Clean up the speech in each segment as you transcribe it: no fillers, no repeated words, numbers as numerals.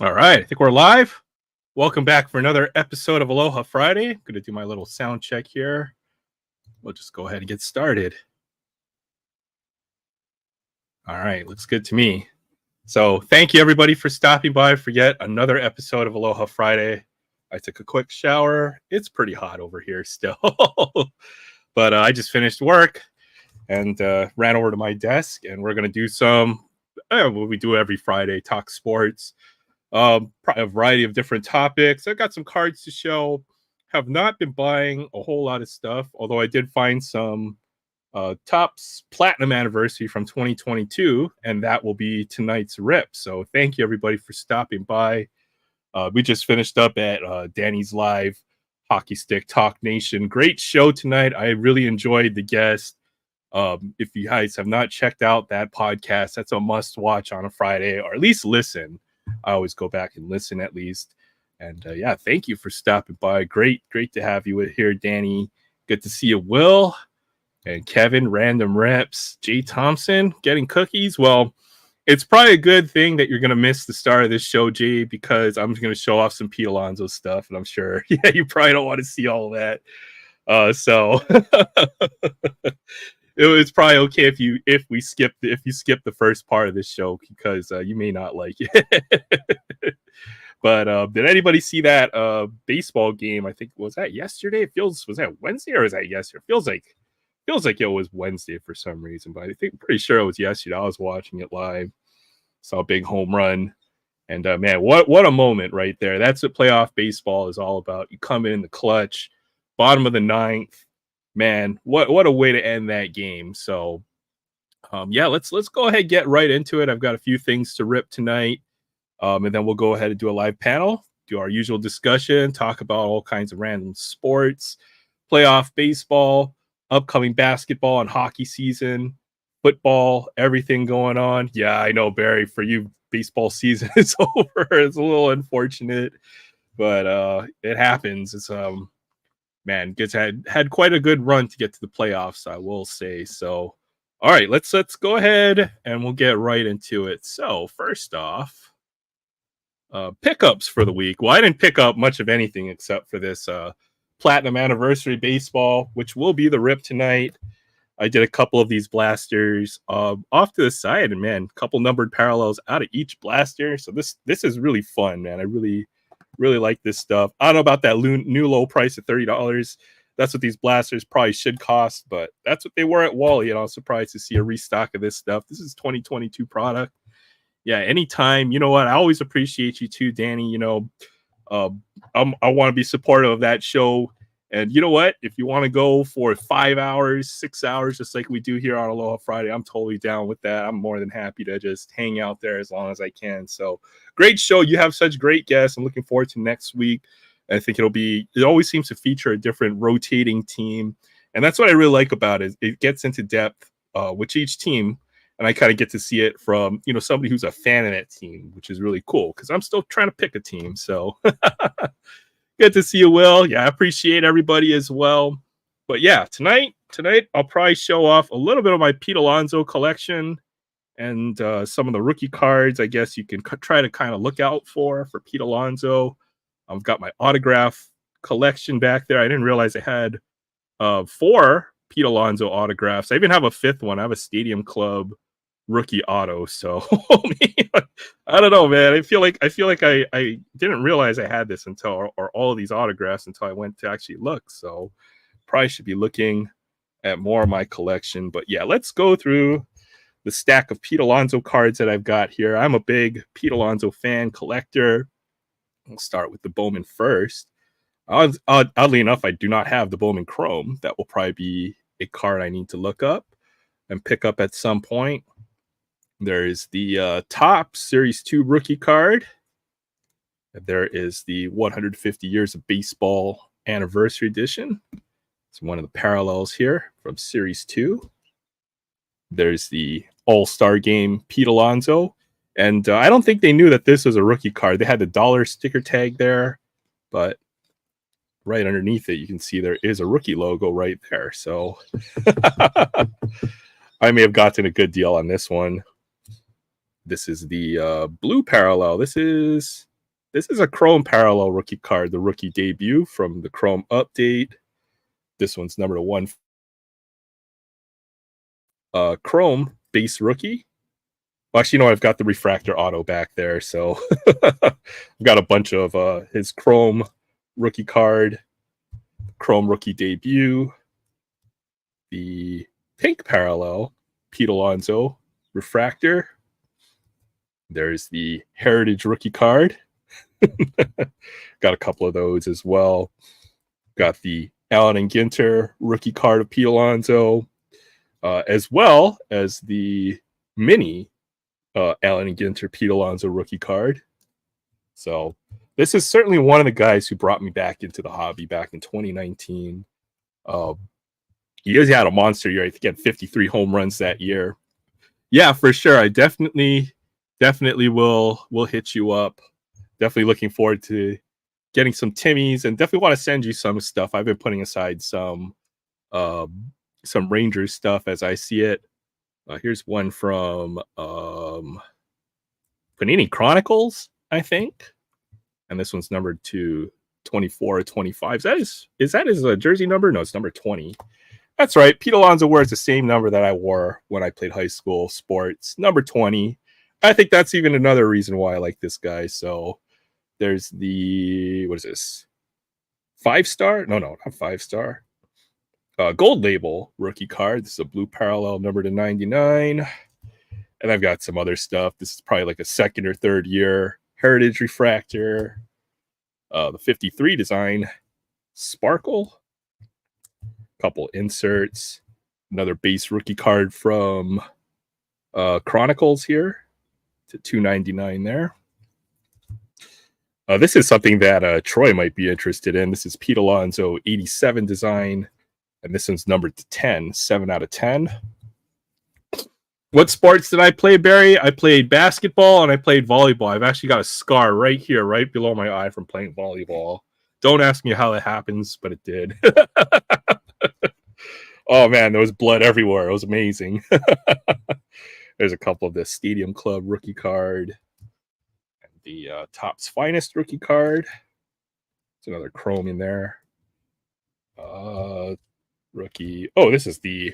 All right, I think we're live. Welcome back for another episode of Aloha Friday. I'm going to do my little sound check here. We'll just go ahead and get started. All right, looks good to me. So, thank you everybody for stopping by for yet another episode of Aloha Friday. I took a quick shower. It's pretty hot over here still, but I just finished work and ran over to my desk, and we're going to do some what we do every Friday, talk sports. A variety of different topics. I've got some cards to show. Have not been buying a whole lot of stuff, although I did find some Topps Platinum Anniversary from 2022, and that will be tonight's rip. So thank you everybody for stopping by. We just finished up at Danny's Live Hockey Stick Talk Nation. Great show tonight. I really enjoyed the guest. If you guys have not checked out that podcast, that's a must watch on a Friday, or at least listen. I always go back and listen at least. And yeah, thank you for stopping by. Great to have you here, Danny. Good to see you, Will and Kevin, Random Reps, Jay Thompson, getting cookies. Well, it's probably a good thing that you're going to miss the start of this show, Jay, because I'm going to show off some Pete Alonso stuff. And I'm sure, yeah, you probably don't want to see all of that. So it's probably okay if you skip the first part of this show because you may not like it. But did anybody see that baseball game? I think was that yesterday. Was that Wednesday or was that yesterday? Feels like it was Wednesday for some reason, but I think pretty sure it was yesterday. I was watching it live. Saw a big home run, and man, what a moment right there. That's what playoff baseball is all about. You come in the clutch, bottom of the ninth. Man, what a way to end that game. So yeah, let's go ahead and get right into it. I've got a few things to rip tonight. And then we'll go ahead and do a live panel, do our usual discussion, talk about all kinds of random sports, playoff baseball, upcoming basketball and hockey season, football, everything going on. Yeah, I know, Barry, for you, baseball season is over. It's a little unfortunate, but it happens. It's man, gets had quite a good run to get to the playoffs, I will say. So, all right, let's go ahead and we'll get right into it. So, first off, pickups for the week. Well, I didn't pick up much of anything except for this Platinum Anniversary Baseball, which will be the rip tonight. I did a couple of these blasters off to the side, and man, a couple numbered parallels out of each blaster. So this is really fun, man. I really like this stuff. I don't know about that new low price of $30. That's what these blasters probably should cost, but that's what they were at Wally, and I was surprised to see a restock of this stuff. This is 2022 product. Yeah, anytime. You know what? I always appreciate you too, Danny. You know, I want to be supportive of that show. And you know what? If you want to go for 5 hours, 6 hours, just like we do here on Aloha Friday, I'm totally down with that. I'm more than happy to just hang out there as long as I can. So great show. You have such great guests. I'm looking forward to next week. I think it always seems to feature a different rotating team. And that's what I really like about it. It gets into depth with each team. And I kind of get to see it from, somebody who's a fan of that team, which is really cool because I'm still trying to pick a team. So good to see you, Will. Yeah, I appreciate everybody as well. But yeah, tonight I'll probably show off a little bit of my Pete Alonso collection and some of the rookie cards. I guess you can try to kind of look out for Pete Alonso. I've got my autograph collection back there. I didn't realize I had 4 Pete Alonso autographs. I even have a 5th one. I have a Stadium Club rookie auto. So I don't know, man. I feel like I didn't realize I had this until or all of these autographs until I went to actually look. So probably should be looking at more of my collection. But yeah, let's go through the stack of Pete Alonso cards that I've got here. I'm a big Pete Alonso fan collector. We'll start with the Bowman first. Oddly enough, I do not have the Bowman Chrome. That will probably be a card I need to look up and pick up at some point. There is the Topps Series 2 rookie card. There is the 150 Years of Baseball Anniversary Edition. It's one of the parallels here from Series 2. There's the All-Star Game Pete Alonso. And I don't think they knew that this was a rookie card. They had the dollar sticker tag there, but right underneath it, you can see there is a rookie logo right there. So I may have gotten a good deal on this one. This is the blue parallel. This is a Chrome parallel rookie card, the rookie debut from the Chrome update. This one's number 1. Chrome base rookie. Well, actually, I've got the refractor auto back there, so I've got a bunch of his Chrome rookie card, Chrome rookie debut, the pink parallel, Pete Alonso refractor. There's the Heritage rookie card. Got a couple of those as well. Got the Allen and Ginter rookie card of Pete Alonso, as well as the mini Allen and Ginter Pete Alonso rookie card. So this is certainly one of the guys who brought me back into the hobby back in 2019. He had a monster year. I think he had 53 home runs that year. Yeah, for sure. I definitely will hit you up. Definitely looking forward to getting some Timmies, and definitely want to send you some stuff. I've been putting aside some Rangers stuff as I see it. Here's one from Panini Chronicles, I think, and this one's numbered to 24 or 25. Is that his jersey number? No, it's number 20. That's right. Pete Alonso wears the same number that I wore when I played high school sports, number 20. I think that's even another reason why I like this guy. So there's the, what is this? 5-star? No, not 5-star. Gold label rookie card. This is a blue parallel number to 99. And I've got some other stuff. This is probably like a second or third year Heritage refractor. The 53 design Sparkle. Couple inserts. Another base rookie card from Chronicles here to 299 there. This is something that Troy might be interested in. This is Pete Alonso 87 design, and this one's numbered to 10, 7 out of 10. What sports did I play, Barry? I played basketball and I played volleyball. I've actually got a scar right here, right below my eye from playing volleyball. Don't ask me how it happens, but it did. Oh, man, there was blood everywhere. It was amazing. There's a couple of the Stadium Club rookie card. The Topps Finest rookie card. It's another Chrome in there. Rookie. Oh, this is the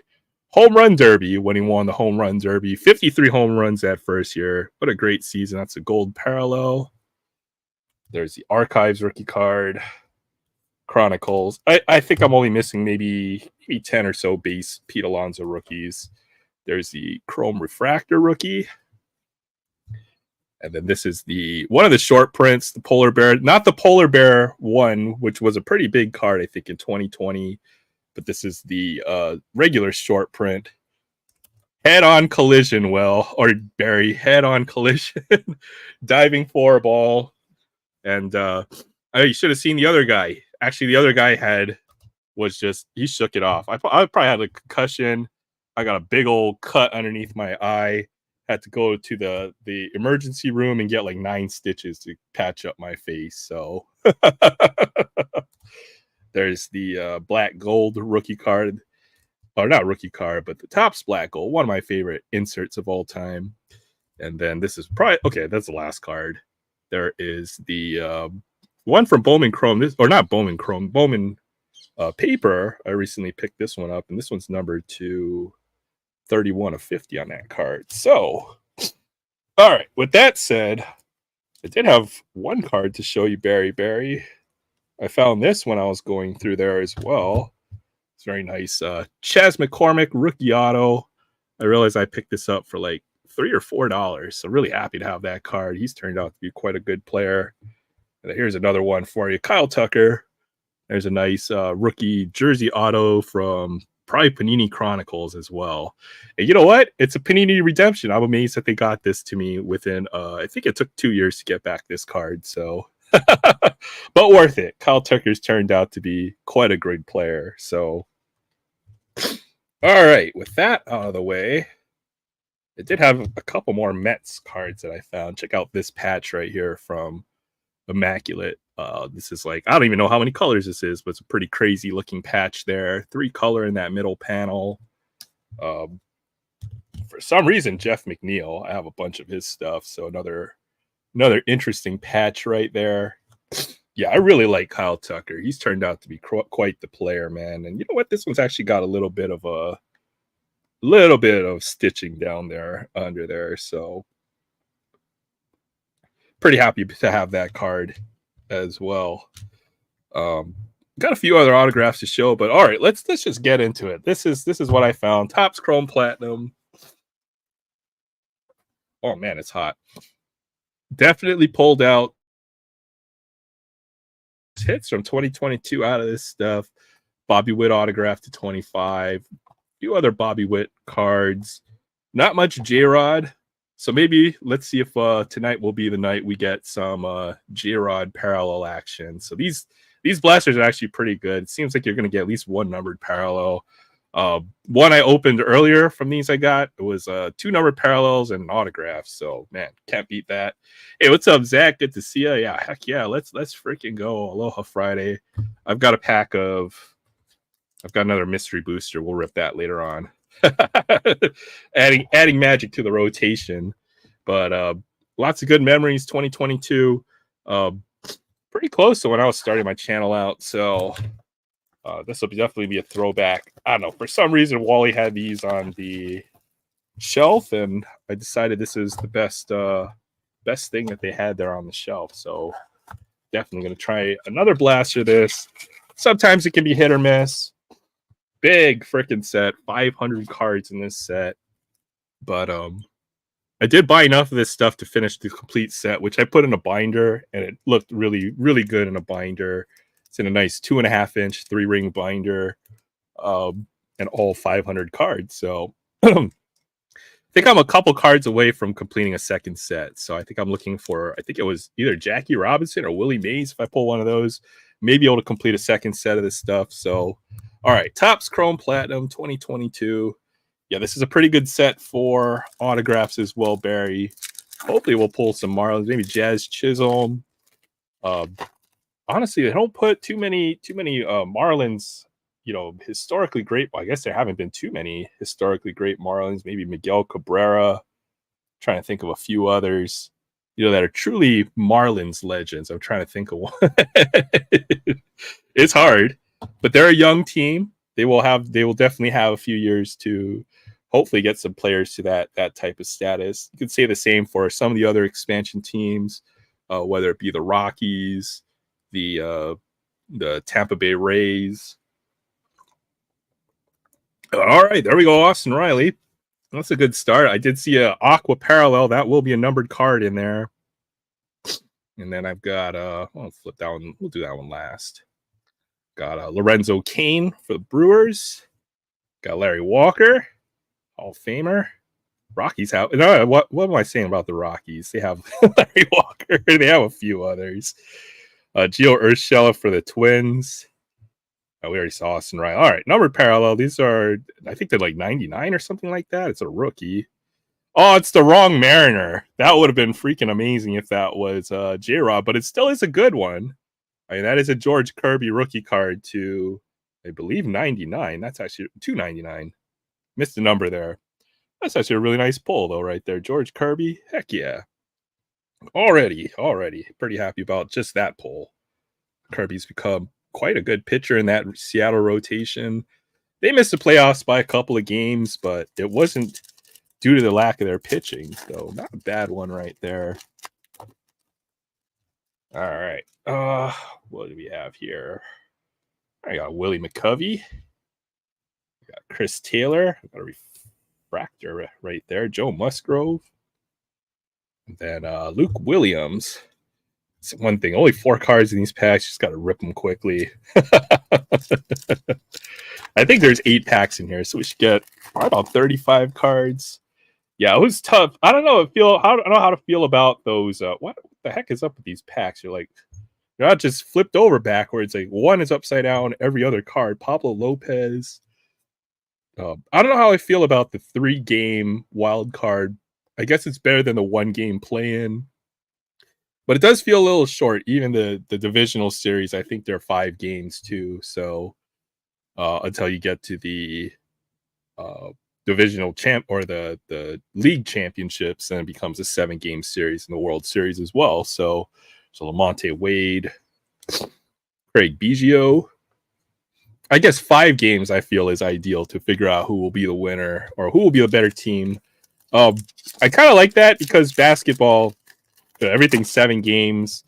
Home Run Derby when he won the Home Run Derby. 53 home runs that first year. What a great season. That's a gold parallel. There's the Archives rookie card. Chronicles. I think I'm only missing maybe 10 or so base Pete Alonso rookies. There's the Chrome Refractor rookie. And then this is one of the short prints, the Polar Bear, not the Polar Bear one, which was a pretty big card, I think, in 2020. But this is the regular short print. Head-on collision, Barry, head-on collision. Diving for a ball. And you should have seen the other guy. Actually, the other guy he shook it off. I probably had a concussion. I got a big old cut underneath my eye. Had to go to the emergency room and get like 9 stitches to patch up my face. So there's the black gold rookie card, or not rookie card, but the Topps black gold, one of my favorite inserts of all time. And then this is probably okay. That's the last card. There is the one from Bowman Chrome. Bowman paper. I recently picked this one up, and this one's numbered to 31 of 50 on that card. So, all right. With that said, I did have one card to show you, Barry. I found this when I was going through there as well. It's very nice. Chas McCormick rookie auto. I realized I picked this up for like $3 or $4. So really happy to have that card. He's turned out to be quite a good player. And here's another one for you, Kyle Tucker. There's a nice rookie jersey auto from probably Panini Chronicles as well. And you know what? It's a Panini redemption. I'm amazed that they got this to me within, I think it took 2 years to get back this card. So, but worth it. Kyle Tucker's turned out to be quite a great player. So, all right. With that out of the way, it did have a couple more Mets cards that I found. Check out this patch right here from Immaculate. This is like, I don't even know how many colors this is, but it's a pretty crazy looking patch there. 3 color in that middle panel. For some reason, Jeff McNeil. I have a bunch of his stuff, so another interesting patch right there. Yeah, I really like Kyle Tucker. He's turned out to be quite the player, man. And you know what? This one's actually got a little bit of stitching down there under there. So pretty happy to have that card as well. Got a few other autographs to show, but all right, let's just get into it. This is what I found. Topps Chrome Platinum. Oh man, it's hot. Definitely pulled out hits from 2022 out of this stuff. Bobby Witt autograph to 25. A few other Bobby Witt cards. Not much J-Rod. So maybe let's see if tonight will be the night we get some J-Rod parallel action. So these blasters are actually pretty good. It seems like you're going to get at least one numbered parallel. One I opened earlier from these I got. It was 2 numbered parallels and an autograph. So man, can't beat that. Hey, what's up, Zach? Good to see you. Yeah, heck yeah. Let's freaking go. Aloha Friday. I've got another mystery booster. We'll rip that later on. adding magic to the rotation. But lots of good memories. 2022. Pretty close to when I was starting my channel out. So this will definitely be a throwback. I don't know. For some reason, Wally had these on the shelf, and I decided this is the best thing that they had there on the shelf. So definitely going to try another blaster this. Sometimes it can be hit or miss. Big freaking set. 500 cards in this set. But I did buy enough of this stuff to finish the complete set, which I put in a binder, and it looked really, really good in a binder. It's in a nice 2.5-inch 3-ring binder, and all 500 cards. So I think I'm a couple cards away from completing a second set. So I think I'm looking for, I think it was either Jackie Robinson or Willie Mays. If I pull one of those, maybe able to complete a second set of this stuff. So, all right, Topps Chrome Platinum 2022. Yeah, this is a pretty good set for autographs as well, Barry. Hopefully we'll pull some Marlins, maybe Jazz Chisholm. Honestly, they don't put too many Marlins, historically great. Well, I guess there haven't been too many historically great Marlins. Maybe Miguel Cabrera. Trying to think of a few others, that are truly Marlins legends. I'm trying to think of one. It's hard, but they're a young team. They will definitely have a few years to hopefully get some players to that type of status. You could say the same for some of the other expansion teams, whether it be the Rockies, the Tampa Bay Rays. All right, there we go, Austin Riley. That's a good start. I did see a Aqua Parallel. That will be a numbered card in there. And then I've got I'll flip that one. We'll do that one last. Got Lorenzo Cain for the Brewers. Got Larry Walker, Hall of Famer. Rockies have what am I saying about the Rockies? They have Larry Walker. They have a few others. Gio Urshela for the Twins. We already saw Austin Riley. All right, numbered parallel. These are, I think they're like 99 or something like that. It's a rookie. Oh, it's the wrong Mariner. That would have been freaking amazing if that was J-Rod, but it still is a good one. I mean, that is a George Kirby rookie card to, I believe, 99. That's actually 299. Missed the number there. That's actually a really nice pull, though, right there. George Kirby. Heck yeah. Already. Pretty happy about just that pull. Kirby's become quite a good pitcher in that Seattle rotation. They missed the playoffs by a couple of games, but it wasn't due to the lack of their pitching. So not a bad one right there. All right. What do we have here? I got Willie McCovey. I got Chris Taylor. I got a refractor right there. Joe Musgrove. And then Luke Williams. It's one thing. Only 4 cards in these packs. Just got to rip them quickly. I think there's 8 packs in here, so we should get about 35 cards. Yeah, it was tough. I don't know. I don't know how to feel about those. What the heck is up with these packs? You're not just flipped over backwards. Like one is upside down, every other card. Pablo Lopez. I don't know how I feel about the 3-game wild card. I guess it's better than the 1-game play-in, but it does feel a little short. Even the divisional series, I think there are 5 games too. So until you get to the divisional champ or the league championships, and it becomes a 7-game series in the World Series as well. So Lamonte Wade, Craig Biggio. I guess 5 games I feel is ideal to figure out who will be the winner or who will be a better team. I kind of like that because basketball, everything's 7 games.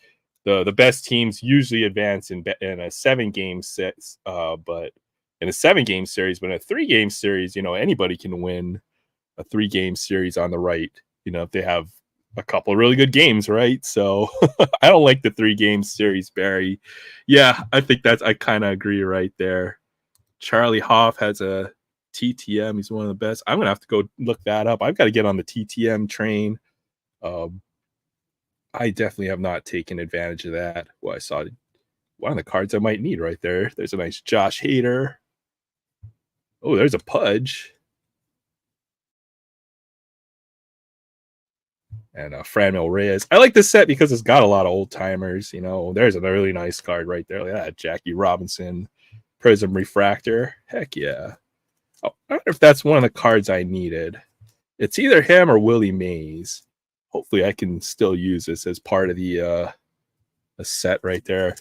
The best teams usually advance in a 7-game set, but in a 7-game series, but in a 3-game series, anybody can win a 3-game series on the right. If they have a couple of really good games, right? So I don't like the 3-game series, Barry. Yeah, I think I kind of agree right there. Charlie Hoff has a TTM. He's one of the best. I'm gonna have to go look that up. I've got to get on the TTM train. I definitely have not taken advantage of that. Well, I saw one of the cards I might need right there. There's a nice Josh Hader. Oh, there's a Pudge. And Franmil Reyes. I like this set because it's got a lot of old timers. There's a really nice card right there. Like that Jackie Robinson Prism Refractor. Heck yeah. Oh, I wonder if that's one of the cards I needed. It's either him or Willie Mays. Hopefully I can still use this as part of the set right there.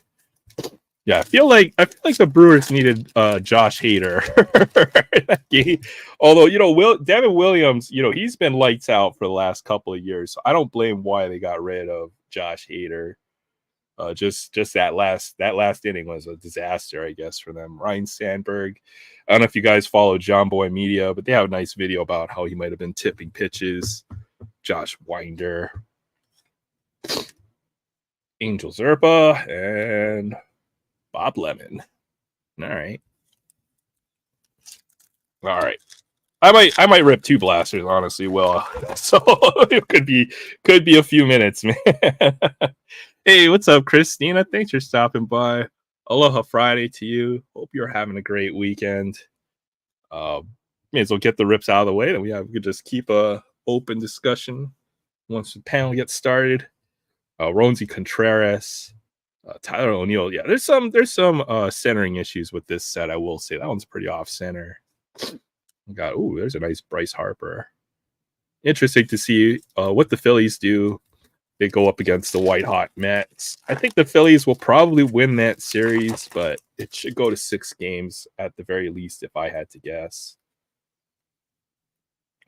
Yeah, I feel like the Brewers needed Josh Hader. Although, Devin Williams, he's been lights out for the last couple of years. So I don't blame why they got rid of Josh Hader. Just that last inning was a disaster, I guess, for them. Ryan Sandberg. I don't know if you guys follow John Boy Media, but they have a nice video about how he might have been tipping pitches. Josh Winder, Angel Zerpa, and Bob Lemon. All right. I might rip 2 blasters, honestly. Well, so it could be a few minutes, man. Hey, what's up, Christina? Thanks for stopping by. Aloha Friday to you. Hope you're having a great weekend. May as well get the rips out of the way. Then we could just keep a open discussion once the panel gets started. Ronzi Contreras, Tyler O'Neill. Yeah, there's some centering issues with this set. I will say that one's pretty off center. There's a nice Bryce Harper. Interesting to see what the Phillies do. They go up against the white hot Mets. I think the Phillies will probably win that series, but it should go to 6 games at the very least, if I had to guess.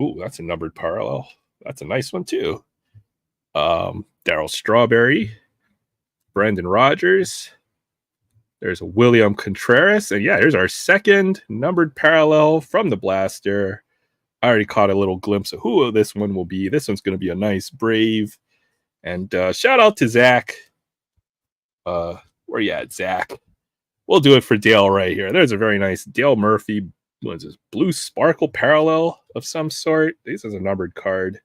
Ooh, that's a numbered parallel. That's a nice one too. Darryl Strawberry, Brendan Rodgers. There's a William Contreras, and yeah, here's our second numbered parallel from the blaster. I already caught a little glimpse of who this one will be. This one's going to be a nice Brave. And shout out to Zach. Where you at, Zach? We'll do it for Dale right here. There's a very nice Dale Murphy. What is this? Blue Sparkle Parallel of some sort. This is a numbered card.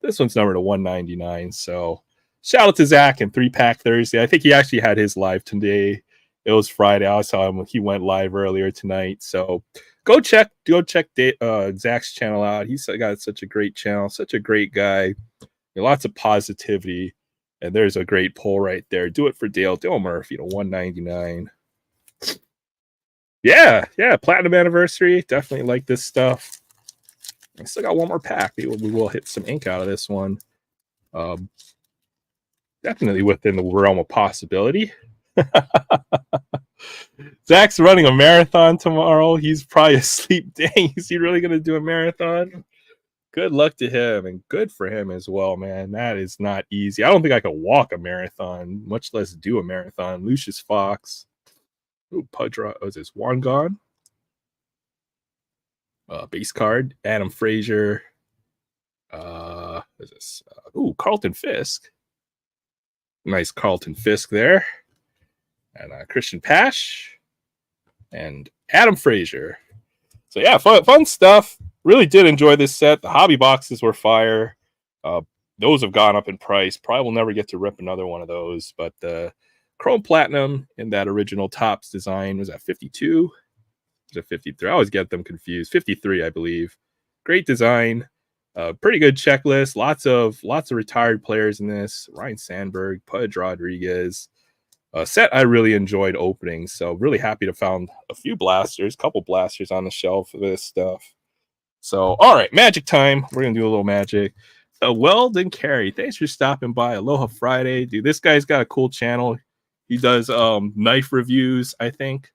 This one's numbered to 199. So shout out to Zach and 3-Pack Thursday. I think he actually had his live today. It was Friday. I saw him. He went live earlier tonight. So go check Zach's channel out. He's got such a great channel, such a great guy. Lots of positivity. And there's a great poll right there. Do it for Dale Murphy to 199. Yeah, platinum anniversary. Definitely like this stuff. I still got one more pack. We will hit some ink out of this one. Definitely within the realm of possibility. Zach's running a marathon tomorrow. He's probably asleep. Dang, is he really going to do a marathon? Good luck to him, and good for him as well, man. That is not easy. I don't think I could walk a marathon, much less do a marathon. Lucius Fox. Ooh, Pudra. Oh, is this Wangon? Base card. Adam Frazier. What is this? Carlton Fisk. Nice Carlton Fisk there. And Christian Pash. And Adam Frazier. So yeah, fun stuff. Really did enjoy this set. The hobby boxes were fire. Those have gone up in price. Probably will never get to rip another one of those. But the Chrome Platinum in that original Topps design was at 52. Was it 53? I always get them confused. 53, I believe. Great design. Pretty good checklist. Lots of retired players in this. Ryan Sandberg, Pudge Rodriguez. Set I really enjoyed opening. So really happy to found a few blasters, couple blasters on the shelf for this stuff. So, all right, magic time. We're gonna do a little magic. Weldon Carey, thanks for stopping by. Aloha Friday, dude. This guy's got a cool channel. He does knife reviews, I think.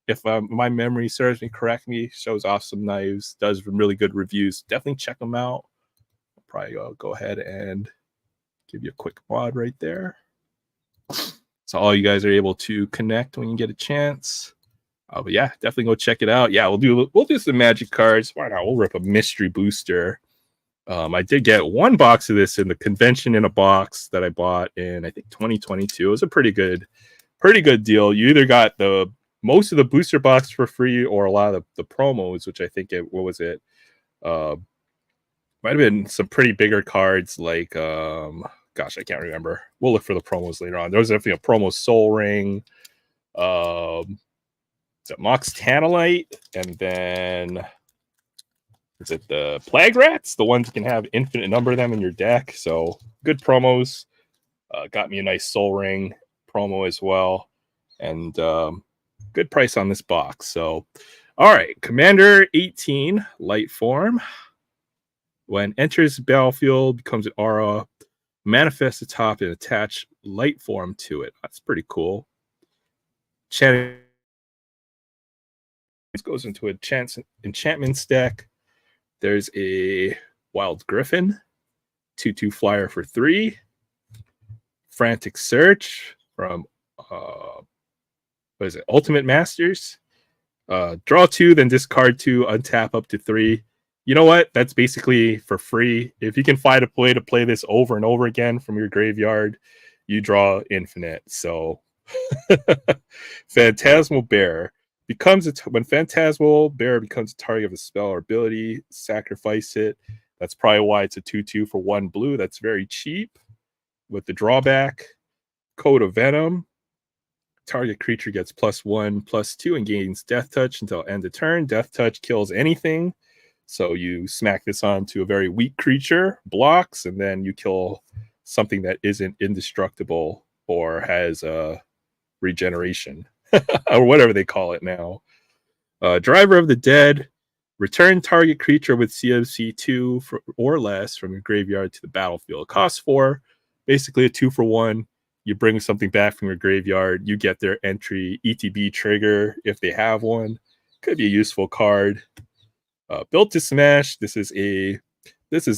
If my memory serves me correctly, shows off some knives, does really good reviews. Definitely check him out. I'll probably go ahead and give you a quick mod right there. So all you guys are able to connect when you get a chance. But yeah, definitely go check it out. Yeah, we'll do some magic cards. Why not? We'll rip a mystery booster. I did get one box of this in the convention in a box that I bought in I think 2022. It was a pretty good deal. You either got the most of the booster box for free or a lot of the promos, which I think what was it? Might have been some pretty bigger cards like gosh, I can't remember. We'll look for the promos later on. There was definitely a promo Soul Ring. Mox Tanalite, and then is it the Plague Rats? The ones you can have infinite number of them in your deck. So good promos. Got me a nice Soul Ring promo as well, and good price on this box. So, all right, Commander 18 light form. When enters the battlefield, becomes an aura, manifests atop and attach light form to it. That's pretty cool. Chanting goes into a enchantments deck. There's a Wild Griffin, 2/2 flyer for 3. Frantic Search from what is it? Ultimate Masters. Draw 2, then discard 2, untap up to 3. You know what? That's basically for free. If you can find a way to play this over and over again from your graveyard, you draw infinite. So Phantasmal Bear. When Phantasmal Bear becomes a target of a spell or ability, sacrifice it. That's probably why it's a 2/2 for 1 blue. That's very cheap. With the drawback, Code of Venom. Target creature gets +1/+2 and gains Death Touch until end of turn. Death Touch kills anything. So you smack this onto a very weak creature, blocks, and then you kill something that isn't indestructible or has regeneration. Or whatever they call it now. Driver of the Dead. Return target creature with CMC 2 or less from your graveyard to the battlefield. Cost 4. Basically a 2-for-1. You bring something back from your graveyard. You get their entry ETB trigger if they have one. Could be a useful card. Built to Smash. This is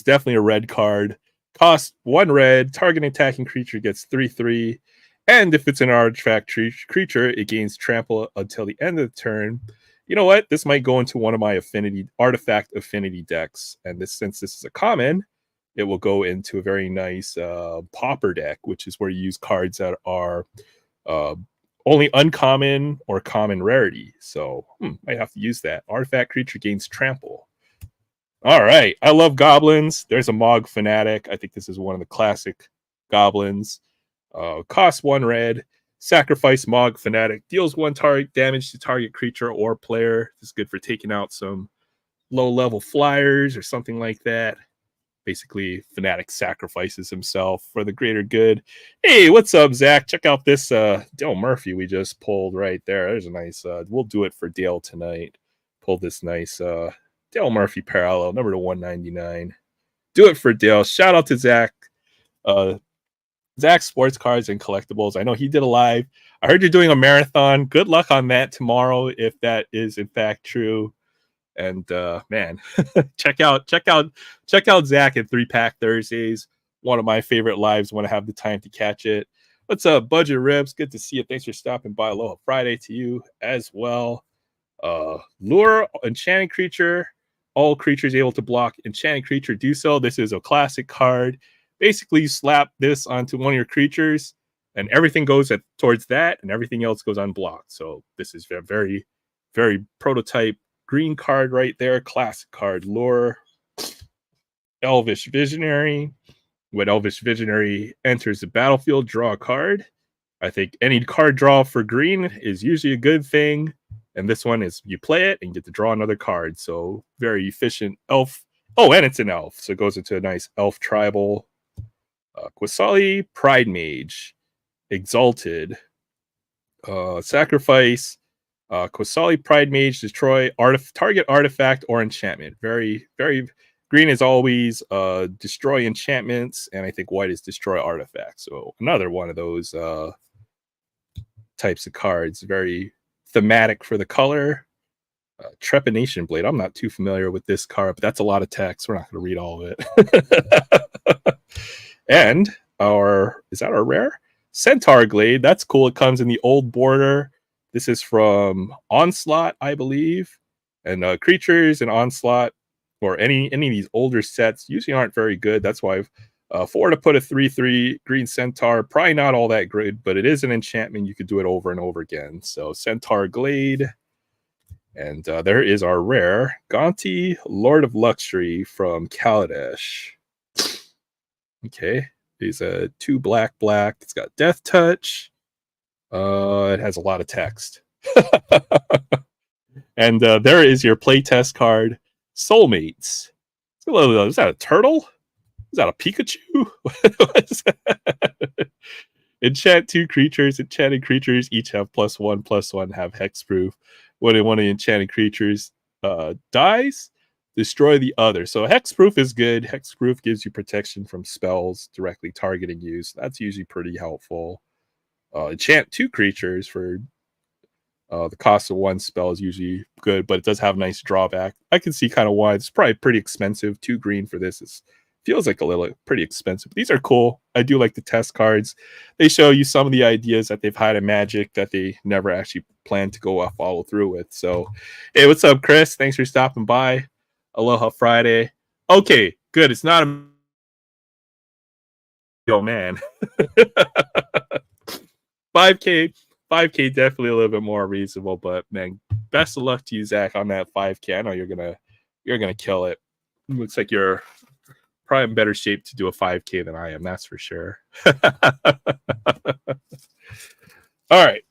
definitely a red card. Cost 1 red. Target attacking creature gets 3/3. And if it's an artifact creature, it gains trample until the end of the turn. You know what? This might go into one of my artifact affinity decks. And since this is a common, it will go into a very nice pauper deck, which is where you use cards that are only uncommon or common rarity. So might have to use that. Artifact creature gains trample. All right. I love goblins. There's a Mog Fanatic. I think this is one of the classic goblins. Cost 1 red. Sacrifice Mog Fanatic. Deals 1 target damage to target creature or player. This is good for taking out some low-level flyers or something like that. Basically, Fanatic sacrifices himself for the greater good. Hey, what's up, Zach? Check out this Dale Murphy we just pulled right there. There's a nice, we'll do it for Dale tonight. Pulled this nice Dale Murphy parallel, number to 199. Do it for Dale. Shout out to Zach. Zach Sports Cards and Collectibles. I know he did a live. I heard you're doing a marathon. Good luck on that tomorrow, if that is in fact true. And man, check out Zach at 3-Pack Thursdays. One of my favorite lives when I have the time to catch it. What's up, Budget Ribs? Good to see you. Thanks for stopping by. Aloha Friday to you as well. Lure Enchanting Creature. All creatures able to block Enchanting Creature do so. This is a classic card. Basically, you slap this onto one of your creatures, and everything goes towards that, and everything else goes unblocked. So this is a very, very prototype green card right there. Classic card. Lure. Elvish Visionary. When Elvish Visionary enters the battlefield, draw a card. I think any card draw for green is usually a good thing. And this one is you play it and you get to draw another card. So very efficient elf. Oh, and it's an elf. So it goes into a nice elf tribal. Quasali, Pride Mage, Exalted, Sacrifice. Kosali Pride Mage, destroy target artifact or enchantment. Very, very green is always destroy enchantments, and I think white is destroy artifacts. So another one of those types of cards. Very thematic for the color. Trepanation Blade. I'm not too familiar with this card, but that's a lot of text. We're not going to read all of it. And is that our rare? Centaur Glade. That's cool. It comes in the old border. This is from Onslaught, I believe. And creatures and Onslaught, or any of these older sets, usually aren't very good. That's why I've 4 to put a 3/3 green Centaur. Probably not all that good, but it is an enchantment. You could do it over and over again. So Centaur Glade. And there is our rare, Gonti, Lord of Luxury from Kaladesh. Okay, he's a 2 black. It's got Death Touch. It has a lot of text. And there is your playtest card, Soulmates. Is that a turtle? Is that a Pikachu? What is that? Enchant 2 creatures. Enchanted creatures each have +1/+1, have hexproof. When one of the enchanted creatures dies, destroy the other. So hexproof is good. Hexproof gives you protection from spells directly targeting you. So that's usually pretty helpful. Enchant 2 creatures for the cost of 1 spell is usually good, but it does have a nice drawback. I can see kind of why. It's probably pretty expensive. 2 green for this feels like a little pretty expensive. These are cool. I do like the test cards. They show you some of the ideas that they've had in Magic that they never actually plan to go follow through with. So, hey, what's up, Chris? Thanks for stopping by. Aloha Friday. Okay, good. It's not a... Yo, man. 5K definitely a little bit more reasonable, but man, best of luck to you, Zach, on that 5K. I know you're gonna kill it. Looks like you're probably in better shape to do a 5K than I am, that's for sure. All right.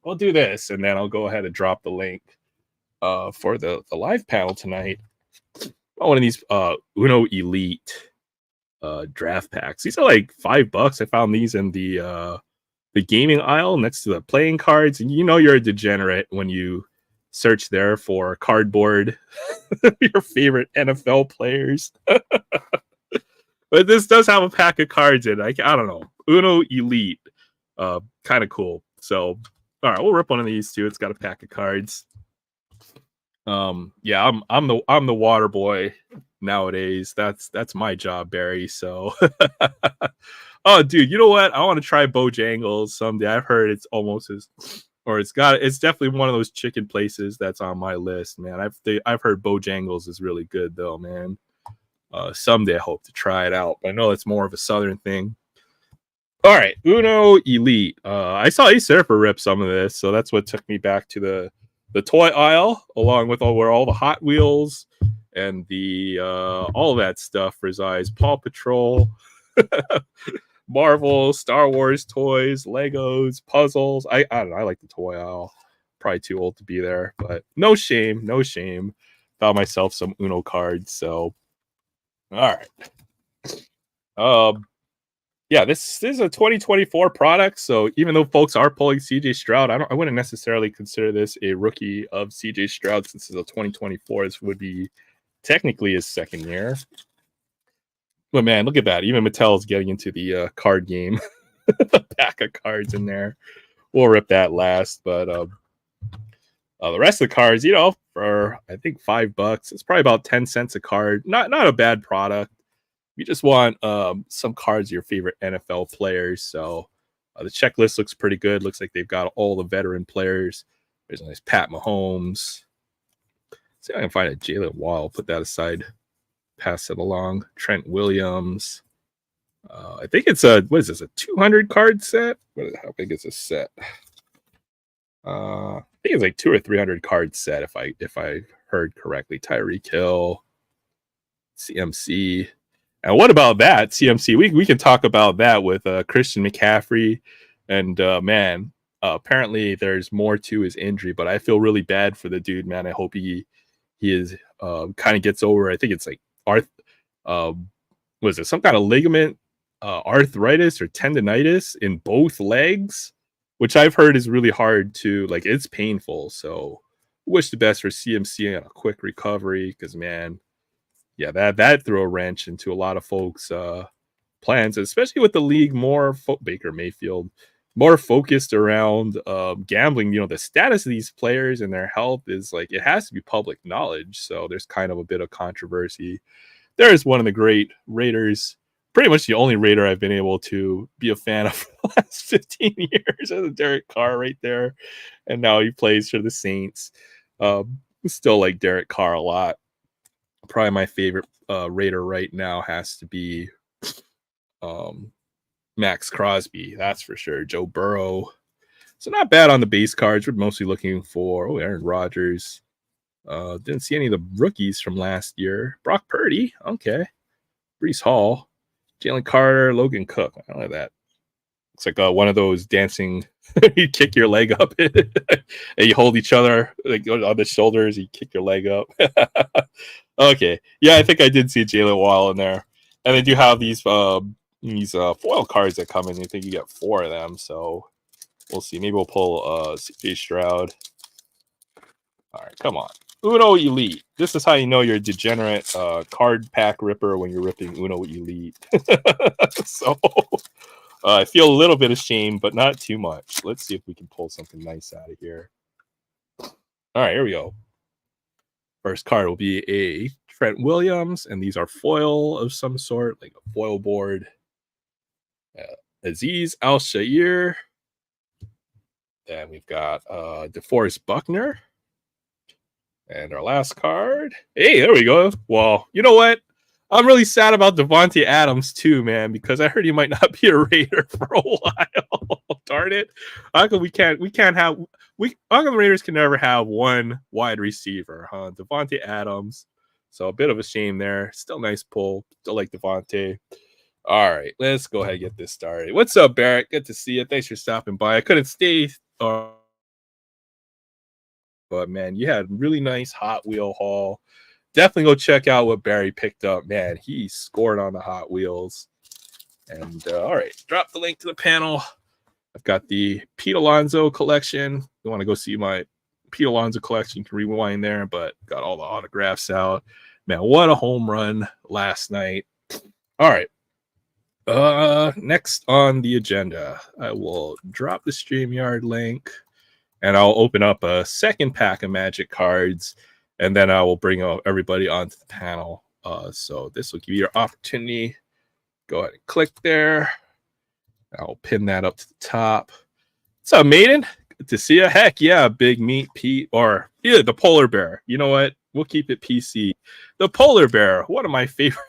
I'll do this and then I'll go ahead and drop the link for the live panel tonight. One of these Uno Elite draft packs. These are like $5. I found these in the gaming aisle next to the playing cards, and you know you're a degenerate when you search there for cardboard your favorite NFL players. But this does have a pack of cards in. I don't know. Uno Elite. Kind of cool. So all right, we'll rip one of these too. It's got a pack of cards. Yeah, I'm the water boy nowadays. That's my job, Barry. So oh dude, you know what? I want to try Bojangles someday. I've heard it's almost as it's definitely one of those chicken places that's on my list, man. I've heard Bojangles is really good though, man. Someday I hope to try it out, but I know it's more of a southern thing. All right, Uno Elite. I saw Ace Surfer rip some of this, so that's what took me back to the toy aisle, along with where all the Hot Wheels and the all that stuff resides. Paw Patrol, Marvel, Star Wars toys, Legos, puzzles. I don't know. I like the toy aisle. Probably too old to be there, but no shame. Found myself some Uno cards. So, all right. Yeah, this is a 2024 product. So even though folks are pulling CJ Stroud, I wouldn't necessarily consider this a rookie of CJ Stroud since this is a 2024. This would be technically his second year. But man, look at that. Even Mattel's getting into the card game. A pack of cards in there. We'll rip that last. But the rest of the cards, for I think $5, it's probably about 10 cents a card. Not a bad product. You just want some cards of your favorite NFL players. So the checklist looks pretty good. Looks like they've got all the veteran players. There's a nice Pat Mahomes. See if I can find a Jalen Wall. Put that aside. Pass it along. Trent Williams. I think it's a 200 card set? How big is this set? I think it's like 200 or 300 card set if I heard correctly. Tyreek Hill, CMC. And what about that CMC? We can talk about that with Christian McCaffrey. And man, apparently there's more to his injury, but I feel really bad for the dude, man. I hope he is kind of gets over. I think it's like was it some kind of ligament arthritis or tendonitis in both legs? which I've heard is really hard to like. It's painful. So wish the best for CMC and a quick recovery because man, yeah, that threw a wrench into a lot of folks' plans, especially with the league more Baker Mayfield more focused around gambling. You know, the status of these players and their health is like it has to be public knowledge. So there's kind of a bit of controversy. There is one of the great Raiders, pretty much the only Raider I've been able to be a fan of for the last 15 years. As Derek Carr right there, and now he plays for the Saints. Still like Derek Carr a lot. Probably my favorite Raider right now has to be Max Crosby, that's for sure. Joe Burrow. So not bad on the base cards. We're mostly looking for Aaron Rodgers. Didn't see any of the rookies from last year. Brock Purdy, okay. Brees Hall, Jalen Carter, Logan Cook. I don't like that. Looks like one of those dancing. You kick your leg up, and you hold each other like on the shoulders. You kick your leg up. Okay, yeah, I think I did see Jalen Wall in there, and they do have these foil cards that come in. I think you get 4 of them, so we'll see. Maybe we'll pull CJ Stroud. All right, come on. Uno Elite. This is how you know you're a degenerate card pack ripper when you're ripping Uno Elite. So I feel a little bit ashamed, but not too much. Let's see if we can pull something nice out of here. All right, here we go. First card will be a Trent Williams, and these are foil of some sort, like a foil board. Aziz Al-Shair. Then we've got DeForest Buckner. And our last card. Hey, there we go. Well, you know what? I'm really sad about Devontae Adams too, man, because I heard he might not be a Raider for a while. Darn it! How come how come the Raiders can never have one wide receiver, huh? Devontae Adams. So a bit of a shame there. Still nice pull. Still like Devontae. All right, let's go ahead and get this started. What's up, Barrett? Good to see you. Thanks for stopping by. I couldn't stay. But man, you had really nice Hot Wheel haul. Definitely go check out what Barry picked up. Man, he scored on the Hot Wheels. And all right, drop the link to the panel. I've got the Pete Alonso collection. You want to go see my Pete Alonso collection, you can rewind there, but got all the autographs out. Man, what a home run last night. All right. Next on the agenda, I will drop the StreamYard link. And I'll open up a second pack of Magic cards, and then I will bring everybody onto the panel. So this will give you your opportunity. Go ahead and click there. I'll pin that up to the top. What's up, Maiden? Good to see you. Heck yeah, Big Meat Pete, or yeah, the Polar Bear. You know what? We'll keep it PC. The Polar Bear, one of my favorite.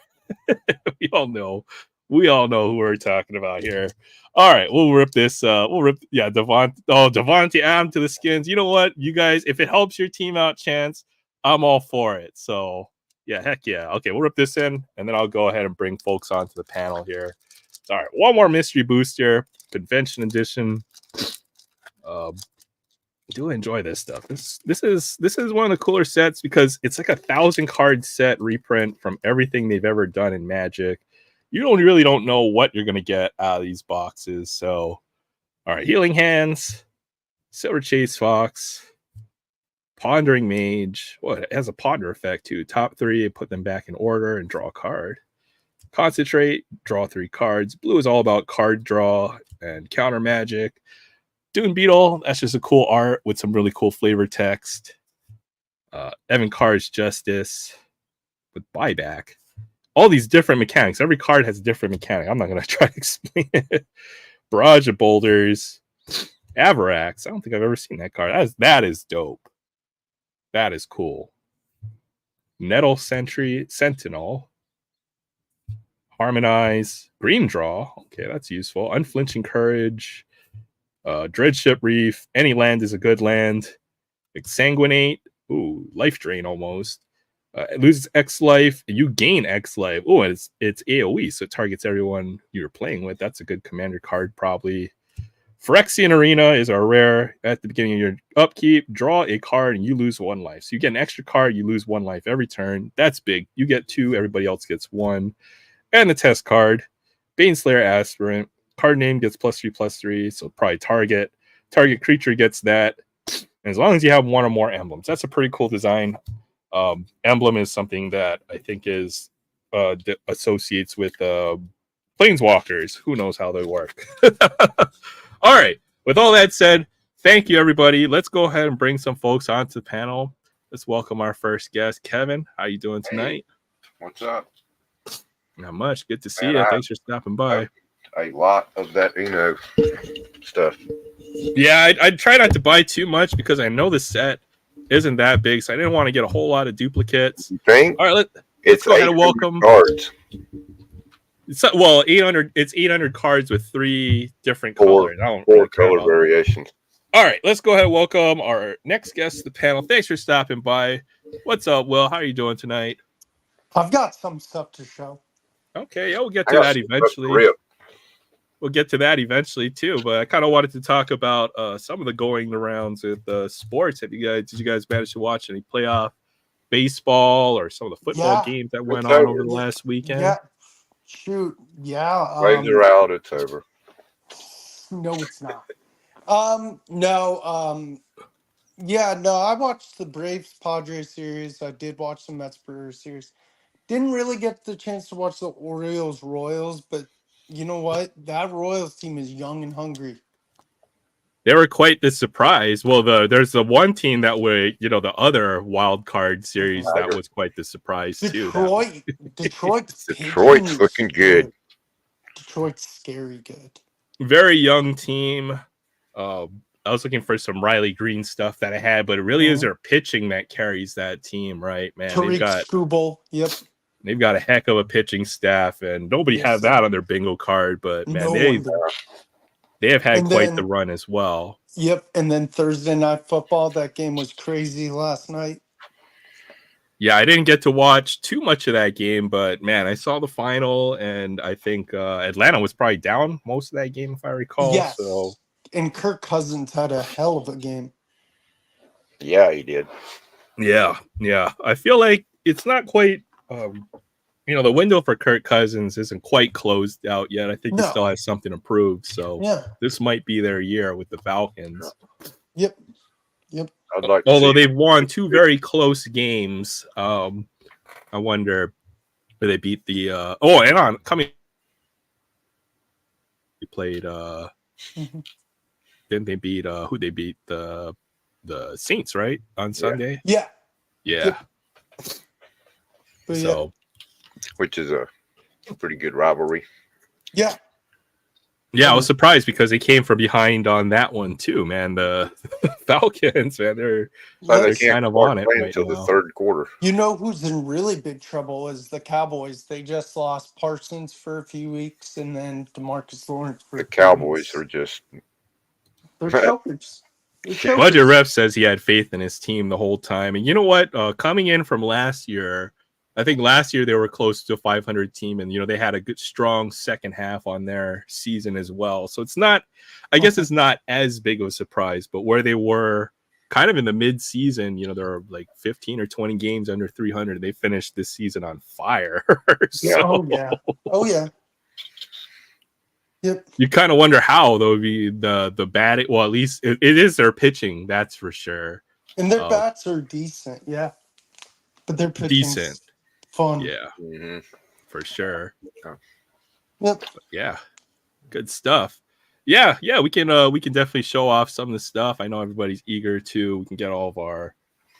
We all know who we're talking about here. All right, we'll rip this. Devontae Adams to the Skins. You know what, you guys, if it helps your team out, chance, I'm all for it. So yeah, heck yeah. Okay, we'll rip this in, and then I'll go ahead and bring folks onto the panel here. All right, one more mystery booster, convention edition. Do enjoy this stuff. This is one of the cooler sets because it's like 1,000 card set reprint from everything they've ever done in Magic. You really don't know what you're going to get out of these boxes. So, all right, Healing Hands, Silver Chase Fox, Pondering Mage. Well, it has a ponder effect too. Top 3, put them back in order and draw a card. Concentrate, draw 3 cards. Blue is all about card draw and counter magic. Dune Beetle, that's just a cool art with some really cool flavor text. Evan Carr's Justice with buyback. All these different mechanics. Every card has a different mechanic. I'm not going to try to explain it. Barrage of Boulders. Avarax. I don't think I've ever seen that card. That is dope. That is cool. Nettle Sentry. Sentinel. Harmonize. Green Draw. Okay, that's useful. Unflinching Courage. Dreadship Reef. Any land is a good land. Exsanguinate. Ooh, Life Drain almost. It loses X life, and you gain X life. Oh, and it's AoE, so it targets everyone you're playing with. That's a good commander card, probably. Phyrexian Arena is our rare. At the beginning of your upkeep, draw a card, and you lose 1 life. So you get an extra card, you lose 1 life every turn. That's big. You get 2, everybody else gets 1. And the test card, Baneslayer Aspirant. Card name gets +3/+3, so probably target. target creature gets that. And as long as you have one or more emblems, that's a pretty cool design. Emblem is something that I think is associates with planeswalkers. Who knows how they work? All right. With all that said, thank you, everybody. Let's go ahead and bring some folks onto the panel. Let's welcome our first guest, Kevin. How you doing tonight? Hey, what's up? Not much. Good to see you. Thanks for stopping by. A lot of that, stuff. Yeah, I try not to buy too much because I know the set isn't that big, so I didn't want to get a whole lot of duplicates. You think? All right, let's go ahead and welcome. Cards. Well, 800. It's 800 cards with 3 different colors. Four color variations. All right, let's go ahead and welcome our next guest to the panel. Thanks for stopping by. What's up, Will? How are you doing tonight? I've got some stuff to show. Okay, yeah, we'll get to that eventually. We'll get to that eventually too. But I kind of wanted to talk about some of the going arounds with sports. Did you guys manage to watch any playoff baseball or some of the football games that went on over the last weekend? Yeah, shoot, yeah. Waves are out. It's over. No, it's not. No. I watched the Braves Padres series. I did watch the Mets Brewers series. Didn't really get the chance to watch the Orioles Royals, but you know what? That Royals team is young and hungry. They were quite the surprise. Well, there's the one team that were, the other wild card series that was quite the surprise too. Detroit's looking good. Detroit's scary good. Very young team. I was looking for some Riley Green stuff that I had, but it really is their pitching that carries that team, right, man? Tariq Skubal, yep. They've got a heck of a pitching staff, and nobody had that on their bingo card. But man, they have had quite the run as well. Yep, and then Thursday Night Football, that game was crazy last night. Yeah, I didn't get to watch too much of that game, but man, I saw the final, and I think Atlanta was probably down most of that game, if I recall. Yes, so. And Kirk Cousins had a hell of a game. Yeah, he did. Yeah. I feel like it's not quite, the window for Kirk Cousins isn't quite closed out yet. I think he still has something to prove. So this might be their year with the Falcons. Yep. I'd like Although they've won 2 very close games. I wonder if they beat the they played didn't they beat who they beat the Saints, right? On Sunday? Yeah. Yep. So which is a pretty good rivalry. Yeah. Yeah, I was surprised because they came from behind on that one too, man. The Falcons, man, they're kind of on it right until now. The third quarter. You know who's in really big trouble is the Cowboys. They just lost Parsons for a few weeks, and then DeMarcus Lawrence for the Cowboys are just they're chokers. Budget Ref says he had faith in his team the whole time, and you know what? Coming in from last year. I think last year they were close to a 500 team, and they had a good, strong second half on their season as well. So it's not, I guess it's not as big of a surprise, but where they were kind of in the mid-season, there are like 15 or 20 games under 300. They finished this season on fire. Oh yeah. Yep. You kind of wonder how though the batting. Well, at least it is their pitching, that's for sure. And their bats are decent, yeah. But they're decent. Fun. Yeah, for sure. Yep. But yeah, good stuff. Yeah, we can definitely show off some of the stuff. I know everybody's eager to. We can get all of our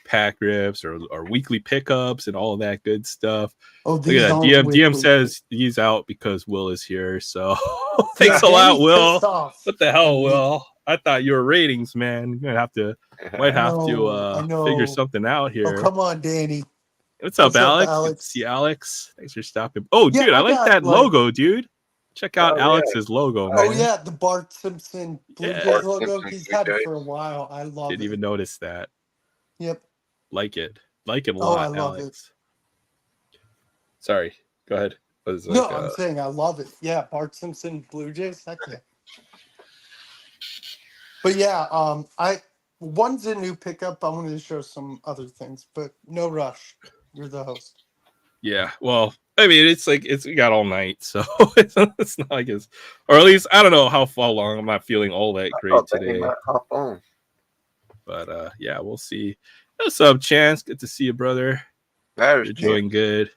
pack rips or our weekly pickups and all of that good stuff. Oh, DM says he's out because Will is here. So thanks a lot, Will. What the hell, Will? I thought you were ratings, man. You're gonna might have to figure something out here. Oh, come on, Danny. What's up, Alex? Good to see Alex. Thanks for stopping. Oh, dude, I like that logo, dude. Check out Alex's logo, man. Oh, yeah, the Bart Simpson Blue Jays logo. He's had it for a while. I love it. Didn't even notice that. Yep. Like it a lot, I love Alex. Sorry, go ahead. I'm saying I love it. Yeah, Bart Simpson Blue Jays. Heck yeah. But yeah, one's a new pickup. I wanted to show some other things, but no rush. You're the host. Yeah, well, I mean, it's like we got all night, so it's not like it's, or at least I don't know how far long. I'm not feeling all that I great thought that he today, might hop on. but yeah, we'll see. What's up, Chance? Good to see you, brother. That is You're chance. doing good.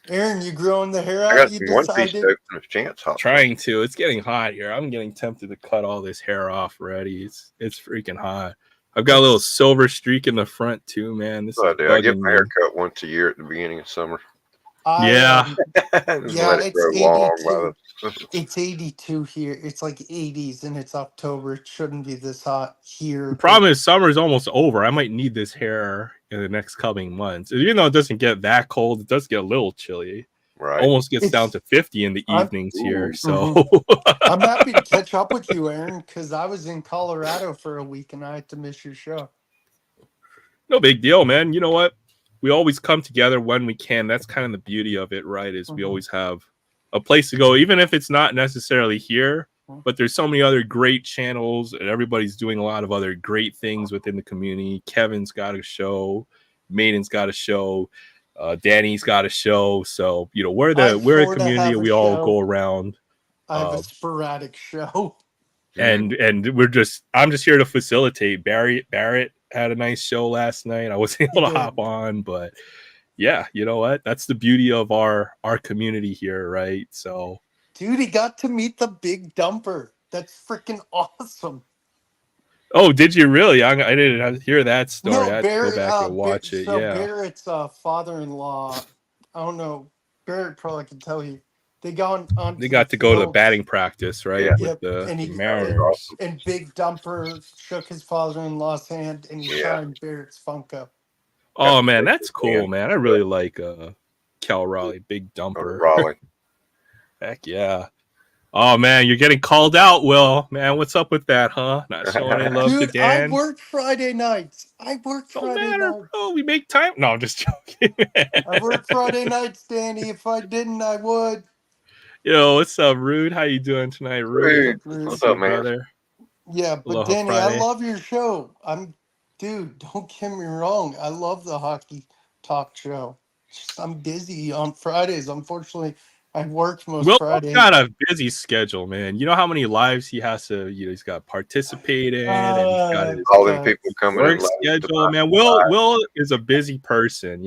Aaron, you growing the hair I out? got You some one piece decided? soap and if chance hops on. Trying to. It's getting hot here. I'm getting tempted to cut all this hair off already. It's freaking hot. I've got a little silver streak in the front too, man. This So I is do. I get bugging my hair me. cut once a year at the beginning of summer. I Yeah. Just Yeah, let it it's grow long 82. by the It's 82 here. It's like 80s and it's October. It shouldn't be this hot here, The but problem is summer is almost over. I might need this hair in the next coming months. Even though it doesn't get that cold, it does get a little chilly. right. Almost gets down it's to 50 in the I'm evenings here. Ooh. So mhm. I'm happy to catch up with you, Aaron, because I was in Colorado for a week and I had to miss your show. no big deal, man. You know what? We always come together when we can. That's kind of the beauty of it, right? Is we Mhm. always have a place to go, even if it's not necessarily here. Mhm. But there's so many other great channels, and everybody's doing a lot of other great things within the community. Kevin's got a show, Maiden's got a show, Danny's got a show. So we're I a sort of community. have a We all show. go around, I have a uh, sporadic show. Mm. and I'm just here to facilitate. Barrett had a nice show last night. I wasn't He able to hop did. on, but yeah, you know what? That's the beauty of our community here, right? So, Dude, he got to meet the big dumper. That's freaking awesome. oh, did you really? I didn't hear that story. No, I had to go Barrett. back and watch it. So Yeah, Barrett's father-in-law. I don't know. Barrett probably can tell you. They gone they onto the got to go to the field. batting practice, right, Yeah. with Yep, and the he That was Mariners. awesome. and Big Dumper shook his father-in-law's hand and he Yeah. signed Barrett's Funko. Got Oh to man, shake that's his cool, hand. man. I really like Cal Raleigh, big Or dumper. Raleigh. Heck yeah. Oh man, you're getting called out, Will. Man, what's up with that, huh? Not showing any love to Dude, I Dan. work Friday nights. I work Don't Friday matter, nights. bro. We make time. No, I'm just joking. I work Friday nights, Danny. If I didn't, I would. Yo, what's up, Rude? How you doing tonight, What's Rude? Hey, up, Good to Rude? what's see you, up, man? brother. Yeah, but Aloha Danny, I Friday. love your show. Dude, don't get me wrong. I love the hockey talk show. Just, I'm busy on Fridays. Unfortunately, I work most Will's Fridays. got a busy schedule, man. You know how many lives he has to, he's got to participate in, and he's got his All them God. people coming in work late to schedule, buy man. supplies. Will is a busy person.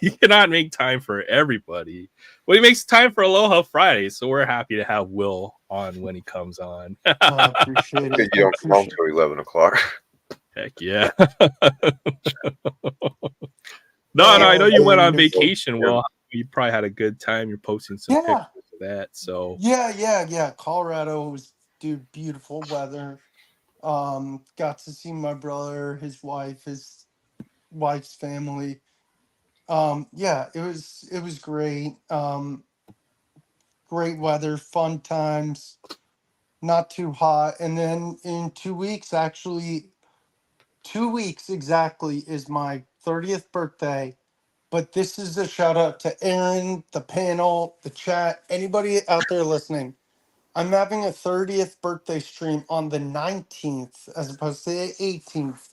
He cannot make time for everybody, but he makes time for Aloha Friday. So we're happy to have Will on when he comes on. I appreciate Because it. I you don't come home appreciate it. till 11 o'clock. Heck yeah. No, I know you went Danny, on you're so. vacation. Well, you probably had a good time. You're posting some Yeah, pictures of that. So, yeah. Colorado was, dude, beautiful weather. Got to see my brother, his wife, his wife's family. Yeah, it was great. Great weather, fun times, not too hot. And then in 2 weeks, actually, 2 weeks exactly is my 30th birthday. But this is a shout out to Aaron, the panel, the chat, anybody out there listening. I'm having a 30th birthday stream on the 19th as opposed to the 18th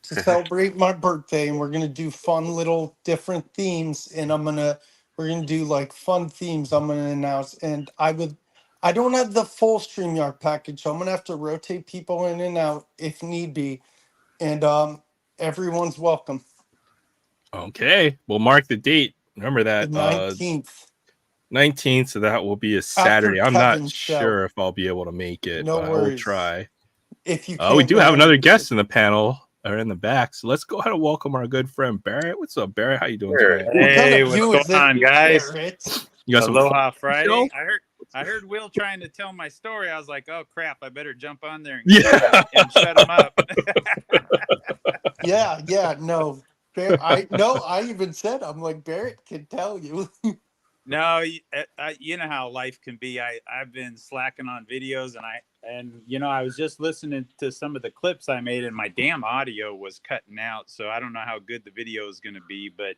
to celebrate my birthday, and we're gonna do fun little different themes, and we're gonna do like fun themes I'm gonna announce. And I don't have the full StreamYard package, so I'm gonna have to rotate people in and out if need be. And everyone's welcome. okay. We'll mark the date. Remember The that 19th 19th. So that will be a after Saturday. I'm not Kevin's show. sure if I'll be able to make it, No but I will worries. try. If you We can't, do have man. another guest in the panel or in the back. So let's go ahead and welcome our good friend Barrett. What's up, Barrett? How you doing Very tonight? What kind Hey, of what's view going is it, on, guys? Barrett? You got some fun Aloha on the show? Friday. I heard Will trying to tell my story. I was like, oh crap, I better jump on there and, Yeah. and shut him up. Yeah, no. I even said I'm like Barrett can tell you. No, you know how life can be. I've been slacking on videos, and I was just listening to some of the clips I made, and my damn audio was cutting out. So I don't know how good the video is going to be, but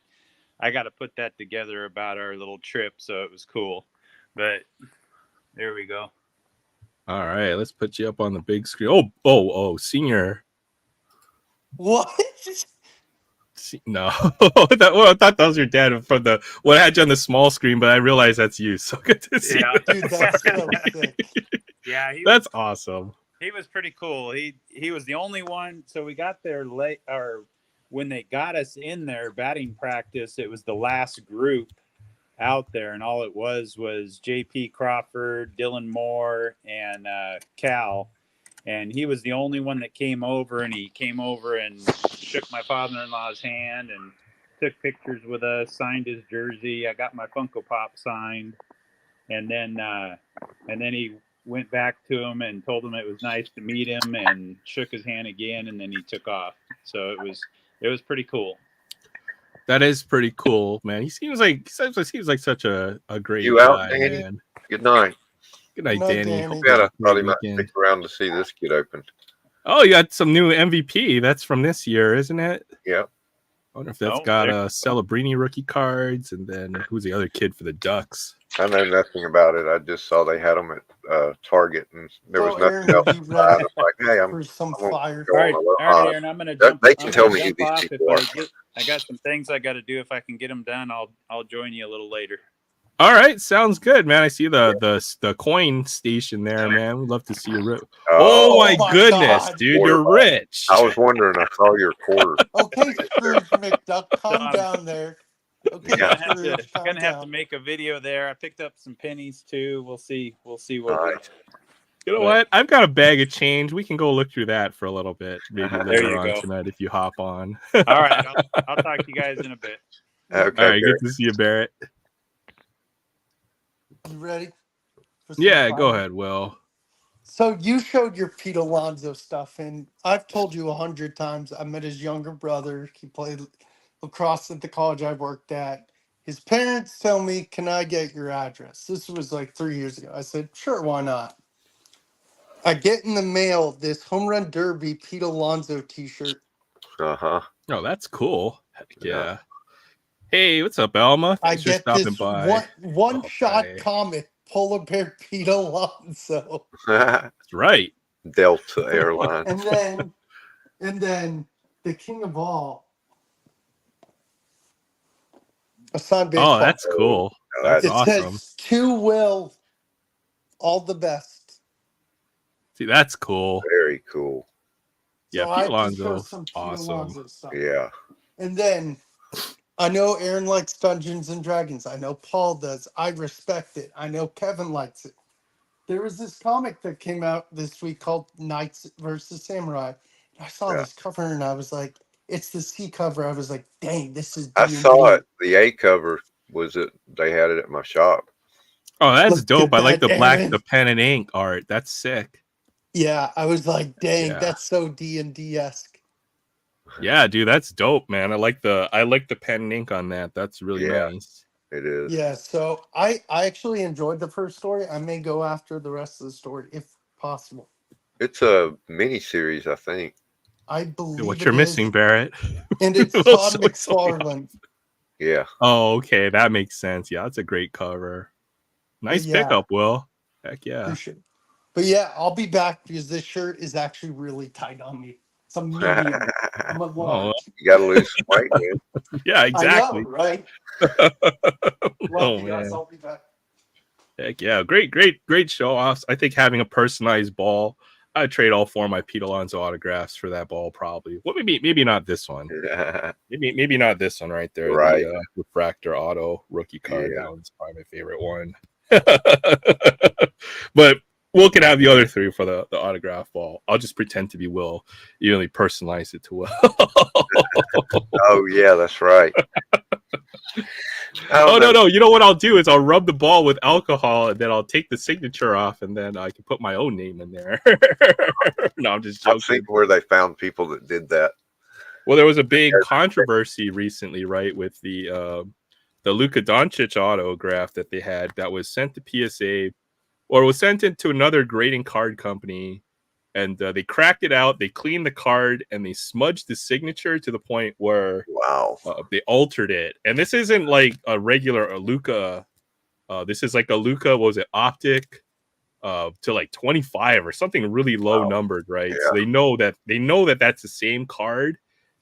I got to put that together about our little trip. So it was cool. But there we go. All right, let's put you up on the big screen. Oh, senior. What? No, I thought that was your dad from the what I had you on the small screen, but I realized that's you. So good to see. Yeah. that. Dude, that's so sick. Yeah, That's awesome. he was pretty cool. He was the only one. So we got there late, or when they got us in there batting practice, it was the last group out there, and all it was J.P. Crawford, Dylan Moore, and Cal. And he was the only one that came over, and he came over and shook my father-in-law's hand and took pictures with us, signed his jersey. I got my Funko Pop signed, and then he went back to him and told him it was nice to meet him and shook his hand again, and then he took off. So it was pretty cool. That is pretty cool, man. He seems like such a great You out, guy, Danny? man. Good night. Good night, Good night, Danny. Danny. Hope Yeah, you I have a thought he great might weekend. stick around to see this get open. Oh, you got some new MVP. That's from this year, isn't it? Yeah. I wonder if that's Oh, got there- Celebrini rookie cards, and then who's the other kid for the Ducks? I know nothing about it. I just saw they had them at Target, and there was So, nothing Aaron, else. are you ready I was like, hey, for some I'm gonna fire? go All on right, Aloha. Aaron. I'm gonna They jump. can I'm tell gonna me who jump these off if people are. I got some things I got to do. If I can get them done, I'll join you a little later. All right, sounds good, man. I see the coin station there, man. We'd love to see you. Oh, Oh my my goodness, God. dude, you're rich. I was wondering. I saw your quarter. Okay, Scrooge McDuck, calm I'm down there. Okay, Yeah. Scrooge, calm Gonna have to down. make a video there. I picked up some pennies too. We'll see what we. Nice. You know But- what? I've got a bag of change. We can go look through that for a little bit, maybe There later you on go. tonight if you hop on. All right, I'll talk to you guys in a bit. Okay. All right, Barry. good to see you, Barrett. You ready? For some Yeah, go fire? ahead, Will. So you showed your Pete Alonso stuff, and I've told you 100 times. I met his younger brother. He played lacrosse at the college I worked at. His parents tell me, "Can I get your address?" This was like 3 years ago. I said, "Sure, why not?" I get in the mail this home run derby Pete Alonso T-shirt. Uh-huh. Oh, that's cool. Heck Yeah. yeah. Hey, what's up, Alma? I Thanks for get stopping this by. one shot Okay. comic polar bear Pete Alonso, That's right. Delta Airlines. and then the king of all. A signed baseball. Oh, that's cool. That's It awesome. says to Will, all the best. See, that's cool. Very cool. Yeah, So Pete I have to Alonso, show some Pete awesome. Alonso stuff. Yeah. And then I know Aaron likes Dungeons and Dragons. I know Paul does. I respect it. I know Kevin likes it. There was this comic that came out this week called Knights versus Samurai. I saw Yeah. this cover and I was like, it's the C cover. I was like, dang, this is I D&D. saw it. The A cover was it. They had it at my shop. Oh, that's Look dope. at I like that, the black, Aaron. the pen and ink art. That's sick. Yeah, I was like, dang, Yeah. that's so D&D-esque. Yeah, dude, that's dope, man. I like the pen and ink on that. That's really Yeah. nice. It is. Yeah, so I actually enjoyed the first story. I may go after the rest of the story if possible. It's a mini series, I think. I believe What it you're is, missing, Barrett? and it's Little Todd soy sauce. McFarlane. Yeah. Oh, okay, that makes sense. Yeah, that's a great cover. Nice Yeah. pickup, Will. Heck yeah. Appreciate it. But yeah, I'll be back because this shirt is actually really tight on me. It's a medium. I'm a large. You got to lose some weight, man. Yeah, exactly. I know, right? Love Oh, you guys. man. I'll be back. Heck yeah. Great show offs. I think having a personalized ball, I'd trade all four of my Pete Alonso autographs for that ball, probably. Well, maybe not this one. Maybe not this one right there. Right. The refractor auto rookie card. Yeah. That one's probably my favorite one. But Will can have the other three for the autograph ball. I'll just pretend to be Will. You only personalize it to Will. Oh, yeah, that's right. Oh, no. You know what I'll do is I'll rub the ball with alcohol and then I'll take the signature off and then I can put my own name in there. No, I'm just I've joking. seen where they found people that did that. Well, there was a big controversy recently, right, with the Luka Doncic autograph that they had that was sent to PSA or was sent into another grading card company, and they cracked it out, they cleaned the card, and they smudged the signature to the point where Wow. they altered it. And this isn't like a regular Luka. This is like a Luka, what was it, Optic to like 25 or something really low numbered, right? Yeah. So they know that that's the same card.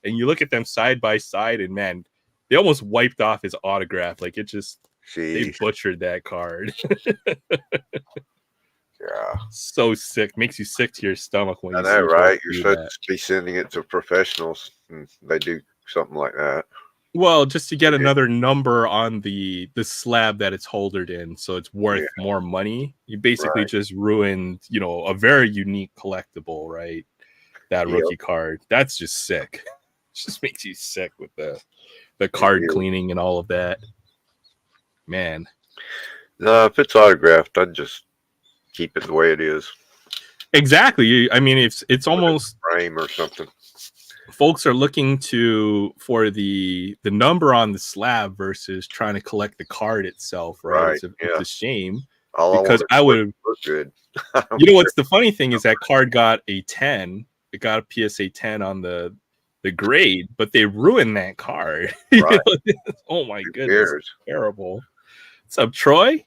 and you look at them side by side, and man, they almost wiped off his autograph. Like, it just, they Jeez. butchered that card. Yeah. So sick. Makes you sick to your stomach when I you know, see right? folks You're do supposed that. to be sending it to professionals, and they do something like that. Well, just to get Okay. another number on the slab that it's holdered in, so it's worth Yeah. more money. You basically Right. just ruined, a very unique collectible, right? That Yep. rookie card. That's just sick. Just makes you sick with the It card is. cleaning and all of that. Man. No, if it's autographed, I'd just keep it the way it is. Exactly. I mean, it's almost, Frame or something. folks are looking for the number on the slab versus trying to collect the card itself, right? Right. It's Yeah. a shame, All I because want I is would, look good. you know what's the funny thing is that card got a 10. It got a PSA 10 on the grade, but they ruined that card. Right. Oh my Who goodness, cares? terrible. What's up, Troy?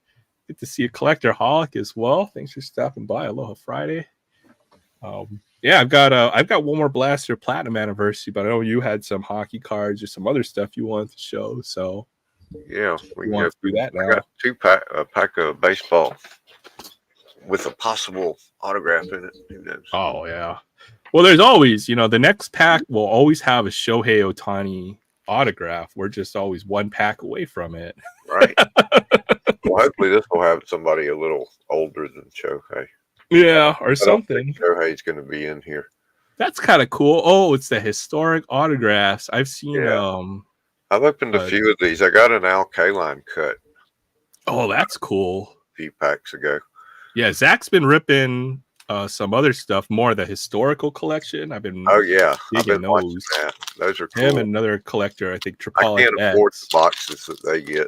Good to see a collector holic as well. Thanks for stopping by. Aloha Friday. Yeah, I've got one more Blaster Platinum anniversary, but I know you had some hockey cards or some other stuff you wanted to show. So Yeah, we you can want go to do that I now? got a pack of baseball with a possible autograph in it. Who knows? Oh yeah. Well, there's always, the next pack will always have a Shohei Ohtani autograph. We're just always one pack away from it. Right. Well, hopefully this will have somebody a little older than Shohei. Yeah, or I don't something. think Shohei's going to be in here. That's kind of cool. Oh, it's the historic autographs. I've seen Yeah. I've opened a few of these. I got an Al Kaline cut oh, that's cool. a few packs ago. Yeah, Zach's been ripping some other stuff, more of the historical collection. I've been Oh yeah, I've digging been watching those. that. Those are cool. Him and another collector, I think I Tripolic can't afford X. the boxes that they get.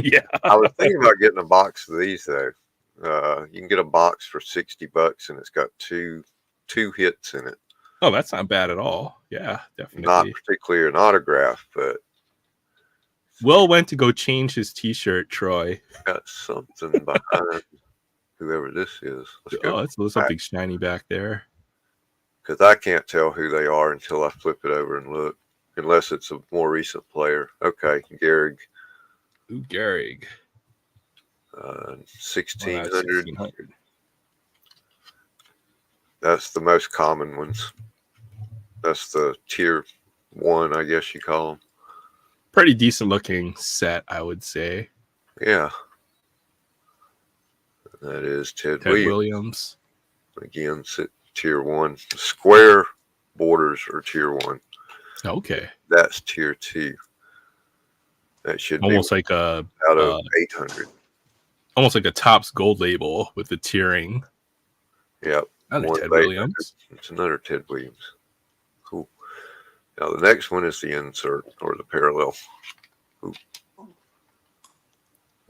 Yeah. I was thinking about getting a box of these though. You can get a box for $60 and it's got two hits in it. Oh, that's not bad at all. Yeah, definitely. Not particularly an autograph, but Will went to go change his T-shirt, Troy. got something behind whoever this is. Let's go. Oh, that's something shiny back there. Because I can't tell who they are until I flip it over and look, unless it's a more recent player. Okay, Gehrig. Ooh, Gehrig. 1600. 1600. That's the most common ones. That's the tier 1, I guess you call them. Pretty decent looking set, I would say. Yeah. That is Ted Williams. Again, tier 1. Square borders are tier 1. Okay. That's tier 2. That should almost be like a out of 800. Almost like a Topps Gold label with the tiering. Yep. Another Ted Williams. It's another Ted Williams. Cool. Now the next one is the insert or the parallel. Ooh.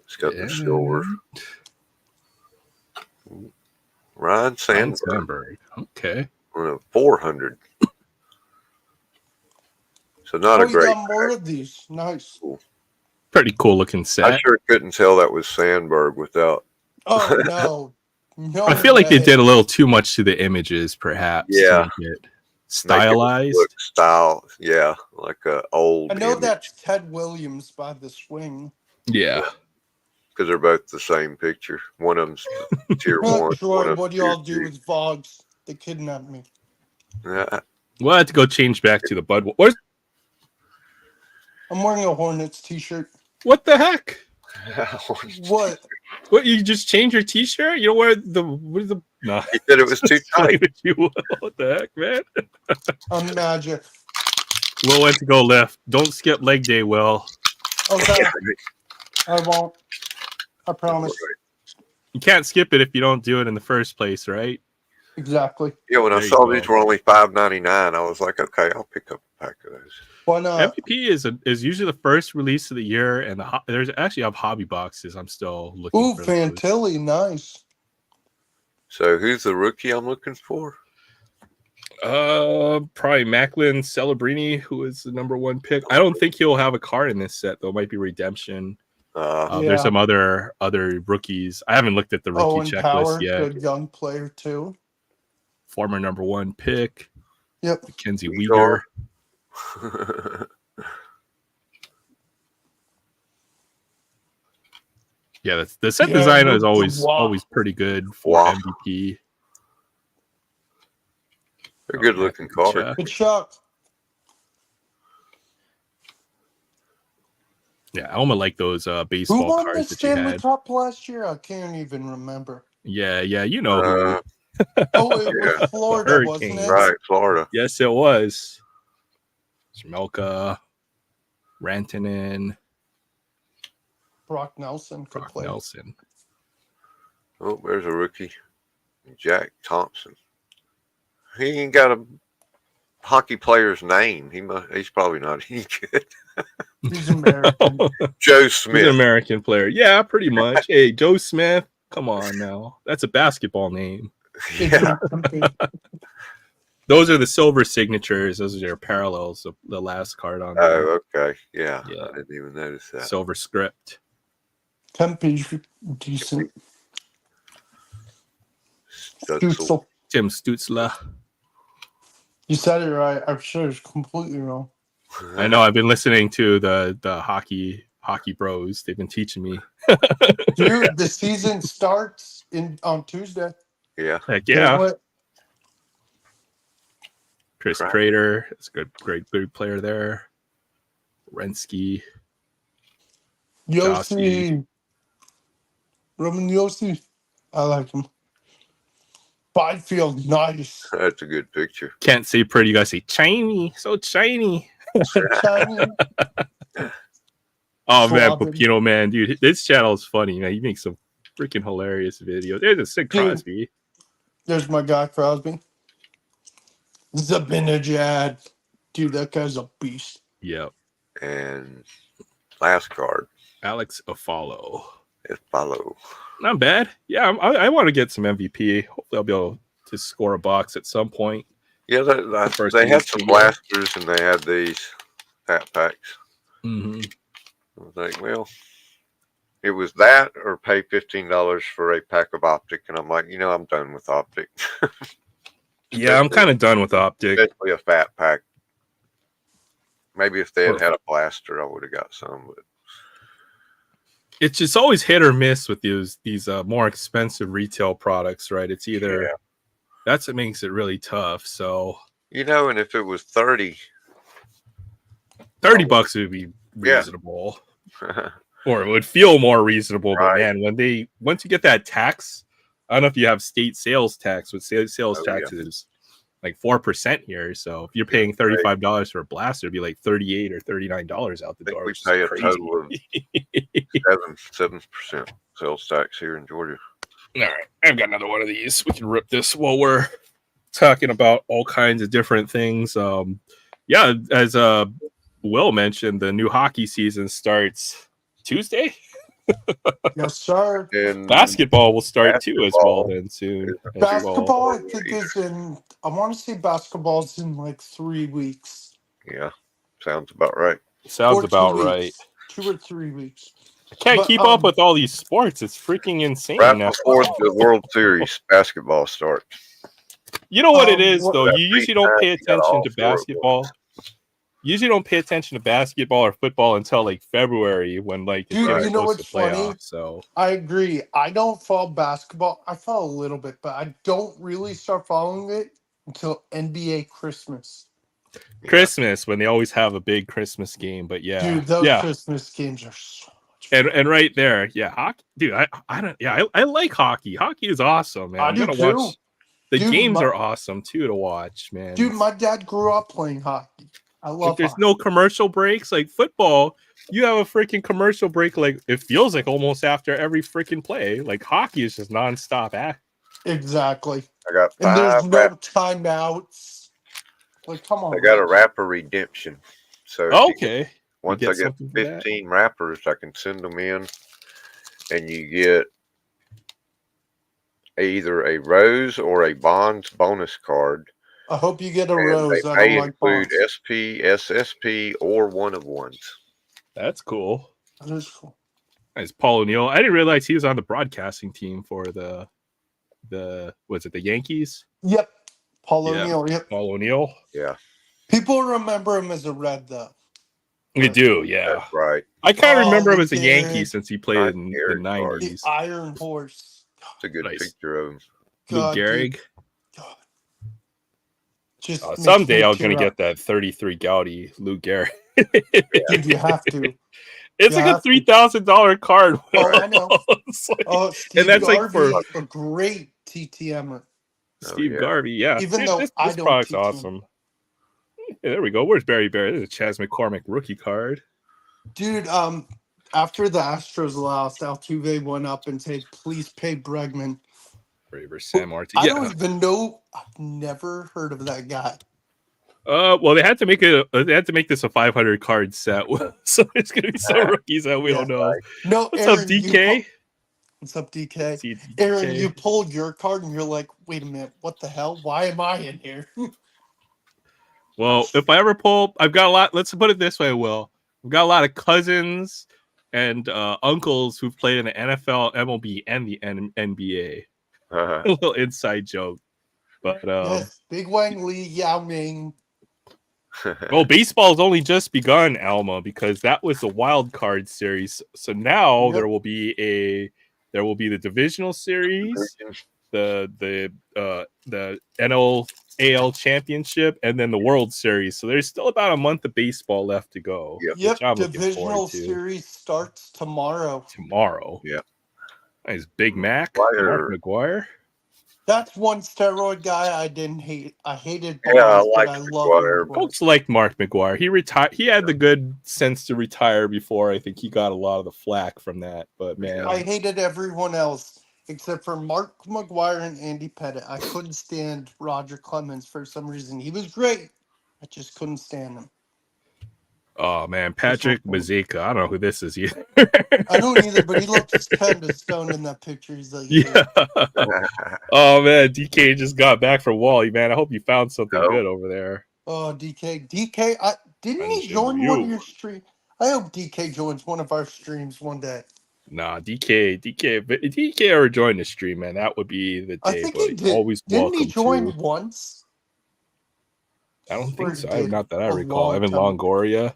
It's got the silver. Ooh. Ryan Sandberg. Okay. On a 400. So not a great. You got more of these. Nice. Cool. Pretty cool looking set. I sure couldn't tell that was Sandberg without. Oh no. No, I feel like they did a little too much to the images, perhaps. Yeah. To make it stylized. Look style, yeah, like a old. I know image. that's Ted Williams by the swing. Yeah. Because they're both the same picture. One of them's tier 1. Troy, what do y'all do with Vogs? They kidnapped me. Yeah. Well, I had to go change back to the Bud. I'm wearing a Hornets t-shirt. What the heck? What? What, you just change your T-shirt? You don't wear the no. He said it was too tight. What the heck, man? I'm magic. Will went to go left. Don't skip leg day, Will. Okay. I won't. I promise. You can't skip it if you don't do it in the first place, right? Exactly. Yeah, when I There you saw go. these were only $5.99, I was like, okay, I'll pick up a pack of those. Why not? MVP is usually the first release of the year, and there's actually have hobby boxes. I'm still looking. Ooh, for Fantilli, nice. So who's the rookie I'm looking for? Probably Macklin Celebrini, who is the number 1 pick. I don't think he'll have a card in this set though. It might be Redemption. Yeah. There's some other rookies. I haven't looked at the rookie Owen checklist Power, yet. good young player too. Former number 1 pick. Yep. Mackenzie Uyghur. Uyghur. Yeah, that's the set design is always pretty good for Wow. MVP. They're good looking card. Good shot. Yeah, Elma like those Who baseball won the cards that you Stanley had. Cup last year? I can't even remember. Yeah, you know who. Oh, it Yeah. was Florida, wasn't it? Right, Florida. Yes, it was. Jamelka, Rantanen, Brock Nelson could Brock play. Nelson. Oh, there's a rookie. Jack Thompson. He ain't got a hockey player's name. He's probably not any good. He's American. Joe He's Smith. an American player. Yeah, pretty much. Hey, Joe Smith. Come on now. That's a basketball name. Yeah. Those are the silver signatures. Those are their parallels of the last card on there. Oh, okay. Yeah. Yeah. I didn't even notice that. Silver script. Tempe's decent. Stutzel. Tim Stutzla. You said it right. I'm sure it's completely wrong. I know. I've been listening to the hockey bros. They've been teaching me. Dude, the season starts on Tuesday. Yeah. Heck yeah. What? Chris Right. Prater. That's a good player there. Rensky. Yossi. Roman Yossi. I like him. Byfield, nice. That's a good picture. Can't say pretty. You gotta say shiny. So shiny. Shiny. Oh man, Slobbing. Pepino man, dude, this channel is funny, man. He makes some freaking hilarious videos. There's a sick Dude. Crosby. There's my guy, Crosby. Zabinajad. Dude, that guy's a beast. Yep. And last card Alex Afalo. is follow. Not bad. Yeah, I want to get some MVP. Hopefully, I'll be able to score a box at some point. Yeah, First they had piece some of blasters and they had these hat packs. Mm-hmm. I was like, well, it was that or pay $15 for a pack of Optic. And I'm like, I'm done with Optic. Yeah, I'm kind of done with Optic. Especially a fat pack. Maybe if they had had a blaster, I would have got some. But It's just always hit or miss with these more expensive retail products, right? It's either that's what makes it really tough. So and if it was 30, $30 would be reasonable. Or it would feel more reasonable. Right. But man, once you get that tax, I don't know if you have state sales tax, but sales tax is like 4% here. So if you're paying $35 for a blaster, it'd be like $38 or $39 out the door. we Which pay is a crazy. total of 7% sales tax here in Georgia. All right, I've got another one of these. We can rip this while we're talking about all kinds of different things. As Will mentioned, the new hockey season starts Tuesday. Yes, sir. And Basketball will start too as well then soon. as well. Basketball, I think, I want to say basketball's in like 3 weeks. yeah, sounds about right. Sounds Or 2 about weeks. right. 2 or 3 weeks. I can't But, keep up with all these sports. It's freaking insane Right now. before the World Series basketball starts. You know what it is, though? that You usually don't pay you gotta attention all to throw it basketball. Usually don't pay attention to basketball or football until like February when like it's Dude, getting you know close what's to playoffs. funny? So I agree. I don't follow basketball. I follow a little bit, but I don't really start following it until NBA Christmas. Christmas when they always have a big Christmas game, but Dude, those Christmas games are so much fun. and right there, hockey, dude. I like hockey. Hockey is awesome, man. I I'm do gonna too. watch. The Dude, games are awesome too to watch, man. Dude, my dad grew up playing hockey. I love Like, there's hockey. no commercial breaks like football. You have a freaking commercial break, like it feels like almost after every freaking play. Like hockey is just nonstop. Exactly. I got And there's five. no timeouts. Like, come on. I got a rapper redemption. So Okay. once get I get something for that? 15 rappers, I can send them in, and you get either a Rose or a Bonds bonus card. I hope you get a And rose. they I may don't like include bonds. SP, SSP, or one of ones. That's cool. That is cool. Nice, Paul O'Neill. I didn't realize he was on the broadcasting team for the was it the Yankees? Yep. Paul Yeah. O'Neill. Yep. Paul O'Neill. Yeah, People remember him as a Red, though. We do, yeah. that's right. I kind of Oh, remember him Lou as a Yankee Gehrig. since he played Nice in the Gehrig card. The 90s. Iron Horse. It's a good Nice. picture of him. Lou God, Gehrig. dude. God. Just makes Someday me I'm going to tear get that 33 Gaudi Lou Gehrig. Dude, you have to. It's You like a have to. $3,000 card. Oh, I know. It's like- Oh, and Steve that's like for Garvey, a great TTMer. Steve yeah. Garvey. Yeah. Even Dude, though this I don't product's TTM. awesome. Yeah, there we go. Where's Barry Bear? This is a Chas McCormick rookie card. Dude, after the Astros lost, Altuve went up and said, "Please pay Bregman." Braver Sam Martin. I Yeah. don't even know. I've never heard of that guy. Well, they had to make it. They had to make this a 500 card set, so there's gonna be some rookies that we Yeah. don't know. No, What's Aaron, up, DK? What's up, DK? See, Aaron, DK. you pulled your card and you're like, "Wait a minute, what the hell? Why am I in here?" Well, if I ever pull, I've got a lot. Let's put it this way, Will. I've got a lot of cousins and uncles who've played in the NFL, MLB, and the NBA. A little inside joke, but Yes, Big Wang Lee, Yao Ming. well, baseball's only just begun, Alma, because that was the wild card series. So now Yep. there will be the divisional series, the NL AL championship, and then the World Series. So there's still about a month of baseball left to go. Yep. Yep, which I'm looking divisional forward to. series starts tomorrow. Yeah. Nice Big Mac, McGuire. Mark McGuire. That's one steroid guy I didn't hate. I hated Yeah, I Bonds, but liked I McGuire. love Folks like Mark McGuire. He retired. He had the good sense to retire before. I think he got a lot of the flack from that. But man, I hated everyone else except for Mark McGuire and Andy Pettit. I couldn't stand Roger Clemens for some reason. He was great. I just couldn't stand him. oh man, Patrick Mazeka. I don't know who this is either. I don't either, but he looks kind of stoned in that picture. He's like, Yeah. Oh man, DK just got back from Wally. Man, I hope you found something Oh. good over there. Oh, DK. Didn't he Mention join one of you. your streams? I hope DK joins one of our streams one day. Nah, DK ever join the stream, man. That would be the day. I think but he did. Always Didn't welcome he join to. once? I don't Swear think so. he did Not that I a recall. long Evan time ago. Longoria.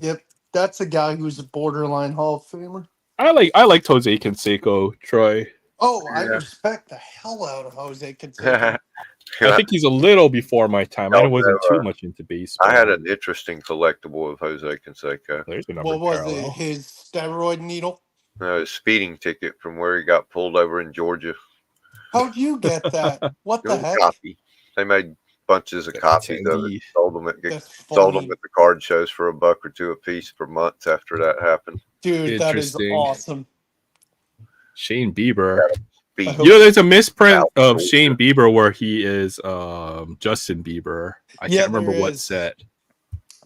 Yep, that's a guy who's a borderline Hall of Famer. I like Jose Canseco, Troy. Oh, I Yeah. respect the hell out of Jose Canseco. I think he's a little before my time. I No, wasn't no, too much into baseball. I had an interesting collectible of Jose Canseco. There's a number What was parallel. it? His steroid needle? A speeding ticket from where he got pulled over in Georgia. How'd you get that? What It the was a heck? copy. They made bunches of copies of it. Sold them at That's sold funny. them at the card shows for $1 or $2 a piece per month after that happened. Dude, that is Interesting. awesome. Shane Bieber. I Beat. hope- You know, there's a misprint Wow. of Shane Bieber where he is Justin Bieber. I Yeah, can't remember there what is. set.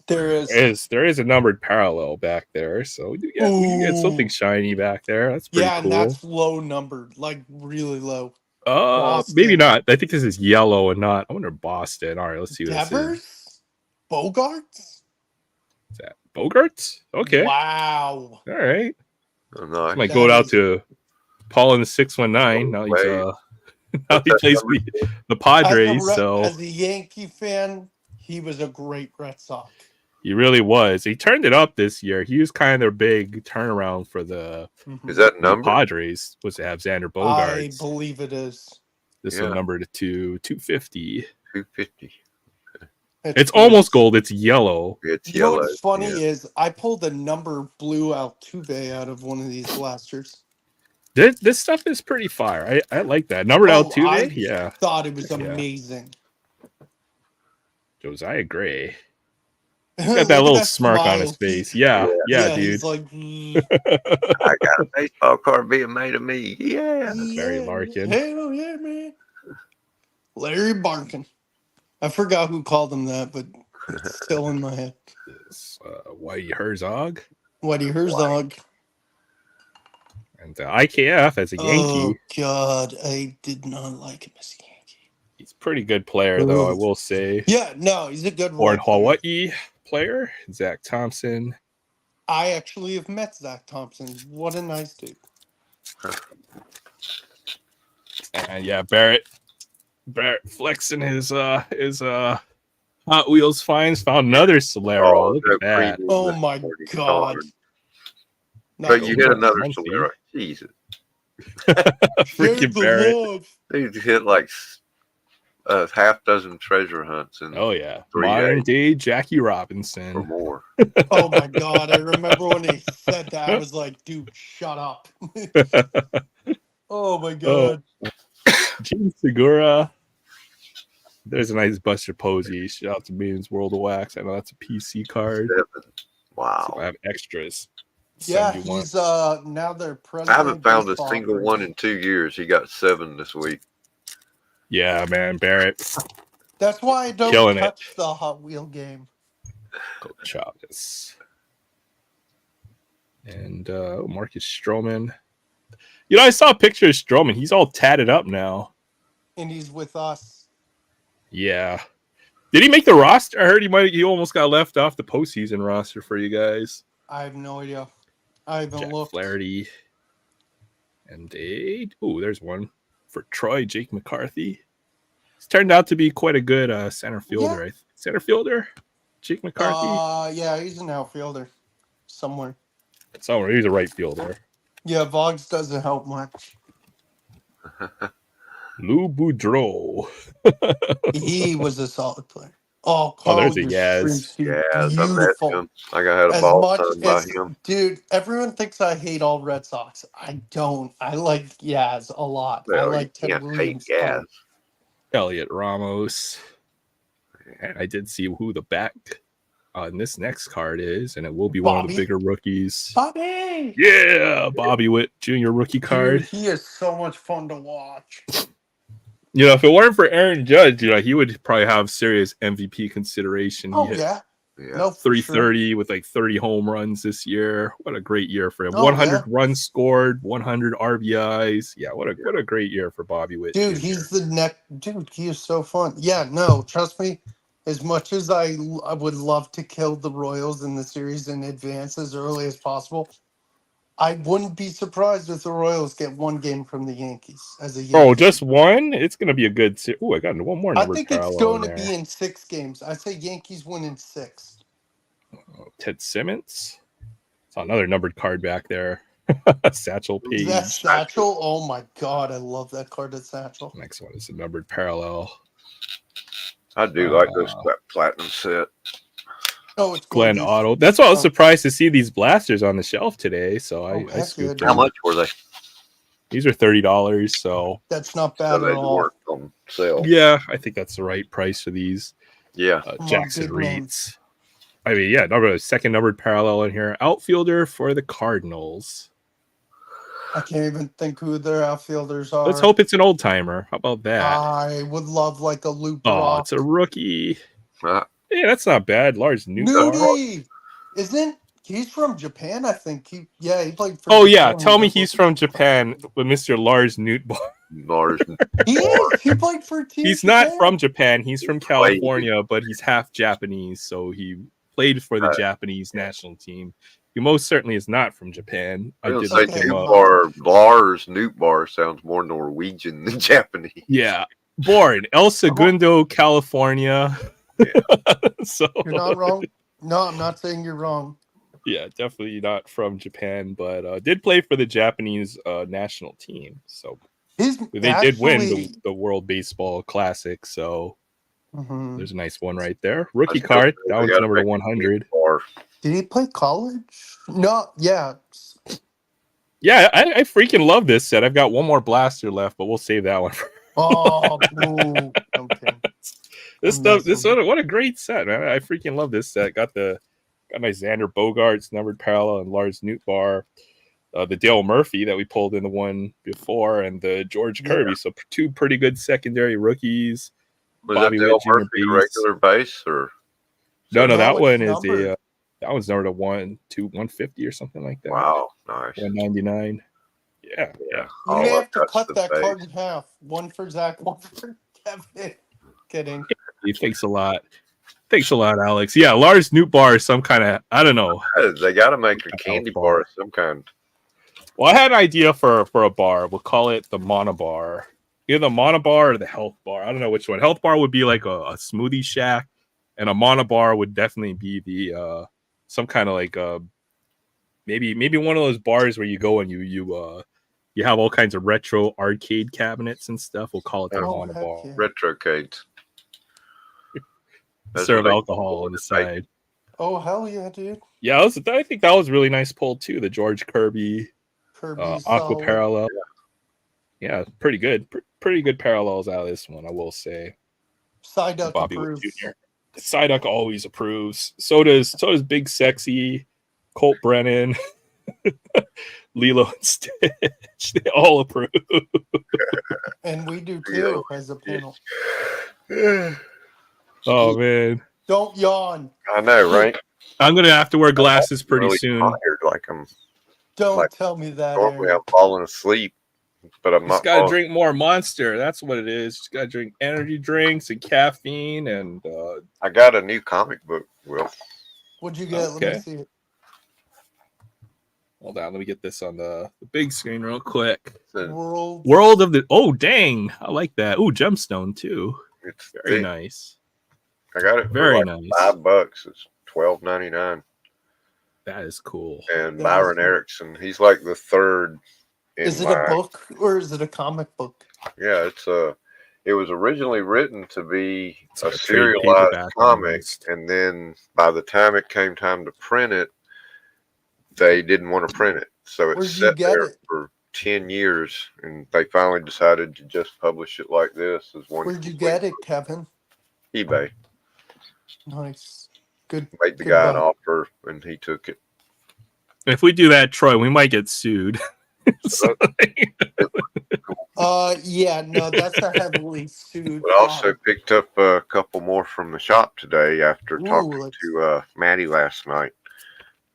There is. There is a numbered parallel back there, so we get something Ooh. shiny back there. That's pretty Yeah, cool. and that's low numbered, like really low. Maybe Boston. not. I think this is yellow and not. I wonder Boston. All right, let's see what this is. Devers? Bogarts? Is that Bogarts? Okay. Wow. All right. Oh, nice. Might That go out is- to Paul in the 619. Now he's Wait. now he plays the Padres. As a, So as a Yankee fan, he was a great Red Sox. he really was. He turned it up this year. He was kind of their big turnaround for the Mhm. Is that the number? Padres. Was to have Xander I Bogaerts. believe it is. This Yeah. one numbered to 250. 250. It's almost gold. It's yellow. It's You know yellow. what's funny Yeah. is I pulled a number blue Altuve out of one of these blasters. This stuff is pretty fire. I like that. Numbered Oh, Altuve. I Yeah. thought it was Yeah. amazing. Josiah Gray. He's He's got that little smirk on his face. Yeah, dude. He's like, I got a baseball card being made of me. Yeah. Barry yeah, Larkin. Hell yeah, man. Larry Barkin. I forgot who called him that, but it's still in my head. This, Whitey Herzog Whitey Herzog. and IKF as a Oh Yankee. God, I did not like him as a Yankee. He's a pretty good player, though, I will say. Yeah, no, he's a good Born role player. Hawaii player, Zach Thompson. I actually have met Zach Thompson. What a nice dude. And yeah, Barrett. Barrett flexing his Hot Wheels finds. Found another Solero. Look at that. Oh my god. But you hit another Monty. Solero. Jesus. Freaking Barrett. love. Dude hit like a half dozen treasure hunts in Oh yeah. 3 Modern days day Jackie or Robinson. more. Oh my god, I remember when he said that. I was like, dude, shut up. Oh my god. Gene Segura. There's a nice Buster Posey. Shout out to Means World of Wax. I know that's a PC card. 7. So Wow. I have extras. Yeah, 71. he's now their I president. haven't found a baseball single operations. one in 2 years. He got 7 this week. Yeah, man, Barrett. That's why I don't Killing it. touch the Hot Wheel game. Go Chavez. And Marcus Stroman. You know, I saw a picture of Stroman. He's all tatted up now. And he's with us. Yeah. Did he make the roster? I heard he almost got left off the postseason roster for you guys. I have no idea. I haven't Jack looked. Flaherty. And there's one for Troy, Jake McCarthy. He's turned out to be quite a good center fielder. Yeah. Center fielder? Jake McCarthy? Yeah, he's an outfielder somewhere. Somewhere. He's a right fielder. Yeah, Vogs doesn't help much. Lou Boudreau. He was a solid player. Oh, Oh, there's Carl, a your Yaz. stream's Yeah, I met beautiful. him. I had a As ball much signed by as, him. dude, everyone thinks I hate all Red Sox. I don't. I like Yaz a lot. I Well, like you Ted can't hate Williams. Gaz. Elliot Ramos. And I did see who the back on this next card is, and it will be one of Bobby. the bigger rookies. Bobby! Yeah, Bobby Witt Jr. rookie card. Dude, he is so much fun to watch. You know, if it weren't for Aaron Judge, you know, he would probably have serious MVP consideration. Oh, He hit yeah. Yeah. No, for 330 with like 30 home runs this year. What a great year for him. Oh, 100 yeah. runs scored, 100 RBIs. Yeah, what a great year for Bobby Witt. Dude, Jr. he's the neck. Dude, he is so fun. Yeah, no, trust me. As much as I would love to kill the Royals in the series in advance as early as possible, I wouldn't be surprised if the Royals get one game from the Yankees as a Yankee. Oh, just one? It's going to be a good series. Oh, I got one more I number think it's parallel going to in be there. in 6 games. I say Yankees win in 6. Ted Simmons. It's another numbered card back there. Satchel Is Paige. that Satchel? Oh my god, I love that card at Satchel. Next one is a numbered parallel. I do like this platinum set. Oh, it's Glenn gorgeous. Otto. That's why I was Oh. surprised to see these blasters on the shelf today. So I heck scooped yeah, How them. much were they? These are $30. So That's not So bad they at all. weren't on sale. yeah, I think that's the right price for these. Yeah. on, Jackson big man. Reeds. I mean, yeah, second numbered parallel in here. Outfielder for the Cardinals. I can't even think who their outfielders are. Let's hope it's an old timer. How about that? I would love like a Luke Oh, Brock. it's a rookie. Uh, Yeah, that's not bad. Lars Newbar. Nudie! Isn't he's from Japan? I think he played for. Oh yeah, Japan. tell me he's from Japan with Mr. Lars Newbar. Lars. He is. He played for Team. He's not Japan. from Japan. He's from Played. California, but he's half Japanese, so he played for the Right. Japanese national team. He most certainly is not from Japan. I I did say look Okay. him up. Lars Newbar sounds more Norwegian than Japanese. Yeah, born El Segundo, California. So You're not wrong. No, I'm not saying you're wrong. yeah, definitely not from Japan, but did play for the Japanese national team. So He's they did win actually- the World Baseball Classic. So Mhm. there's a nice one right there. Rookie That's card. good. That They one's gotta number to make 100. Or Did he play college? No. Yeah. Yeah, I freaking love this set. I've got one more blaster left, but we'll save that one. Oh, boo. Okay. This I'm stuff, messing. what a great set, man! I freaking love this set. Got my Xander Bogaerts numbered parallel and Lars Newbar, the Dale Murphy that we pulled in the one before, and the George Kirby. So 2 pretty good secondary rookies. was Bobby that Dale Witt Jr. Murphy base. regular base or No, know that which one is number? that one's numbered to 150 or something like that. wow, nice. 199. Yeah. Yeah. You may All have to touch cut the that base. card in half. One for Zach, one for Kevin. Kidding. Thanks a lot. Thanks a lot, Alex. Yeah, Lars Newbar is some kind of, I don't know. They got to make a candy bar of some kind. Well, I had an idea for a bar. We'll call it the Monobar. Either the Monobar or the Health Bar. I don't know which one. Health Bar would be like a smoothie shack, and a Monobar would definitely be the some kind of like maybe one of those bars where you go and you have all kinds of retro arcade cabinets and stuff. We'll call it the Oh, heck Monobar. yeah. Retrocades. That's Serve what they alcohol call on the it, right? side. Oh, hell yeah, dude. Yeah, I think that was a really nice pull too. The George Kirby Kirby's Aqua solid. Parallel. Yeah, pretty good. Pretty good parallels out of this one, I will say. Psyduck Bobby Wood approves. Jr. Psyduck always approves. So does Big Sexy, Colt Brennan, Lilo and Stitch. They all approve. And we do too as a panel. Oh man. Don't yawn. I know, right? I'm gonna have to wear glasses pretty really soon. tired, like I'm Don't Like, tell me that, normally Aaron. I'm falling asleep, but I'm You not. just gotta falling. drink more Monster. That's what it is. Just gotta drink energy drinks and caffeine and I got a new comic book, Will. What'd you get? Let me Okay. see it. hold on, let me get this on the big screen real quick. World. of the dang. I like that. Oh, gemstone too. It's Very thick. nice. I got it for Very like nice. $5. It's $12.99. That is cool. And That Byron is cool. Erickson, he's like the third. Is it a book or is it a comic book? Yeah, it was originally written to be It's a like a trade serialized paperback comic, almost. and then by the time it came time to print it, they didn't want to print it, so it Where'd you sat get there it? for 10 years, and they finally decided to just publish it like this as one. Where'd you complete get it, book. Kevin? eBay. Nice. Good. Made the Good guy an buy. offer, and he took it. If we do that, Troy, we might get sued. So, Yeah, no, that's a heavily sued But also product. picked up a couple more from the shop today after talking let's- to Maddie last night.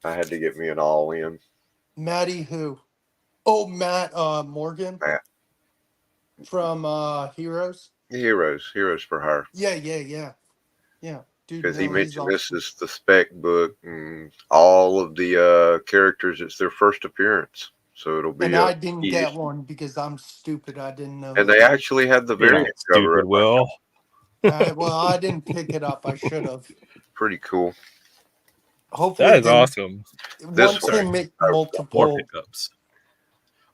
I had to get me an all-in. Maddie who? Oh, Matt Morgan Matt. from Heroes. Heroes for Hire. Yeah. Dude, Because he no, he's mentioned this awesome. is the spec book, and all of the characters, it's their first appearance. So it'll be And I didn't easy. get one because I'm stupid. I didn't know. And they actually had the you're not variant cover. stupid, Will. Well, I didn't pick it up. I should have. Pretty cool. Hopefully, That is they- awesome. This Once one- they make More multiple, pickups.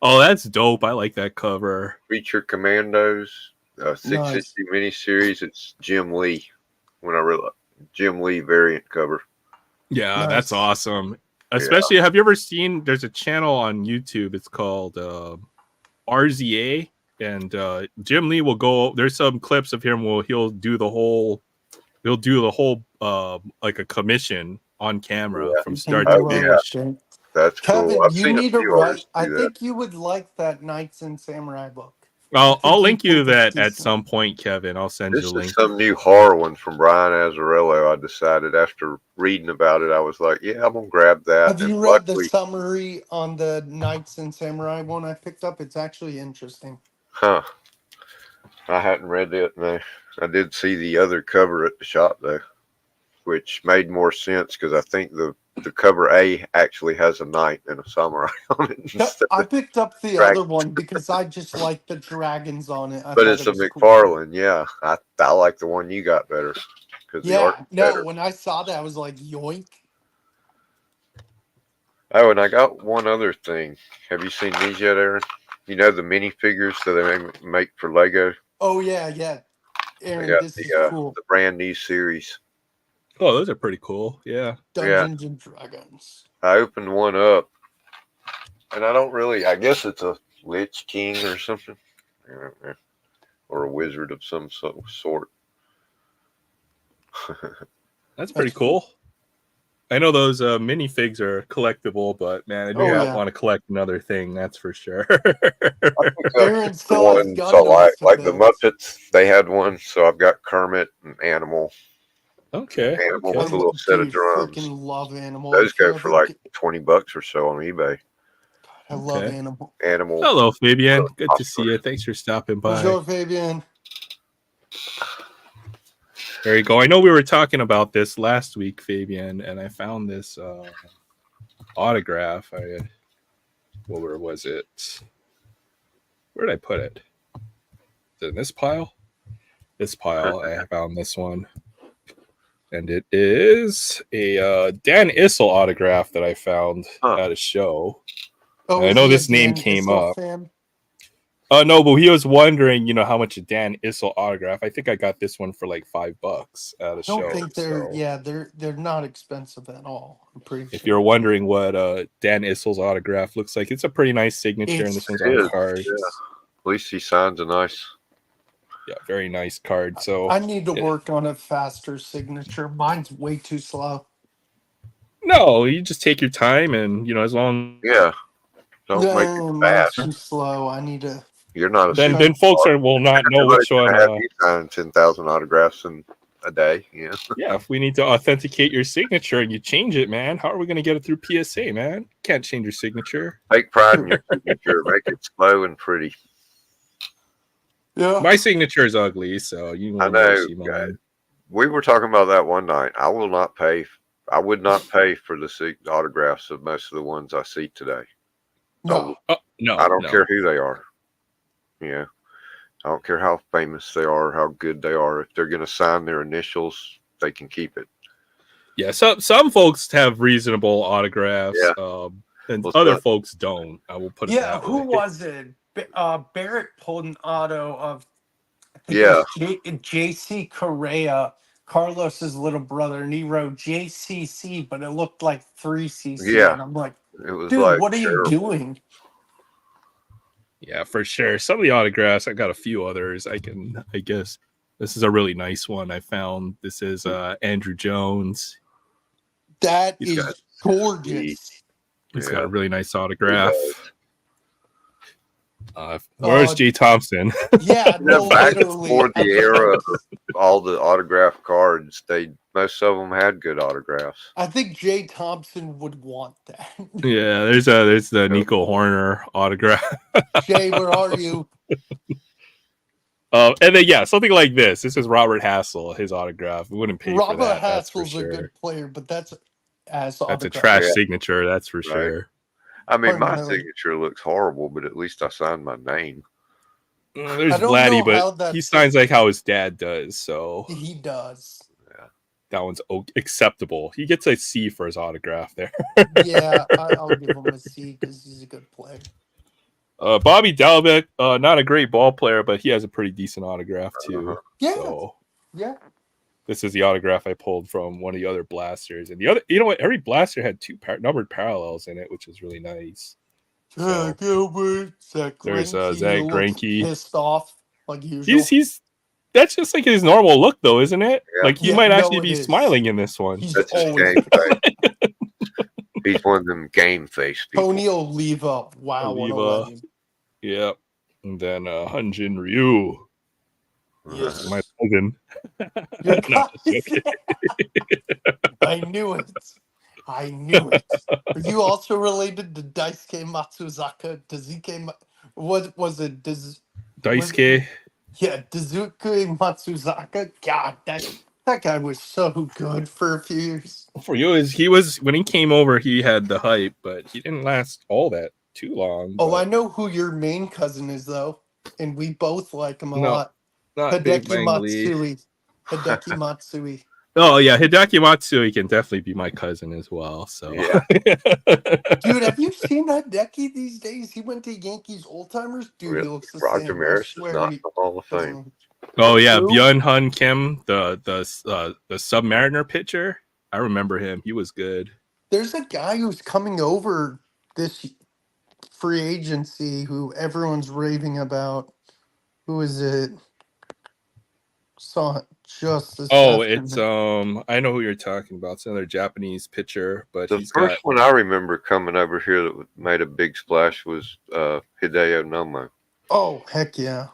Oh, that's dope. I like that cover. Feature Commandos, 660 miniseries. It's Jim Lee. When I realized Jim Lee variant cover. Yeah, Nice. that's awesome. Especially, have you ever seen? There's a channel on YouTube. It's called RZA, and Jim Lee will go. There's some clips of him. He'll do the whole like a commission on camera Yeah. from you start can to do yeah. other finish. shit. That's Kevin, cool. I've you seen need a to few write. artists I do that. think you would like that Knights and Samurai book. I'll link you you think it's that at decent. some point, Kevin. I'll send This you a link. is some new horror one from Brian Azzarello. I decided after reading about it, I was like, yeah, I'm going to grab that. Have you And read the luckily- summary on the Knights and Samurai one I picked up? It's actually interesting. Huh. I hadn't read it. No. I did see the other cover at the shop, though, which made more sense because I think the cover A actually has a knight and a samurai on it. No, instead I of- picked up the Dragon. other one because I just like the dragons on it. I but thought it's it a was cool. McFarlane, yeah. I like the one you got better. Because the Yeah, art's no, better. when I saw that, I was like, yoink. Oh, and I got one other thing. Have you seen these yet, Aaron? You know the minifigures that they make for Lego? Oh, yeah. They Aaron, got this is cool. the brand new series. Oh, those are pretty cool. Yeah. Dungeons and Dragons. I opened one up, and I guess it's a Lich King or something. I don't know. Or a wizard of some sort. That's pretty That's cool. cool. I know those minifigs are collectible, but man, I do Oh, not yeah. want to collect another thing. That's for sure. Aaron The still has ones I Gundams to like the build. Muppets, they had one, so I've got Kermit and Animal. Okay. Animal okay. with a little set of Dude, drums. freaking love Animal. Those If you go for ever like get- $20 or so on eBay. I love Okay. Animal. Animal. Hello, Fabian. Really Good to see popular. you. Thanks for stopping by. Bonjour, Fabian. There you go. I know we were talking about this last week, Fabian, and I found this autograph. Where was it? Where did I put it? in this pile? This pile, I found this one. And it is a Dan Issel autograph that I found at a show. Oh, I is know he a this name Dan came Issel up. fan? No, but he was wondering, how much a Dan Issel autograph. I think I got this one for like $5 at a I show. don't think they're so they're not expensive at all. I'm pretty if sure. you're wondering what Dan Issel's autograph looks like, it's a pretty nice signature, and this one's on cards. Yeah. At least he signs a nice. Yeah, very nice card. So I need to work on a faster signature. Mine's way too slow. no, you just take your time, and as long Don't make it Mine's fast. too slow. I need to. You're not a then folks will not know which one. Have you sign 10,000 autographs in a day? Yeah. Yeah, if we need to authenticate your signature and you change it, man, how are we going to get it through PSA, man? Can't change your signature. Take pride in your signature. Make it slow and pretty. Yeah. My signature is ugly, so you I won't know. see mine. We were talking about that one night. I would not pay for the autographs of most of the ones I see today. No. No, I don't care who they are. Yeah. I don't care how famous they are, how good they are. If they're going to sign their initials, they can keep it. Yeah, some folks have reasonable autographs, and other folks don't. I will put it that way. Who was it? Barrett pulled an auto of JC Correa, Carlos's little brother, and he wrote JCC, but it looked like 3CC. Yeah. And I'm like, It was dude, like what are you doing? Yeah, for sure. Some of the autographs, I got a few others. I guess this is a really nice one I found. This is Andrew Jones. That He's is gorgeous. He's got a really nice autograph. Where's Jay Thompson? Yeah, no, back literally. before the era of all the autograph cards, most of them had good autographs. I think Jay Thompson would want that. Yeah, there's the Nico Horner autograph. Jay, where are you? And then something like this. This is Robert Hassel, his autograph. We wouldn't pay for that. Robert Hassel's a good player, but that's a trash signature, that's for sure. I mean, my signature looks horrible, but at least I signed my name. There's Vladdy, but he signs like how his dad does. So he does. Yeah, that one's acceptable. He gets a C for his autograph there. Yeah, I'll give him a C because he's a good player. Bobby Dalbec, not a great ball player, but he has a pretty decent autograph too. Yeah, so, yeah. This is the autograph I pulled from one of the other blasters, and the other, every blaster had two numbered parallels in it, which is really nice. Gilbert, Zach there's Zach Greinke, pissed off like usual. He's that's just like his normal look, though, isn't it? Yeah. Like he might actually be smiling in this one. That's his game face. He's one of them game face people. Tony Oliva, wow, Oliva. Yep, and then Hunjin Ryu. Yes. My cousin. No, I knew it. Are you also related to Daisuke Matsuzaka? What was it? Daisuke? Yeah, Daisuke Matsuzaka. God, that guy was so good for a few years. For you, he was when he came over, he had the hype, but he didn't last all that too long. Oh, I know who your main cousin is, though, and we both like him a lot. Hideki Matsui. Hideki Matsui. Oh yeah, Hideki Matsui can definitely be my cousin as well. So yeah. Dude, have you seen Hideki these days? He went to Yankees old timers. Dude, really? He looks the Roger same. Maris is not in the Hall of Fame. Oh yeah, Byun Hun Kim, the Submariner pitcher. I remember him. He was good. There's a guy who's coming over this free agency who everyone's raving about. Who is it? Saw it just this it's I know who you're talking about. It's another Japanese pitcher, but the first one I remember coming over here that made a big splash was Hideo Nomo. Oh heck yeah.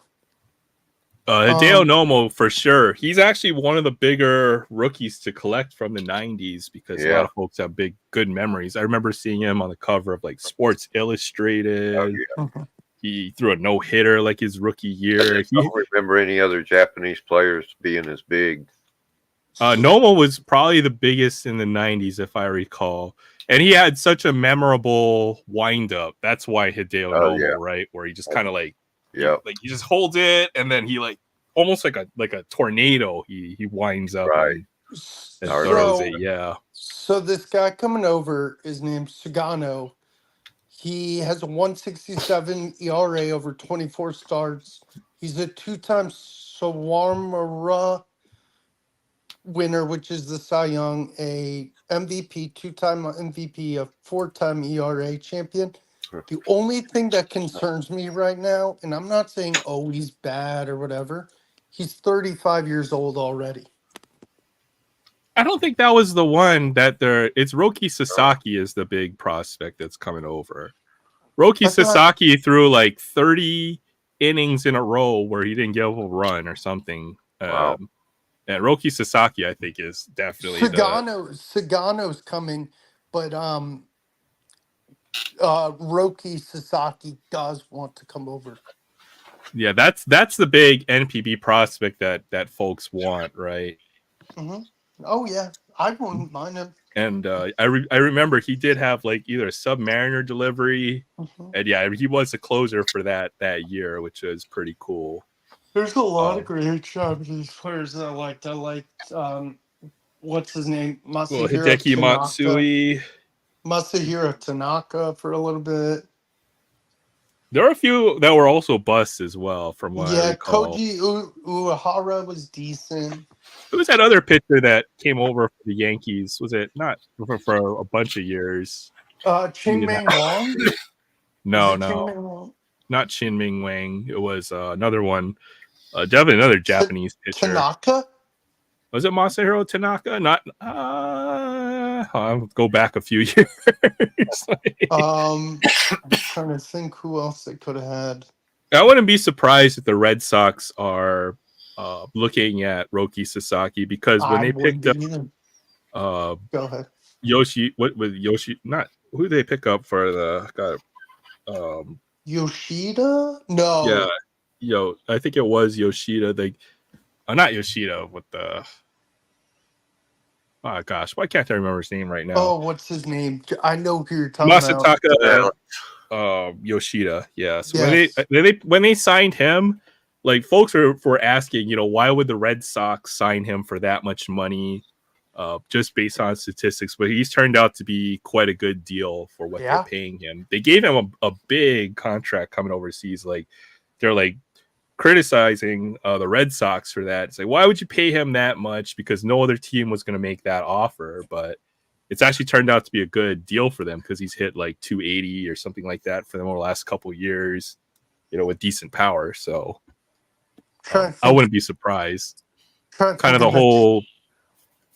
Hideo Nomo for sure. He's actually one of the bigger rookies to collect from the 90s because a lot of folks have good memories. I remember seeing him on the cover of like Sports Illustrated. Oh, yeah. He threw a no-hitter like his rookie year. I don't remember any other Japanese players being as big. Nomo was probably the biggest in the 90s, if I recall. And he had such a memorable wind-up. That's why Hideo Nomo, right? Where he just kind of like Yep. Like he just holds it, and then he like almost like a tornado. He winds up Right. and I throws So, it. Yeah. so this guy coming over is named Sagano. He has a 167 ERA over 24 starts. He's a two-time Sawarmara winner, which is the Cy Young, a MVP, two-time MVP, a four-time ERA champion. The only thing that concerns me right now, and I'm not saying, oh, he's bad or whatever, he's 35 years old already. I don't think that was the one that it's Roki Sasaki is the big prospect that's coming over. Roki I thought- Sasaki threw like 30 innings in a row where he didn't give a run or something. Wow. And Roki Sasaki, I think, is definitely Sagano's coming, but Roki Sasaki does want to come over. yeah, that's the big NPB prospect that folks want, right? Mm-hmm. Oh yeah, I wouldn't mind him. And I remember he did have like either a Submariner delivery, and yeah, he was a closer for that year, which was pretty cool. There's a lot of great Japanese players that I liked. What's his name? Well, Masahiro Hideki Tanaka. Matsui. Masahiro Tanaka for a little bit. There are a few that were also busts as well, from what I Yeah, recall. Koji Uehara was decent. Who was that other pitcher that came over for the Yankees? Was it not for a bunch of years? Ching Meng Wong? No, Is it Ching no, Meng Wong? not Chin Ming Wang. It was another one. Definitely another Japanese pitcher. Tanaka? Was it Masahiro Tanaka? Not. I'll go back a few years. I'm trying to think who else they could have had. I wouldn't be surprised if the Red Sox are looking at Roki Sasaki, because when they picked up Go ahead. Yoshi, what was Yoshi? Not who did they pick up for the Yoshida? No. yeah, I think it was Yoshida. Not Yoshida. With the oh gosh, why can't I remember his name right now? Oh, what's his name? I know who you're talking about. Masataka Yoshida. Yeah. So Yes. when they signed him, like folks were asking, why would the Red Sox sign him for that much money, just based on statistics? But he's turned out to be quite a good deal for what they're paying him. They gave him a big contract coming overseas. Like they're like criticizing the Red Sox for that. It's like, why would you pay him that much? Because no other team was going to make that offer. But it's actually turned out to be a good deal for them, because he's hit like 280 or something like that for them over the last couple of years, with decent power. So I wouldn't be surprised. Kind of the whole.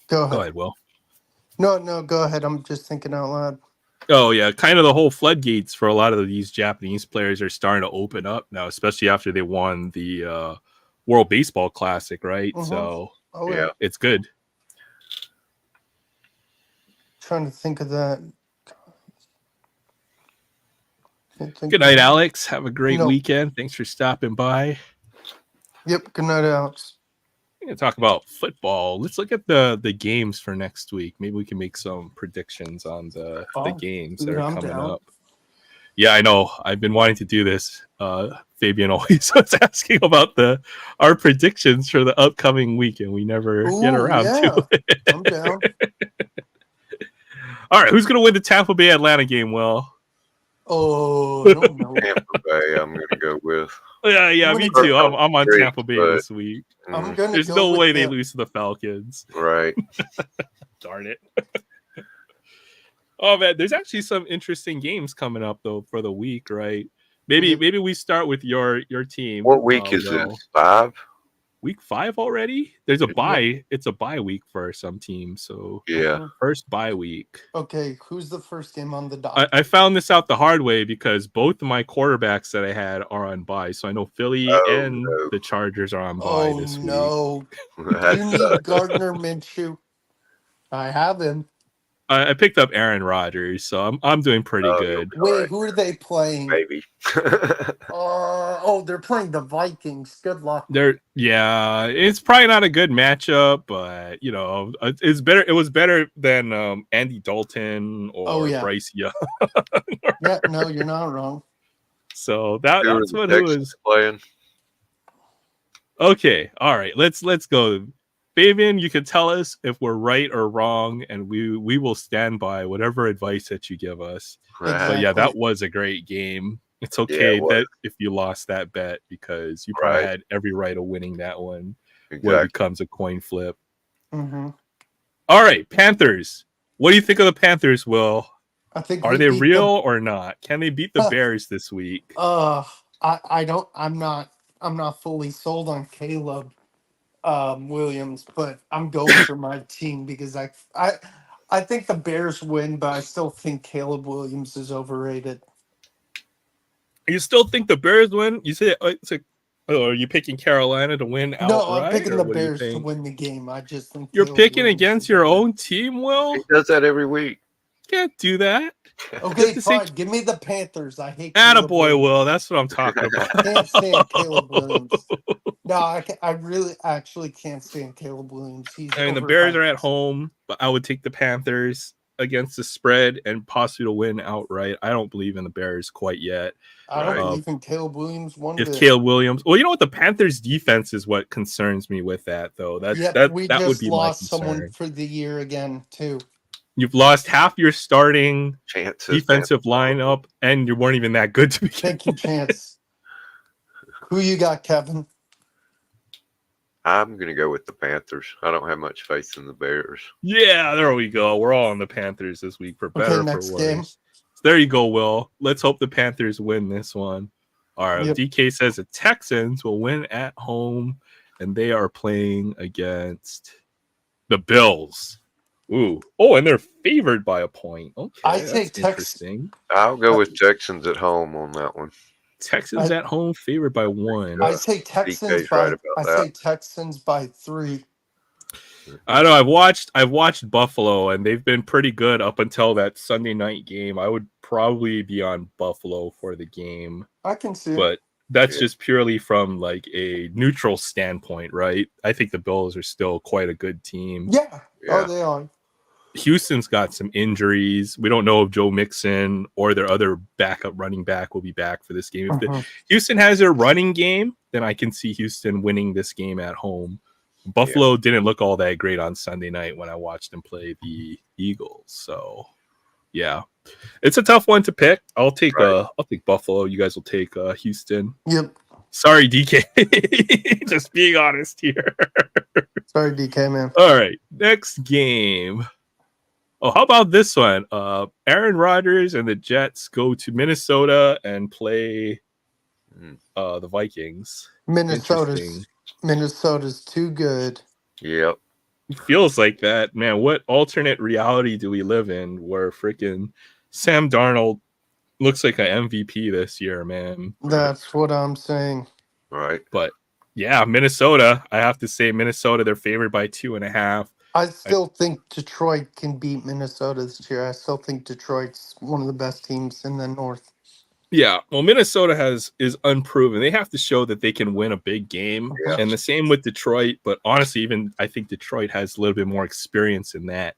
Go ahead, Will. No, go ahead. I'm just thinking out loud. Oh yeah, kind of the whole floodgates for a lot of these Japanese players are starting to open up now, especially after they won the World Baseball Classic, right? Mhm. So Yeah. it's good. Trying to think of that. Good night, Alex. Have a great weekend. Thanks for stopping by. Yep. Good night, Alex. We're gonna talk about football. Let's look at the games for next week. Maybe we can make some predictions on the games that are coming up. Yeah, I know. I've been wanting to do this. Fabian always was asking about our predictions for the upcoming week, and we never get around to it. I'm down. All right, who's gonna win the Tampa Bay Atlanta game? Will? Oh, no. Tampa Bay, I'm going to go with. Yeah, me too. I'm on Tampa Bay this week. There's no way they lose to the Falcons. Right. Darn it. Oh man, there's actually some interesting games coming up though for the week, right? Maybe we start with your team. What week is this? 5? Week 5 already? There's a bye. It's a bye week for some teams. So yeah, first bye week. Okay, who's the first game on the docket? I found this out the hard way because both of my quarterbacks that I had are on bye. So I know Philly and the Chargers are on bye this week. Oh no! You need Gardner Minshew. I have him. I picked up Aaron Rodgers, so I'm doing pretty good. Wait, who are they playing? Maybe. They're playing the Vikings. Good luck. It's probably not a good matchup, but it's better. It was better than Andy Dalton or Bryce Young. Yeah, no, you're not wrong. So Who are that's the what who Texans is playing? okay. All right, let's go. Fabian, you can tell us if we're right or wrong, and we will stand by whatever advice that you give us. But yeah, Exactly. that was a great game. It's Yeah, okay it was. that if you lost that bet because you probably Right. had every right of winning that one when it Exactly. becomes a coin flip. Hmm. All right, Panthers. What do you think of the Panthers, Will? I think Are we they beat real or not? Can they beat the the. Bears this week? I don't. I'm not fully sold on Caleb Williams, but I'm going for my team because I think the Bears win, but I still think Caleb Williams is overrated. You still think the Bears win? You say it's like, oh, are you picking Carolina to win No, I'm outright, picking or the what do you Bears to think? win the game. I just think You're Caleb picking Williams against is your overrated. own team, Will? He does that every week. Can't do that. Okay, to say- fine. Give me the Panthers. I hate Caleb Attaboy, Williams. Will. That's what I'm talking about. Can't stand Caleb Williams. No, I really actually can't stand Caleb Williams. He's I mean, the Bears overhyped. are at home, but I would take the Panthers against the spread and possibly to win outright. I don't believe in the Bears quite yet. I don't Right. believe in Caleb Williams one If bit. Caleb Williams, well, you know what, the Panthers defense is what concerns me with that, though. Yep, we That would just be my lost someone concern. for the year again too. You've lost half your starting Chances. defensive lineup, and you weren't even that good to begin. Thank you, Chance. Who you got, Kevin? I'm going to go with the Panthers. I don't have much faith in the Bears. Yeah, there we go. We're all on the Panthers this week, for better or for next worse. game. So there you go, Will. Let's hope the Panthers win this one. All right, Yep. DK says the Texans will win at home, and they are playing against the Bills. Ooh. Oh, and they're favored by a point. Okay, I that's take interesting. I'll go with Texans at home on that one. Texans at home favored by 1. I say Texans DK's right by. about I that. say Texans by 3. I know I've watched Buffalo, and they've been pretty good up until that Sunday night game. I would probably be on Buffalo for the game, I can see. but that's Yeah. just purely from like a neutral standpoint, right? I think the Bills are still quite a good team. Yeah. Yeah. Oh, they are. Houston's got some injuries. We don't know if Joe Mixon or their other backup running back will be back for this game. If Houston has their running game, then I can see Houston winning this game at home. Buffalo didn't look all that great on Sunday night when I watched them play the Eagles. So, yeah, it's a tough one to pick. I'll take Buffalo. You guys will take Houston. Yep. Sorry, DK. Just being honest here. Sorry, DK, man. All right, next game. Oh, how about this one? Aaron Rodgers and the Jets go to Minnesota and play the Vikings. Minnesota's too good. Yep. It feels like that, man. What alternate reality do we live in where freaking Sam Darnold looks like an MVP this year, man? That's what I'm saying. Right. But yeah, Minnesota. I have to say, Minnesota. They're favored by 2.5. I still think Detroit can beat Minnesota this year. I still think Detroit's one of the best teams in the North. Yeah, well, Minnesota is unproven. They have to show that they can win a big game, Yeah. and the same with Detroit. But honestly, even I think Detroit has a little bit more experience in that.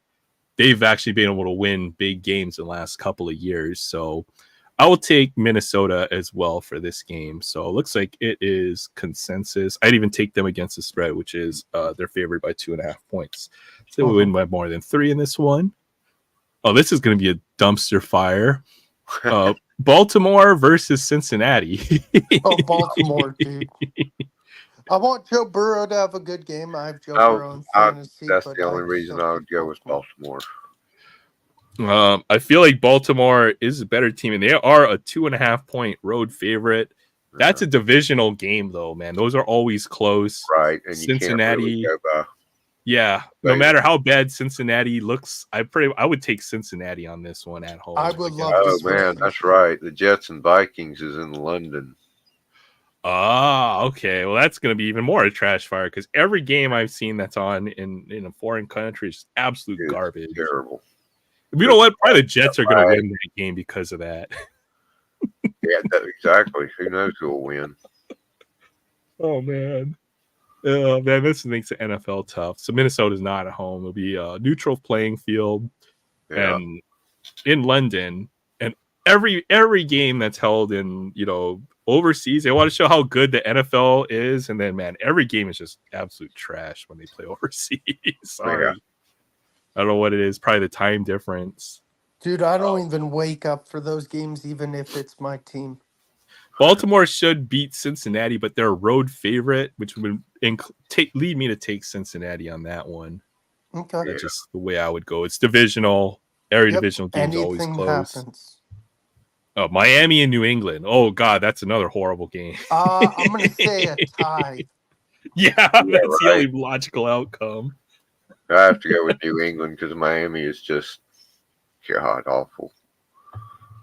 They've actually been able to win big games in the last couple of years. So I will take Minnesota as well for this game. So it looks like it is consensus. I'd even take them against the spread, which is they're favored by 2.5 points. So they win by more than 3 in this one. Oh, this is going to be a dumpster fire. Baltimore versus Cincinnati. Oh, Baltimore, dude. I want Joe Burrow to have a good game. I have Joe Burrow in fantasy. That's but the only I reason still I would think go with Baltimore. I feel like Baltimore is a better team, and they are a 2.5 point road favorite. That's a divisional game, though, man. Those are always close. Right. And Cincinnati, you can't really go by. Yeah, no matter how bad Cincinnati looks, I would take Cincinnati on this one at home. I would love Oh, to man, switch. that's right. The Jets and Vikings is in London. Ah, okay. Well, that's going to be even more a trash fire because every game I've seen that's on in a foreign country is absolute garbage. Terrible. You know what? Probably the Jets are going to win that game because of that. Yeah, exactly. Who knows who will win? Oh, man. Oh, man, this makes the NFL tough. So Minnesota's not at home. It'll be a neutral playing field and in London. And every game that's held in overseas, they want to show how good the NFL is, and then man, every game is just absolute trash when they play overseas. Sorry, I don't know what it is. Probably the time difference. Dude, I don't even wake up for those games, even if it's my team. Baltimore should beat Cincinnati, but they're a road favorite, which would lead me to take Cincinnati on that one. Okay. That's just the way I would go. It's divisional. Every Yep. divisional game's always Anything close. happens. Oh, Miami and New England. Oh God, that's another horrible game. I'm gonna say a tie. Yeah, that's the right. only logical outcome. I have to go with New England because Miami is just god awful.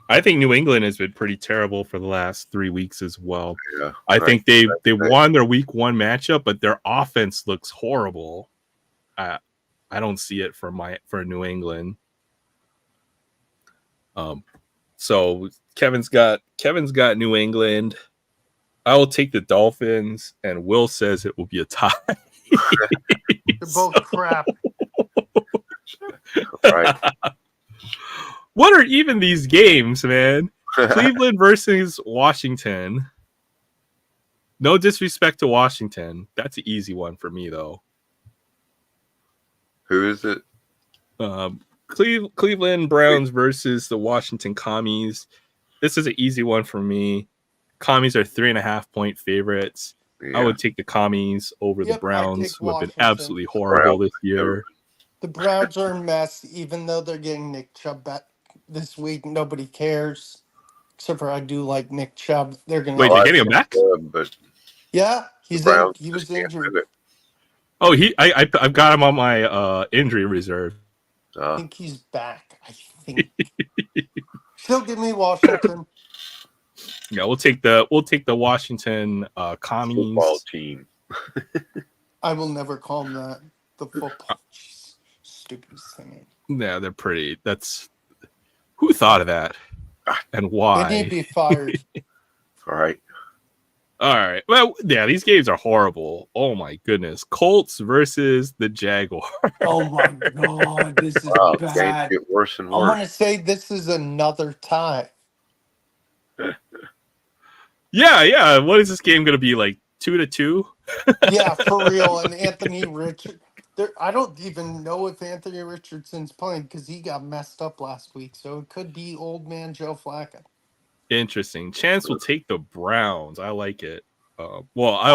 I think New England has been pretty terrible for the last 3 weeks as well. Yeah, I think they won their week 1 matchup, but their offense looks horrible. I don't see it for New England. So Kevin's got New England. I will take the Dolphins, and Will says it will be a tie. They're both crap. Right. What are even these games, man? Cleveland versus Washington. No disrespect to Washington. That's an easy one for me, though. Who is it? Cleveland Browns versus the Washington Commies. This is an easy one for me. Commies are 3.5-point favorites. Yeah. I would take the Commies over the Browns, who have been absolutely horrible this year. The Browns are a mess, even though they're getting Nick Chubb back this week. Nobody cares, except for I do like Nick Chubb. They're gonna Wait, they're getting him back? But yeah, he was injured. Oh, I've got him on my injury reserve. I think he's back. I think. Still give me Washington. Yeah, we'll take the Washington Commies football team. I will never call them that. The football, stupidest thing. Yeah, they're pretty. Who thought of that, and why? They need to be fired. All right. Well, yeah, these games are horrible. Oh my goodness, Colts versus the Jaguars. Oh my god, this is bad. Get worse and I worse. want to say this is another tie. Yeah. What is this game going to be, like 2-2? Yeah, for real. And Anthony Richardson. I don't even know if Anthony Richardson's playing because he got messed up last week. So it could be old man Joe Flacco. Interesting. Chance will take the Browns. I like it. I'll take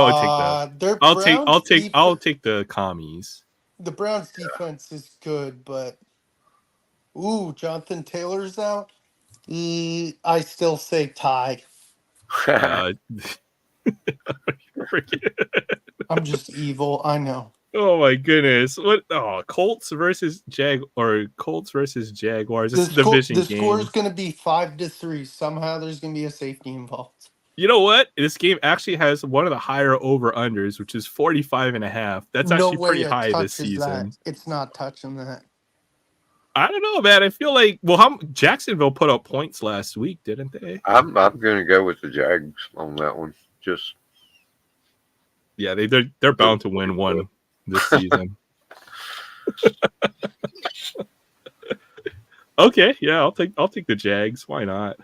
the Commies. The Browns defense is good, but Jonathan Taylor's out. I still say tie. I'm just evil. I know. Oh my goodness! What? Oh, Colts versus Jaguars. This is a division game. The score is going to be 5-3. Somehow there's going to be a safety involved. You know what? This game actually has one of the higher over-unders, which is 45.5. That's actually pretty high this season. It's not touching that. I don't know, man. I feel like Jacksonville put up points last week, didn't they? I'm going to go with the Jags on that one. Yeah, they're bound to win one this season. Okay, yeah, I'll take the Jags. Why not?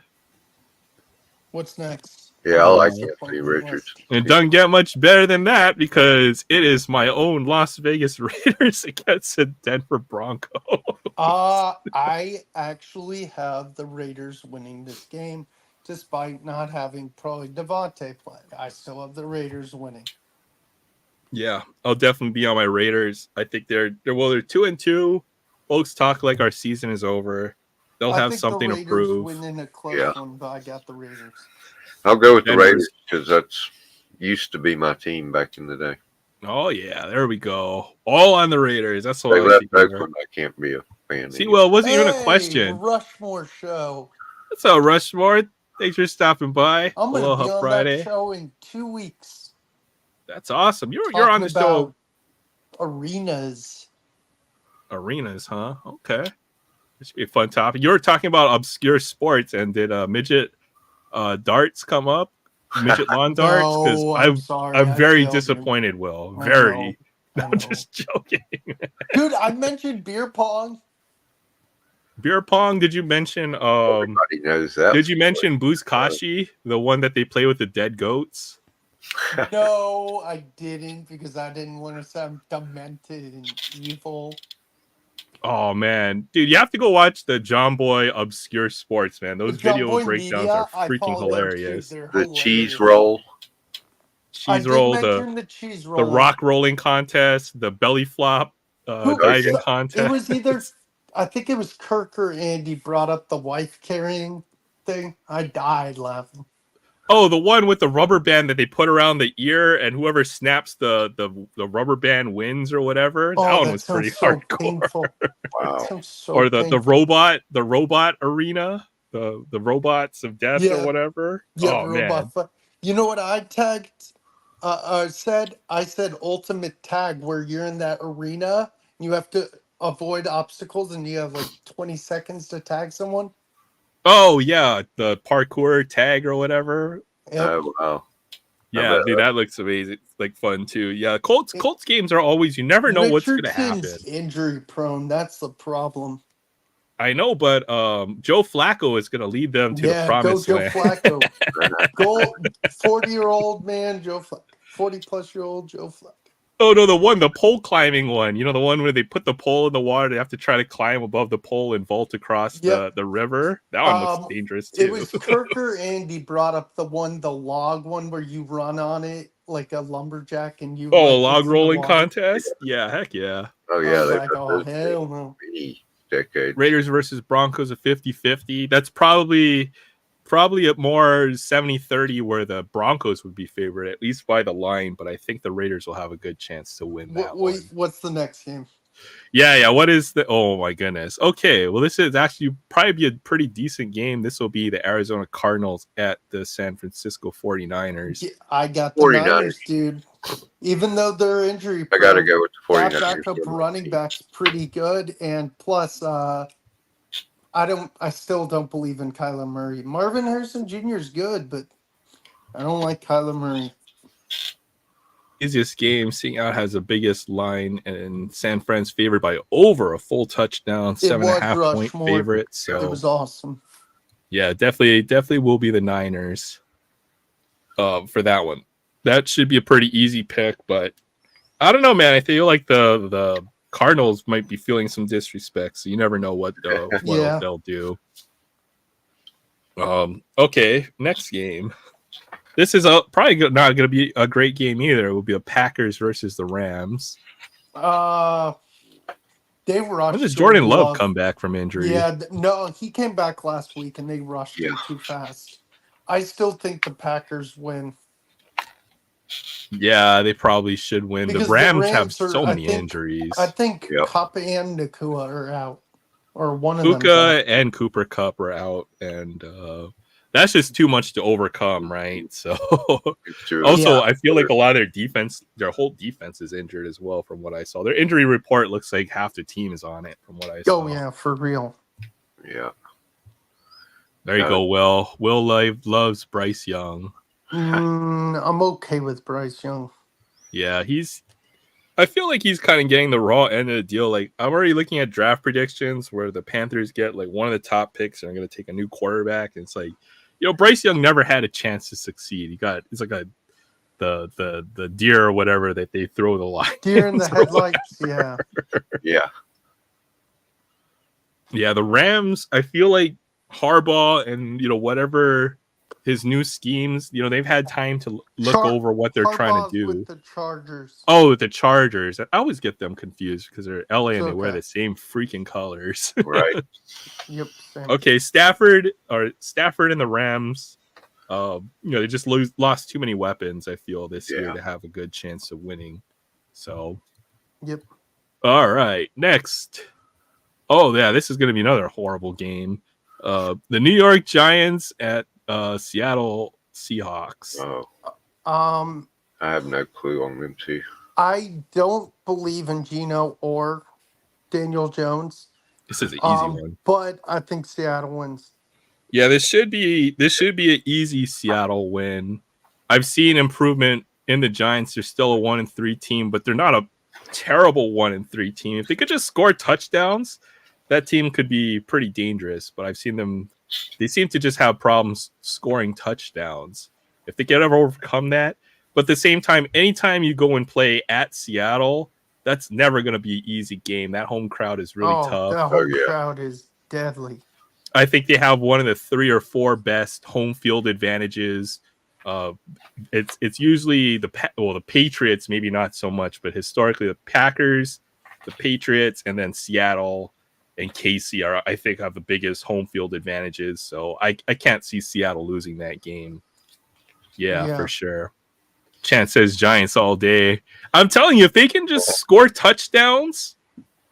What's next? Yeah, I like Anthony Richards. It doesn't get much better than that because it is my own Las Vegas Raiders against the Denver Broncos. I actually have the Raiders winning this game, despite not having probably Devontae play. I still have the Raiders winning. Yeah, I'll definitely be on my Raiders. I think they're 2-2. Folks talk like our season is over. They'll have something to prove. Win in a close one, but I got the Raiders. I'll go with the Raiders because that's used to be my team back in the day. Oh yeah, there we go. All on the Raiders. That's what they left Oakland. I can't be a fan. See, well, it wasn't even a question. Rushmore show. What's up, Rushmore? Thanks for stopping by. I'm gonna Aloha be on Friday. that show in 2 weeks. That's awesome. You're on the show. Arenas, huh? Okay. This should be a fun topic. You were talking about obscure sports, and did midget darts come up? Midget lawn darts? Because I'm very disappointed, Will. Very. I'm just joking. Dude, I mentioned beer pong. Beer pong. Did you mention? Everybody knows that. Did you mention Buzkashi, the one that they play with the dead goats? No, I didn't because I didn't want to sound demented and evil. Oh man, dude, you have to go watch the John Boy Obscure Sports, man. Those John video Boy breakdowns are Media, I freaking follow them too. hilarious. They're The hilarious. cheese roll. I Cheese did roll, mention the cheese roll. the rock rolling contest, the belly flop Who- diving yeah. contest. It was either, I think it was Kirk or Andy brought up the wife carrying thing. I died laughing. Oh, the one with the rubber band that they put around the ear, and whoever snaps the rubber band wins or whatever. That Oh, one that was sounds pretty so hardcore. painful. Wow. That sounds so Or the painful. robot arena, the robots of death or Yeah. whatever. Yeah, Oh man. You know what I tagged? I said ultimate tag where you're in that arena and you have to avoid obstacles and you have like 20 seconds to tag someone. Oh yeah, the parkour tag or whatever. Yep. Oh wow. Yeah, dude, that looks amazing. Like fun too. Yeah, Colts games are always, you never know what's gonna happen. Richardson's injury prone. That's the problem. I know, but Joe Flacco is gonna lead them to the Yeah, go promised Joe land. Flacco. Go 40-year-old man, Joe Flacco. 40-plus-year-old Joe Flacco. Oh no, the pole climbing one. You know, the one where they put the pole in the water, they have to try to climb above the pole and vault across the river. That one looks dangerous too. It was Kirk or Andy brought up the log one where you run on it like a lumberjack and you a like log it's in the rolling water. contest? Yeah, heck yeah. Oh I yeah, was they like, oh hell no. many decades. Raiders versus Broncos a 50-50. That's probably a more 70-30 where the Broncos would be favored, at least by the line, but I think the Raiders will have a good chance to win that one. What's the next game? Yeah. What is the? Oh my goodness. Okay, well, this is actually probably be a pretty decent game. This will be the Arizona Cardinals at the San Francisco 49ers. Yeah, I got the 49ers. Niners, dude. Even though they're injury I prone, gotta go with the that 49ers. backup running back's pretty good, and plus, I still don't believe in Kyler Murray. Marvin Harrison Jr. is good, but I don't like Kyler Murray. Easiest game, seeing out has the biggest line, and San Fran's favored by over a full touchdown, 7.5 point favorite. So it was awesome. Yeah, definitely will be the Niners for that one. That should be a pretty easy pick, but I don't know, man. I feel like the Cardinals might be feeling some disrespect, so you never know what they'll do. Okay, next game. This is probably not going to be a great game either. It will be a Packers versus the Rams. They rushed. When does Jordan Love come back from injury? Yeah, no, he came back last week and they rushed him too fast. I still think the Packers win. Yeah, they probably should win. Because the Rams have so many injuries. I think Kupp and Nakua are out. Or one of them. Puka and Cooper Kupp are out, and that's just too much to overcome, right? So also, I feel like a lot of their defense, their whole defense is injured as well. From what I saw, their injury report looks like half the team is on it. From what I saw. Oh yeah, for real. Yeah. There you go. Will loves Bryce Young. I'm okay with Bryce Young. Yeah, I feel like he's kind of getting the raw end of the deal. Like, I'm already looking at draft predictions where the Panthers get like one of the top picks and are going to take a new quarterback. And it's like, Bryce Young never had a chance to succeed. It's like the deer or whatever that they throw the line. Deer in the headlights. Yeah. Yeah. Yeah. The Rams, I feel like Harbaugh and, whatever his new schemes, they've had time to look over what they're trying to do. With the Chargers. Oh, with the Chargers. I always get them confused because they're LA and they wear the same freaking colors. Right. Yep. Same. Okay, Stafford and the Rams. They just lost too many weapons, I feel, this year to have a good chance of winning. So. Yep. All right. Next. Oh, yeah, this is going to be another horrible game. The New York Giants at Seattle Seahawks. Oh. I have no clue on them too. I don't believe in Geno or Daniel Jones. This is an easy one. But I think Seattle wins. Yeah, this should be an easy Seattle win. I've seen improvement in the Giants. They're still a 1-3 team, but they're not a terrible 1-3 team. If they could just score touchdowns, that team could be pretty dangerous, but I've seen them. They seem to just have problems scoring touchdowns. If they can ever overcome that, but at the same time, anytime you go and play at Seattle, that's never going to be an easy game. That home crowd is really Oh, tough. that Oh home yeah. crowd is deadly. I think they have one of the 3 or 4 best home field advantages. It's usually the Patriots, maybe not so much, but historically the Packers, the Patriots, and then Seattle and KC are, I think, have the biggest home field advantages. So I can't see Seattle losing that game. Yeah, Yeah. for sure. Chance says Giants all day. I'm telling you, if they can just score touchdowns.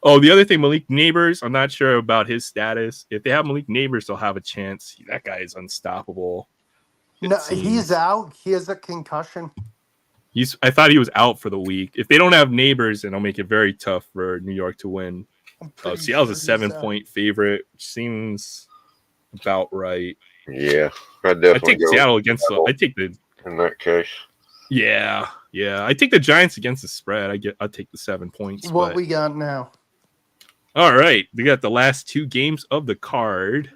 Oh, the other thing, Malik Neighbors, I'm not sure about his status. If they have Malik Neighbors, they'll have a chance. That guy is unstoppable. No, seems. he's out. He has a concussion. I thought he was out for the week. If they don't have Neighbors, then it'll make it very tough for New York to win. I'm pretty Seattle's sure a he's out. 7-point favorite, which seems about right. Yeah, I'd I definitely take go Seattle against the. I take the. in that case. Yeah. I take the Giants against the spread. I'll take the 7 points. What But we got now? all right, we got the last 2 games of the card,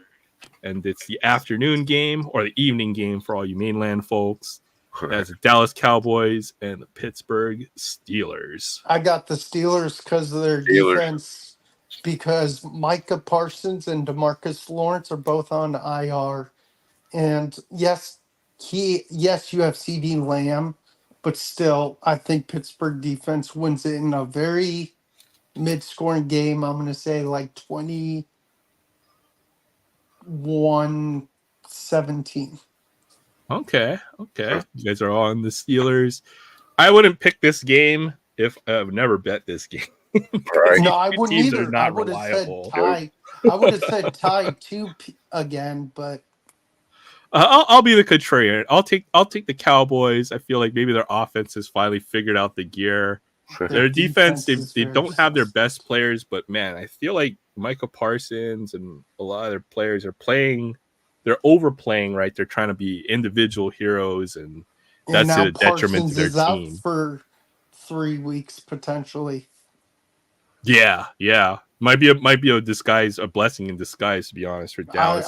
and it's the afternoon game or the evening game for all you mainland folks. That's the Dallas Cowboys and the Pittsburgh Steelers. I got the Steelers because of their Steelers. defense, because Micah Parsons and DeMarcus Lawrence are both on IR. And yes, you have CD Lamb, but still, I think Pittsburgh defense wins it in a very mid-scoring game. I'm going to say like 21-17. Okay. You guys are all on the Steelers. I wouldn't pick this game if I've never bet this game. Right. No, I wouldn't Teams are either. not I would have said reliable. tie. I would have said tie 2 again, but I'll be the contrarian. I'll take the Cowboys. I feel like maybe their offense has finally figured out the gear. Their defense, is they very don't have their sus. best players, but man, I feel like Michael Parsons and a lot of their players are playing. They're overplaying, right? They're trying to be individual heroes, and that's now a detriment to Parsons their is out team. for 3 weeks potentially. Yeah. Might be a disguise, a blessing in disguise, to be honest, for Dallas.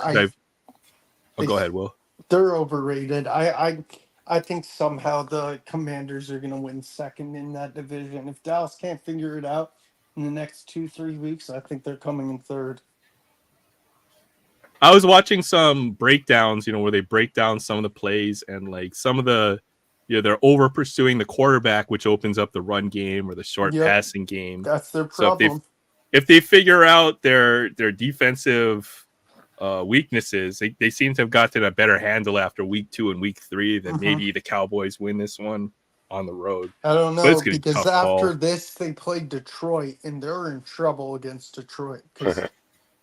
Go ahead, Will. They're overrated. I think somehow the Commanders are going to win second in that division. If Dallas can't figure it out in the next 2-3 weeks, I think they're coming in third. I was watching some breakdowns, where they break down some of the plays and like some of the, they're over pursuing the quarterback, which opens up the run game or the short passing game. That's their So problem. if they figure out their defensive weaknesses, they seem to have gotten a better handle after week 2 and week 3. Then maybe the Cowboys win this one on the road. I don't But know, it's gonna be a because tough after call. this they played Detroit, and they're in trouble against Detroit because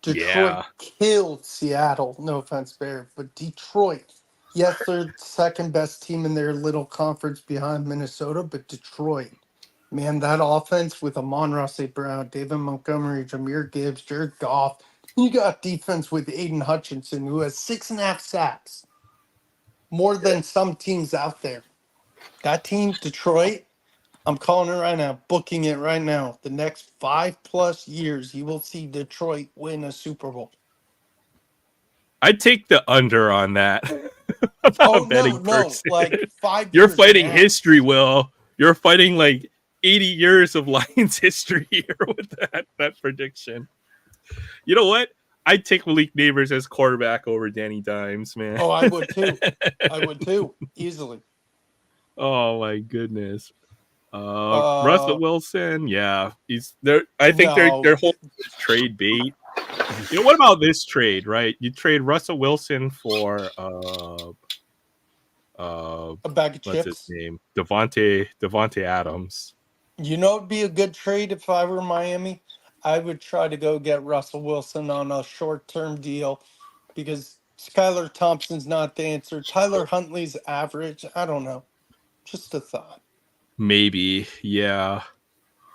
Detroit Yeah. killed Seattle. No offense, Bear, but Detroit. Yes, they're second best team in their little conference behind Minnesota, but Detroit, man, that offense with Amon-Ra St. Brown, David Montgomery, Jahmyr Gibbs, Jared Goff. You got defense with Aiden Hutchinson, who has 6.5 sacks, more than some teams out there. That team, Detroit, I'm calling it right now, booking it right now. The next 5+ years, you will see Detroit win a Super Bowl. I'd take the under on that. I'm not Oh, a betting no, person. like 5 You're years fighting now. history, Will. You're fighting like 80 years of Lions history here with that prediction. You know what? I'd take Malik Neighbors as quarterback over Danny Dimes, man. Oh, I would too. I would too, easily. Oh my goodness. Russell Wilson, yeah, he's there. I think No. they're holding this trade bait. What about this trade? Right, you trade Russell Wilson for A bag of what's his chips. name? Devontae Adams. You know, it'd be a good trade if I were Miami. I would try to go get Russell Wilson on a short-term deal because Skylar Thompson's not the answer. Tyler Huntley's average. I don't know. Just a thought. Maybe, yeah.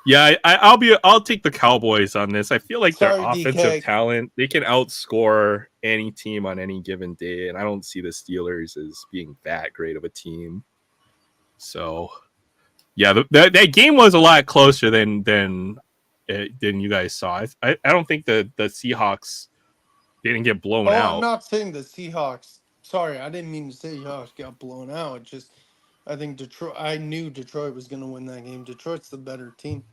I'll take the Cowboys on this. I feel like Sorry, their offensive DK. talent, they can outscore any team on any given day, and I don't see the Steelers as being that great of a team. So, yeah, that game was a lot closer than than you guys saw. I don't think the Seahawks didn't get blown Oh, out. I'm not saying the Seahawks. Sorry, I didn't mean to say Seahawks got blown out. It just, I think Detroit. I knew Detroit was going to win that game. Detroit's the better team.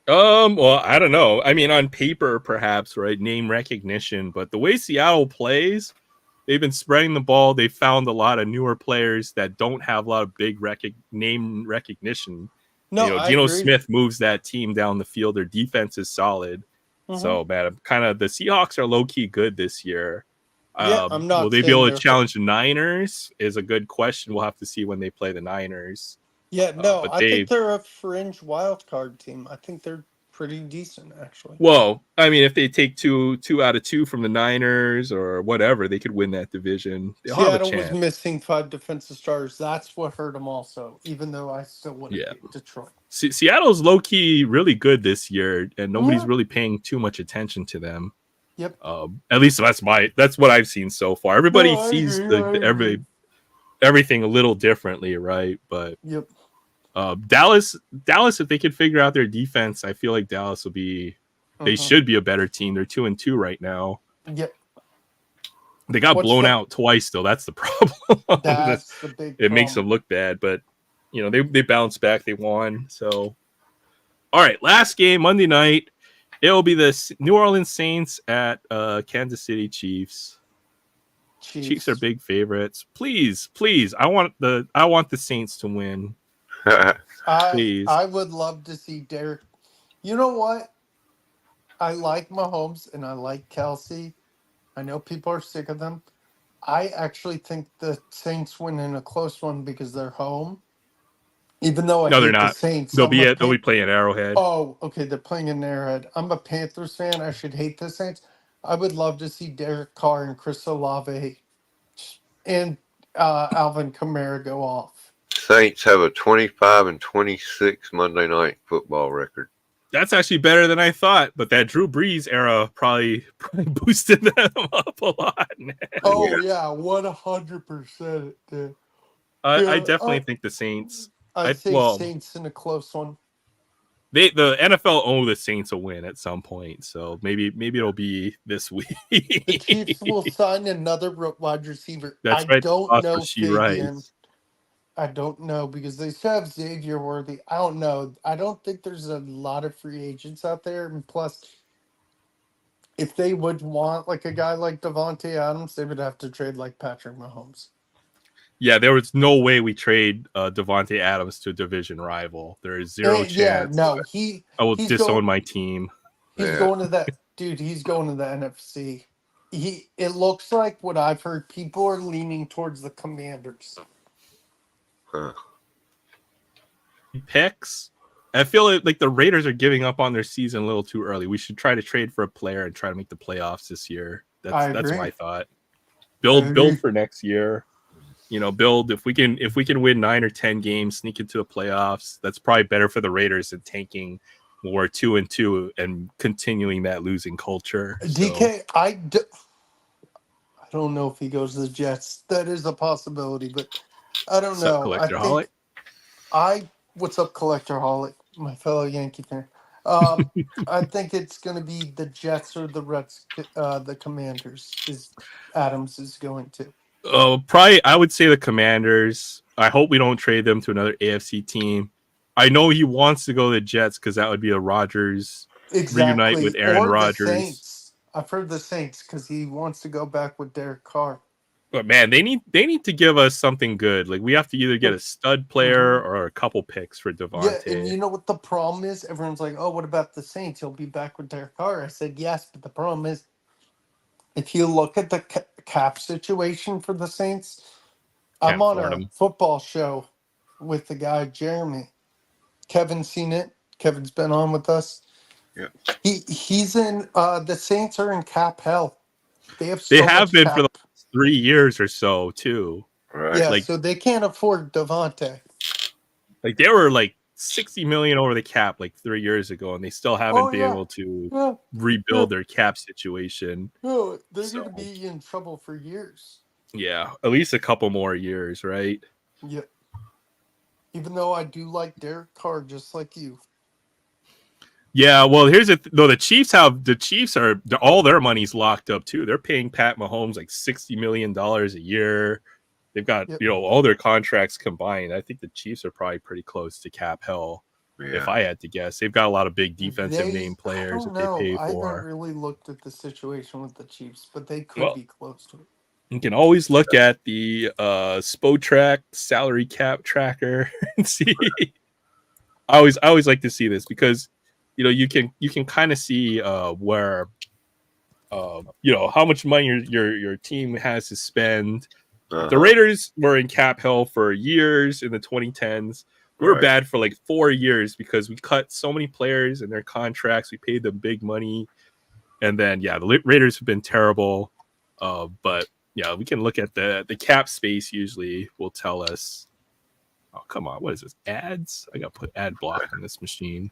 Well, I don't know. I mean, on paper, perhaps, right? Name recognition, but the way Seattle plays, they've been spreading the ball. They found a lot of newer players that don't have a lot of big name recognition. No, You know, I Geno agree. Smith moves that team down the field. Their defense is solid. So, man, I'm kind of the Seahawks are low key good this year. Yeah, I'm not Will they be saying able to they're. challenge the Niners? Is a good question. We'll have to see when they play the Niners. Yeah, no, But I they think they're a fringe wild card team. I think they're pretty decent, actually. Well, I mean, if they take two out of two from the Niners or whatever, they could win that division. They'll have a Seattle was chance. missing 5 defensive starters. That's what hurt them also, even though I still would have picked Detroit. Seattle's low key really good this year, and nobody's Yeah. really paying too much attention to them. Yep. At least that's what I've seen so far. Everybody No, I sees agree. everything a little differently, right? But Yep. Dallas, if they could figure out their defense, I feel like Dallas will be. They should be a better team. They're 2-2 right now. Yep. They got blown out twice, though. That's the problem. That's the big It makes them look bad, but you know they bounced back. They won. So, all right, last game Monday night. It will be the New Orleans Saints at Kansas City Chiefs. Chiefs are big favorites. Please, I want the Saints to win. Please. I would love to see Derek. You know what? I like Mahomes and I like Kelsey. I know people are sick of them. I actually think the Saints win in a close one because they're home. Even though I hate they're not. the Saints. They'll be playing Arrowhead. Oh, okay. They're playing in Arrowhead. I'm a Panthers fan. I should hate the Saints. I would love to see Derek Carr and Chris Olave and Alvin Kamara go off. Saints have a 25-26 Monday night football record. That's actually better than I thought, but that Drew Brees era probably boosted them up a lot. Man. Oh yeah, 100%. I definitely think the Saints. I say Saints in a close one. The NFL owe the Saints a win at some point, so maybe it'll be this week. The Chiefs will sign another wide receiver. That's right. Don't know Fabian. I don't know because they still have Xavier Worthy. I don't know. I don't think there's a lot of free agents out there. And plus, if they would want like a guy like Devontae Adams, they would have to trade like Patrick Mahomes. Yeah, there was no way we trade Devontae Adams to a division rival. There is zero chance. Yeah, no, I will disown my team. He's going to that dude. He's going to the NFC. It looks like what I've heard. People are leaning towards the Commanders. Picks. I feel like the Raiders are giving up on their season a little too early. We should try to trade for a player and try to make the playoffs this year. That's my thought. Build for next year. You know, build if we can win 9 or 10 games, sneak into the playoffs. That's probably better for the Raiders than tanking when we're 2-2 and continuing that losing culture. DK, I don't know if he goes to the Jets. That is a possibility, but I don't know. Collector Holic? What's up, Collector Holic, my fellow Yankee fan? I think it's going to be the Jets or the Reds, the Commanders. Adams is going to. Probably, I would say the Commanders. I hope we don't trade them to another AFC team. I know he wants to go to the Jets because that would be a Rodgers reunite with Aaron Rodgers. The Saints. I've heard the Saints because he wants to go back with Derek Carr. But man, they need to give us something good. Like we have to either get a stud player or a couple picks for Devontae. Yeah, and you know what the problem is? Everyone's like, "Oh, what about the Saints? He'll be back with Derek Carr." I said yes, but the problem is, if you look at the cap situation for the Saints, I'm on a football show with the guy Jeremy. Kevin's seen it. Kevin's been on with us. Yeah, he's in. The Saints are in cap hell. They have been for the 3 years or so too. Right. Yeah, so they can't afford Devontae. Like they were like $60 million over the cap like 3 years ago, and they still haven't been able to rebuild their cap situation. No, they're going to be in trouble for years. Yeah, at least a couple more years, right? Yep. Even though I do like Derek Carr, just like you. Yeah, well, here's the Chiefs are all their money's locked up too. They're paying Pat Mahomes like $60 million a year. They've got Yep. all their contracts combined. I think the Chiefs are probably pretty close to cap hell. If Yeah. I had to guess, they've got a lot of big defensive They, name I players don't that they know. pay I haven't for. really looked at the situation with the Chiefs, but they could Well, be close to it. you can always look at the Spotrac salary cap tracker and see. I always like to see this because you can kind of see where how much money your team has to spend. The Raiders were in cap hell for years in the 2010s. We were Right. bad for like 4 years because we cut so many players in their contracts. We paid them big money, and then the Raiders have been terrible. But yeah, we can look at the cap space. Usually, will tell us. Oh, come on, what is this? Ads? I got to put ad block on this machine.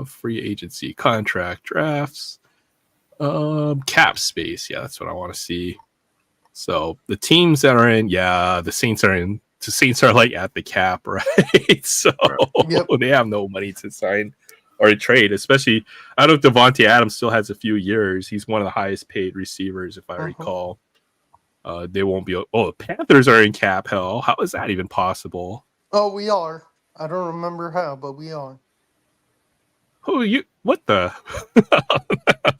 Free agency contract drafts. Cap space. Yeah, that's what I want to see. So the teams that are in, the Saints are in. The Saints are like at the cap, right? So Yep. they have no money to sign or trade. Especially, I don't know if Devontae Adams still has a few years. He's one of the highest paid receivers, if I recall. They won't be. Oh, the Panthers are in cap hell. How is that even possible? Oh, we are. I don't remember how, but we are. Who you? What the?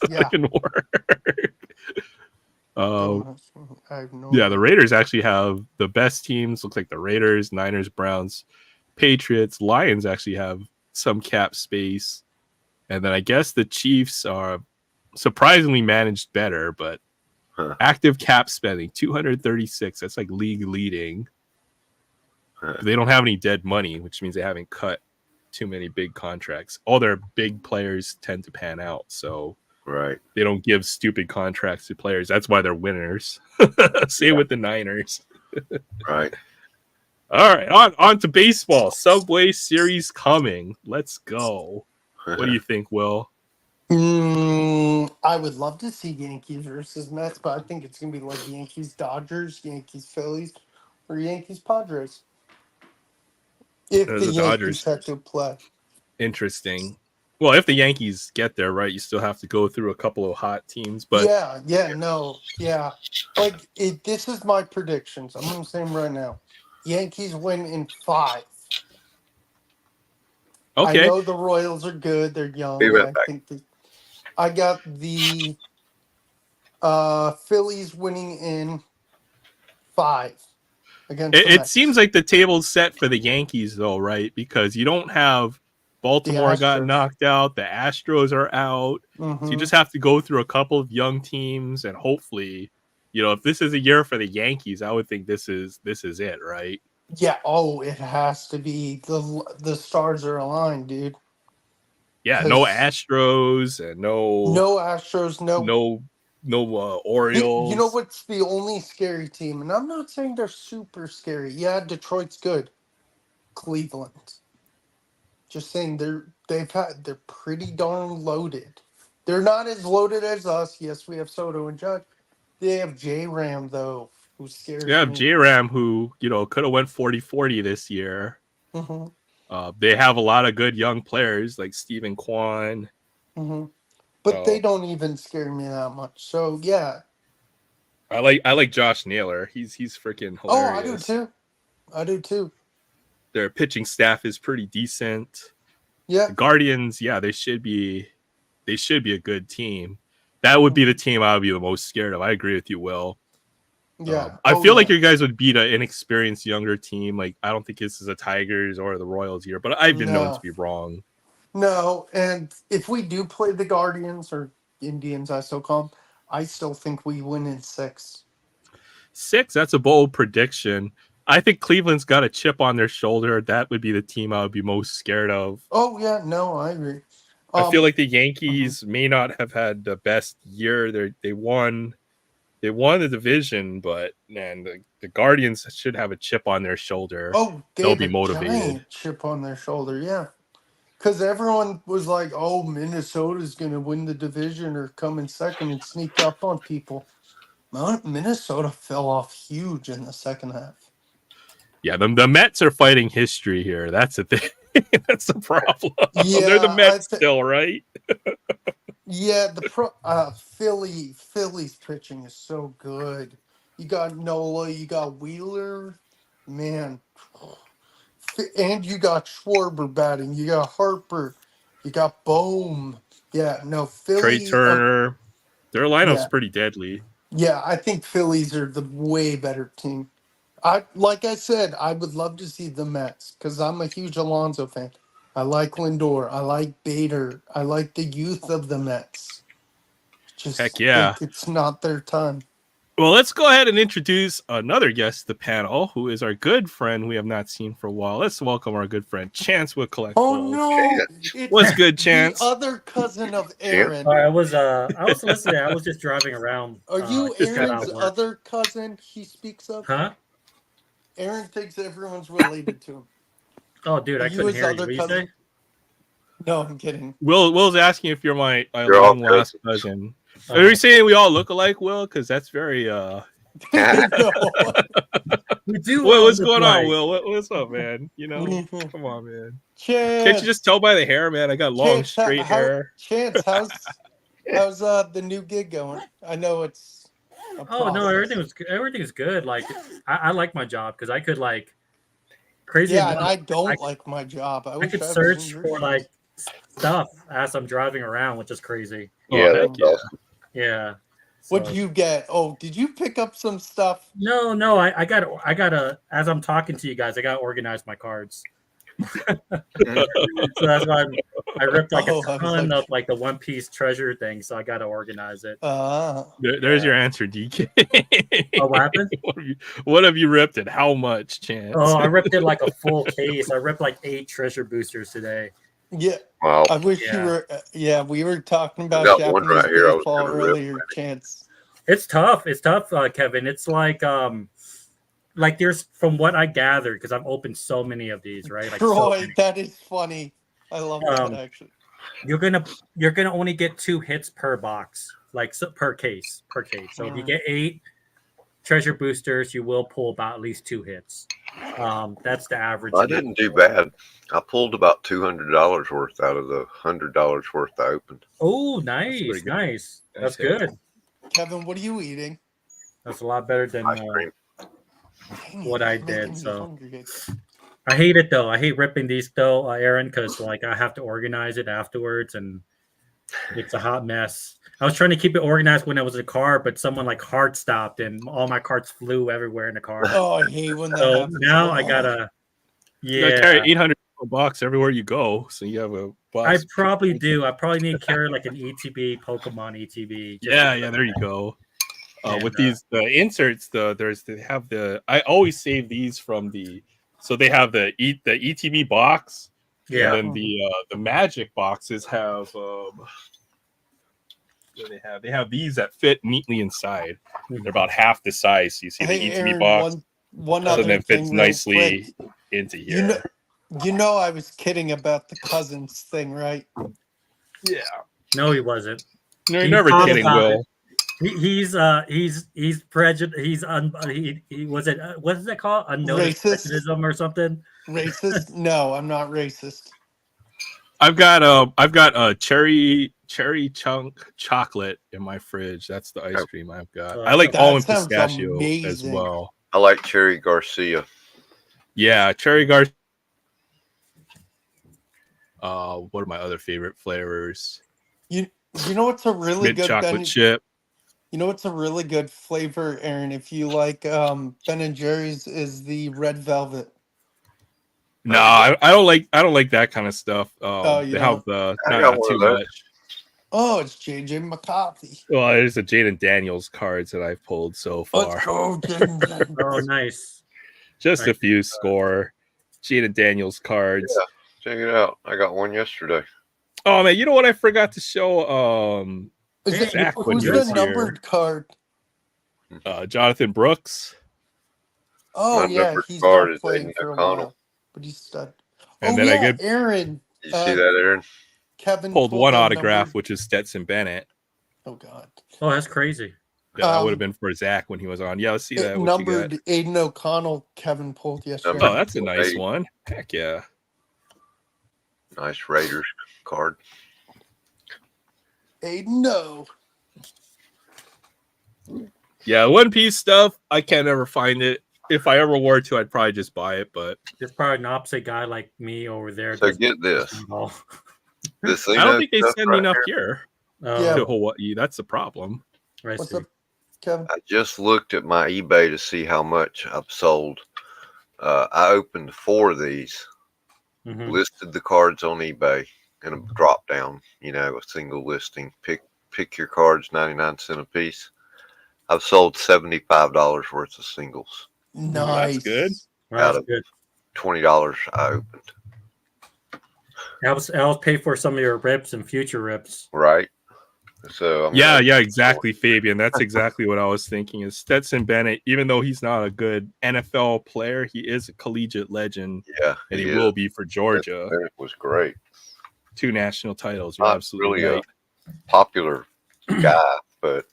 Yeah. Fucking work. I have no Yeah, idea. the Raiders actually have the best teams. Looks like the Raiders, Niners, Browns, Patriots, Lions actually have some cap space. And then I guess the Chiefs are surprisingly managed better, but active cap spending 236. That's like league leading. They don't have any dead money, which means they haven't cut too many big contracts. All their big players tend to pan out, so Right. they don't give stupid contracts to players. That's why they're winners. Same with the Niners. Right. All right, on to baseball. Subway Series coming. Let's go. What do you think, Will? I would love to see Yankees versus Mets, but I think it's going to be like Yankees Dodgers, Yankees Phillies, or Yankees Padres. If the The Yankees Dodgers. had to play. Interesting. Well, if the Yankees get there, right, you still have to go through a couple of hot teams. But Like, this is my predictions. I'm going to say them right now. Yankees win in 5. okay, I know the Royals are good. They're young. Be right back. I got the Phillies winning in 5 against the it Mets. seems like the table's set for the Yankees, though, right? Because you don't have Baltimore got Astros. knocked out, the Astros are out, so you just have to go through a couple of young teams, and hopefully, if this is a year for the Yankees, I would think this is it, right? Yeah. Oh, it has to be. The stars are aligned, dude. Yeah, no Astros and no Astros, no Orioles. You know what's the only scary team? And I'm not saying they're super scary. Yeah, Detroit's good. Cleveland. Just saying they're pretty darn loaded. They're not as loaded as us. Yes, we have Soto and Judge. They have J Ram though, who scares You have me. J-Ram, who could have went 40-40 this year. Mm-hmm. They have a lot of good young players like Stephen Kwan. Mm-hmm. But they don't even scare me that much. So yeah. I like Josh Naylor. He's freaking hilarious. Oh, I do too. Their pitching staff is pretty decent. Yeah. The Guardians, they should be a good team. That would be the team I would be the most scared of. I agree with you, Will. Yeah. I feel like you guys would beat an inexperienced younger team. Like, I don't think this is the Tigers or the Royals here, but I've been known to be wrong. No, and if we do play the Guardians or Indians, I still call them, I still think we win in 6. 6? That's a bold prediction. I think Cleveland's got a chip on their shoulder. That would be the team I would be most scared of. Oh, yeah. No, I agree. I feel like the Yankees may not have had the best year. They won the division, but man, the Guardians should have a chip on their shoulder. Oh, they'll be motivated. Giant chip on their shoulder, yeah. Because everyone was like, "Oh, Minnesota's going to win the division or come in second and sneak up on people." Minnesota fell off huge in the second half. Yeah, the Mets are fighting history here. That's the thing. That's the problem. Yeah, They're the Mets still, right? Yeah, Philly's pitching is so good. You got Nola, you got Wheeler, man, and you got Schwarber batting. You got Harper, you got Bohm. Yeah, no Trey Philly. Turner. Their lineup's Yeah, pretty deadly. yeah, I think Phillies are the way better team. Like I said, I would love to see the Mets because I'm a huge Alonso fan. I like Lindor. I like Bader. I like the youth of the Mets. Heck Just yeah. think it's not their time. Well, let's go ahead and introduce another guest to the panel, who is our good friend we have not seen for a while. Let's welcome our good friend Chance with Collect Oh Balls. no! Chance. It's What's good, the Chance? other cousin of Chance? Aaron. I was listening. I was just driving around. Are you Just got out Aaron's of work. other cousin he speaks of? Huh? Aaron thinks everyone's related to him. Oh, dude, Are I you couldn't his hear you. other What you cousin? say? No, I'm kidding. Will's asking if you're my You're all long lost cousins. cousin. Are you saying we all look alike, Will? Because that's very No. We do. what's look going on, alike. Will? What's up, man? You know, come on, man. Chance. Can't you just tell by the hair, man? I got long, Chance, straight hair. Chance, how's the new gig going? I know it's a Oh no, process. everything's good. Like I like my job because I could like crazy Yeah, and enough. I don't like my job. I I wish could I was in search your for shoes. like stuff as I'm driving around, which is crazy. Yeah, Oh, heck that's yeah. awesome. Yeah. What'd So- you get? Oh, did you pick up some stuff? No, I gotta as I'm talking to you guys, I gotta organize my cards. So that's why I ripped like Oh, a I was ton like- of like the One Piece treasure thing, so I gotta organize it. There's your answer, DK. Oh, what happened? What have you ripped and how much, Chance? Oh, I ripped it like a full case. I ripped like 8 treasure boosters today. Yeah, Wow. I wish you Yeah. were. Yeah, we were talking I about got one Japanese right here. I was baseball gonna rip. earlier. Chance. It's tough. It's tough, Kevin. It's like there's from what I gathered because I've opened so many of these, right? Like so Troy, many. that is funny. I love that actually. You're gonna only get 2 hits per box, like so, per case. So if you get 8 treasure boosters, you will pull about at least 2 hits. That's the average. I didn't do bad. I pulled about $200 worth out of the $100 worth I opened. Oh, pretty nice, good. nice. That's That's it. good. Kevin, what are you eating? That's a lot better than Ice cream. Dang what it, I you're making did, me so. hungry. I hate it though. I hate ripping these though, Aaron, because like I have to organize it afterwards, and it's a hot mess. I was trying to keep it organized when I was in the car, but someone like hard stopped, and all my carts flew everywhere in the car. Oh, I hate when that So happens. now I gotta, You gotta yeah, carry 800 box everywhere you go, so you have a I box. probably do. I probably need to carry like an ETB, Pokemon ETB. Yeah, there you go. And, With these the inserts, they have the. I always save these from the. So they have the ETB box, yeah, and then the magic boxes have. What do they have? They have these that fit neatly inside. They're about half the size. So you see the Hey, ETB Aaron, box, one so other then fits thing real nicely quick. into here. You know I was kidding about the cousins thing, right? Yeah, no, he wasn't. no, you're He never thought kidding, about Will. He's prejudiced. He was it. What is it called? Unnoticed Racist? prejudice or something. Racist? No, I'm not racist. I've got a cherry chunk chocolate in my fridge. That's the ice cream I've got. I like That almond sounds pistachio as amazing. well. I like Cherry Garcia. Yeah, cherry gar. What are my other favorite flavors? You know what's a really Mint good chocolate chip. You know what's a really good flavor, Aaron? If you like Ben and Jerry's, is the red velvet. No, I don't like that kind of stuff. Oh, you They don't? have the I got not one too of those. much. Oh, it's JJ McCarthy. Well, there's the Jaden Daniels cards that I've pulled so far. Let's go, Jaden. Oh, nice. Just a Nice. few score. Jaden Daniels cards. Yeah. Check it out. I got one yesterday. Oh man, you know what I forgot to show? Is it, Zach when who's he the was here. numbered card? Jonathan Brooks. Oh, My yeah, numbered he's card not is playing Aiden for a O'Connell. while. But he's stud. And Oh, then I yeah, get Aaron. Did you see that, Aaron? Kevin pulled one a autograph, numbered- which is Stetson Bennett. Oh, God. Oh, that's crazy. That would have been for Zach when he was on. Yeah, let's see that. What you Numbered got? Aiden O'Connell, Kevin pulled yesterday. Oh, that's a nice one. Heck yeah. Nice Raiders card. Aiden, no. Yeah, One Piece stuff. I can't ever find it. If I ever were to, I'd probably just buy it. But There's probably an opposite guy like me over there. So that's get this. all. This I don't think they send enough here Yeah. to Hawaii. That's the problem. I What's see. up, Kevin? I just looked at my eBay to see how much I've sold. I opened 4 of these, Mhm. listed the cards on eBay in a drop down, a single listing. Pick your cards, 99 cents a piece. I've sold $75 worth of singles Nice. That's good. That's of- good. $20 I opened. Helps pay for some of your rips and future rips. Right. So Yeah, exactly, Fabian. That's exactly what I was thinking. Is Stetson Bennett, even though he's not a good NFL player, he is a collegiate legend, Yeah, and he is. will be for Georgia. It was great. 2 national titles. You're Not absolutely really right. a popular guy, but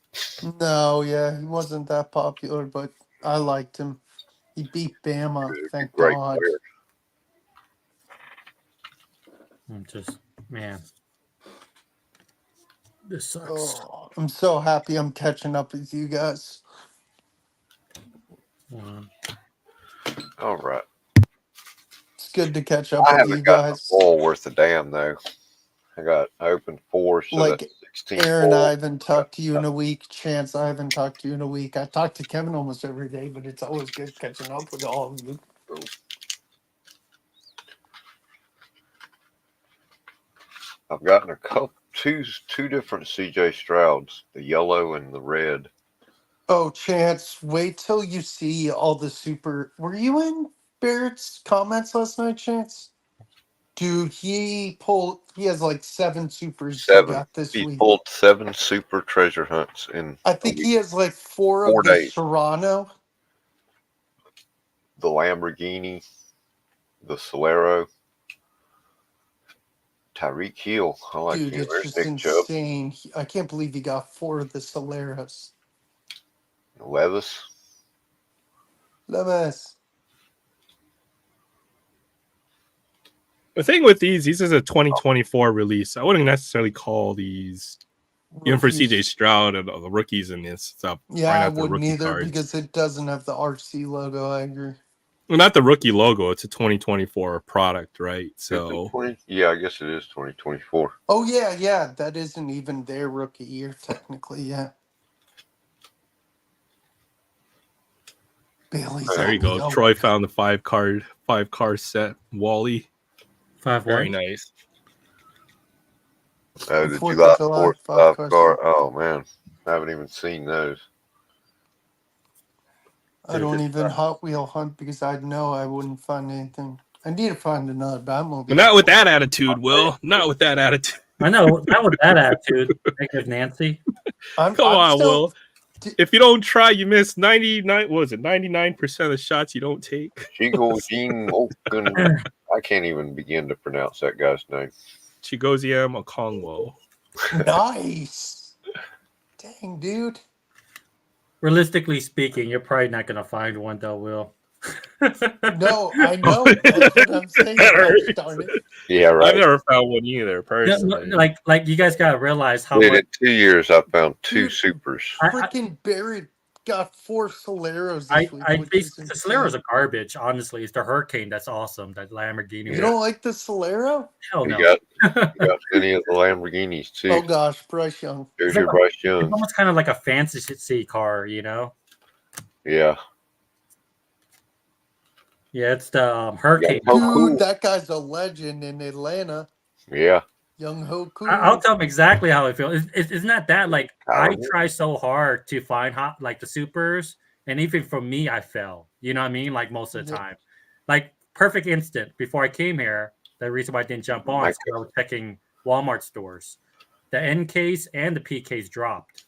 No, yeah, he wasn't that popular, but I liked him. He beat Bama, he was a thank great God. player. Just man, this sucks. Oh, I'm so happy I'm catching up with you guys. All right. It's good to catch up I with you haven't got a guys. full worth of damn though. I opened 4, so Like that's 16. Aaron, full. I haven't talked to you in a week. Chance, I haven't talked to you in a week. I talk to Kevin almost every day, but it's always good catching up with all of you. I've gotten a couple, two different CJ Strouds, the yellow and the red. Oh, Chance, wait till you see all the super. Were you in Barrett's comments last night, Chance? Dude, he has like 7 supers he 7. got this He week. pulled 7 super treasure hunts in I think he has like 4 of 4 the days. Serrano. The Lamborghini, the Solero, Tyreek Hill. I like Dude, him. it's There's just Nick Chubb, insane. I can't believe he got 4 of the Soleros. Levis. Lemes. The thing with these is a 2024 release. I wouldn't necessarily call these, even for CJ Rookies. Stroud and the rookies in this stuff. Yeah, why I not the wouldn't rookie either cards? because it doesn't have the RC logo. I agree. Well, not the rookie logo. It's a 2024 product, right? So Yeah, I guess it is 2024. Oh yeah, that isn't even their rookie year technically. Yeah. Bailey's there you on the go. oak. Troy found the 5-card set. Wally, 5 very what? nice. Oh, The the 4th of July July 4th 5 5 cars. car. Oh man, I haven't even seen those. I don't even Hot Wheel hunt because I know I wouldn't find anything. I need to find another Batmobile. But not with that attitude, Will. Not with that attitude. I know, not with that attitude. Negative Nancy. I'm on, still, Will. If you don't try, you miss 99. What was it? 99% of the shots you don't take. Chigojin Oken. I can't even begin to pronounce that guy's name. Chigoziem Okongwo. Nice. Dang, dude. Realistically speaking, you're probably not gonna find one though, Will. No, I know. That's what I'm saying. Gosh darn it. Yeah, right. I've never found one either, personally. Like you guys gotta realize how Dude, much. in 2 years, I found 2 Dude, supers. Freaking Barrett got 4 Soleros this week. Which is The Solero's insane. a garbage. Honestly, it's the Hurricane that's awesome. That Lamborghini. You don't like the Solero? Hell You no. got many of the Lamborghinis too. Oh gosh, Bryce Young. There's your Bryce Young. It's almost kind of like a fantasy car, you know? Yeah. Yeah, it's the Hurricane. Yeah, Dude, that guy's a legend in Atlanta. Yeah. Young Hoku. I'll tell him exactly how I feel. It's not that like I Terrible. try so hard to find the supers, and even for me, I fell. You know what I mean? Like most of the time, like perfect instant before I came here. The reason why I didn't jump on is because I was checking Walmart stores. The N case and the P case dropped.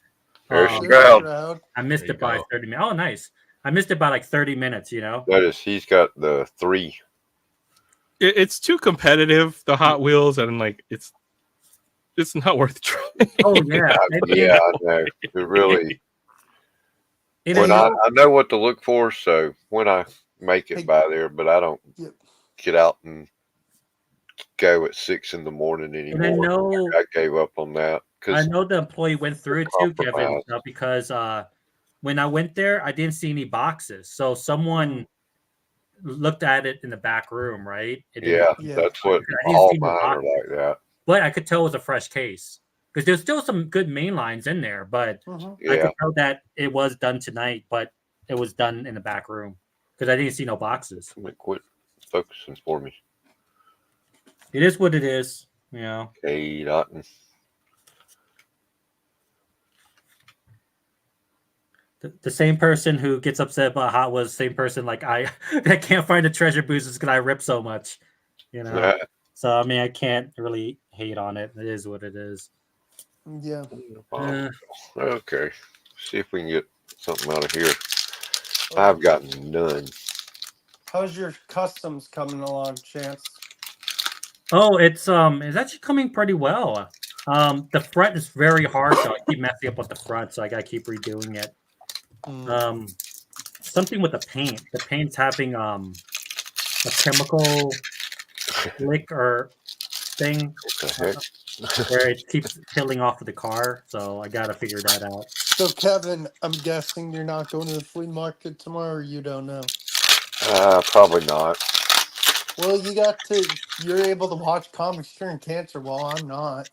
There's There's Stroud. Stroud. I missed There it you by go. 30 minutes. Oh, nice. I missed it by like 30 minutes, you know? Notice he's got the 3. It's too competitive, the Hot Wheels, and like it's not worth trying. Oh, yeah. Yeah, I know. It really. It When is. I know what to look for, so when I make it Hey. by there, but I don't Yep. get out and go at 6 in the morning And I anymore. know I gave up on that because the employee went through it too, Kevin, because when I went there, I didn't see any boxes. So someone looked at it in the back room, right? yeah, Yeah. that's what I didn't all see no mine are boxes. like that. But I could tell it was a fresh case because there's still some good main lines in there, but I Yeah, could tell that it was done tonight, but it was done in the back room because I didn't see no boxes. let me quit focusing for me. It is what it is, you know. Hey, Dotton. The same person who gets upset about Hot was the same person like I that can't find the treasure boosters because I rip so much, you know. So I mean, I can't really hate on it. It is what it is. Yeah. Okay, see if we can get something out of here. I've got none. How's your customs coming along, Chance? Oh, it's actually coming pretty well. The front is very hard though. I keep messing up with the front, so I gotta keep redoing it. Something with the paint. The paint's having a chemical lick or thing where it keeps peeling off of the car. So I gotta figure that out. So, Kevin, I'm guessing you're not going to the flea market tomorrow, or you don't know? Probably not. Well, you're able to watch comics turn cancer while I'm not.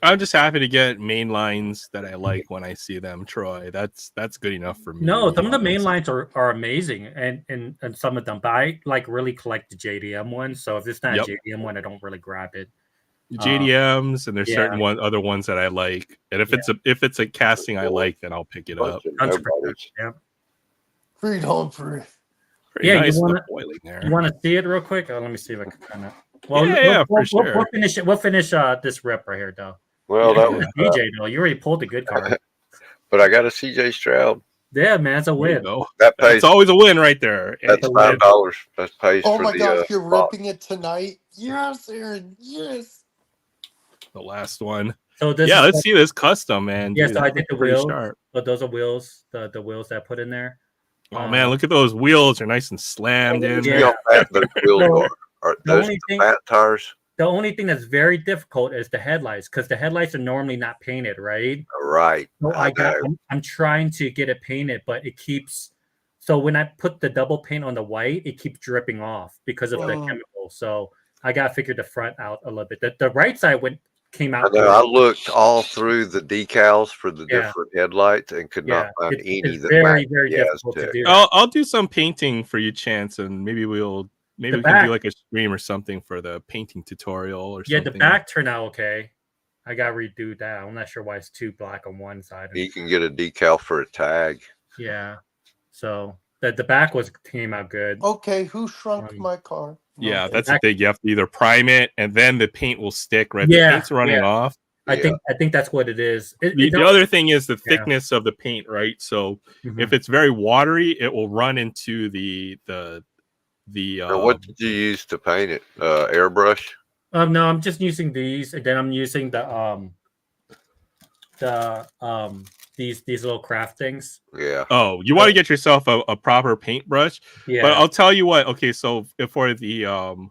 I'm just happy to get main lines that I like when I see them, Troy. That's good enough for me. No, some of the main lines are amazing, and some of them, but I like really collect the JDM ones. So if it's not a JDM one, I don't really grab it. JDMs, and there's certain other ones that I like, and if it's a casting I like, then I'll pick it up. 100%. Yeah. Freedom free. Yeah, nice you want to see it real quick? Let me see if I can kind of. Well, for sure. We'll finish it. We'll finish this rip right here, though. Well, that was DJ though. You already pulled a good card. But I got a CJ Stroud. Yeah, man, it's a win. That's always a win right there. That's $5. That pays Oh for my the, gosh, you're ripping it tonight. Yes, Aaron. Yes. The last one. So let's see this custom, man. Yeah, Dude, so I did the wheels. Sharp. But those are wheels. The wheels that I put in there. Oh man, look at those wheels! They're nice and slammed in. Yeah, those wheels are those the fat tires. The only thing that's very difficult is the headlights, because the headlights are normally not painted, right? Right. So I'm trying to get it painted, but it keeps. So when I put the double paint on the white, it keeps dripping off because of the chemical. So I gotta figure the front out a little bit. The right side came out. I looked all through the decals for the different headlights and could not find any it's that very difficult to do. I'll do some painting for you, Chance, and maybe we can do like a stream or something for the painting tutorial or something. Yeah, the back turned out okay. I gotta redo that. I'm not sure why it's too black on one side. You can get a decal for a tag. Yeah. So the back came out good. Okay, who shrunk my car? Yeah, that's the thing. You have to either prime it and then the paint will stick, right? Yeah, the paint's running off. I think that's what it is. The other thing is the thickness of the paint, right? So if it's very watery, it will run into the what did you use to paint it? Airbrush? No, I'm just using these, and then I'm using these little craft things. Yeah. Oh, you want to get yourself a proper paintbrush? Yeah. But I'll tell you what. Okay, so for the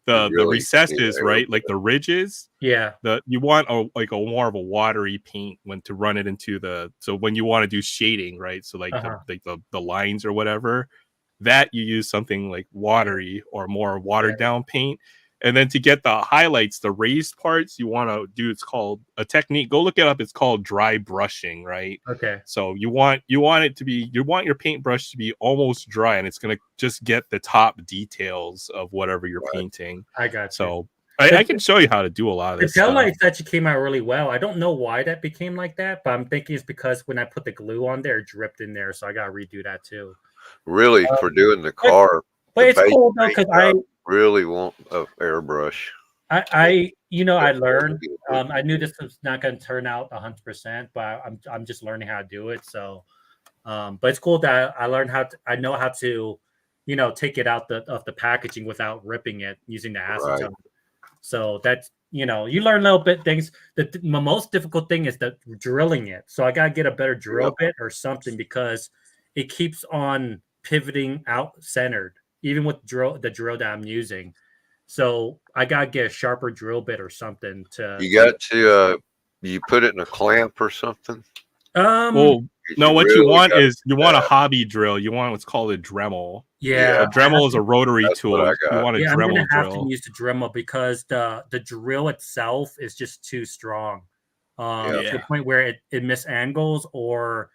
recesses, right? Like the ridges. Yeah. You want a more of a watery paint to run it into so when you want to do shading, right? So like the lines or whatever, that you use something like watery or more watered down paint. And then to get the highlights, the raised parts, you want to do, it's called a technique. Go look it up. It's called dry brushing, right? Okay. So you want your paintbrush to be almost dry, and it's going to just get the top details of whatever you're painting. I got you. So I can show you how to do a lot of this. The tail lights actually came out really well. I don't know why that became like that, but I'm thinking it's because when I put the glue on there, it dripped in there. So I got to redo that too. Really, for doing the car. But it's cool though, because I really want an airbrush. I learned. I knew this was not going to turn out 100%, but I'm just learning how to do it. So, but it's cool that I learned I know how to, take it out of the packaging without ripping it using the acetone. Right. So that's you learn little bit things. The most difficult thing is the drilling it. So I got to get a better drill bit or something because it keeps on pivoting out centered, even with the drill that I'm using. So I gotta get a sharper drill bit or something to. You got to you put it in a clamp or something. Well, 'Cause no, what you really want gotta is you want a hobby drill. You want what's called a Dremel. Yeah, A Dremel is a rotary That's what tool. I You got. want a I'm gonna Dremel have to drill. use the Dremel because the drill itself is just too strong. To the Yeah. point where it misangles or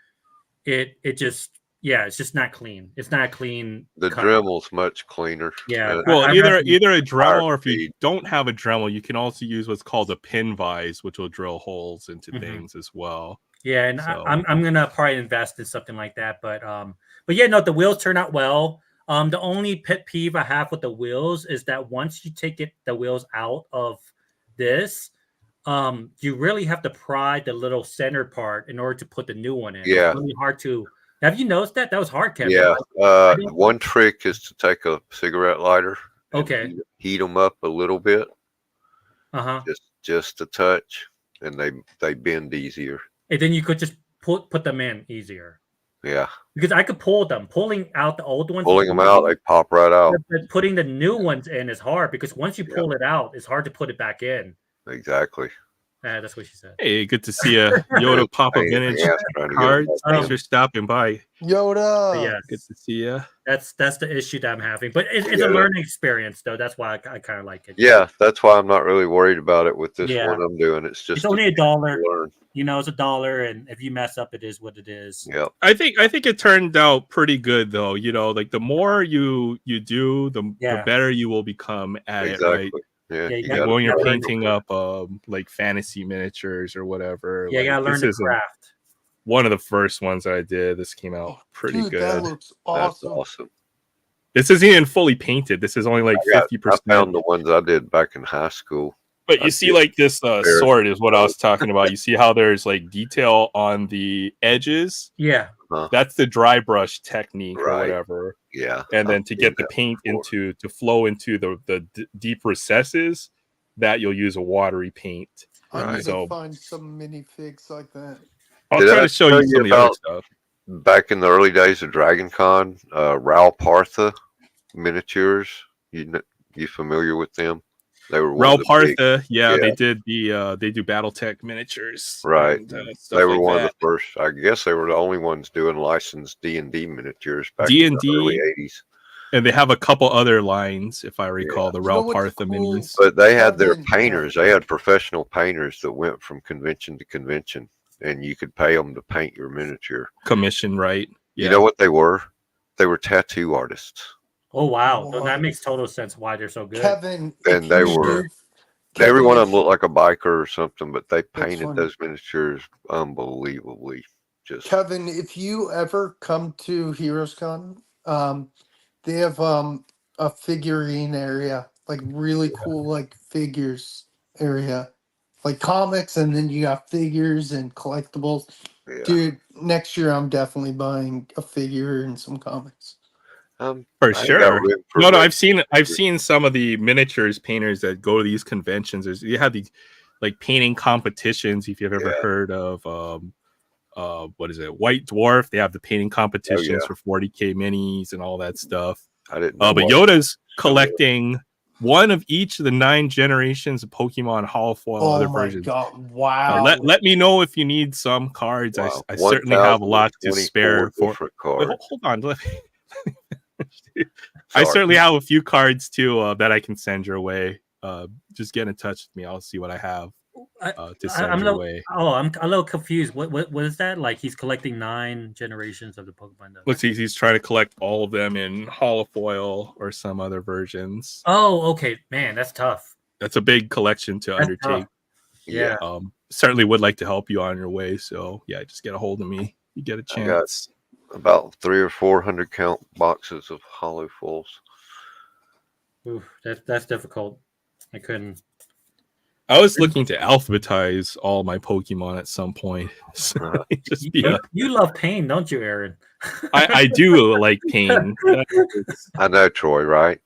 it just it's just not clean. It's not a clean The cut. Dremel's much cleaner. Yeah. Well, I'd either rather use- a Dremel, or if you speed. don't have a Dremel, you can also use what's called a pin vise, which will drill holes into Mhm. things as well. Yeah, and So- I'm gonna probably invest in something like that. But yeah, no, the wheels turn out well. The only pet peeve I have with the wheels is that once you take the wheels out of this, you really have to pry the little center part in order to put the new one in. Yeah. It's really hard to. Have you noticed that? That was hard, Kevin. Yeah. don't- One trick is to take a cigarette lighter. and Okay. Heat them up a little bit, Uh-huh. just a touch, and they bend easier. And then you could just put them in easier. Yeah. Because I could pull them. Pulling out the old ones. Pulling them out, they pop right out. But putting the new ones in is hard because once you pull it out, it's hard to put it back in. Exactly. That's what she said. Hey, good to see you, Yoda Papa Pain in the Vintage ass trying to get Cards. them Thanks back for stopping by. Yoda. But yes, Good to see you. that's the issue that I'm having. But it's Yeah. a learning experience, though. That's why I kind of like it. Yeah, that's why I'm not really worried about it with this Yeah. one I'm doing. It's just It's only $1. learn. You know, it's $1, and if you mess up, it is what it is. Yep. I think it turned out pretty good though. You know, like the more you do, the better you will become at it, right? Exactly. Yeah. Yeah, you you gotta- gotta When you're learn painting it. up like fantasy miniatures or whatever. Yeah, you like, gotta learn this the isn't craft. one of the first ones that I did. This came out Oh, pretty dude, that good. looks That's awesome. awesome. This isn't even fully painted. This is only like I 50%. found the ones I did back in high school. But I you see, did like this sword is what I was talking about. You see how there's like detail on the edges. Yeah. That's the dry brush technique or Right. whatever. Yeah. And then I've to seen get the that paint before. to flow into the deep recesses, that you'll use a watery paint. I need Right. to So- find some minifigs like that. I'll Did try I to show tell you you some of the other about- stuff. Back in the early days of Dragon Con, Raul Partha miniatures. You familiar with them? They were one Rel of the big- Partha, yeah, yeah. they did they do BattleTech miniatures. Right. And, stuff They were like one that. of the first. I guess they were the only ones doing licensed D&D miniatures back D&D, in the early '80s. and they have a couple other lines, if I recall, the You know Rel what's Partha cool? minis. But they had their Kevin, painters. They had professional painters that went from convention to convention, and you could pay them to paint your miniature. Commission, right? You know what they were? They were tattoo artists. Oh wow, What? that makes total sense why they're so good. Kevin, And if they you were- do- Every Kevin, one of if- them looked like a biker or something, but they That's painted funny. those miniatures unbelievably. Just Kevin, if you ever come to Heroes Con, they have a figurine area, like really cool like figures area, like comics, and then you got figures and collectibles. yeah. Dude, next year I'm definitely buying a figure and some comics. For I ain't got sure. room for No, that. I've seen some of the miniatures painters that go to these conventions. You have these like painting competitions. If you've ever Yeah. heard of what is it, White Dwarf? They have the painting competitions yeah. for 40K minis and all that stuff. I didn't know. But what- Yoda's collecting one of each of the 9 generations of Pokemon holofoil Oh other my versions. god! Wow. Let me know if you need some cards. Wow. I certainly have a lot to 1,024 spare for. different Wait, cards. hold on. Let me- I Sorry. certainly have a few cards too that I can send your way. Just get in touch with me. I'll see what I have to send I'm your a way. I'm a little confused. What is that? Like he's collecting 9 generations of the Pokemon. Though. Looks like he's trying to collect all of them in holofoil or some other versions. Oh, okay, man, that's tough. That's a big collection to That's undertake. tough. Yeah. Certainly would like to help you on your way. So yeah, just get a hold of me. You get a I got- chance. About 300 or 400 count boxes of hollow fulls. Oof, that's difficult. I couldn't. I was looking to alphabetize all my Pokemon at some point. So just be You love pain, don't you, Aaron? I do like pain. I know, Troy, right?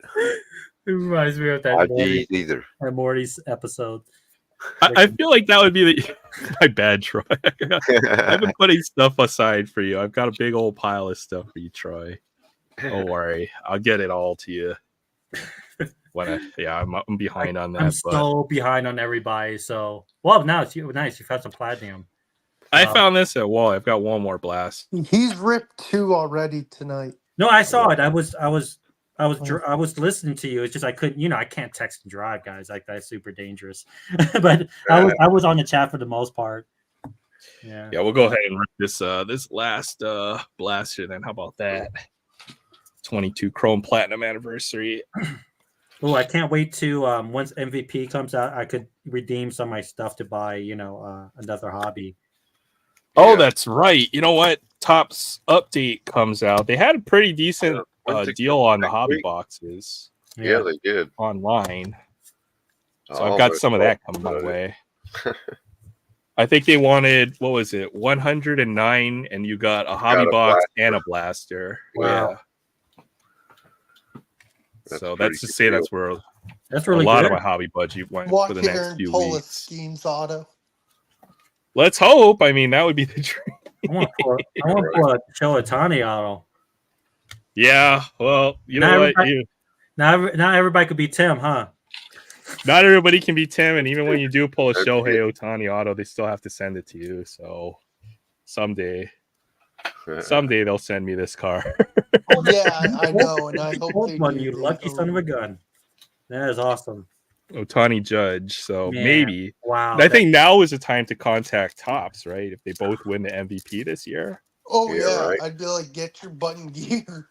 It reminds me of that I Morty, did either. Morty's episode. I feel like that would be my bad, Troy. I've been putting stuff aside for you. I've got a big old pile of stuff for you, Troy. Don't worry. I'll get it all to you. I'm behind on that. I'm but so behind on everybody. So, well, now it's nice. You've had some platinum. I found this at Wall. I've got one more blast. He's ripped 2 already tonight. No, I saw it. I was listening to you. It's just I couldn't. I can't text and drive, guys. Like that's super dangerous. But I was on the chat for the most part. Yeah. Yeah, we'll go ahead and rip this last blaster. Then how about that? 22 Chrome Platinum anniversary. Oh, I can't wait to once MVP comes out, I could redeem some of my stuff to buy, another hobby. Oh, that's right. You know what? Topps update comes out. They had a pretty decent deal on the hobby boxes. Yeah, they did online. So I've got some of that coming my way. I think they wanted, what was it, 109, and you got a hobby box and a blaster. Wow. Yeah. So that's to say that's where that's really a lot good. of my hobby budget went Walk for the here next and few pull weeks. a Schemes auto. Let's hope. I mean, that would be the dream. I want to pull a Show Otani auto. Yeah, well, you know what? Not everybody could be Tim, huh? Not everybody can be Tim, and even when you do pull a Shohei Otani auto, they still have to send it to you. So someday they'll send me this car. Yeah, I know, and I hope they do. You lucky son of a gun. That is awesome. Otani Judge. So Man, maybe. wow. I think now is the time to contact Topps, right? If they both win the MVP this year. Oh yeah, right. I'd be like, get your button gear.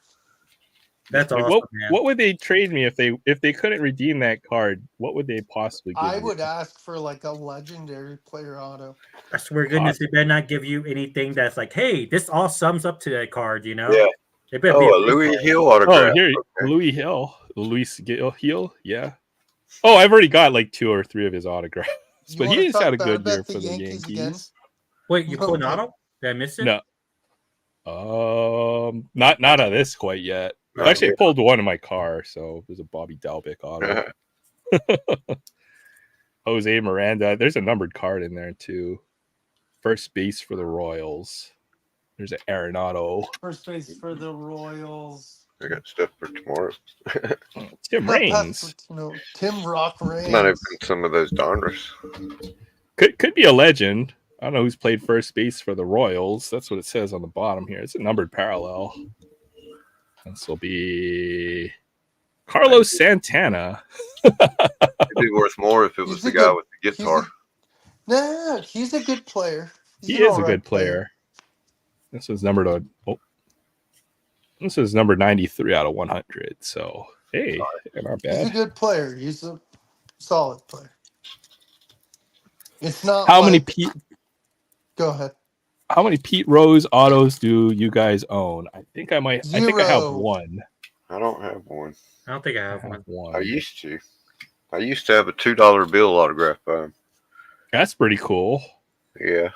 That's like, awesome, man. what would they trade me if they couldn't redeem that card? What would they possibly give I me? would ask for like a legendary player auto. I swear goodness, they better not give you anything that's like, hey, this all sums up to that card, Yeah. They better be a Louis card. Hill autograph. Oh, here, Louis Hill. Yeah. Oh, I've already got like 2 or 3 of his autographs, but he just had a good year for the Yankees. Again? Wait, you put an auto? Did I miss it? No. Not on this quite yet. Actually, I pulled one in my car, so there's a Bobby Dalbec auto. Jose Miranda. There's a numbered card in there too. First base for the Royals. There's an Arenado. First base for the Royals. I got stuff for tomorrow. Tim Raines. Tim Rock Raines. Might have been some of those Donners. Could be a legend. I don't know who's played first base for the Royals. That's what it says on the bottom here. It's a numbered parallel. This will be Carlos Santana. It'd be worth more if it was the guy with the guitar. He's a good player. He is a good player. This is numbered on. This is number 93 out of 100. So hey, not bad. He's a good player. He's a solid player. It's not. How many Pete? Go ahead. How many Pete Rose autos do you guys own? I think I might. 0. I think I have one. I don't have one. I don't think I have one. I used to. I used to have a $2 bill autograph by him. That's pretty cool. Yeah.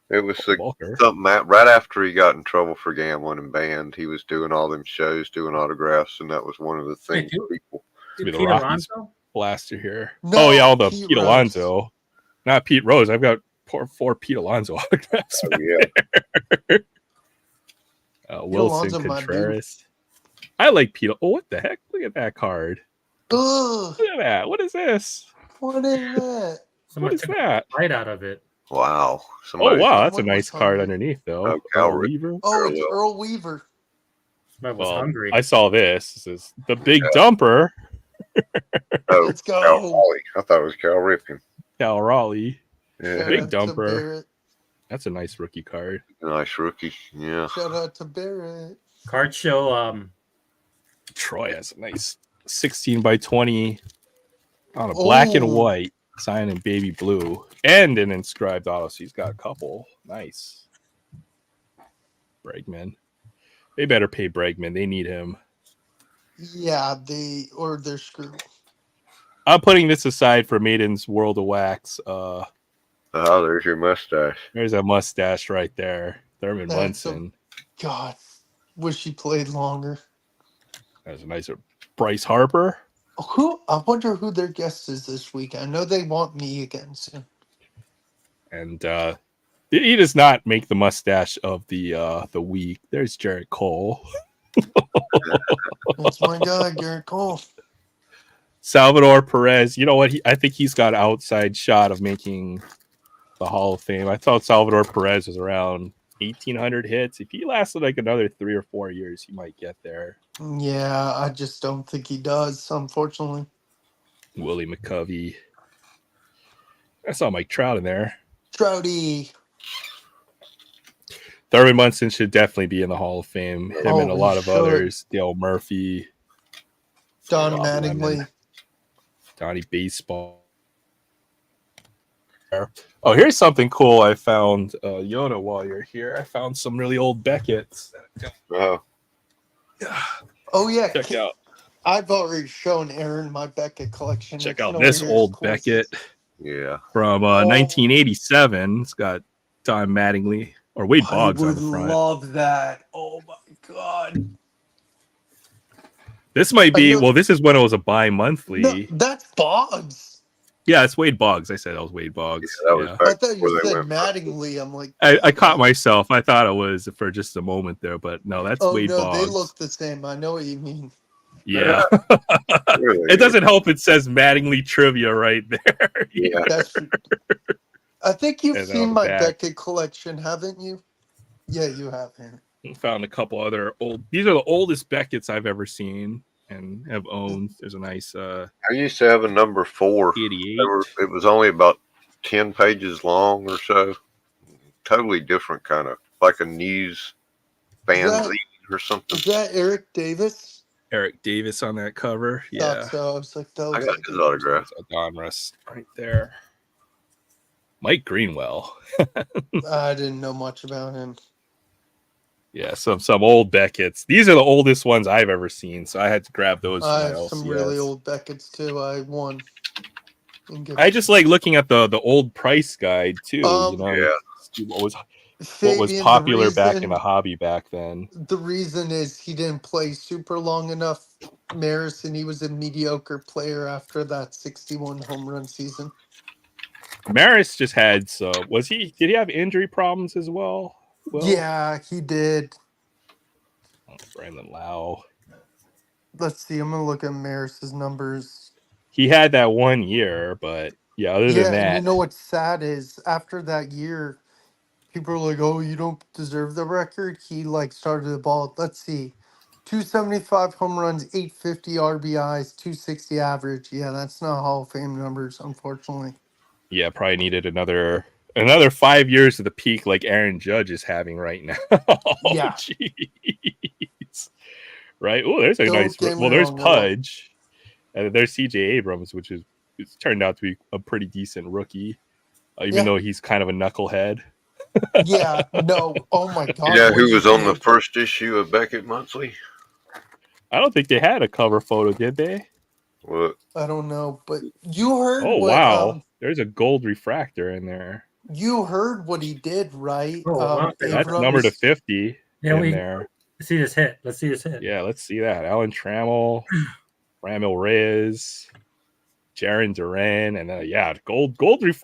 It was something Bulker. right after he got in trouble for gambling and banned. He was doing all them shows, doing autographs, and that was one of the things people. Be the Rockies blaster here. No, oh yeah, all the Pete Rose. Alonso, not Pete Rose. I've got four Pete Alonso autographs. Oh, yeah. Wilson Alonso, Contreras. I like Pete. Oh, what the heck? Look at that card. Ugh. Look at that. What is this? What is that? What is that? Right out of it. Wow. Oh wow, that's a Someone nice was card hungry. underneath though. Oh, Cal Weaver. Oh, it's Earl Weaver. I was hungry. I saw this. This is the big dumper. Oh, Let's go. Cal Raleigh. I thought it was Cal Ripken. Cal Raleigh. Yeah. Big Shout out to dumper. Barrett. That's a nice rookie card. Nice rookie. Yeah. Shout out to Barrett. Card show. Troy has a nice 16 by 20 on a black and white, signed in baby blue, and an inscribed auto. So he's got a couple. Nice. Bregman. They better pay Bregman. They need him. Yeah, they're screwed. I'm putting this aside for Maiden's World of Wax. Oh, there's your mustache. There's a mustache right there. Thurman Munson. God, wish he played longer. There's a nice Bryce Harper. I wonder who their guest is this week. I know they want me again soon. And he does not make the mustache of the week. There's Jarrett Cole. That's my guy, Garrett Cole. Salvador Perez. You know what? I think he's got an outside shot of making the Hall of Fame. I thought Salvador Perez was around 1,800 hits. If he lasted like another 3 or 4 years, he might get there. Yeah, I just don't think he does, unfortunately. Willie McCovey. I saw Mike Trout in there. Trouty. Thurman Munson should definitely be in the Hall of Fame. Him and a he lot of should. others. Dale Murphy. Don Bob Mattingly. Lemon, Donnie Baseball. Oh, here's something cool I found, Yoda, while you're here. I found some really old Beckett's. Oh, Oh, yeah. Check out. I've already shown Aaron my Beckett collection. Check It's out nowhere this near old as cool as Beckett this. yeah. from 1987. It's got Don Mattingly or Wade Boggs I on would the front. love that. Oh, my God. This might I be, know- well, this is when it was a No, bi-monthly. that's Boggs. Yeah, it's Wade Boggs. I said that was Wade Boggs. Yeah, that was Yeah. back I thought before you they said went Mattingly. I'm like, I caught myself. I thought it was for just a moment there, but no, that's oh, Wade no, Boggs. they look the same. I know what you mean. Yeah. Really? It doesn't help it says Mattingly trivia right there. Yeah. That's. I think you've And then seen on the my back. Beckett collection, haven't you? Yeah, you have, Aaron. Found a couple other old. These are the oldest Beckett's I've ever seen and have owned. There's a nice I used to have a number 4. 88. It was only about 10 pages long or so. Totally different kind of, like a news fanzine or something. Is that Eric Davis? Eric Davis on that cover. Thought Yeah. so. I was like, that I looks got like his it. autograph. There's a Donruss right there. Mike Greenwell. I didn't know much about him. Yeah, some old Beckett's. These are the oldest ones I've ever seen, so I had to grab those. I for have my some LCS. really old Beckett's too. I won. I just like looking at the old price guide too. You know, Yeah. see what was Fabian, popular back in the hobby back then. The reason is he didn't play super long enough, Maris, and he was a mediocre player after that 61 home run season. Maris just had did he have injury problems as well? Yeah, he did. Brandon Lau. Let's see. I'm gonna look at Maris's numbers. He had that 1 year, but yeah, other than And that, you know what's sad is after that year, people are like, "Oh, you don't deserve the record." He like started the ball. Let's see, 275 home runs, 850 RBIs, 260 average. Yeah, that's not Hall of Fame numbers, unfortunately. yeah, probably needed another 5 years of the peak like Aaron Judge is having right now. Yeah. Jeez. Right. Oh, there's a Don't nice. get me Well, there's wrong, Pudge, and there's CJ Abrams, which is it's turned out to be a pretty decent rookie, even Yeah. though he's kind of a knucklehead. Yeah, no. Oh my God. You know what who he was on the did. first issue of Beckett Monthly? I don't think they had a cover photo, did they? What? I don't know, but you heard Oh what wow, there's a gold refractor in there. you heard what he did, right? Oh, wow. That's Abrams- number to 50 Yeah, in we there. let's see this hit. Let's see this hit. Yeah, let's see that. Alan Trammell, Ramil Reyes, Jaron Duran, and gold.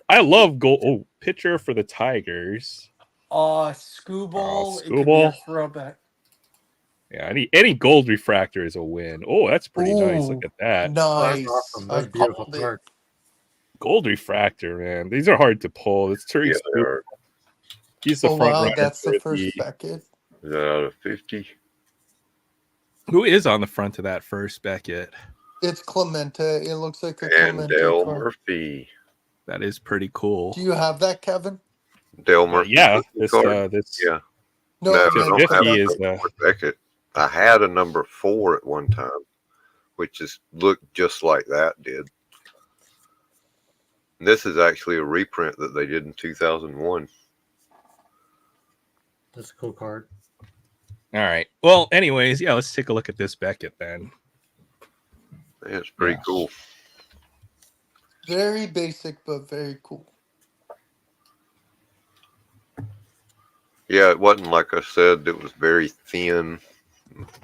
I love gold. Oh, pitcher for the Tigers. Scooball. It could be a Scooball. throwback. Yeah, any gold refractor is a win. Oh, that's pretty nice. Ooh, Look at that. Oh, Nice. that's awesome. I That's beautiful called it. card. Gold refractor, man. These are hard to pull. It's Yeah, Tariq. they are. He's the Oh front wow, runner. that's the for first Beckett. Is that out of 50? Who is on the front of that first Beckett? It's Clemente. It looks like a And Clemente Dale card. Murphy. That is pretty cool. Do you have that, Kevin? Dale Murphy. Yeah, this this card? this Yeah. No, No, I I meant don't for have 50 Beckett. is for Beckett. I had a number 4 at one time, which is looked just like that did. And this is actually a reprint that they did in 2001. That's a cool card. All right. Well, anyways, yeah, let's take a look at this Beckett then. Yeah, it's pretty Yeah. cool. Very basic, but very cool. Yeah, it wasn't like I said, it was very thin,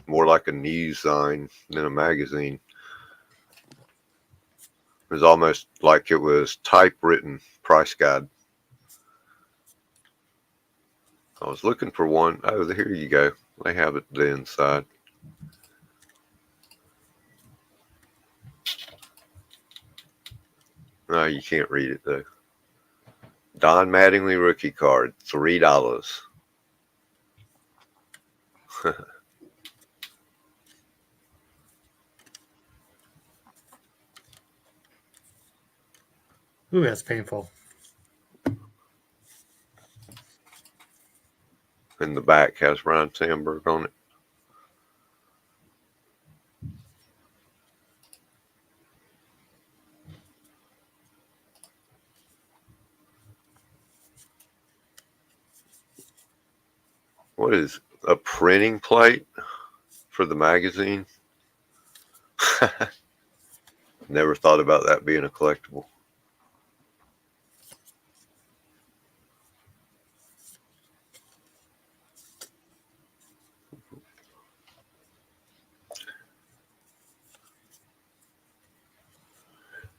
more like a news sign than a magazine. It was almost like it was typewritten price guide. I was looking for one. Oh, here you go. They have it the inside. No, you can't read it though. Don Mattingly rookie card, $3. Ooh, that's painful. And the back has Ryan Sandberg on it. What is a printing plate for the magazine? Never thought about that being a collectible.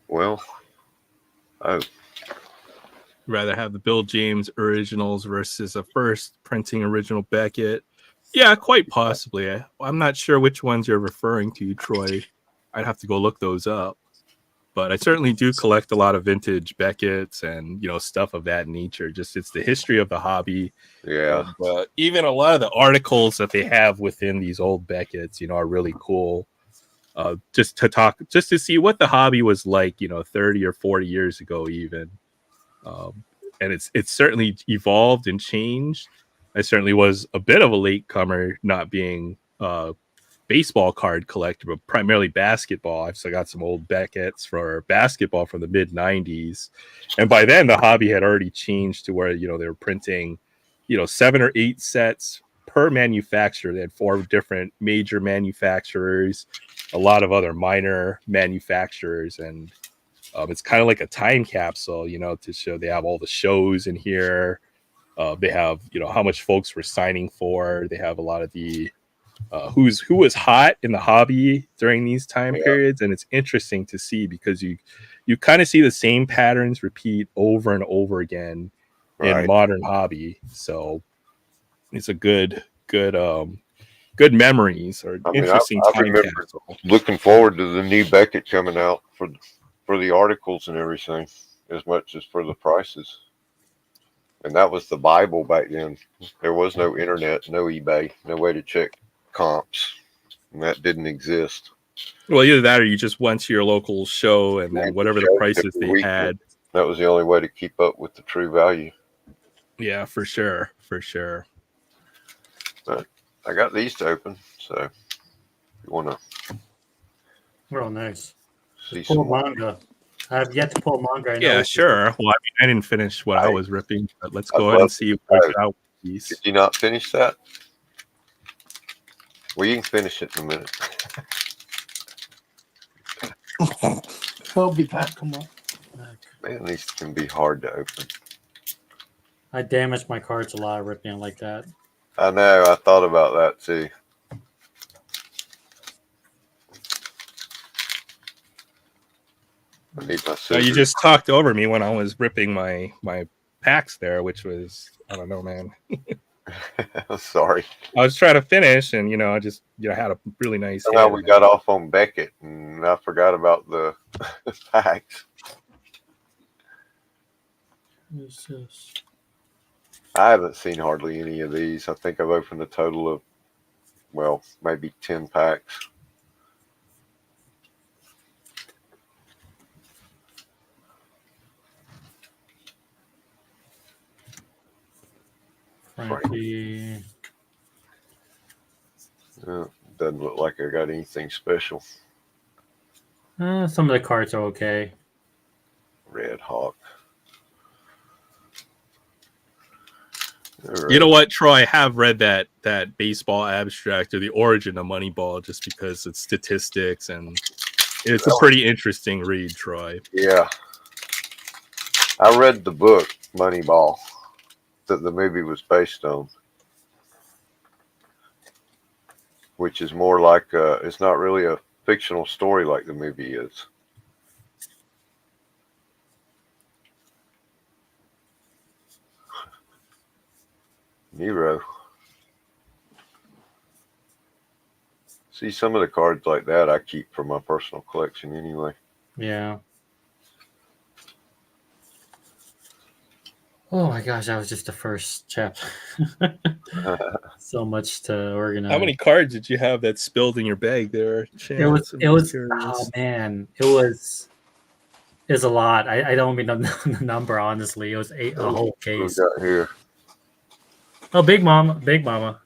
Well, oh, Rather have the Bill James originals versus a first printing original Beckett. Yeah, quite possibly. I'm not sure which ones you're referring to, Troy. I'd have to go look those up. But I certainly do collect a lot of vintage Beckett's and stuff of that nature. Just it's the history of the hobby. yeah. And, even a lot of the articles that they have within these old Beckett's, are really cool. Just to see what the hobby was like, 30 or 40 years ago, even. And it's certainly evolved and changed. I certainly was a bit of a latecomer, not being baseball card collector, but primarily basketball. I've still got some old Beckett's for basketball from the mid 90s. And by then the hobby had already changed to where, they were printing, 7 or 8 sets per manufacturer. They had 4 different major manufacturers, a lot of other minor manufacturers. And it's kind of like a time capsule, to show they have all the shows in here. They have, how much folks were signing for. They have a lot of the who was hot in the hobby during these time periods, and it's interesting to see because you kind of see the same patterns repeat over and over again in modern hobby. So it's a good memories or interesting I time remember capsule. looking forward to the new Beckett coming out for the articles and everything, as much as for the prices. And that was the Bible back then. There was no internet, no eBay, no way to check comps, and that didn't exist. Well, either that or you just went to your local show and then whatever the prices they had. That was the only way to keep up with the true value. Yeah, for sure. But I got these to open, so if you want to. Real nice. See pull some manga. I have yet to pull manga. Yeah, sure. Well, I didn't finish what I was ripping, but let's go ahead and see what's out. Did you not finish that? Well, you can finish it in a minute. He'll be back. Come on. Man, these can be hard to open. I damaged my cards a lot ripping like that. I know. I thought about that too. I need my scissors. You just talked over me when I was ripping my packs there, which was, I don't know, man. Sorry. I was trying to finish, and I just had a really nice. Now we got off on Beckett, and I forgot about the packs. What's this? I haven't seen hardly any of these. I think I've opened a total of, well, maybe 10 packs. Frankie. Doesn't look like I got anything special. Some of the cards are okay. Red Hawk. You know what, Troy? I have read that baseball abstract or the origin of Moneyball just because it's statistics and it's a pretty interesting read, Troy. Yeah. I read the book Moneyball that the movie was based on, which is more like it's not really a fictional story like the movie is. Nero. See, some of the cards like that I keep for my personal collection anyway. Yeah. Oh my gosh, that was just the first chapter. So much to organize. How many cards did you have that spilled in your bag there, Chance? It was oh man, it was a lot. I don't even know the number, honestly. It was a whole What we case. got here? Oh, Big Mama.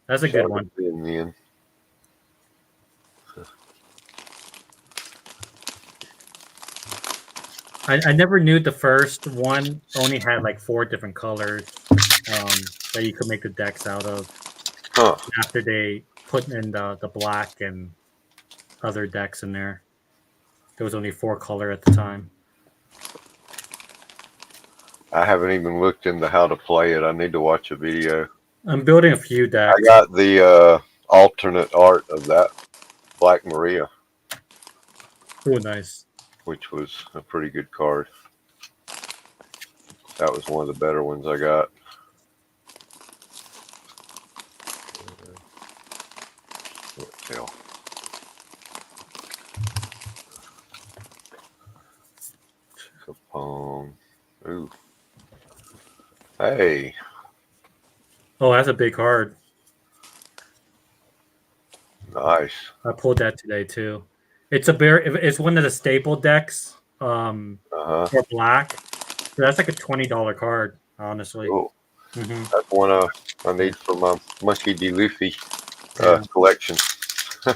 That's a good one. Then. I never knew the first one only had like 4 different colors that you could make the decks out of. Huh. After they put in the black and other decks in there. There was only 4 color at the time. I haven't even looked into how to play it. I need to watch a video. I'm building a few decks. I got the alternate art of that Black Maria. Oh, nice. Which was a pretty good card. That was one of the better ones I got. What the hell? Capone. Ooh. Hey. Oh, that's a big card. Nice. I pulled that today too. It's one of the staple decks for black. So that's like a $20 card, honestly. Cool. Mm-hmm. That's one I need for my Muskie D. Luffy collection. I'll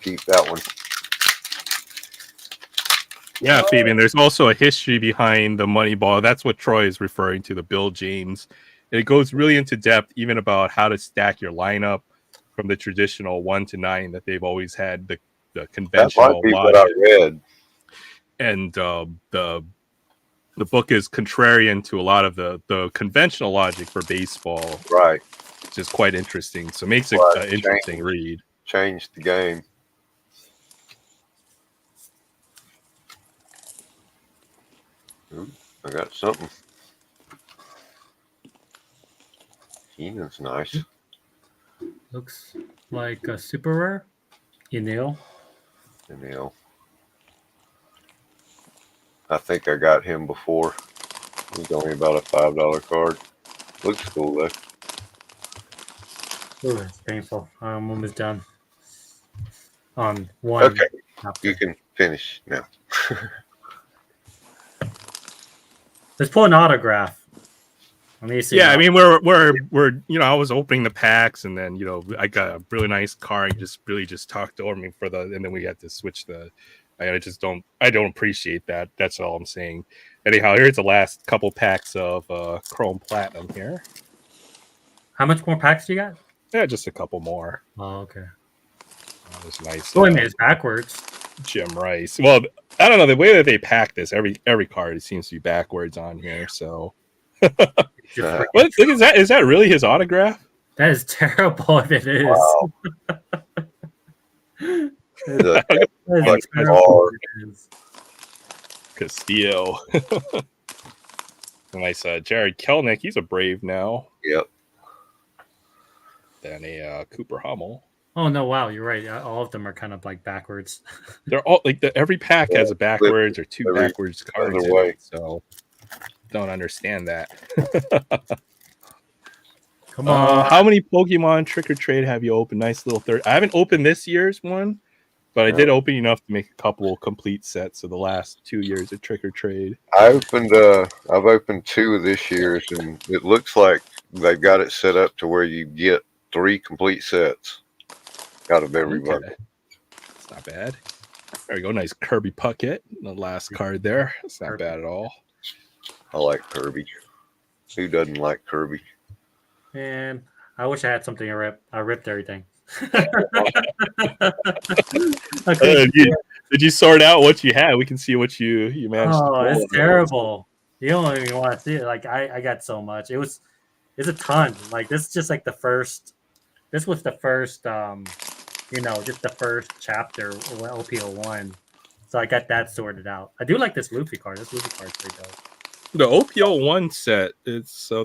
keep that one. Yeah, Fabian, there's also a history behind the Moneyball. That's what Troy is referring to, the Bill James. It goes really into depth, even about how to stack your lineup from the traditional 1 to 9 that they've always had, the conventional That might be logic. what I read. And the book is contrarian to a lot of the conventional logic for baseball. Right. Which is quite interesting. So it makes it an interesting read. Changed the game. Ooh, I got something. Keenan's nice. Looks like a super rare. Enil. I think I got him before. He's only about a $5 card. Looks cool though. Ooh, it's painful. I'm almost done. On one. Okay, you can finish now. Let's pull an autograph. Let me see. Yeah, I mean we're I was opening the packs and then I got a really nice card and just talked over me and then we had to switch I don't appreciate that. That's all I'm saying. Anyhow, here's the last couple packs of Chrome Platinum here. How much more packs do you got? Yeah, just a couple more. Oh, okay. That was nice. Oh, I mean, it's backwards. Jim Rice. Well, I don't know the way that they pack this. Every card seems to be backwards on here. So, what is that? Is that really his autograph? That is terrible. If it is. Wow. Castillo. Nice. Jared Kelnick. He's a Brave now. Yep. Then a Cooper Hummel. Oh no! Wow, you're right. All of them are kind of like backwards. They're all like every pack has a backwards or two backwards cards in it, so don't understand that. Come on. How many Pokemon Trick or Trade have you opened? Nice little third. I haven't opened this year's one, but I did open enough to make a couple complete sets of the last 2 years of Trick or Trade. I've opened 2 of this year's, and it looks like they've got it set up to where you get 3 complete sets out of every bucket. It's not bad. There we go. Nice Kirby Puckett. The last card there. It's not bad at all. I like Kirby. Who doesn't like Kirby? Man, I wish I had something to rip. I ripped everything. Did you sort out what you had? We can see what you managed to pull. It's terrible. You don't even want to see it. Like I got so much. It's a ton. Like this is just like the first. This was the first. Just the first chapter of LPO1. So I got that sorted out. I do like this Luffy card. This Luffy card's pretty dope. The OPO1 set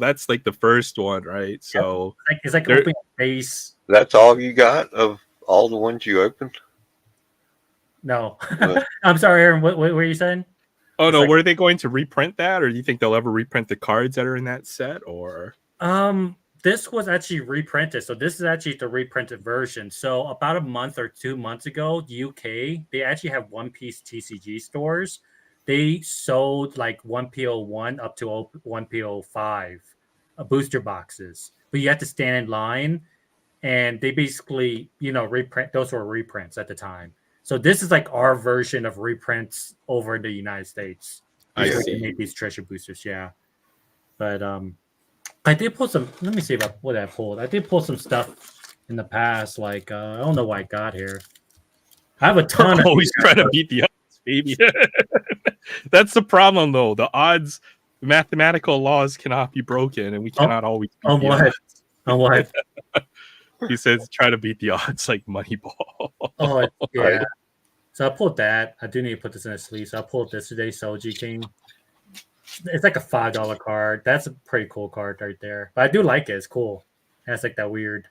that's like the first one, right? So it's like opening a base. That's all you got of all the ones you opened? No. I'm sorry, Aaron. What were you saying? Oh It's no, like, were they going to reprint that, or do you think they'll ever reprint the cards that are in that set? Or this was actually reprinted. So this is actually the reprinted version. So about a month or 2 months ago, the UK, they actually have One Piece TCG stores. They sold like 1PO1 up to 1PO5 booster boxes, but you had to stand in line, and they basically, reprint. Those were reprints at the time. So this is like our version of reprints over in the United States. I Is where they see. made these treasure boosters, yeah. But I did pull some. Let me see what I pulled. I did pull some stuff in the past. Like I don't know why I got here. I have a ton of. Always trying to beat the odds, baby. That's the problem, though. The odds, the mathematical laws cannot be broken, and we cannot always beat On the what? odds. On what? He says, "Try to beat the odds like Moneyball." Oh, yeah. Right. So I pulled that. I do need to put this in a sleeve. So I pulled this today, Soji King. It's like a $5 card. That's a pretty cool card right there. But I do like it. It's cool. It has like that weird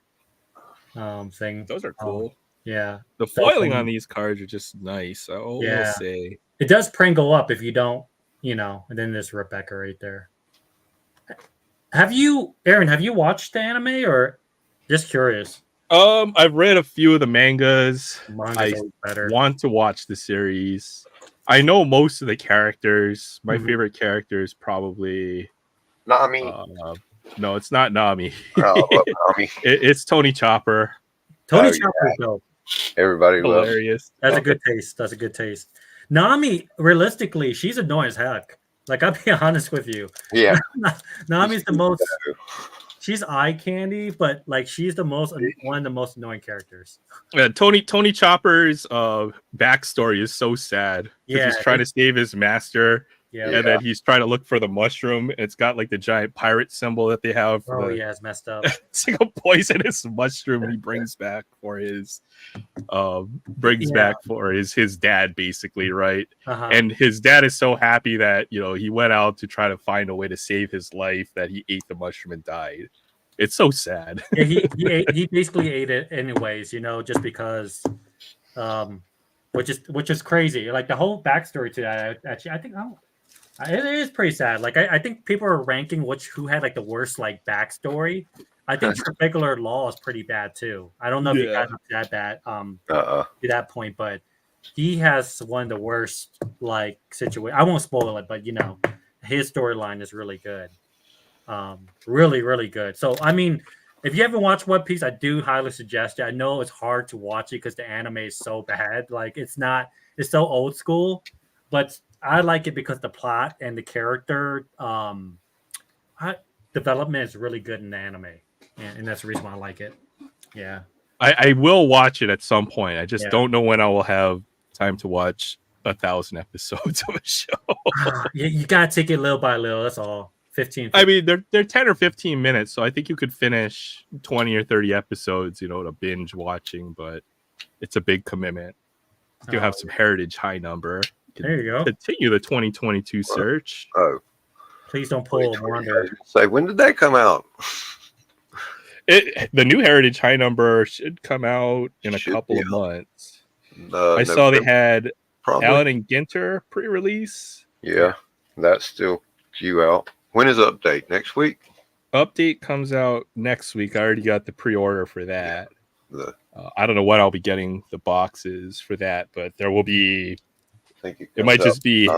thing. Those are cool. Yeah. The foiling on these cards are just nice. I will say. It does Pringle up if you don't, and then there's Rebecca right there. Aaron, have you watched the anime or just curious? I've read a few of the mangas. Manga's always better. Want to watch the series. I know most of the characters. My favorite character is probably Nami. no, it's not Nami. I love Nami. It's Tony Chopper. Tony Oh, Chopper is dope. Everybody loves. Hilarious. That's a good taste. That's a good taste. Nami, realistically, she's annoying as heck. Like, I'll be honest with you. Yeah. Nami's the most. She's eye candy, but like she's one of the most annoying characters. Yeah, Tony Chopper's backstory is so sad. Yeah, He's trying to save his master. Yeah. And then he's trying to look for the mushroom. It's got like the giant pirate symbol that they have. Oh, yeah, it's messed up. It's like a poisonous mushroom he brings back for his his dad, basically, right? And his dad is so happy that he went out to try to find a way to save his life that he ate the mushroom and died. It's so sad. Yeah, he basically ate it anyways, just because which is crazy. Like the whole backstory to that, actually, I think it is pretty sad. Like I think people are ranking who had like the worst like backstory. I think Triangular Law is pretty bad too. I don't know if he got up to that bad to that point, but he has one of the worst like situation. I won't spoil it, but his storyline is really good. Really, really good. So I mean, if you haven't watched One Piece, I do highly suggest it. I know it's hard to watch it because the anime is so bad. Like it's so old school, but I like it because the plot and the character development is really good in the anime, and that's the reason why I like it. Yeah, I will watch it at some point. I just don't know when I will have time to watch 1,000 episodes of a show. You gotta take it little by little. That's all. 15. I mean, they're 10 or 15 minutes, so I think you could finish 20 or 30 episodes, to binge watching, but it's a big commitment. You have some Heritage High Number. There you go. Continue the 2022 search. Oh, please don't pull a Wonder. Say, when did that come out? The new Heritage High Number should come out in a couple of months. I saw they had Alan and Ginter pre-release. Yeah, that's still due out. When is update? Next week? Update comes out next week. I already got the pre-order for that. I don't know what I'll be getting the boxes for that, but there will be. It might just be.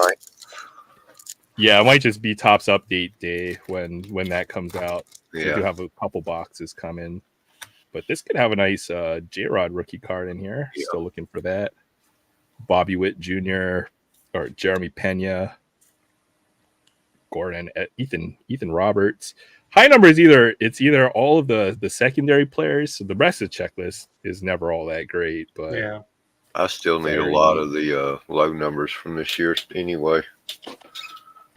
Yeah, it might just be Topps Update Day when that comes out. So you do have a couple boxes coming, but this could have a nice J-Rod rookie card in here. Yeah. Still looking for that. Bobby Witt Jr. or Jeremy Pena. Gordon, Ethan Roberts. High number is either all of the secondary players. So the rest of the checklist is never all that great, but yeah, I still need a lot of the low numbers from this year anyway.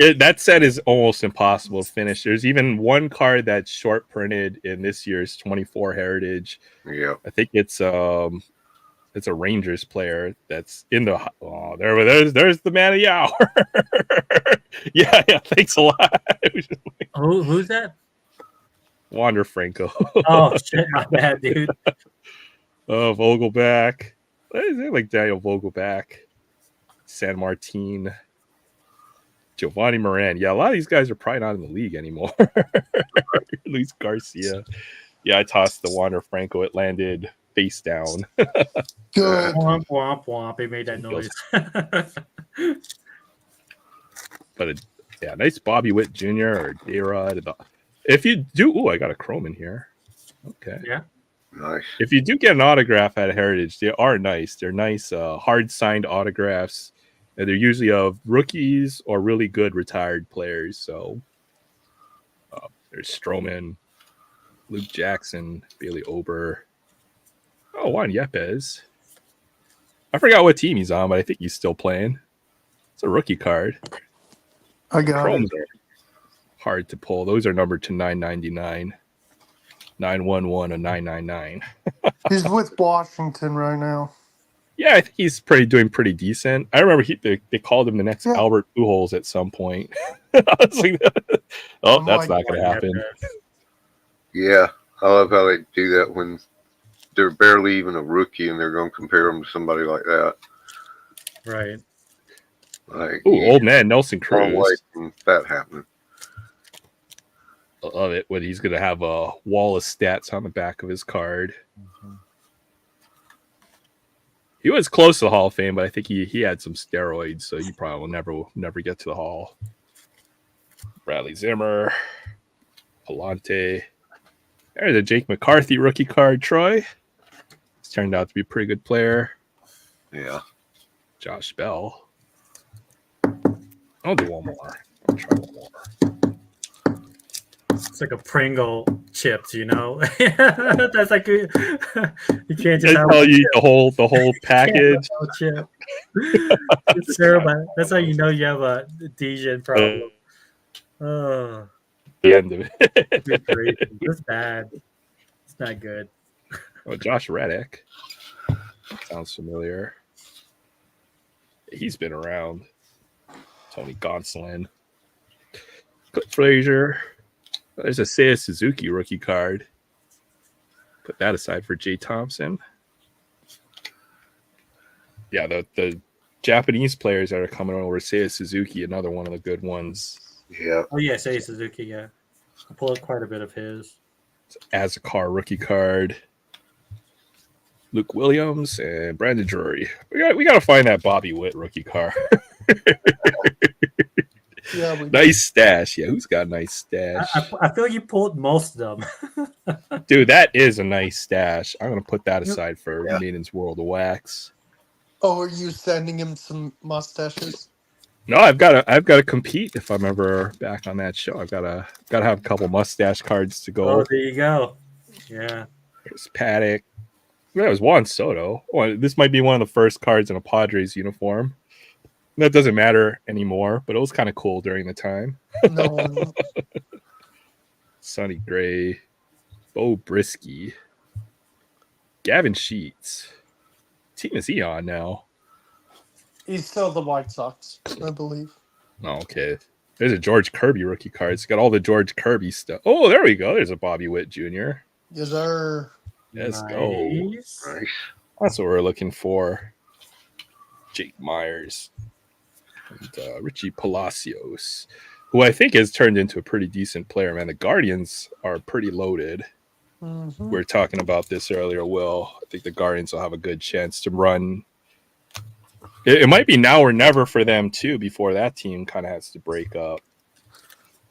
That set is almost impossible to finish. There's even one card that's short printed in this year's 24 Heritage. Yeah, I think it's a Rangers player that's in the there's the man of the hour. yeah, thanks a lot. Who's that? Wander Franco. Oh shit, my bad, dude. Vogelback. Is it like Daniel Vogelback? San Martin. Giovanni Moran. Yeah, a lot of these guys are probably not in the league anymore. Luis Garcia. Yeah, I tossed the Wander Franco. It landed face down. Good. Womp womp womp. It made that noise. But yeah, nice Bobby Witt Jr. or Dayrod. If you do, I got a chrome in here. Okay. Yeah. Nice. If you do get an autograph at Heritage, they are nice. They're nice, hard signed autographs. And they're usually of rookies or really good retired players. So there's Stroman, Luke Jackson, Bailey Ober. Oh, Juan Yepes. I forgot what team he's on, but I think he's still playing. It's a rookie card. I got Chromes it. are hard to pull. Those are numbered to 999, 911, and 999. He's with Washington right now. Yeah, I think he's doing pretty decent. I remember they called him the next Yeah. Albert Pujols at some point. I was like, oh, I'm that's like, not going to happen. Yeah, I love how they do that when they're barely even a rookie and they're going to compare them to somebody like that. Right. Like, Ooh, old man Nelson long way Cruz. from that happening. I love it when he's going to have a wall of stats on the back of his card. Mm-hmm. He was close to the Hall of Fame, but I think he had some steroids, so he probably will never get to the Hall. Bradley Zimmer, Palante. There's a Jake McCarthy rookie card, Troy. He's turned out to be a pretty good player. Yeah. Josh Bell. I'll do one more. I'll try one more. It's like a Pringle chips, you know. That's like you can't just I have tell you the whole package. a chip. It's terrible. That's how you know you have a Degen problem. Oh, The end of it. it's crazy. It's bad. It's not good. Oh, Josh Reddick. Sounds familiar. He's been around. Tony Gonsolin. Clint Frazier. There's a Seiya Suzuki rookie card. Put that aside for Jay Thompson. Yeah, the Japanese players that are coming over. Seiya Suzuki, another one of the good ones. Yeah. Oh yeah, say Suzuki. Yeah, I pulled quite a bit of his. Azekar rookie card. Luke Williams and Brandon Drury. We got to find that Bobby Witt rookie card. Yeah, we Nice stash. Yeah, who's got a nice stash? I feel you pulled most of them. Dude, that is a nice stash. I'm gonna put that aside for Yeah. Maiden's World of Wax. Oh, are you sending him some mustaches? No, I've got to compete if I'm ever back on that show. I've got to have a couple mustache cards to go. Oh, there you go. Yeah. There's Paddock. That was Juan Soto. Oh, this might be one of the first cards in a Padres uniform. That doesn't matter anymore, but it was kind of cool during the time. No. Sonny Gray, Bo Brisky, Gavin Sheets. Team is he on now? He's still the White Sox, I believe. Oh, okay. There's a George Kirby rookie card. It's got all the George Kirby stuff. Oh, there we go. There's a Bobby Witt Jr. Yes, sir. Let's Nice. go. Nice. That's what we're looking for. Jake Myers and Richie Palacios, who I think has turned into a pretty decent player, man. The Guardians are pretty loaded. Mm-hmm. We were talking about this earlier, Will. I think the Guardians will have a good chance to run. It might be now or never for them, too, before that team kind of has to break up.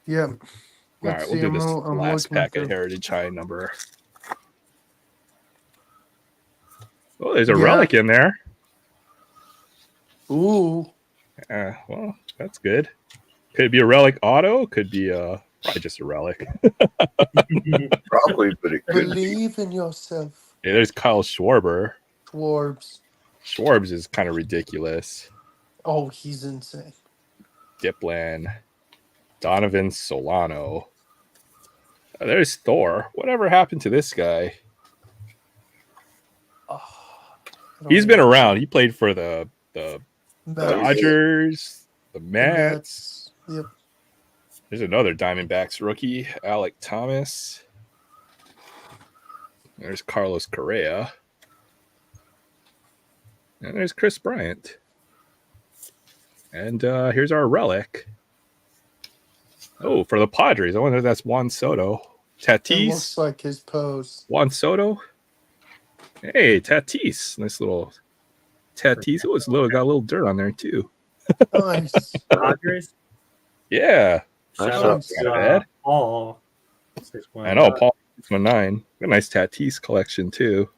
Yeah. All right, we'll do this last pack of Heritage High number. Oh, there's a relic in there. Ooh. Well, that's good. Could it be a relic auto? Could be probably just a relic. Probably, but it could be. Believe in yourself. Yeah, there's Kyle Schwarber. Schwarbs. Schwarbs is kind of ridiculous. Oh, he's insane. Diplan. Donovan Solano. There's Thor. Whatever happened to this guy? Oh, He's been around. He played for the Mets. Dodgers, the Mets. Yep. There's another Diamondbacks rookie, Alec Thomas. There's Carlos Correa. And there's Chris Bryant. And here's our relic. Oh, for the Padres. I wonder if that's Juan Soto. It looks Tatis. like his pose. Juan Soto. Hey, Tatis. Nice little Tatis. It was little, got a little dirt on there too. Nice. Padres. Yeah. Shout That's out not to bad. Paul. I know, Paul 619. A nice Tatis collection too.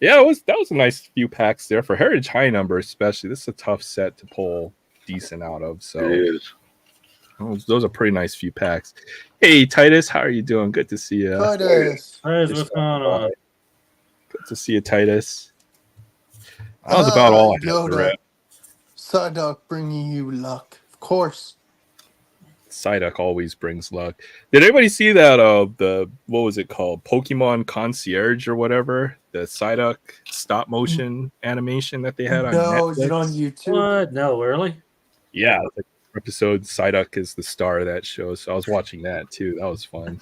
Yeah, that was a nice few packs there for Heritage High Number, especially. This is a tough set to pull decent out of. So It is. those are pretty nice few packs. Hey Titus, how are you doing? Good to see you. Titus. Hey, what's going on? Good to see you, Titus. That was about all I had to Yoda. read. Psyduck bringing you luck. Of course. Psyduck always brings luck. Did anybody see that? The what was it called? Pokemon Concierge or whatever. The Psyduck stop motion animation that they had on No, Netflix. is it on YouTube? What? No, really? Yeah, the episode Psyduck is the star of that show. So I was watching that too. That was fun.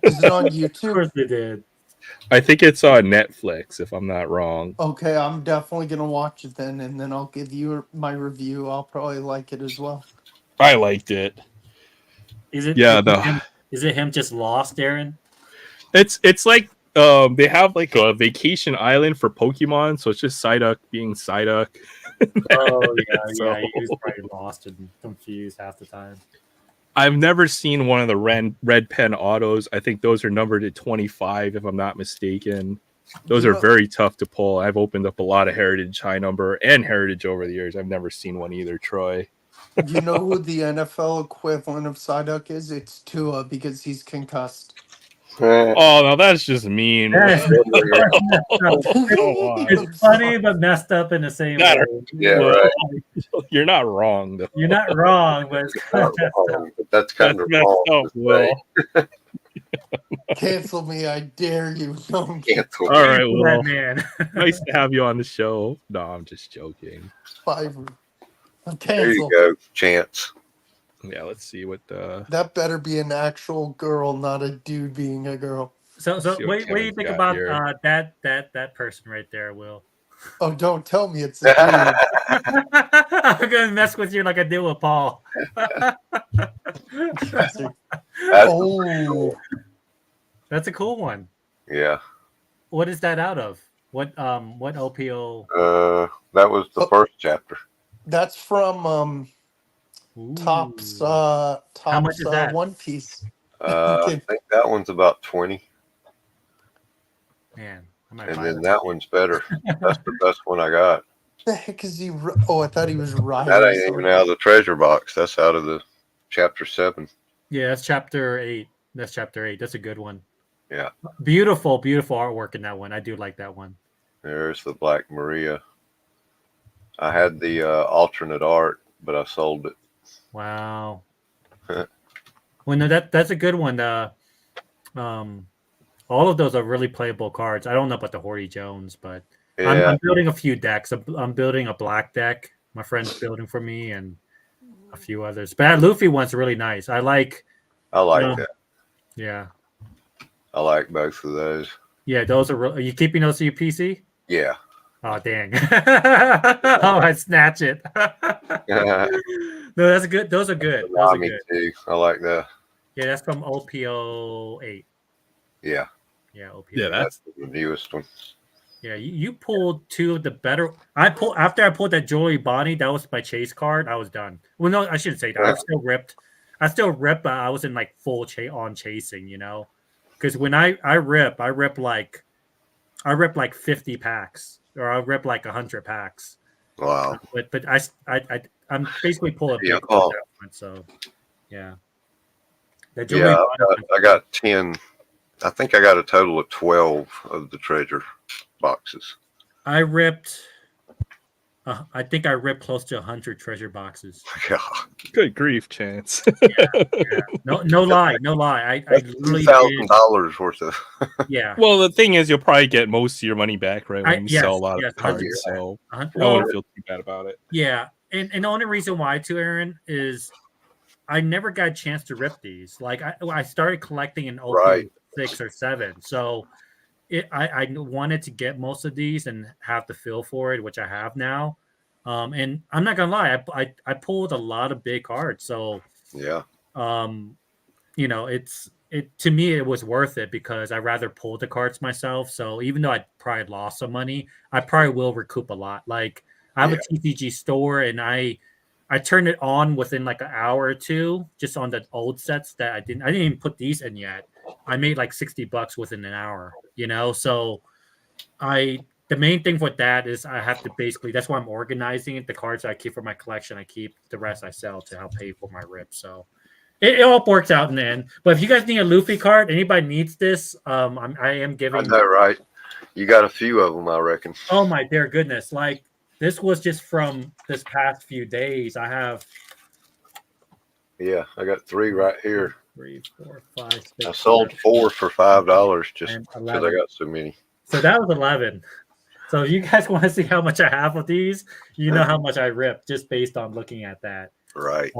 Is it on Of YouTube? course they did. I think it's on Netflix, if I'm not wrong. Okay, I'm definitely gonna watch it then, and then I'll give you my review. I'll probably like it as well. I liked it. Is it? Yeah, Is it him just lost, Aaron? it's like they have like a vacation island for Pokemon, so it's just Psyduck being Psyduck. Oh yeah, So- yeah. He was probably lost and confused half the time. I've never seen one of the red pen autos. I think those are numbered at 25, if I'm not mistaken. Those are very tough to pull. I've opened up a lot of Heritage High Number and Heritage over the years. I've never seen one either, Troy. You know who the NFL equivalent of Psyduck is? It's Tua because he's concussed. Oh, no, that's just mean. Yes. on. It's funny but messed up in the same That way. Yeah, Well, right. You're not wrong, though. You're not wrong, but it's kind of messed up. But that's kind That's of messed wrong. up, to Will. say. Cancel me, I dare you. No, I'm Cancel. All right, That Will. man. Nice to have you on the show. No, I'm just joking. Fiverr. There Cancel. you go, Chance. Yeah, let's see what the. That better be an actual girl, not a dude being a girl. So See what what do you Kevin's think got about here. that person right there, Will? Oh, don't tell me it's a dude. I'm gonna mess with you like I did with Paul. That's Oh, That's a cool one. yeah. What is that out of? What OPO? That was the first chapter. that's from Ooh. Top's much is that? One Piece. I think that one's about 20, Man, I might and buy then that. that one's better. That's the best one I got. The heck is he? Oh, I thought he was riding. That ain't even out of the treasure box. That's out of the chapter 7. Yeah, that's chapter 8. That's chapter 8. That's a good one. Yeah. Beautiful, beautiful artwork in that one. I do like that one. There's the Black Maria. I had the alternate art, but I sold it. Wow. Well, no, that's a good one. All of those are really playable cards. I don't know about the Horty Jones, but Yeah. I'm building a few decks. I'm building a black deck. My friend's building for me and a few others. But that Luffy one's really nice. I like. I like Yeah. that. Yeah, I like both of those. yeah. Those are you keeping those to your PC? Yeah. Oh dang! Oh, I snatch it. No, that's good. Those are good. Those are Me good. too. I like that. Yeah, that's from OPO 8. Yeah. Yeah, OPO. Yeah, That's the newest one. Yeah, you pulled two of the better. After I pulled that Joey Bonnie. That was my chase card. I was done. Well, no, I shouldn't say that. I still ripped. But I wasn't like full chasing. You know, because when I rip like 50 packs or I rip like 100 packs. Wow. But I'm basically pulling Yeah, big cards out, so yeah. That Joey Yeah, Bonnie- I got 10. I think I got a total of 12 of the treasure boxes. I ripped. I think I ripped close to 100 treasure boxes. Yeah. Good grief, Chance. Yeah. No lie. I That's literally did. $2,000 worth of. Yeah. Well, the thing is, you'll probably get most of your money back right when you Yes, sell a lot yes, of cards. 100%. So I Well, wouldn't feel too bad about it. yeah, and the only reason why too, Aaron, is I never got a chance to rip these. Like I started collecting in OP Right. 6 or 7, so I wanted to get most of these and have the feel for it, which I have now. And I'm not gonna lie, I pulled a lot of big cards. So Yeah. You know, it to me it was worth it because I rather pull the cards myself. So even though I probably lost some money, I probably will recoup a lot. Like I have a Yeah. TCG store and I turned it on within like an hour or two just on the old sets that I didn't even put these in yet. I made like $60 within an hour, you know? So the main thing with that is I have to basically that's why I'm organizing it. The cards I keep for my collection, I keep the rest I sell to help pay for my rip. So it all works out in the end. But if you guys need a Luffy card, anybody needs this, I am I giving. know, right? You got a few of them, I reckon. Oh my dear goodness! Like this was just from this past few days. I have Yeah, I got 3 right here. 3, 4, 5, 6, I sold 7, four for $5 just and because I 11. got so many. So that was 11. So if you guys want to see how much I have of these, you know how much I ripped just based on looking at that. Right.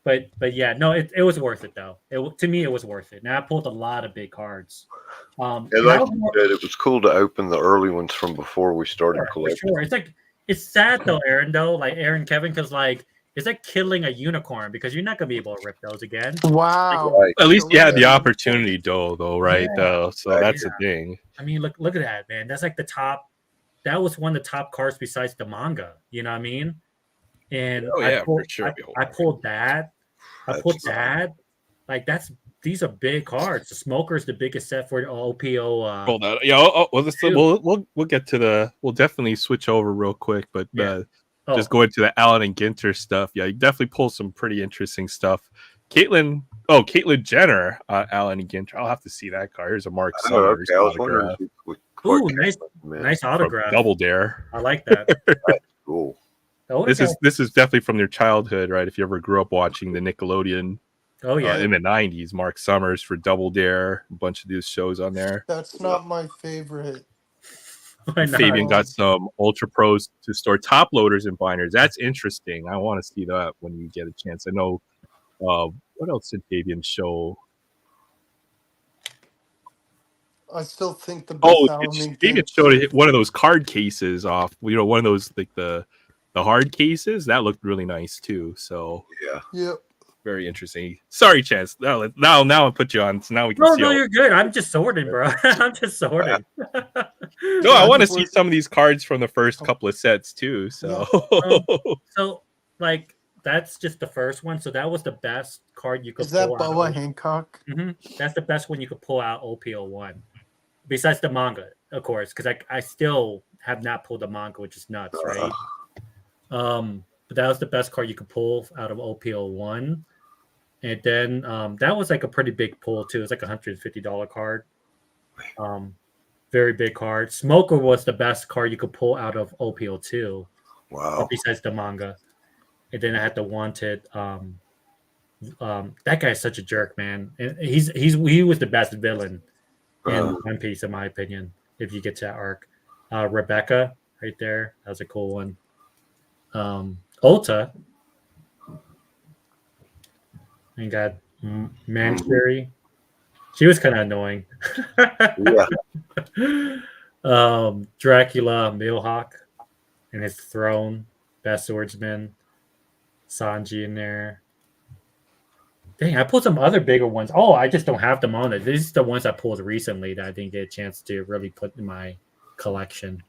But yeah, no, it was worth it though. To me, it was worth it. Now I pulled a lot of big cards. And And like you said, it was cool to open the early ones from before we started for collecting. sure. It's like it's sad though, Aaron. Though, like Aaron, Kevin, because like it's like killing a unicorn because you're not gonna be able to rip those again. Wow. Right. At least you had the Yeah. opportunity, though, right? Yeah. So that's the thing. I mean, look at that, man. That's like the top. That was one of the top cards besides the manga. You know what I mean? And Oh yeah, for sure. I pulled that. I pulled That's that. Like these are big cards. The Smoker's the biggest set for OPO. Hold on. Yeah. We'll get to we'll definitely switch over real quick, but Yeah. just going to the Allen and Ginter stuff. Yeah, you definitely pull some pretty interesting stuff. Caitlyn Jenner, Allen and Ginter. I'll have to see that card. Here's a Mark Summers okay. I was wondering autograph. Ooh, nice From autograph. Double Dare. I like that. Cool. This is definitely from your childhood, right? If you ever grew up watching the Nickelodeon in the 90s, Mark Summers for Double Dare, a bunch of these shows on there. That's not my favorite. Fabian got some Ultra Pros to store top loaders and binders. That's interesting. I want to see that when you get a chance. I know what else did Fabian show? I still think the best Fabian showed one of those card cases off. You know, one of those like the hard cases that looked really nice too. So Yep. very interesting. Sorry, Chance. Now I put you on. So now we can see. No, you're good. I'm just sorting, bro. I'm just sorting. No, I want to see some of these cards from the first couple of sets too. So, so like that's just the first one. So that was the best card you could. Is that Boa Hancock? Mm-hmm. That's the best one you could pull out OPO1, besides the manga, of course, because I still have not pulled the manga, which is nuts, right? But that was the best card you could pull out of OPO1. And then that was like a pretty big pull too. It's like $150 card. Very big card. Smoker was the best card you could pull out of OPO2. Wow. Besides the manga. And then I had the Wanted. That guy's such a jerk, man. And he was the best villain in One Piece, in my opinion, if you get to that arc. Rebecca, right there. That was a cool one. Ulta. And got Manfury. She was kind of annoying. Dracula, Milhawk, and his throne, best swordsman. Sanji in there. Dang, I pulled some other bigger ones. Oh, I just don't have them on it. These are the ones I pulled recently that I didn't get a chance to really put in my collection.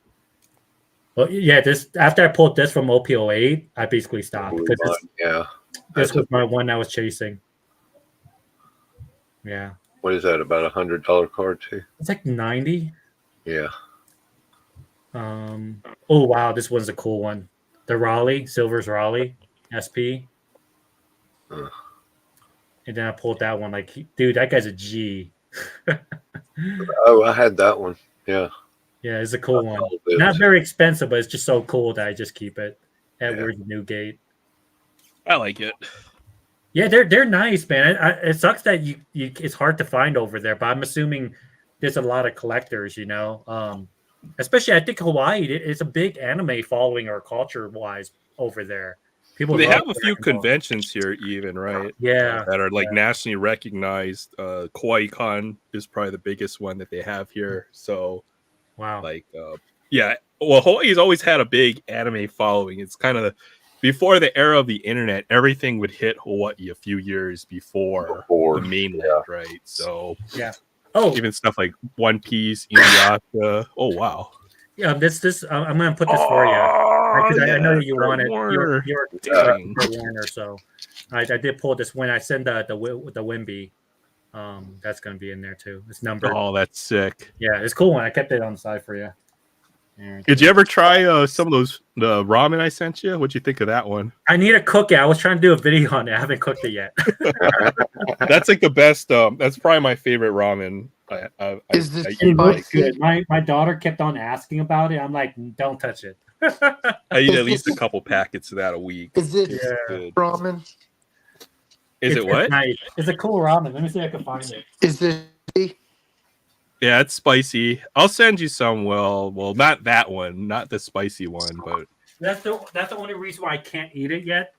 Well, yeah, this after I pulled this from OPO8, I basically stopped because this was my one I was chasing. Yeah. What is that? About $100 card too? It's like 90. Yeah. Oh wow, this one's a cool one. The Raleigh, Silver's Raleigh, SP. And then I pulled that one. Like, dude, that guy's a G. Oh, I had that one. Yeah. Yeah, it's a cool one. Not very expensive, but it's just so cool that I just keep it. Edward Newgate. I like it. Yeah, they're nice, man. It sucks that you it's hard to find over there, but I'm assuming there's a lot of collectors, you know. Especially I think Hawaii is a big anime following or culture wise over there. They have a few conventions here, even, right? Yeah, that are like nationally recognized. Kauai-Con is probably the biggest one that they have here. So, wow, like, well, Hawaii's always had a big anime following. It's kind of before the era of the internet, everything would hit Hawaii a few years before the mainland, right? So Yeah. Oh, even stuff like One Piece, Inuyasha. Oh wow. yeah. I'm gonna put this for you because I know that you Kurt want it. Warner. You're Dang. Kurt Warner, so I did pull this when I send the Wimby. That's gonna be in there too. It's numbered. Oh, that's sick. Yeah, it's a cool one. I kept it on the side for you. Did you ever try some of those the ramen I sent you? What'd you think of that one? I need to cook it. I was trying to do a video on it. I haven't cooked it yet. That's like the best. That's probably my favorite ramen. Is this It looks spicy? good. My daughter kept on asking about it. I'm like, don't touch it. I eat Is at least a this- couple packets of that a week. Is it Yeah. Good. ramen? Is it what? It's nice. It's a cool ramen. Let me see if I can find it. Is it? Yeah, it's spicy. I'll send you some. Well, not that one, not the spicy one, but That's the only reason why I can't eat it yet.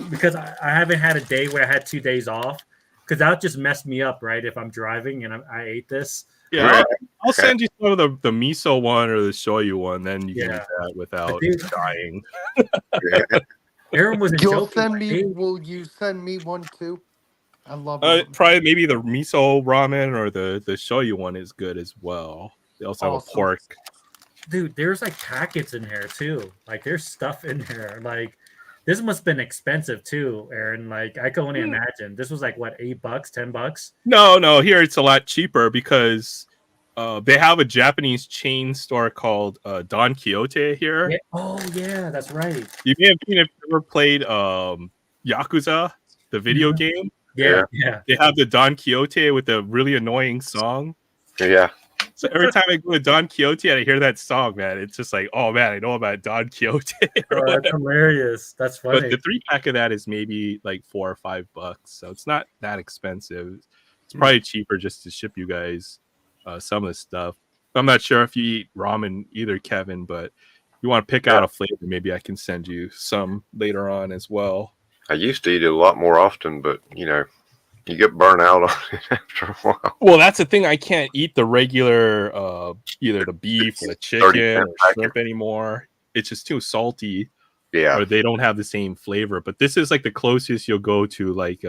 Because I haven't had a day where I had 2 days off. Because that would just mess me up, right? If I'm driving and I ate this. yeah, I'll send you some of the miso one or the shoyu one. Then you can Yeah. eat that without Dude- dying. Aaron was You'll joking. send like, me. "Hey, Will you send me one too? I love ramen. Probably maybe the miso ramen or the shoyu one is good as well. They also have Awesome. a pork. dude, there's like packets in here too. Like there's stuff in there. Like this must have been expensive too, Aaron. Like I can only imagine. This was like what, $8, $10? No, here it's a lot cheaper because they have a Japanese chain store called Don Quixote here. Yeah. Oh yeah, that's right. You may have seen if you've ever played Yakuza, the video game. Yeah. They have the Don Quixote with a really annoying song. Yeah. So every time I go to Don Quixote and I hear that song, man, it's just like, oh man, I know about Don Quixote. Oh, that's hilarious. That's funny. But the 3-pack of that is maybe like $4 or $5, so it's not that expensive. It's probably cheaper just to ship you guys some of the stuff. I'm not sure if you eat ramen either, Kevin, but if you want to pick out a flavor, maybe I can send you some later on as well. I used to eat it a lot more often, but you get burnt out on it after a while. Well, that's the thing. I can't eat the regular, either the beef or the chicken or shrimp anymore. It's just too salty, Yeah. or they don't have the same flavor. But this is like the closest you'll go to, like,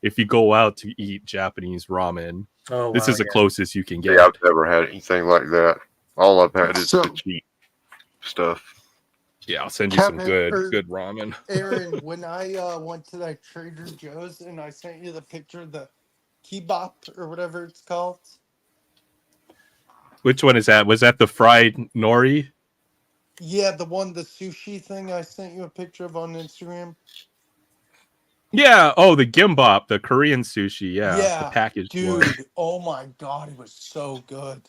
if you go out to eat Japanese ramen. Oh, This wow, is the yeah. closest you can get. Yeah, I've never had anything like that. All I've had is So- the cheap stuff. Yeah, I'll send you some Kevin, good ramen. Aaron, when I went to that Trader Joe's and I sent you the picture of the kebab or whatever it's called. Which one is that? Was that the fried nori? Yeah, the sushi thing I sent you a picture of on Instagram. Yeah. Oh, the gimbap, the Korean sushi. Yeah, Yeah, the packaged dude. one. Oh my god, it was so good.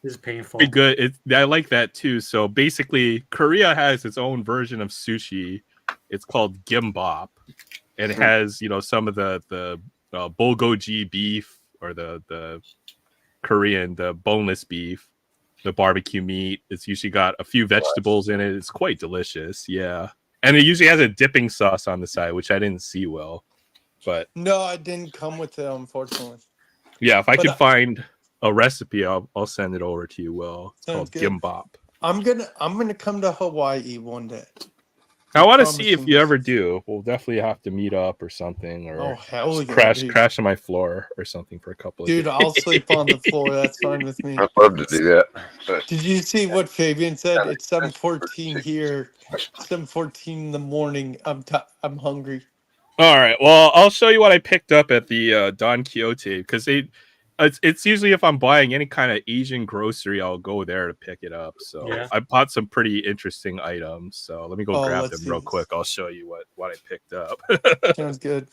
This is painful. Pretty good. I like that too. So basically, Korea has its own version of sushi. It's called gimbap, and it has some of the bulgogi beef, or the Korean, the boneless beef, the barbecue meat. It's usually got a few vegetables in it. It's quite delicious. Yeah, and it usually has a dipping sauce on the side, which I didn't see well, but No, I didn't come with it, unfortunately. yeah, if I But could find a recipe, I'll send it over to you. Will. It's Sounds called good. gimbap. I'm gonna come to Hawaii one day. I want to promise see if you. you ever do. We'll definitely have to meet up or something, or Oh hell yeah, crash dude. crash on my floor or something for a couple of Dude, days. I'll sleep on the floor. That's fine with me. I'd love to do that. But Did you see what Fabian said? It's 7:14 here. 7:14 in the morning. I'm hungry. All right. Well, I'll show you what I picked up at the Don Quixote, because it's usually if I'm buying any kind of Asian grocery, I'll go there to pick it up. So Yeah. I bought some pretty interesting items. So let me go grab let's them see real this. quick. I'll show you what I picked up. Sounds good.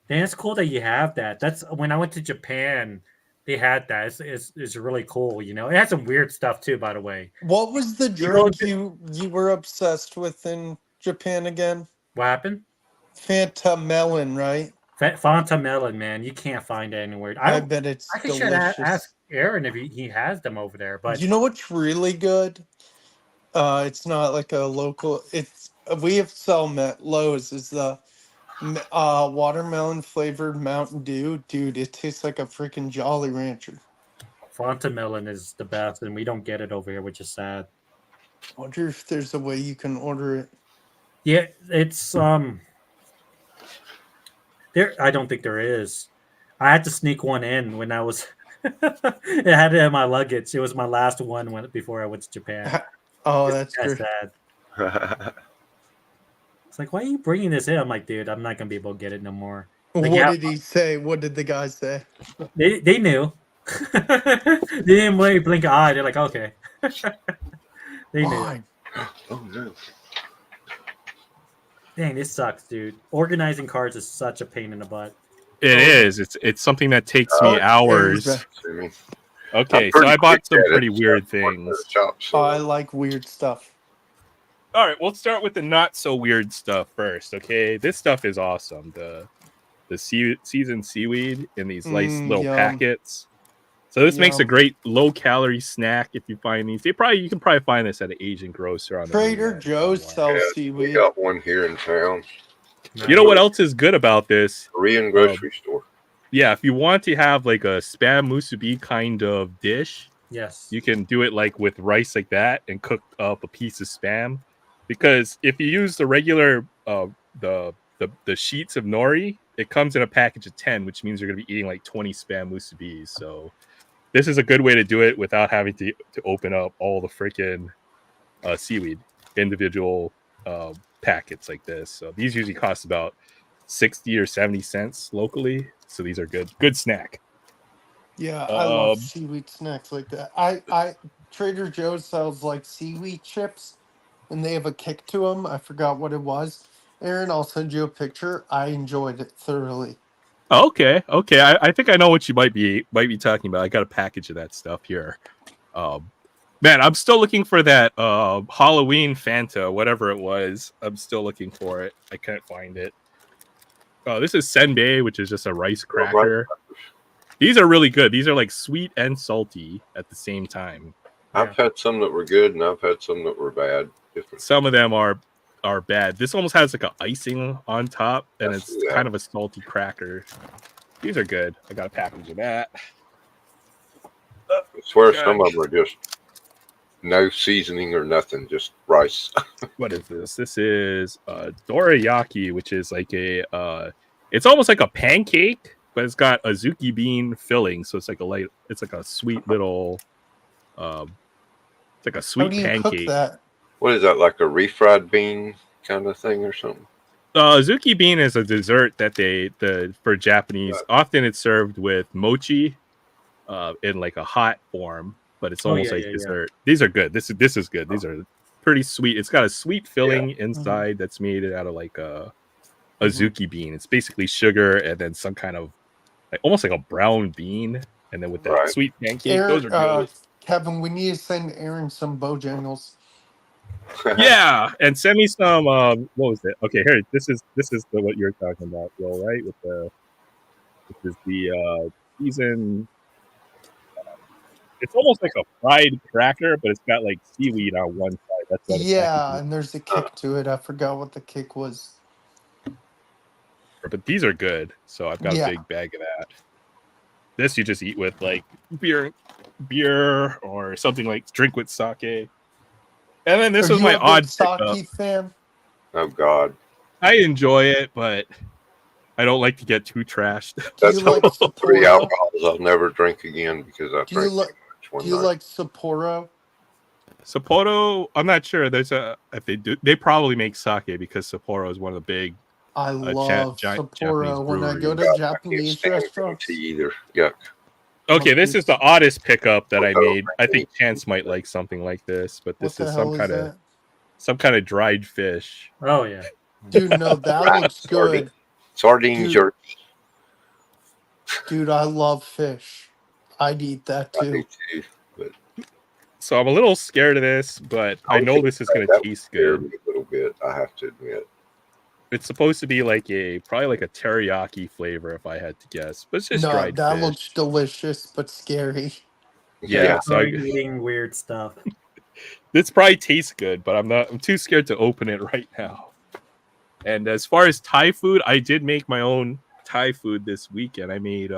Man, it's cool that you have that. That's when I went to Japan, they had that. It's really cool. It had some weird stuff too, by the way. What was the drink you were obsessed with in Japan again? What happened? Fanta melon, right? Fanta melon, man. You can't find it anywhere. I bet it's I should delicious. ask Aaron if he has them over there. But You know what's really good? It's not like a local. It's we have sell at Lowe's. Is the watermelon flavored Mountain Dew, dude? It tastes like a freaking Jolly Rancher. Fanta melon is the best, and we don't get it over here, which is sad. Wonder if there's a way you can order it. Yeah, it's there. I don't think there is. I had to sneak one in when I was. It had it in my luggage. It was my last one before I went to Japan. Oh, It's that's that great. sad. It's like, why are you bringing this in? I'm like, dude, I'm not gonna be able to get it no more. Like, What yeah, did he say? What did the guy say? they knew. They didn't blink an eye. They're like, okay. They knew. Fine. Oh no. Dang, this sucks, dude. Organizing cards is such a pain in the butt. It Oh, is. It's something that takes me Aaron's hours. back. See me? Okay, I'm so pretty I bought quick some at it, pretty so weird I work at a things. shop, Oh, so I like weird stuff. All right, we'll start with the not so weird stuff first. Okay, this stuff is awesome. The seasoned seaweed in these nice little Yum. packets. So this makes a Yum. great low calorie snack if you find these. You can probably find this at an Asian grocer on the Trader mainland Joe's somewhere. sells yeah, we seaweed. got one here in town. You know what else is good about this? Korean grocery store. Yeah, if you want to have like a spam musubi kind of dish, Yes. you can do it like with rice like that and cook up a piece of spam. Because if you use the regular the sheets of nori, it comes in a package of 10, which means you're going to be eating like 20 spam musubis. So this is a good way to do it without having to open up all the freaking seaweed individual packets like this. So these usually cost about 60 or 70 cents locally. So these are good snack. Yeah, I love seaweed snacks like that. I Trader Joe's sells like seaweed chips, and they have a kick to them. I forgot what it was. Aaron, I'll send you a picture. I enjoyed it thoroughly. Okay. I think I know what you might be talking about. I got a package of that stuff here. Man, I'm still looking for that Halloween Fanta, whatever it was. I'm still looking for it. I can't find it. Oh, this is senbei, which is just a rice cracker. These are really good. These are like sweet and salty at the same time. I've had some that were good, and I've had some that were bad. Different. Some of them are bad. This almost has like an icing on top, and it's kind of a salty cracker. These are good. I got a package of that. I swear some of them are just no seasoning or nothing, just rice. What is this? This is dorayaki, which is like a it's almost like a pancake, but it's got azuki bean filling, so it's like a sweet little it's like a sweet How do you pancake. cook that? What is that, like a refried bean kind of thing or something? Azuki bean is a dessert that for Japanese. Often it's served with mochi in like a hot form, but it's almost like dessert. Yeah. These are good. This is good. These are pretty sweet. It's got a sweet filling inside that's made out of like a azuki bean. It's basically sugar and then some kind of almost like a brown bean, and then with that sweet pancake. Aaron, those are good. Kevin, we need to send Aaron some Bojangles. Yeah, and send me some. What was it? Okay, here. This is what you're talking about, Will. Right? This is the season. It's almost like a fried cracker, but it's got like seaweed on one side. That's what and there's a kick to it. I forgot what the kick was. But these are good, so I've got a big bag of that. This you just eat with like beer or something like drink with sake. And then this was my odd sake fan. Oh God, I enjoy it, but I don't like to get too trashed. That's like 3 alcohols I'll never drink again because I drank too much one night. Do you like Sapporo? Sapporo, I'm not sure. If they do, they probably make sake because Sapporo is one of the big. I love Sapporo. When I go to Japanese restaurants, either yuck. Okay, this is the oddest pickup that I made. I think Chance might like something like this, but this is some kind of dried fish. Oh yeah, dude, no, that looks good. Sardine jerky. Dude, I love fish. I'd eat that too. I do too, but... So I'm a little scared of this, but I know this is going to taste good. A little bit, I have to admit. It's supposed to be like probably like a teriyaki flavor, if I had to guess. But it's just dried that fish. Looks delicious, but scary. Yeah, so I'm eating weird stuff. This probably tastes good, but I'm too scared to open it right now. And as far as Thai food, I did make my own Thai food this weekend. I made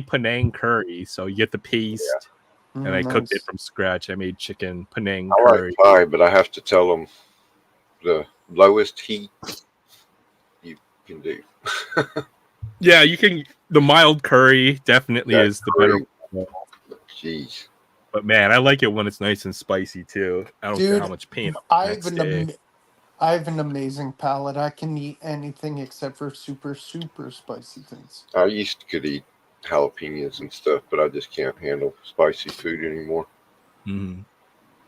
Penang curry, so you get the paste, and I cooked it Nice. from scratch. I made chicken Penang I like curry. pie, but I have to tell them the lowest heat you can do. Yeah, you can. The mild curry definitely That is the better curry, one. jeez. But man, I like it when it's nice and spicy too. I don't care how Dude, much pain I the have next day. I have an amazing palate. I can eat anything except for super, super spicy things. I used to could eat jalapenos and stuff, but I just can't handle spicy food anymore. Mhm.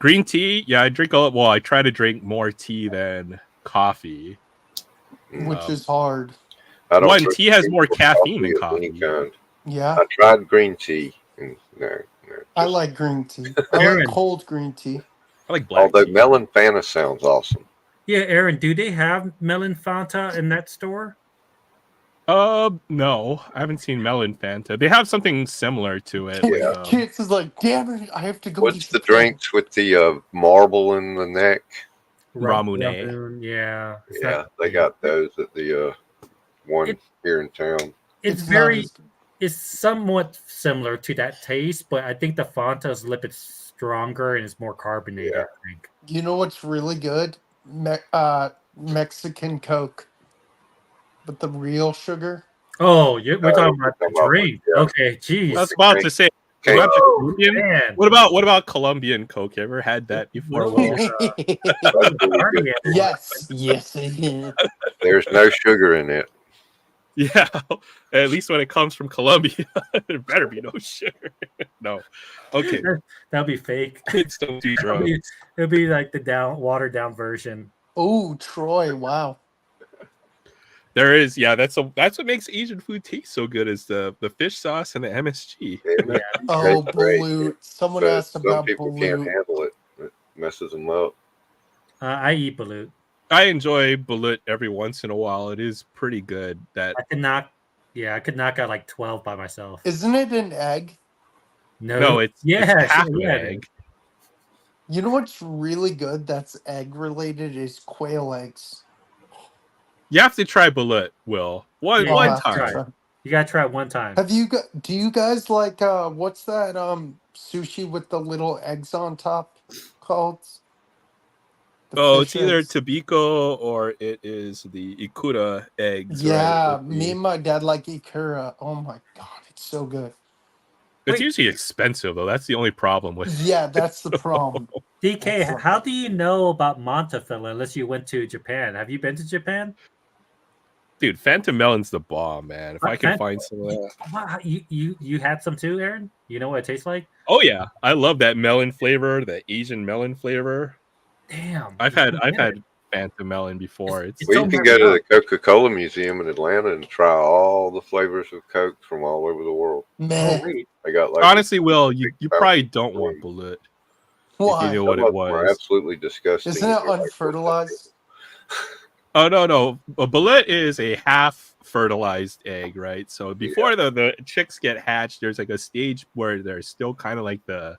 Green tea, yeah, I drink a lot. Well, I try to drink more tea than coffee. Which Um, is hard. I don't One, drink tea has tea more or caffeine coffee than of any coffee. kind. Yeah. I tried green tea, and no, I just like green tea. I like Aaron, cold green tea. I like black although tea. melon fanta sounds awesome. yeah, Aaron, do they have melon Fanta in that store? No, I haven't seen melon Fanta. They have something similar to it, Yeah. like Chance is like, damn it, I have to go to What's the Japan. drinks with the marble in the neck? Ramune. Ramoon, yeah. It's Yeah, not they got those at the one It- here in town. it's It's not very as it's somewhat similar to that taste, but I think the Fanta is a little bit stronger and it's more carbonated, Yeah. I think. you know what's really good? Mexican Coke. But the real sugar. Oh, we're talking We're about the talking about, drink. yeah, Okay, I jeez. was about to say, what cane about the Oh, Colombian? man. What about Colombian Coke? You ever had that before? Whoa. Will? That's really Party good. animal. Yes, yes, it is. There's no sugar in it. Yeah, at least when it comes from Colombia, there better be no sugar. No, okay, That'll be fake. kids don't do It'll drugs. be, it'll be like the watered down version. Oh, Troy! Wow. There is, yeah, that's what makes Asian food taste so good is the fish sauce and the MSG. Yeah, Oh, tastes great, balut. Someone but asked some about people can't balut. handle it. It messes them up. I eat balut. I enjoy balut every once in a while. It is pretty good. That I could knock out like 12 by myself. Isn't it an egg? no, it's Yes, half an yeah, it egg. is. You know what's really good that's egg related is quail eggs. You have to try balut, Will. Yeah, I'll One have to time. try. You gotta try it one time. Have you got? Do you guys like what's that sushi with the little eggs on top called? The Oh, fish it's either eggs. Tabiko or it is the Ikura eggs, Yeah, right? me and my dad like ikura. Oh my god, it's so good. It's Wait. usually expensive though. That's the only problem with it. Yeah, that's the problem. DK, That's how do you know about Montefilla unless you went to Japan? Have you been to Japan? Dude, Phantom Melon's the bomb, man. If I can find some of that. Wow, you had some too, Aaron? You know what it tastes like? Oh yeah. I love that melon flavor, the Asian melon flavor. Damn. I've had Phantom Melon before. It's Well, so you can messed go to up. the Coca-Cola Museum in Atlanta and try all the flavors of Coke from all over the world. Oh, Man, wait. They got like Honestly, Will, you fountain probably don't cream. want balut if why? you knew Some what of it them are was. absolutely disgusting. Isn't it They're like, unfertilized? Oh no. A balut is a half fertilized egg, right? So before the chicks get hatched, there's like a stage where there's still kind of like the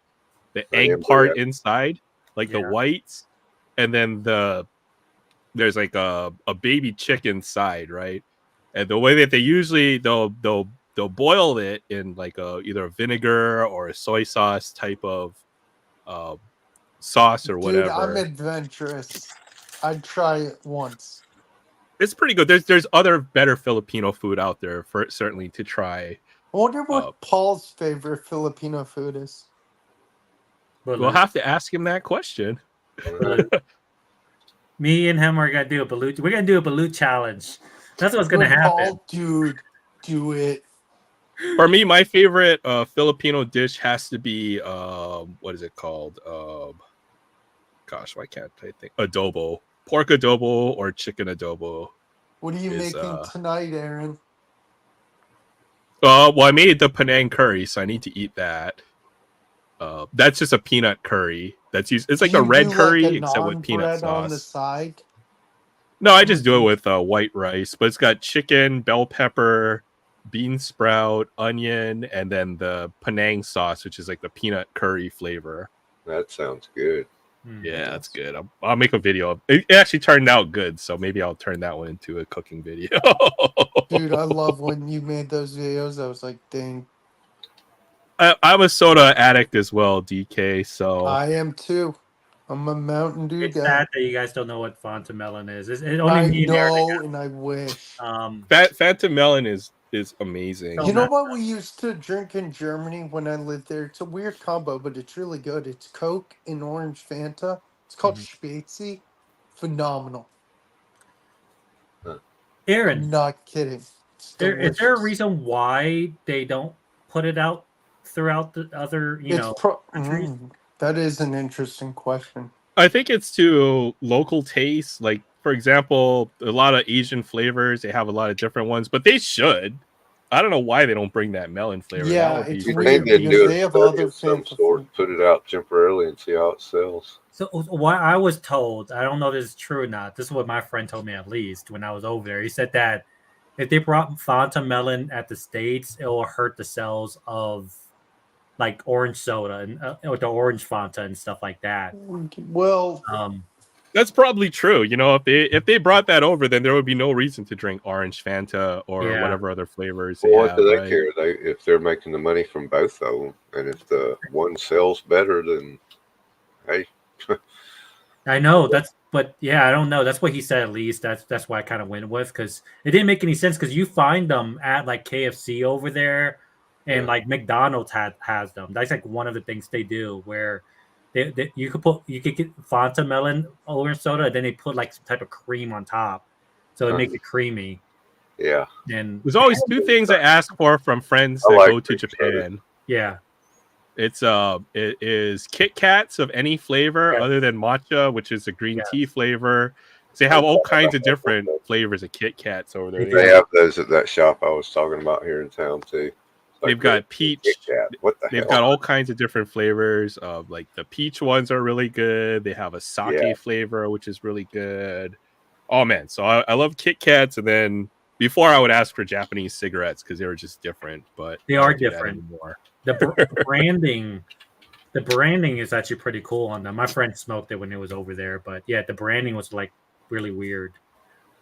egg embryo. part inside, like the Yeah. whites, and then there's like a baby chick inside, right? And the way that they usually they'll boil it in like either a vinegar or a soy sauce type of sauce or Dude, whatever. I'm adventurous. I'd try it once. It's pretty good. There's other better Filipino food out there for certainly to try. I wonder what Uh, Paul's favorite Filipino food is. We'll have to ask him that question. Balut. Me and him are gonna do a balut. We're gonna do a balut challenge. That's what's gonna Good, happen. Paul, dude, do it. For me, my favorite Filipino dish has to be what is it called? Gosh, why can't I think? Adobo, pork adobo or chicken adobo. What are you Is, making tonight, Aaron? Well, I made the Penang curry, so I need to eat that. That's just a peanut curry. It's like Do a you red do, curry like, a except with naan peanut bread on the sauce. side? No, I just do it with white rice, but it's got chicken, bell pepper, bean sprout, onion, and then the Penang sauce, which is like the peanut curry flavor. That sounds good. Yeah, that's good. I'll make a video. It actually turned out good, so maybe I'll turn that one into a cooking video. Dude, I love when you made those videos. I was like, dang. I'm a soda addict as well, DK. So I am too. I'm a Mountain Dew It's guy. sad that you guys don't know what Fanta Melon is. It's only I me and Aaron. know, and I wish. Phantom Melon is amazing. So You know Matt- what we used to drink in Germany when I lived there? It's a weird combo, but it's really good. It's Coke and orange Fanta. It's called Mhm. Spezi. Phenomenal. Aaron, I'm not kidding. It's is there a delicious. reason why they don't put it out throughout the other, countries? That is an interesting question. I think it's to local taste. Like, for example, a lot of Asian flavors, they have a lot of different ones, but they should. I don't know why they don't bring that melon flavor. That Yeah, would be it's You weird think they'd because do a they have study other of some Fanta sort, flavors. put it out temporarily and see how it sells. So what I was told, I don't know if this is true or not. This is what my friend told me at least when I was over there. He said that if they brought Fanta Melon at the States, it will hurt the sales of like orange soda and or the orange Fanta and stuff like that. Well, That's probably true. You know, if they brought that over, then there would be no reason to drink orange Fanta or Yeah. whatever other flavors they Well, what have, do they right? care? If they're making the money from both of them, and if the one sells better, then hey, I know but yeah, I don't know. That's what he said at least. That's why I kind of went with because it didn't make any sense because you find them at like KFC over there, and Yeah. like McDonald's has them. That's like one of the things they do where you could get Fanta melon orange soda, and then they put like some type of cream on top, so it makes it creamy. yeah, And There's always two things I ask for from friends I that like go to cream soda. Japan. yeah, It is Kit Kats of any flavor Yes. other than matcha, which is a green Yes. tea flavor. They have all kinds of different flavors of Kit Kats over there. They They They have, have those at that shop I was talking about here in town too. It's they've like got Kit peach. Kat. What the They've hell? got all kinds of different flavors. Of like the peach ones are really good. They have a sake Yeah. flavor, which is really good. Oh man, so I love Kit Kats. And then before I would ask for Japanese cigarettes because they were just different, but They I are don't do that different. anymore. The branding. The branding is actually pretty cool on them. My friend smoked it when it was over there, but yeah, the branding was like really weird.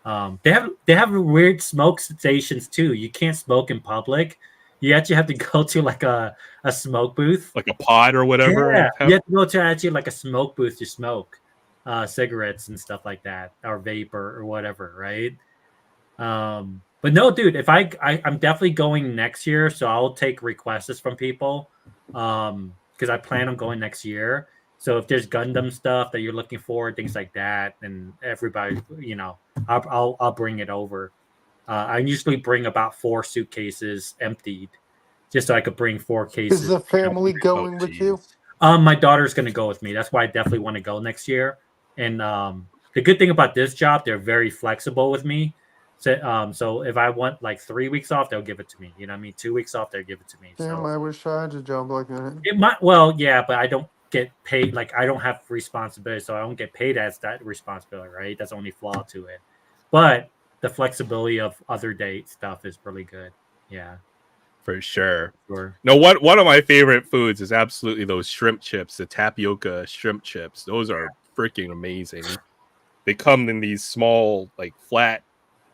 They have weird smoke stations too. You can't smoke in public. You actually have to go to like a smoke booth. Like a pod or whatever. Yeah, And you have to go to actually like a smoke booth to smoke cigarettes and stuff like that, or vapor or whatever, right? But no, dude, if I'm definitely going next year, so I'll take requests from people. Because I plan on going next year. So if there's Gundam stuff that you're looking for, things like that, and everybody, I'll bring it over. I usually bring about 4 suitcases emptied, just so I could bring 4 is cases. the family oh, going with you? geez. My daughter's gonna go with me. That's why I definitely want to go next year. And the good thing about this job, they're very flexible with me. So if I want like 3 weeks off, they'll give it to me. You know what I mean? 2 weeks off, they'll give it to me. Damn, So I wish I had a job like that. it might, well, yeah, but I don't get paid. Like I don't have responsibility, so I don't get paid as that responsibility, right? That's the only flaw to it. But the flexibility of other date stuff is really good. Yeah, For sure. sure. No, one of my favorite foods is absolutely those shrimp chips, the tapioca shrimp chips. Those are freaking amazing. They come in these small, like flat,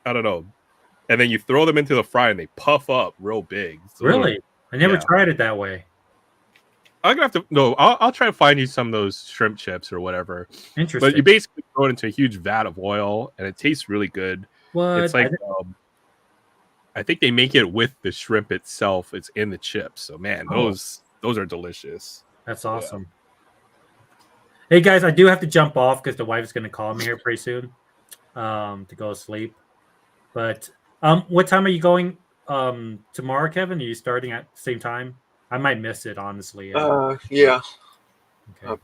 I don't know, and then you throw them into the fryer and they puff up real big. So Really, I never yeah. tried it that way. I'm gonna have to. No, I'll try to find you some of those shrimp chips or whatever. Interesting. But you basically throw it into a huge vat of oil, and it tastes really good. What? It's like I think they make it with the shrimp itself. It's in the chips. So man, those are delicious. That's awesome. Hey guys, I do have to jump off because the wife's going to call me here pretty soon to go to sleep. But what time are you going tomorrow, Kevin? Are you starting at the same time? I might miss it, honestly. Yeah, Okay.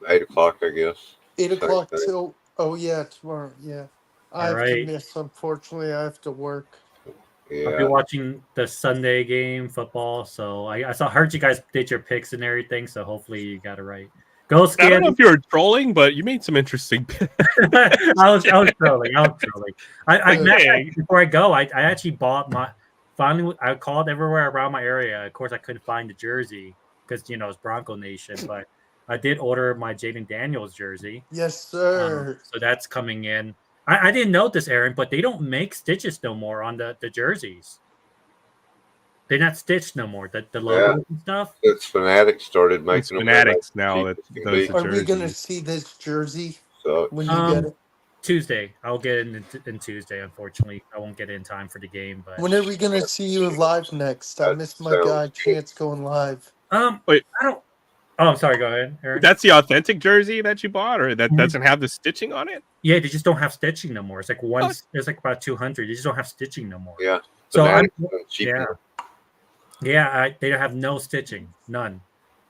8 o'clock, I guess. 8 o'clock Same thing. till. Oh yeah, tomorrow. Yeah, I All have to right. miss. Unfortunately, I have to work. I'll be Yeah, watching the Sunday game football. So heard you guys did your picks and everything. So hopefully you got it right. Go I don't know Skin. if you were trolling, but you made some interesting. I was trolling. Okay. Before I go, I actually bought my. Finally, I called everywhere around my area. Of course, I couldn't find the jersey because it's Bronco Nation. But I did order my Jaden Daniels jersey. Yes, sir. So that's coming in. I didn't know this, Aaron, but they don't make stitches no more on the jerseys. They're not stitched no more. The Yeah. logos and stuff. It's Fanatics started It's making them. Fanatics now cheap that as can does be. the Are we gonna jerseys. see this jersey So when you get it? Tuesday. I'll get it in Tuesday. Unfortunately, I won't get it in time for the game. But When are we gonna see you live next? I that missed my guy sounds good. Chance going live. Wait. I don't. Oh, I'm sorry. Go ahead, Aaron. That's the authentic jersey that you bought, or that Mhm. doesn't have the stitching on it? Yeah, they just don't have stitching no more. It's like one. Oh. There's like about 200. They just don't have stitching no more. Yeah. So I'm, Fanatics done cheaper. they have no stitching, none.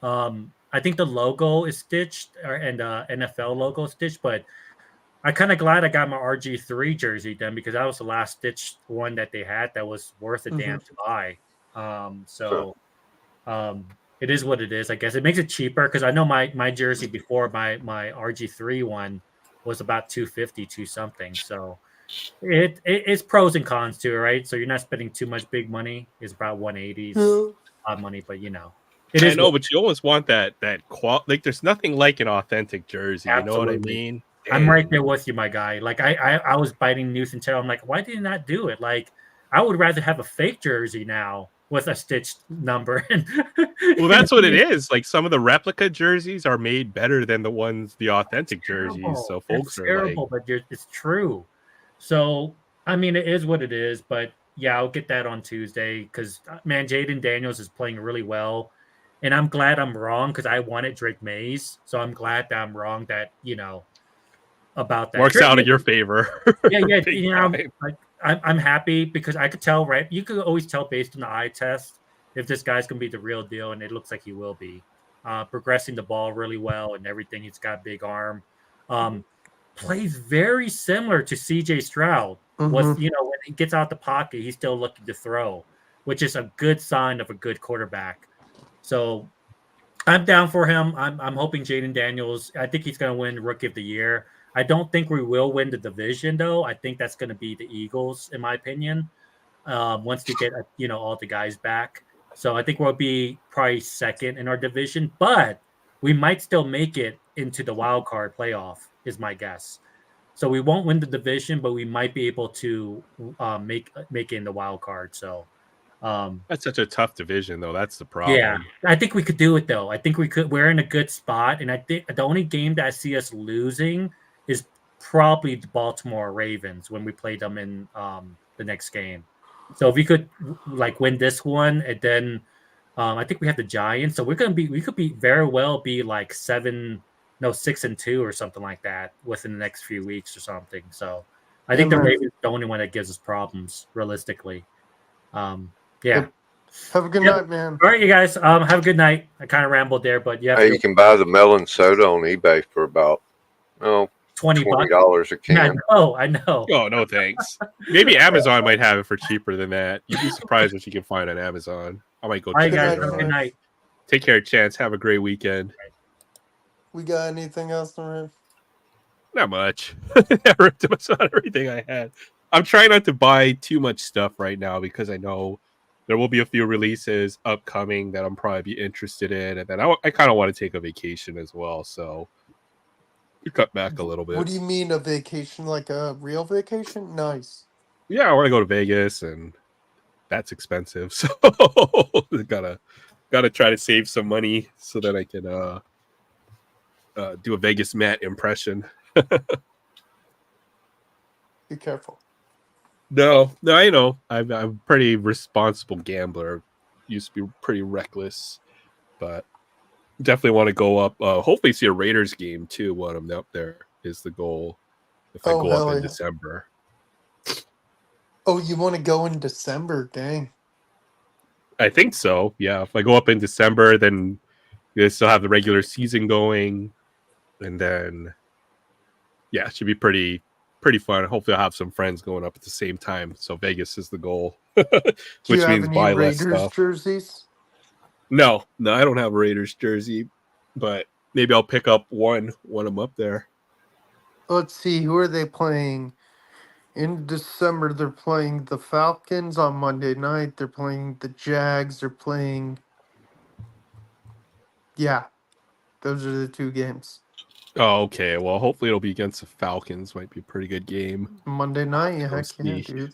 I think the logo is stitched, and NFL logo is stitched, but I'm kind of glad I got my RG3 jersey then because that was the last stitched one that they had that was worth a damn to buy. It is what it is. I guess it makes it cheaper because I know my jersey before my RG3 one was about 250 to something. So it's pros and cons to it, right? So you're not spending too much big money. It's about 180s odd money, but it I is. know, but you always want that like. There's nothing like an authentic jersey. You know what I Absolutely. mean? I'm right there with you, my guy. Like I was biting news and tail. I'm like, why did you not do it? Like I would rather have a fake jersey now with a stitched number. Well, that's what it is. Like some of the replica jerseys are made better than the authentic jerseys. So folks are terrible, but it's true. So I mean, it is what it is. But yeah, I'll get that on Tuesday because man, Jaden Daniels is playing really well, and I'm glad I'm wrong because I wanted Drake Mays. So I'm glad that I'm wrong. That about that works out in your favor. Yeah. I'm happy because I could tell, right? You could always tell based on the eye test if this guy's gonna be the real deal, and it looks like he will be. Progressing the ball really well and everything. He's got a big arm. Plays very similar to CJ Stroud. When he gets out the pocket, he's still looking to throw, which is a good sign of a good quarterback. So I'm down for him. I'm hoping Jaden Daniels. I think he's going to win Rookie of the Year. I don't think we will win the division, though. I think that's going to be the Eagles, in my opinion. Once they get all the guys back, so I think we'll be probably second in our division, but we might still make it into the wild card playoff. Is my guess. So we won't win the division, but we might be able to make it in the wild card. So. That's such a tough division, though. That's the problem. Yeah, I think we could do it, though. I think we could. We're in a good spot, and I think the only game that I see us losing is probably the Baltimore Ravens when we play them in the next game. So if we could win this one, and then I think we have the Giants. So we could be very well be like 6-2 or something like that within the next few weeks or something. So I think the Ravens are the only one that gives us problems realistically. Yeah. Have a good night, man. All right, you guys. Have a good night. I kind of rambled there, but yeah. Hey, you can buy the melon soda on eBay for about $20 a can. I know. Oh, no thanks. Maybe Amazon might have it for cheaper than that. You'd be surprised what you can find on Amazon. I might go check it out. Good night. Take care, Chance. Have a great weekend. We got anything else, Marin? Not much. I ripped about everything I had. I'm trying not to buy too much stuff right now because I know there will be a few releases upcoming that I'm probably be interested in, and then I kind of want to take a vacation as well, so you cut back a little bit. What do you mean a vacation? Like a real vacation? Nice. Yeah, I want to go to Vegas, and that's expensive, so gotta try to save some money so that I can do a Vegas Matt impression. Be careful. No, I know. I'm a pretty responsible gambler. Used to be pretty reckless, but definitely want to go up. Hopefully, see a Raiders game too. When I'm up there is the goal. If I go up in December. Oh, you want to go in December? Dang. I think so. Yeah, if I go up in December, then you still have the regular season going, and then it should be pretty fun. Hopefully, I'll have some friends going up at the same time. So Vegas is the goal, which means buy less stuff. Jerseys? No, I don't have a Raiders jersey, but maybe I'll pick up one when I'm up there. Let's see, who are they playing? In December, they're playing the Falcons on Monday night. They're playing the Jags. They're playing... Yeah, those are the two games. Oh, okay. Well, hopefully it'll be against the Falcons. Might be a pretty good game. Monday night? Yeah, heck yeah, dude.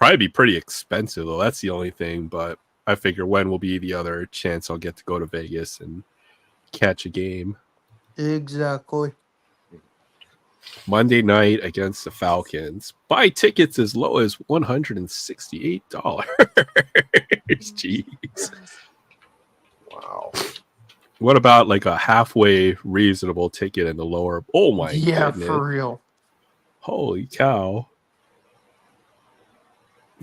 probably be pretty expensive though. That's the only thing. But I figure when will be the other chance I'll get to go to Vegas and catch a game. Exactly. Monday night against the Falcons. Buy tickets as low as $168. Jeez. Wow. What about like a halfway reasonable ticket in the lower? Oh my Yeah, goodness. for real. Holy cow.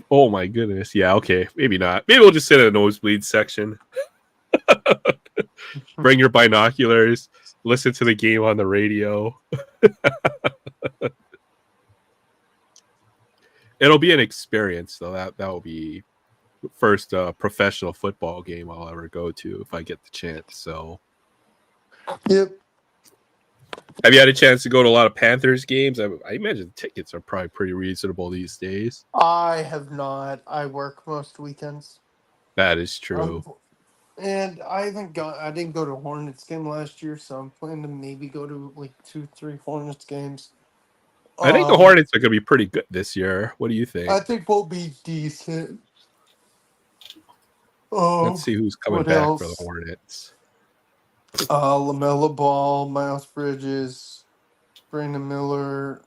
Oh my goodness. Yeah, okay. Maybe not. Maybe we'll just sit in the nosebleed section. Bring your binoculars. Listen to the game on the radio. It'll be an experience, though. That will be the first professional football game I'll ever go to if I get the chance. So, Yep. have you had a chance to go to a lot of Panthers games? I imagine the tickets are probably pretty reasonable these days. I have not. I work most weekends. That is true. And I haven't gone. I didn't go to a Hornets game last year, so I'm planning to maybe go to like 2-3 Hornets games. I think the Hornets are going to be pretty good this year. What do you think? I think we'll be decent. Let's see who's coming what back else? for the Hornets. LaMelo Ball, Miles Bridges, Brandon Miller.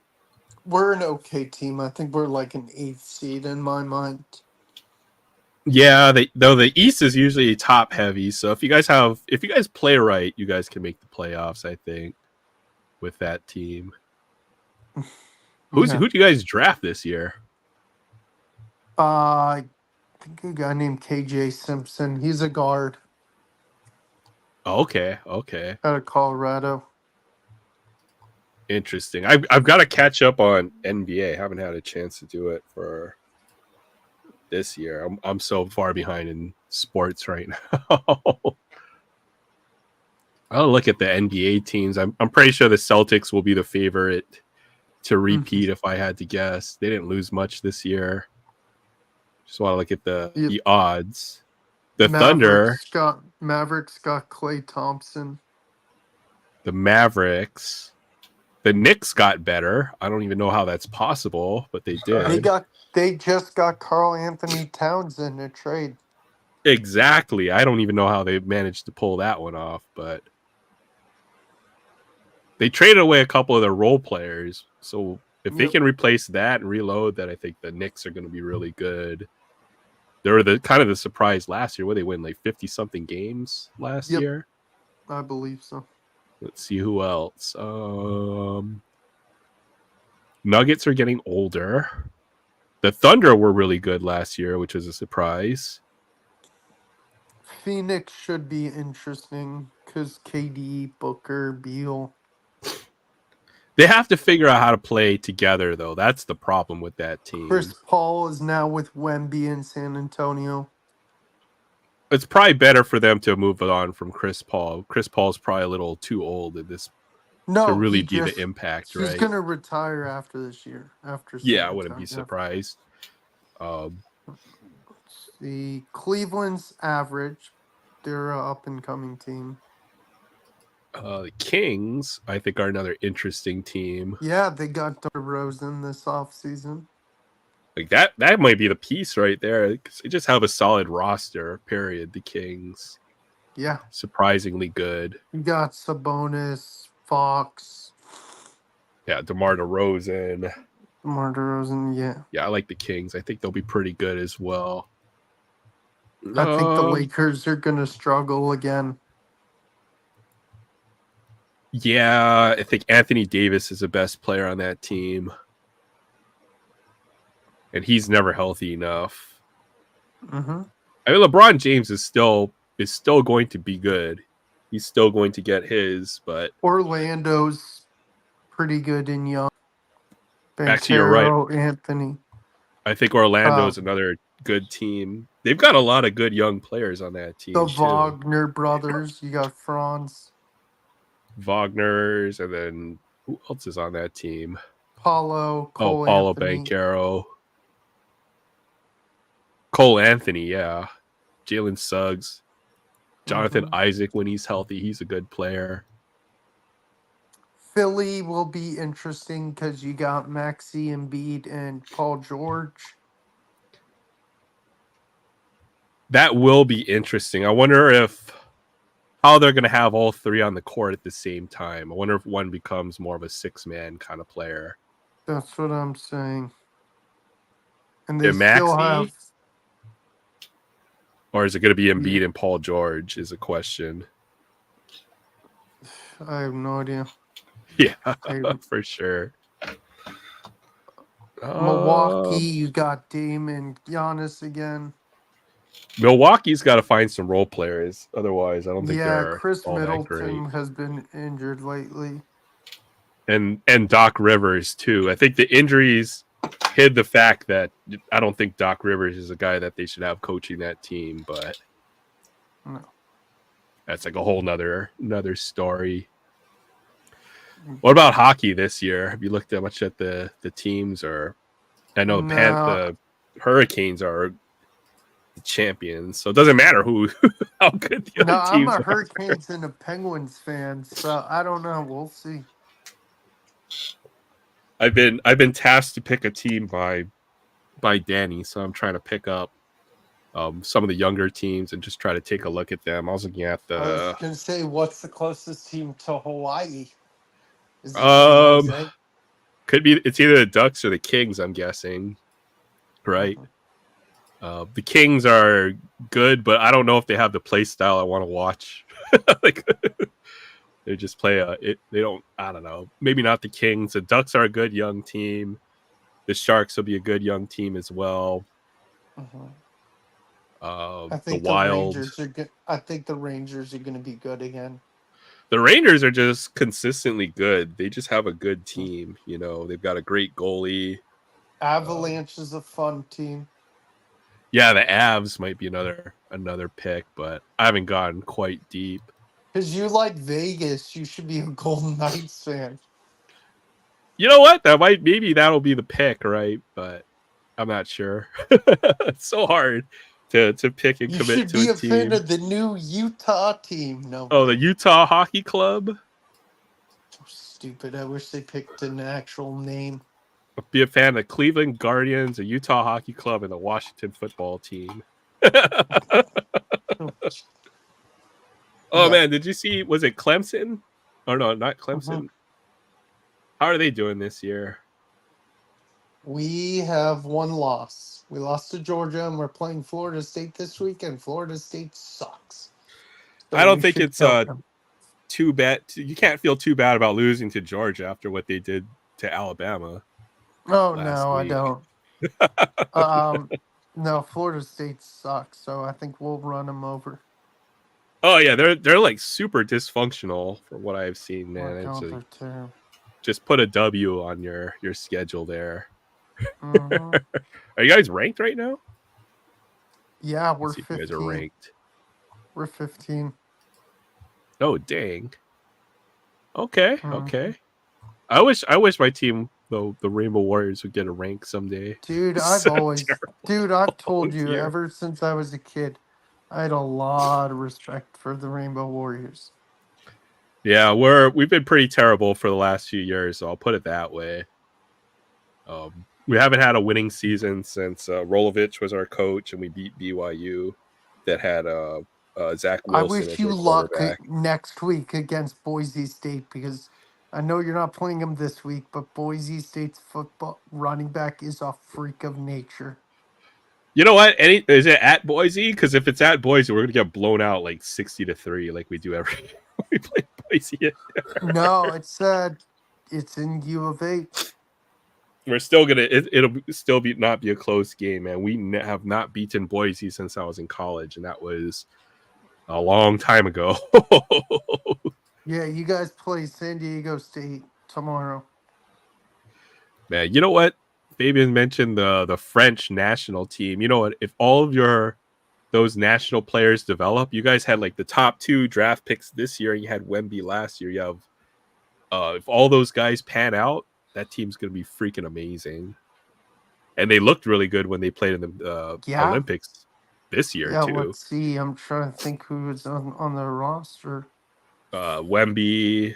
We're an okay team. I think we're like an 8th seed in my mind. Yeah, though the East is usually top heavy, so if you guys play right, you guys can make the playoffs. I think with that team. Who do you guys draft this year? I think a guy named KJ Simpson. He's a guard Oh, okay, out of Colorado. interesting. I've got to catch up on NBA. I haven't had a chance to do it for this year. I'm so far behind in sports right now. I'll look at the NBA teams. I'm pretty sure the Celtics will be the favorite to repeat if I had to guess. They didn't lose much this year. Just want to look at the odds. The Thunder. Mavericks got Klay Thompson. The Mavericks. The Knicks got better. I don't even know how that's possible, but they did. They just got Karl Anthony Towns in a trade. Exactly. I don't even know how they managed to pull that one off, but they traded away a couple of their role players. So if they can replace that and reload, then I think the Knicks are going to be really good. They were the kind of the surprise last year where they win like 50-something games last year. I believe so. Let's see who else. Nuggets are getting older. The Thunder were really good last year, which was a surprise. Phoenix should be interesting because KD, Booker, Beal. They have to figure out how to play together, though. That's the problem with that team. Chris Paul is now with Wemby in San Antonio. It's probably better for them to move on from Chris Paul. Chris Paul's probably a little too old at this to really be the impact, right? He's going to retire after this year. I wouldn't be surprised. The Cleveland's average. They're an up-and-coming team. The Kings, I think, are another interesting team. Yeah, they got DeRozan this offseason. Like that might be the piece right there. They just have a solid roster, period. The Kings. Yeah. Surprisingly good. You got Sabonis, Fox. Yeah, DeMar DeRozan. Yeah, I like the Kings. I think they'll be pretty good as well. I think the Lakers are going to struggle again. Yeah, I think Anthony Davis is the best player on that team. And he's never healthy enough. Mm-hmm. I mean, LeBron James is still going to be good. He's still going to get his, but Orlando's pretty good in young. Actually, you're right. Anthony. I think Orlando's another good team. They've got a lot of good young players on that team. The Wagner brothers. You got Franz. Wagner's, and then who else is on that team? Paulo Banchero. Cole Anthony, yeah. Jalen Suggs. Jonathan Isaac, when he's healthy, he's a good player. Philly will be interesting because you got Maxey, Embiid, and Paul George. that will be interesting. I wonder how they're going to have all three on the court at the same time. I wonder if one becomes more of a 6-man kind of player. That's what I'm saying. And they And still have. Maxey, or is it going to be Embiid Yeah. and Paul George? Is a question. I have no idea. Yeah, I, for sure. Milwaukee, you got Dame and Giannis again. Milwaukee's got to find some role players. Otherwise, I don't think Yeah, they're Chris all that great. Middleton has been injured lately. And Doc Rivers too. I think the injuries hid the fact that I don't think Doc Rivers is a guy that they should have coaching that team, but No. that's like a whole nother story. What about hockey this year? Have you looked that much at the teams? Or I know the Hurricanes are the champions, so it doesn't matter how good the other I'm teams a are. Hurricanes and a Penguins fan, so I don't know. We'll see. I've been tasked to pick a team by Danny, so I'm trying to pick up some of the younger teams and just try to take a look at them. I was looking at I was gonna say, what's the closest team to Hawaii? Is it San Jose? could be it's either the Ducks or the Kings, I'm guessing. Right? The Kings are good, but I don't know if they have the play style I want to watch. Like they just play they don't, I don't know. Maybe not the Kings. The Ducks are a good young team. The Sharks will be a good young team as well. I think the Wild. Rangers are good. I think the Rangers are going to be good again. The Rangers are just consistently good. They just have a good team. You know, they've got a great goalie. Avalanche is a fun team. Yeah, the Avs might be another pick, but I haven't gotten quite deep. Because you like Vegas, you should be a Golden Knights fan. You know what? Maybe that'll be the pick, right? But I'm not sure. It's so hard to pick and commit to a team. You should be a fan of the new Utah team. No. Oh, the Utah Hockey Club? So stupid. I wish they picked an actual name. Be a fan of the Cleveland Guardians, the Utah Hockey Club, and the Washington Football Team. Oh, man, did you see, was it Clemson? Oh, no, not Clemson. How are they doing this year? We have one loss. We lost to Georgia, and we're playing Florida State this week, and Florida State sucks. So I don't think it's too bad. You can't feel too bad about losing to Georgia after what they did to Alabama. Oh, no, I don't. No, Florida State sucks, so I think we'll run them over. Oh yeah, they're like super dysfunctional from what I've seen, man. Just put a W on your schedule there. Are you guys ranked right now? Yeah, we're 15. You guys are ranked. We're 15. Oh dang. Okay, okay. I wish my team, though, the Rainbow Warriors, would get a rank someday. Dude, I've told you ever since I was a kid, I had a lot of respect for the Rainbow Warriors. Yeah, we've been pretty terrible for the last few years, so I'll put it that way. We haven't had a winning season since Rolovich was our coach, and we beat BYU that had Zach Wilson. I wish you luck next week against Boise State, because I know you're not playing them this week, but Boise State's football running back is a freak of nature. You know what? Is it at Boise? Because if it's at Boise, we're gonna get blown out like 60-3, like we do every year we play Boise. No, it's in U of H. We're still gonna. It'll still not be a close game, man. We have not beaten Boise since I was in college, and that was a long time ago. Yeah, you guys play San Diego State tomorrow. Man, you know what? Fabian mentioned the French national team. You know what? If all of those national players develop, you guys had like the top 2 draft picks this year, and you had Wemby last year. You have if all those guys pan out, that team's gonna be freaking amazing. And they looked really good when they played in the Olympics this year too. Let's see. I'm trying to think who was on the roster. Wemby.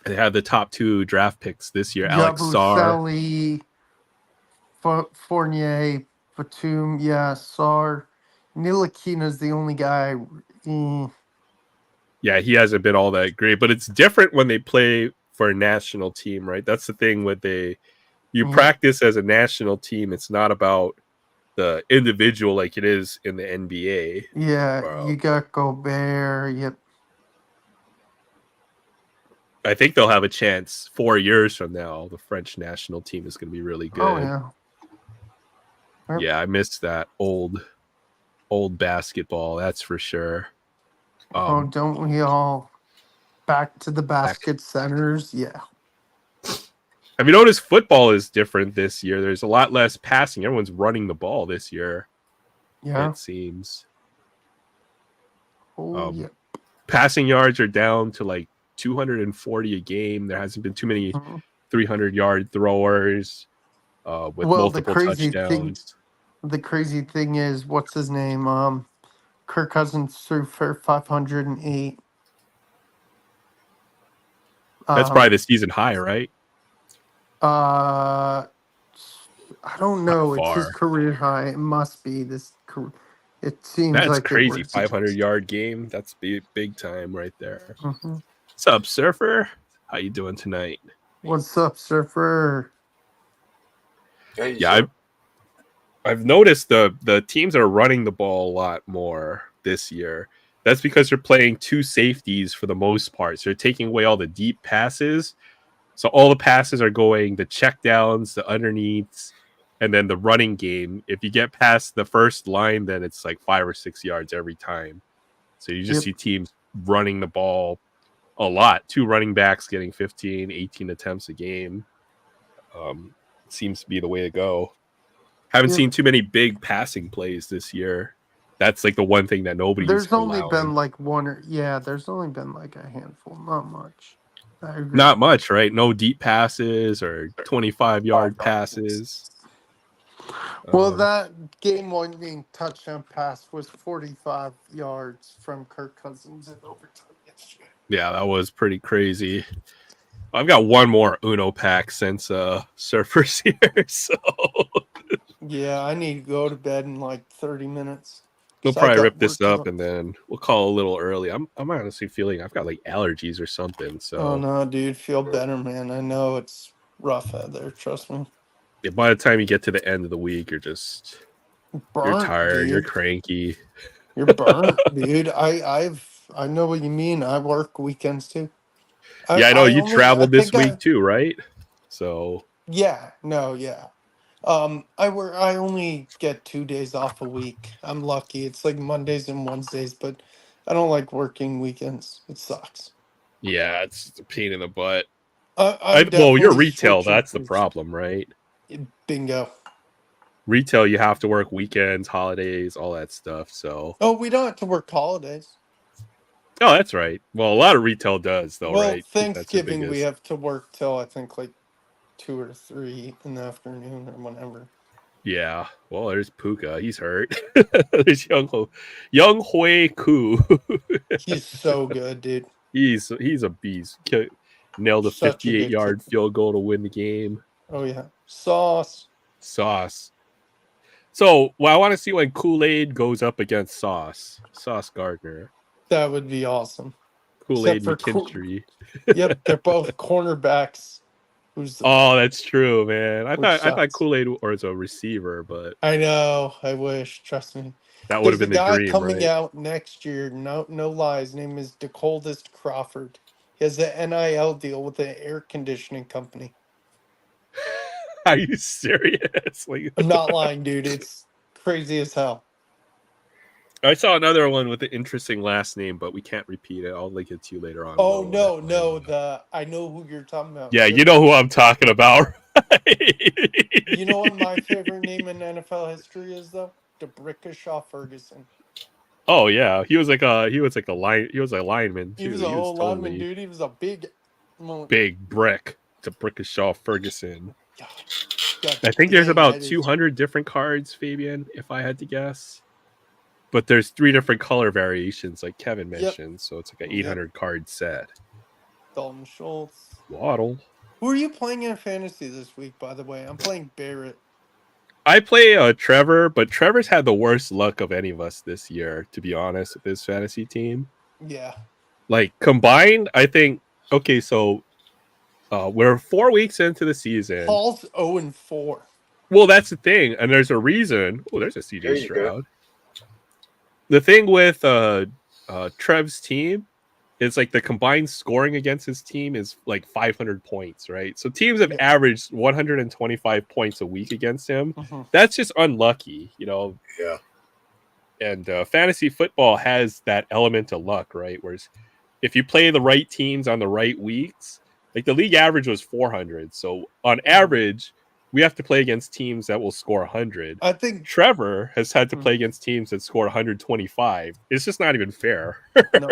They had the top 2 draft picks this year. Alex Sarr, Fournier, Batum, yeah, Sar. Ntilikina's the only guy. Yeah, he hasn't been all that great, but it's different when they play for a national team, right? That's the thing with you Yeah. practice as a national team. It's not about the individual like it is in the NBA. Yeah, you got Gobert. Yep. I think they'll have a chance 4 years from now. The French national team is going to be really good. Oh yeah. Yep. Yeah, I missed that old basketball. That's for sure. Don't we all? Back to the basket centers. Yeah. Have you noticed football is different this year? There's a lot less passing. Everyone's running the ball this year. Yeah. It seems. Oh yeah. Passing yards are down to like 240 a game. There hasn't been too many 300-yard throwers with multiple touchdowns. The crazy thing is, what's his name? Kirk Cousins threw for 508. That's probably the season high, right? I don't know. It's his far. career high. It must be this. It seems That's like crazy. It 500-yard game. That's big time right there. Mm-hmm. What's up, Surfer? How you doing tonight? What's up, Surfer? Hey, Yeah, I've noticed the teams are running the ball a lot more this year. That's because they're playing two safeties for the most part. So they're taking away all the deep passes. So all the passes are going the checkdowns, the underneaths, and then the running game. If you get past the first line, then it's like 5 or 6 yards every time. So you just see teams running the ball a lot. Two running backs getting 15, 18 attempts a game. Seems to be the way to go. Haven't seen too many big passing plays this year. That's like the one thing that nobody's There's only allowing. been like one or there's only been like a handful, not much. I agree. Not much, right? No deep passes or 25-yard passes. Well, that game-winning touchdown pass was 45 yards from Kirk Cousins in overtime yesterday. Yeah, that was pretty crazy. I've got one more Uno pack since Surfer's here, so yeah, I need to go to bed in like 30 minutes. We'll probably rip this up and then we'll call a little early. I'm honestly feeling I've got like allergies or something. So oh no, dude, feel better, man. I know it's rough out there. Trust me. Yeah, by the time you get to the end of the week, you're just you're tired, dude. you're cranky. You're burnt, dude. I know what you mean. I work weekends too. I know you traveled this week too, right? So yeah, no, yeah. I only get 2 days off a week. I'm lucky. It's like Mondays and Wednesdays, but I don't like working weekends. It sucks. Yeah, it's a pain in the butt. Well, you're retail. That's the problem, right? Bingo. Retail, you have to work weekends, holidays, all that stuff. So we don't have to work holidays. Oh, that's right. Well, a lot of retail does, though, well, right? Thanksgiving we have to work till I think like 2 or 3 in the afternoon or whenever. Yeah. Well, there's Puka. He's hurt. There's Young Hui Koo. He's so good, dude. He's a beast. Nailed a 58-yard field goal to win the game. Oh yeah, Sauce. So, I want to see when Kool-Aid goes up against Sauce Gardner. That would be awesome. Kool-Aid McKinstry. Yep, they're both cornerbacks. That's true, man. I thought Kool-Aid was a receiver, but I know. I wish. Trust me. That would have been the dream, guy coming out next year. No lie. His name is DeColdest Crawford. He has an NIL deal with an air conditioning company. Are you serious? I'm not lying, dude. It's crazy as hell. I saw another one with an interesting last name, but we can't repeat it. I'll link it to you later on. Oh no! I know who you're talking about. Yeah, you know who I'm talking about. Right? You know what my favorite name in NFL history is, though? DeBrickashaw Ferguson. Oh yeah, he was a lineman too. He was a whole lineman, dude. He was a big brick. DeBrickashaw Ferguson. God, I think there's about 200 different cards, Fabian, if I had to guess. But there's 3 different color variations, like Kevin mentioned. So it's like an 800 card set. Dalton Schultz. Waddle. Who are you playing in fantasy this week, by the way? I'm playing Barrett. I play Trevor, but Trevor's had the worst luck of any of us this year, to be honest, with his fantasy team. Yeah. Like combined, I think. Okay, so we're 4 weeks into the season. Paul's 0-4. Well, that's the thing, and there's a reason. Oh, there's a There CJ you go. Stroud. The thing with Trev's team is like the combined scoring against his team is like 500 points, right? So teams have Yeah. averaged 125 points a week against him. Mhm. That's just unlucky, you know. Yeah. And fantasy football has that element of luck, right? Whereas if you play the right teams on the right weeks, like the league average was 400. So on average, we have to play against teams that will score 100. I think Trevor has had to play against teams that score 125. It's just not even fair. no.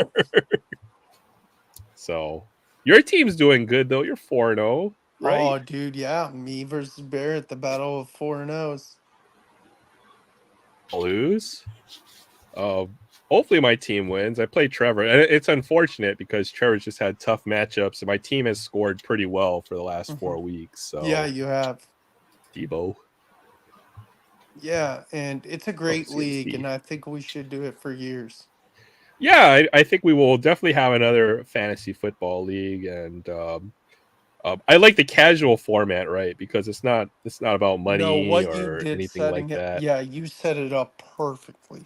So your team's doing good though. You're 4-0, right? Oh, dude, yeah. Me versus Barrett, the battle of 4-0s. Lose. Hopefully my team wins. I play Trevor, and it's unfortunate because Trevor's just had tough matchups, and my team has scored pretty well for the last 4 weeks. So Yeah, you have. Debo. Yeah, and it's a great CMC. league, and I think we should do it for years. Yeah, I think we will definitely have another fantasy football league, and I like the casual format, right? Because it's not about money No, what you or did anything like setting it, that. yeah, you set it up perfectly.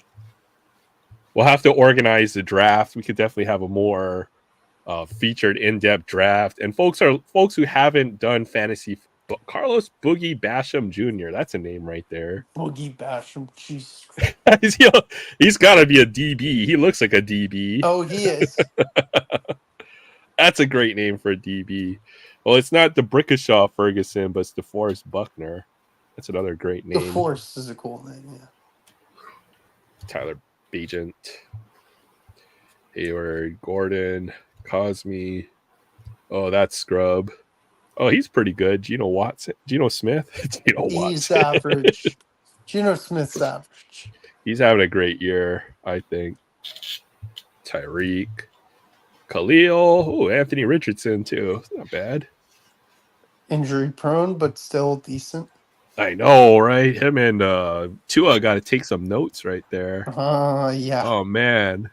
We'll have to organize the draft. We could definitely have a more featured in-depth draft. And folks who haven't done fantasy, Carlos Boogie Basham Jr. That's a name right there. Boogie Basham, Jesus. He's got to be a DB. He looks like a DB. Oh, he is. That's a great name for a DB. Well, it's not the Brickashaw Ferguson, but it's DeForest Buckner. That's another great name. DeForest is a cool name, yeah. Tyler Bagent, Hayward, Gordon, Cosme. Oh, that's Scrub. Oh, he's pretty good. Geno Smith. Geno He's Watson. average. Geno Smith's average. He's having a great year, I think. Tyreek, Khalil. Oh, Anthony Richardson too. Not bad. Injury prone, but still decent. I know, right? Him and Tua got to take some notes right there. Yeah. Oh man,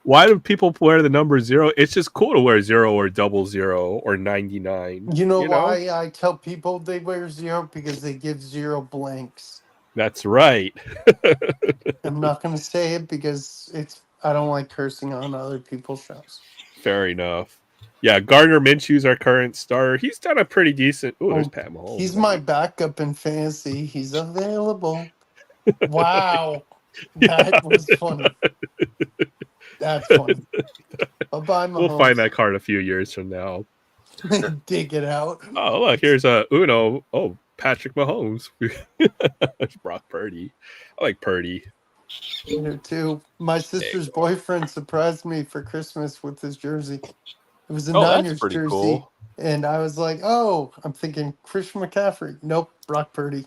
why do people wear the number 0? It's just cool to wear 0 or 00 or 99. You know why I tell people they wear 0? Because they give 0 blanks. That's right. I'm not going to say it because I don't like cursing on other people's shows. Fair enough. Yeah, Gardner Minshew's our current starter. He's done a pretty decent. Oh, there's Pat Mahomes. He's my backup in fantasy. He's available. Wow. That was funny. That's funny. Bye-bye, Mahomes. We'll find that card a few years from now. Dig it out. Oh, look, here's Uno. Oh, Patrick Mahomes. Brock Purdy. I like Purdy. You do too. My sister's boyfriend surprised me for Christmas with his jersey. It was a Niners jersey. Cool. And I was like, oh, I'm thinking Christian McCaffrey. Nope, Brock Purdy.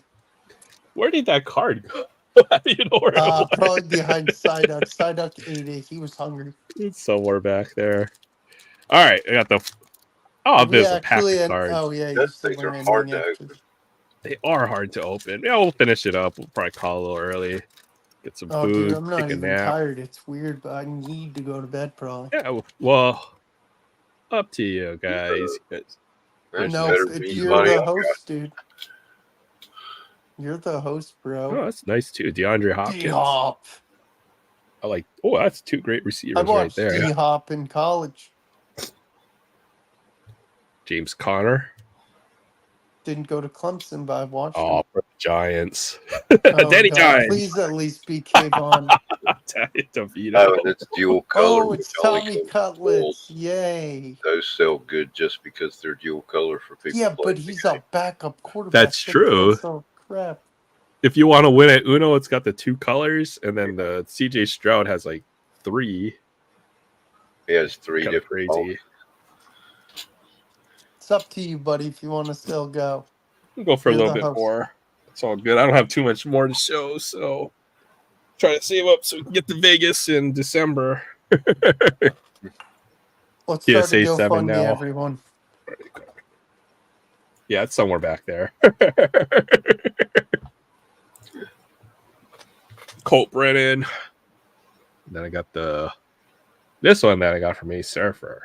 Where did that card go? You know where it was? Probably behind Psyduck. Psyduck ate it. He was hungry. It's somewhere back there. All right, I got the. Oh, there's a pack of cards. Oh, yeah. Those things are hard to open. They are hard to open. Yeah, we'll finish it up. We'll probably call a little early. Get some food. Dude, I'm not take a even nap. tired. It's weird, but I need to go to bed probably. Yeah, well, up to you guys. No, you're the host, dude. You're the host, bro. Oh, that's nice too. DeAndre Hopkins. D-Hop. I like. Oh, that's 2 great receivers I right watched there. D-Hop in college. James Conner. Didn't go to Clemson, but I watched Oh, him. for the Giants. Oh, Danny God, Dimes. please at least be Kayvon. DeVito. Oh, and it's dual color. Oh, it's which only Tommy goes Cutlets. gold. Yay. Those sell good just because they're dual color for people. Yeah, to play but the he's game. a backup quarterback. That's true. Oh, crap. If you want to win at Uno, it's got the 2 colors, and then the CJ Stroud has like 3. He has 3 Kind of different crazy. colors. It's up to you, buddy, if you want to still go. We'll go for You're a little the bit host. more. It's all good. I don't have too much more to show, so try to save up so we can get to Vegas in December. Let's Yeah, start a say 7 GoFundMe, now. everyone. Yeah, it's somewhere back there. Colt Brennan. Then I got this one that I got from A Surfer.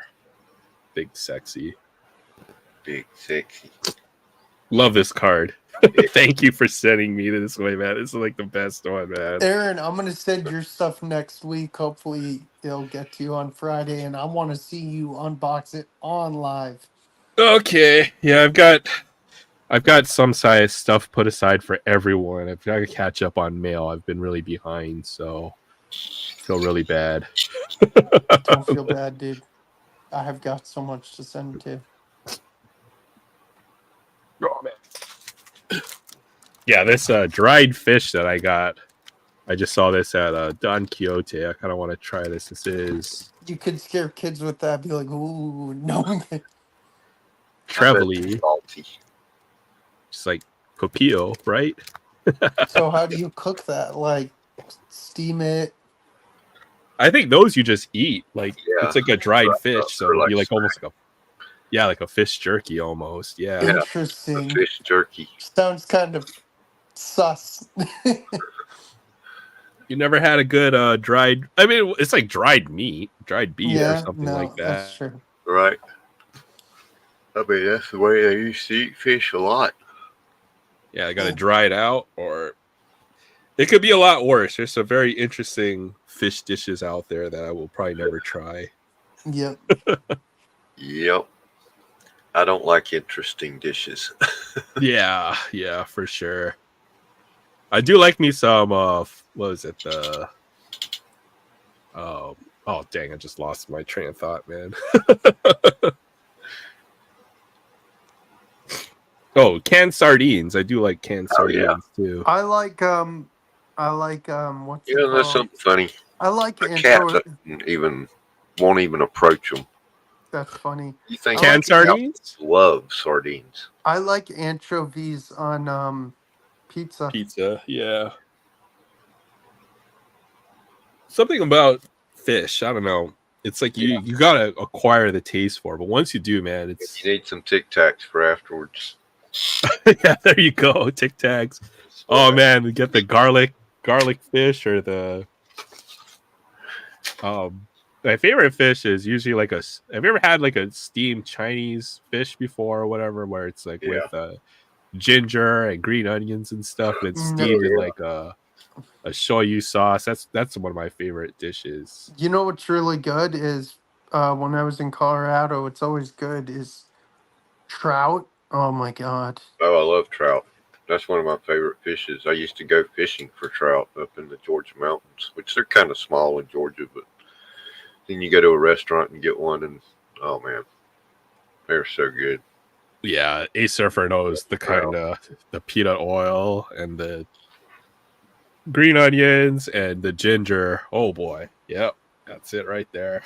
Big sexy. Big sexy. Love this card. Thank you for sending me this way, man. This is like the best one, man. Aaron, I'm gonna send your stuff next week. Hopefully, it'll get to you on Friday, and I want to see you unbox it on live. Okay, yeah, I've got some size stuff put aside for everyone. I've got to catch up on mail. I've been really behind, so I feel really bad. Don't feel bad, dude. I have got so much to send to. Oh man. Yeah, this dried fish that I got. I just saw this at Don Quixote. I kind of want to try this. This is You could scare kids with that. Be like, ooh, no. Trevally. Salty. Just like Popillo, right? So how do you cook that? Like, steam it? I think those you just eat. Like Yeah. it's like a dried Right, fish, so it'll like be like almost like like a fish jerky almost. Yeah. Yeah. Interesting. The fish jerky. Sounds kind of sus. You never had a good dried. I mean, it's like dried meat, dried beef, or Yeah, something no, like that. that's true. Right. I mean, that's the way they used to eat fish a lot. Yeah, I got to dry it out, or it could be a lot worse. There's some very interesting fish dishes out there that I will probably never try. Yep. Yep. I don't like interesting dishes. Yeah, for sure. I do like me some. What was it? Oh dang! I just lost my train of thought, man. Oh, canned sardines. I do like canned sardines too. I like what's it Yeah, that's called? something funny. I like A cat anchovy. won't even approach them. That's funny. You think Canned sardines? love sardines? I like anchovies on pizza. Pizza, yeah. Something about fish, I don't know. It's like you gotta acquire the taste for it, but once you do, man, it's You need some Tic Tacs for afterwards. yeah. There you go, Tic Tacs. Oh man, we get the garlic fish or the my favorite fish is usually like have you ever had like a steamed Chinese fish before or whatever, where it's like with ginger and green onions and stuff, and it's steamed in like a shoyu sauce. That's one of my favorite dishes. You know what's really good is when I was in Colorado, it's always good is trout. Oh my god. Oh, I love trout. That's one of my favorite fishes. I used to go fishing for trout up in the Georgia mountains, which they're kind of small in Georgia, but then you go to a restaurant and get one, and oh man, they're so good. Yeah, A Surfer knows the kind of the peanut oil and the green onions and the ginger. Oh boy, yep, that's it right there.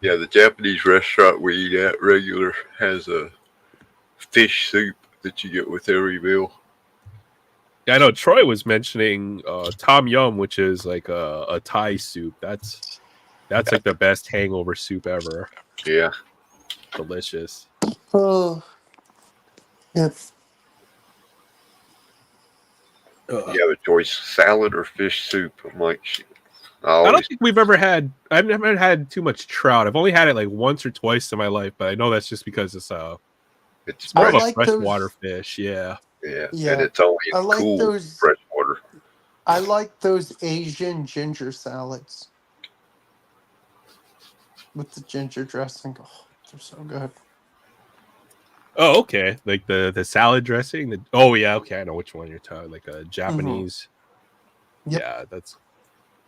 Yeah, the Japanese restaurant we eat at regular has a fish soup that you get with every meal. Yeah, I know Troy was mentioning Tom Yum, which is like a Thai soup. That's like the best hangover soup ever. Yeah. Delicious. Oh. Yep. You have a choice, salad or fish soup. I'm like, shit. I don't think we've ever had. I've never had too much trout. I've only had it like once or twice in my life, but I know that's just because it's more of a freshwater fish. Yeah. Yeah, and it's only cool freshwater. I like those Asian ginger salads with the ginger dressing. Oh, they're so good. Oh, okay. Like the salad dressing. Oh yeah, okay. I know which one you're talking. Like a Japanese. Mm-hmm. Yep. Yeah, that's.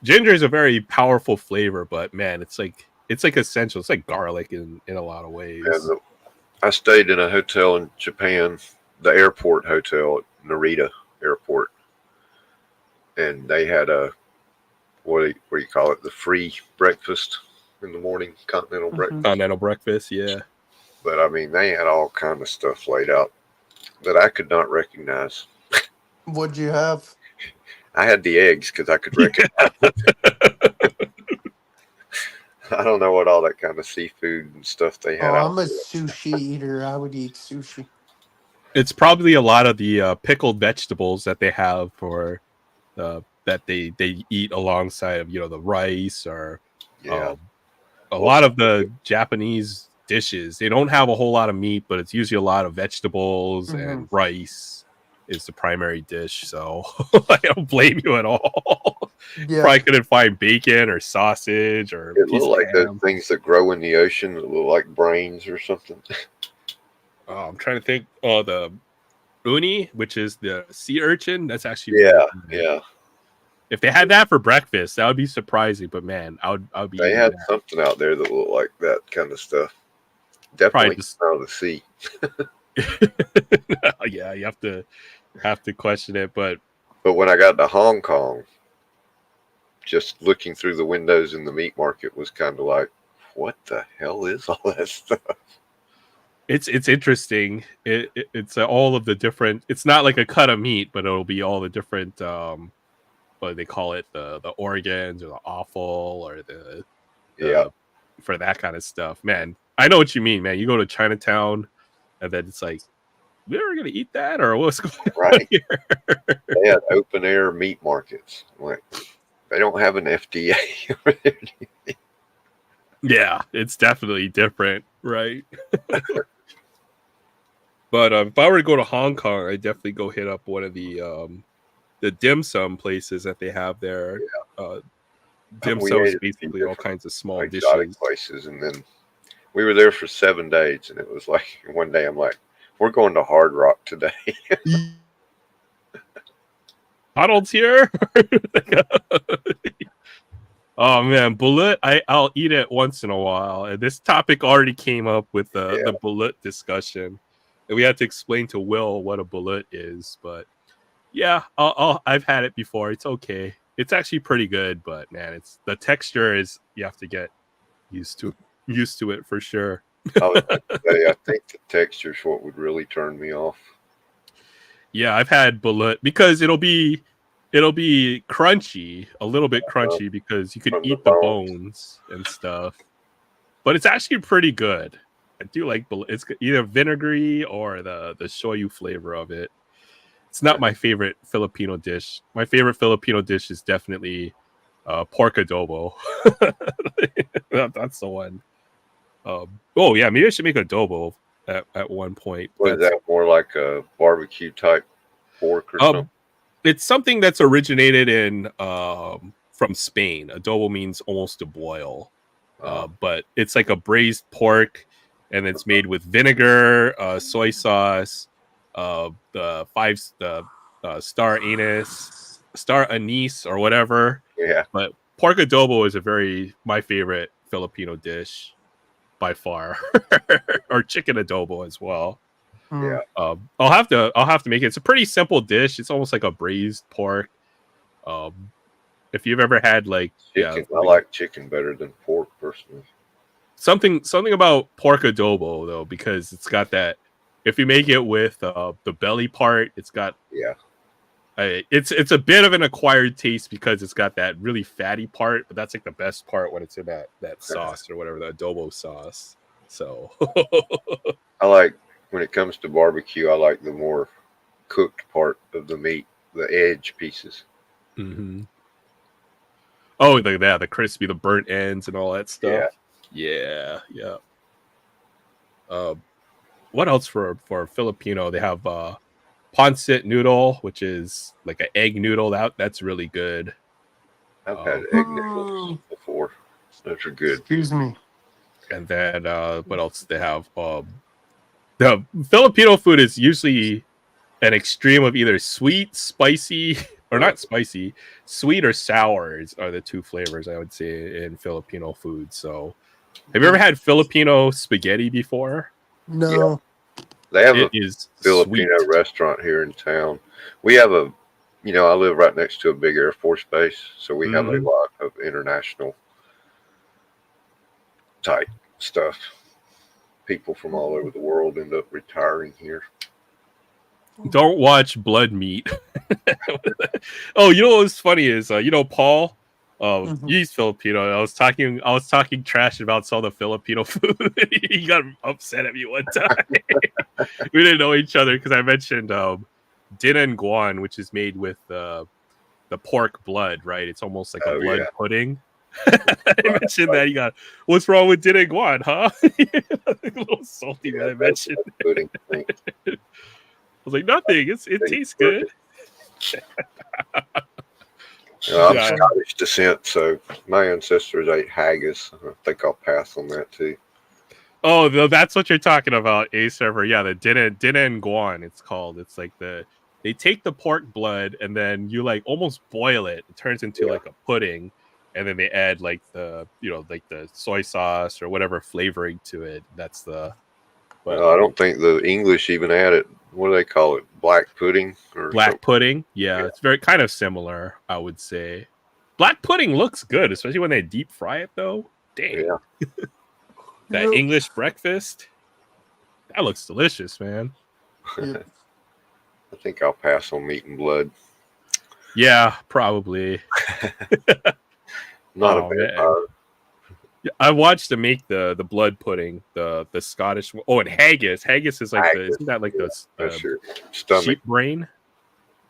Ginger is a very powerful flavor, but man, it's like essential. It's like garlic in a lot of ways. And I stayed in a hotel in Japan, the airport hotel at Narita Airport, and they had a what do you call it? The free breakfast in the morning, continental breakfast. Continental breakfast, yeah. But I mean, they had all kind of stuff laid out that I could not recognize. What'd you have? I had the eggs because I could recognize it. I don't know what all that kind of seafood and stuff they had. I'm a sushi eater. I would eat sushi. It's probably a lot of the pickled vegetables that they have for that they eat alongside of the rice or Yeah. a Well, lot of the Japanese dishes. They don't have a whole lot of meat, but it's usually a lot of vegetables and rice is the primary dish. So I don't blame you at all. Yeah. Probably couldn't find bacon or sausage or it piece looked of like those ham. things that grow in the ocean that look like brains or something. Oh, I'm trying to think. Oh, the uni, which is the sea urchin. That's actually really Yeah, good. yeah. If they had that for breakfast, that would be surprising. But man, I would be They eating had that. something out there that looked like that kind of stuff. Probably Definitely just out of the sea. yeah, you have to question it, but But when I got to Hong Kong, just looking through the windows in the meat market was kind of like, what the hell is all that stuff? it's interesting. It's all of the different. It's not like a cut of meat, but it'll be all the different. What do they call it, the organs or the offal or Yeah, the for that kind of stuff. Man, I know what you mean, man. You go to Chinatown, and then it's like, we're gonna eat that, or what's going on right. here? They had open air meat markets. Like, they don't have an FDA over there. Yeah, it's definitely different, right? But if I were to go to Hong Kong, I'd definitely go hit up one of the dim sum places that they have there. Dim We sum ate is at a few basically all different kinds of small exotic dishes. places, and then we were there for 7 days, and it was like one day I'm like, we're going to Hard Rock today. Donald's here. Oh man, bullet! I'll eat it once in a while. And this topic already came up with Yeah, the bullet discussion, and we had to explain to Will what a bullet is. But yeah, I've had it before. It's okay. It's actually pretty good, but man, it's the texture is you have to get used to it for sure. I was about to say, I think the texture is what would really turn me off. Yeah, I've had bullet because it'll be crunchy, a little bit crunchy because you could From the eat the bones. bones and stuff. But it's actually pretty good. I do like bullet. It's either vinegary or the shoyu flavor of it. It's not my favorite Filipino dish. My favorite Filipino dish is definitely pork adobo. That's the one. Oh yeah, maybe I should make adobo at one point. Was That's that more like a barbecue type pork or something? it's something that's originated in from Spain. Adobo means almost to boil, but it's like a braised pork, and it's made with vinegar, soy sauce, the star anise or whatever. Yeah, But pork adobo is my favorite Filipino dish by far, or chicken adobo as well. yeah. I'll have to make it. It's a pretty simple dish. It's almost like a braised pork. If you've ever had Chicken. I like chicken better than pork personally. something about pork adobo though, because it's got that. If you make it with the belly part, it's got Yeah, it's a bit of an acquired taste because it's got that really fatty part, but that's like the best part when it's in that sauce or whatever, the adobo sauce. So I like when it comes to barbecue. I like the more cooked part of the meat, the edge pieces. mm-hmm. Oh, the crispy, the burnt ends and all that stuff. Yeah. What else for Filipino? They have pancit noodle, which is like an egg noodle. That's really good. I've had egg noodles before. Those are good. Excuse me. And then what else do they have? The Filipino food is usually an extreme of either sweet, spicy, or not spicy, sweet or sour are the two flavors I would say in Filipino food. So, have you ever had Filipino spaghetti before? No. They have It a is Filipino sweet. restaurant here in town. We have I live right next to a big Air Force base, so we have a Mhm. lot of international type stuff. People from all over the world end up retiring here. Don't watch Blood Meat. Oh, you know what's funny is Paul. He's Filipino. I was talking trash about some of the Filipino food. He got upset at me one time. we didn't know each other because I mentioned din and guan, which is made with the pork blood, right? It's almost like a Oh, blood yeah. pudding. I mentioned that. He got, what's wrong with din and guan, huh? A little salty when I mentioned. Pudding thing. I was like, nothing. It tastes good. I'm Yeah. Scottish descent, so my ancestors ate haggis. I think I'll pass on that too. Oh, that's what you're talking about, A server. Yeah, the din and guan. It's called. It's like they take the pork blood and then you like almost boil it. It turns into like a pudding, and then they add like the like the soy sauce or whatever flavoring to it. That's the. But I don't think the English even add it. What do they call it? Black pudding or black something? pudding. Yeah, it's very kind of similar, I would say. Black pudding looks good, especially when they deep fry it though. Dang. Yeah. That Yep. English breakfast. That looks delicious, man. Yep. I think I'll pass on meat and blood. Yeah, probably. Not Oh, a man. vampire. Yeah, I watched them make the blood pudding, the Scottish one. Oh, and haggis. Haggis is like Haggis, isn't that like That's the your stomach. sheep brain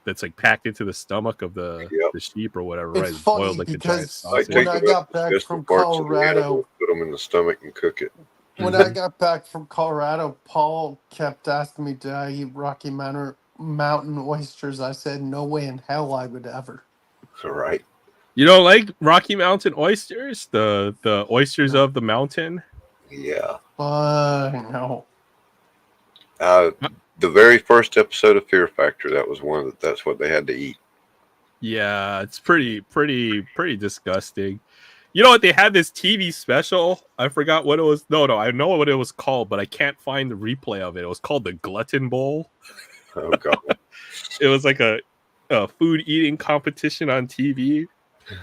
that's like packed into the stomach of the sheep or whatever, right? It's It's funny boiled like a giant because They sausage. when take I the got back best from parts of the animal, Colorado, put them in the stomach and cook it. when I got back from Colorado, Paul kept asking me, "Did I eat Rocky Mountain oysters?" I said, "No way in hell I would ever." All right. You don't like Rocky Mountain oysters? The oysters of the mountain? Yeah. No. The very first episode of Fear Factor, that was one that's what they had to eat. Yeah, it's pretty disgusting. You know what? They had this TV special. I forgot what it was. No, I know what it was called, but I can't find the replay of it. It was called the Glutton Bowl. Oh god. It was like a food eating competition on TV,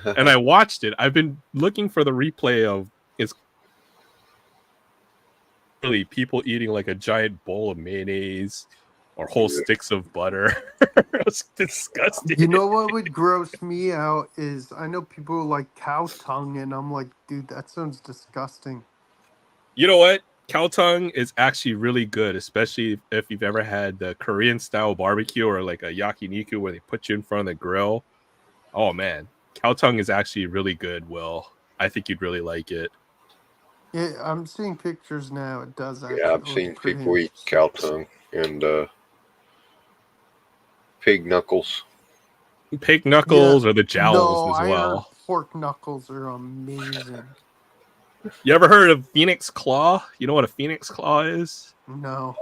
and I watched it. I've been looking for the replay of it's really people eating like a giant bowl of mayonnaise or whole sticks of butter. It was disgusting. You know what would gross me out is I know people who like cow tongue, and I'm like, dude, that sounds disgusting. You know what? Cow tongue is actually really good, especially if you've ever had the Korean style barbecue or like a yakiniku where they put you in front of the grill. Oh man, cow tongue is actually really good. Will, I think you'd really like it. Yeah, I'm seeing pictures now. It does actually. Yeah, I've look seen pretty people eat interesting. cow tongue and pig knuckles. Pig knuckles Yeah. or the jowls No, as I heard well. pork knuckles are amazing. You ever heard of Phoenix Claw? You know what a Phoenix Claw is? No.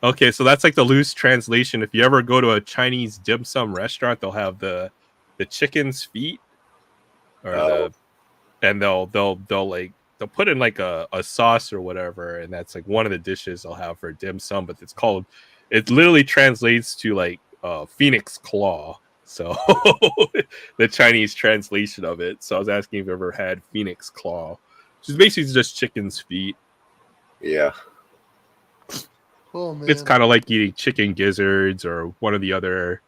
Okay, so that's like the loose translation. If you ever go to a Chinese dim sum restaurant, they'll have the chicken's feet or and they'll put in like a sauce or whatever, and that's like one of the dishes they'll have for dim sum, but it literally translates to like Phoenix Claw. So the Chinese translation of it. So I was asking if you ever had Phoenix Claw, which is basically just chicken's feet. Yeah. Oh man. It's kind of like eating chicken gizzards or one of the other.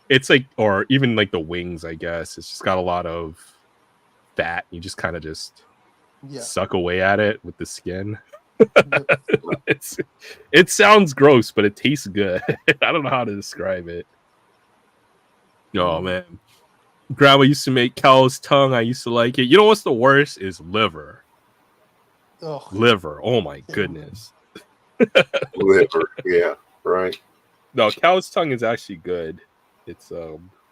It's like, or even like the wings, I guess. It's just got a lot of fat. You just kind of suck away at it with the skin. It sounds gross, but it tastes good. I don't know how to describe it. Oh man, Grandma used to make cow's tongue. I used to like it. You know what's the worst is liver. Ugh. Liver. Oh my goodness. Liver. Yeah. Right. No, cow's tongue is actually good. It's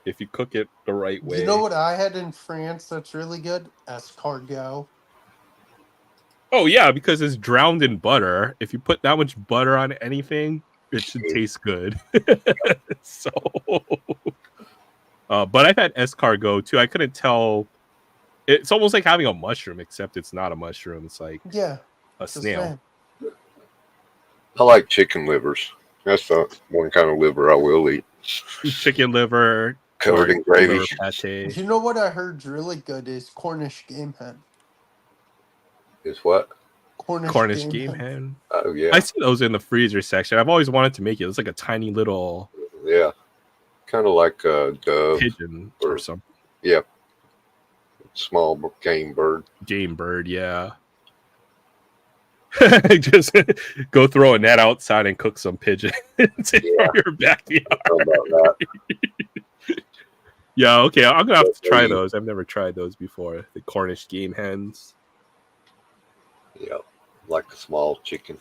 if you cook it the right way. You know what I had in France that's really good? Escargot. Oh yeah, because it's drowned in butter. If you put that much butter on anything, it should taste good. So, but I've had escargot too. I couldn't tell. It's almost like having a mushroom, except it's not a mushroom. It's like a snail. I like chicken livers. That's the one kind of liver I will eat. Chicken liver covered in gravy. Pate. You know what I heard's really good is Cornish game hen. Is what? Cornish game hen. Oh yeah. I see those in the freezer section. I've always wanted to make it. It's like a tiny little kind of like a dove pigeon or something. Yeah. Small game bird. Game bird, yeah. Just go throw a net outside and cook some pigeons in your backyard. How about that? Yeah, okay. I'm gonna have to try those. I've never tried those before. The Cornish game hens. Yeah, like a small chicken.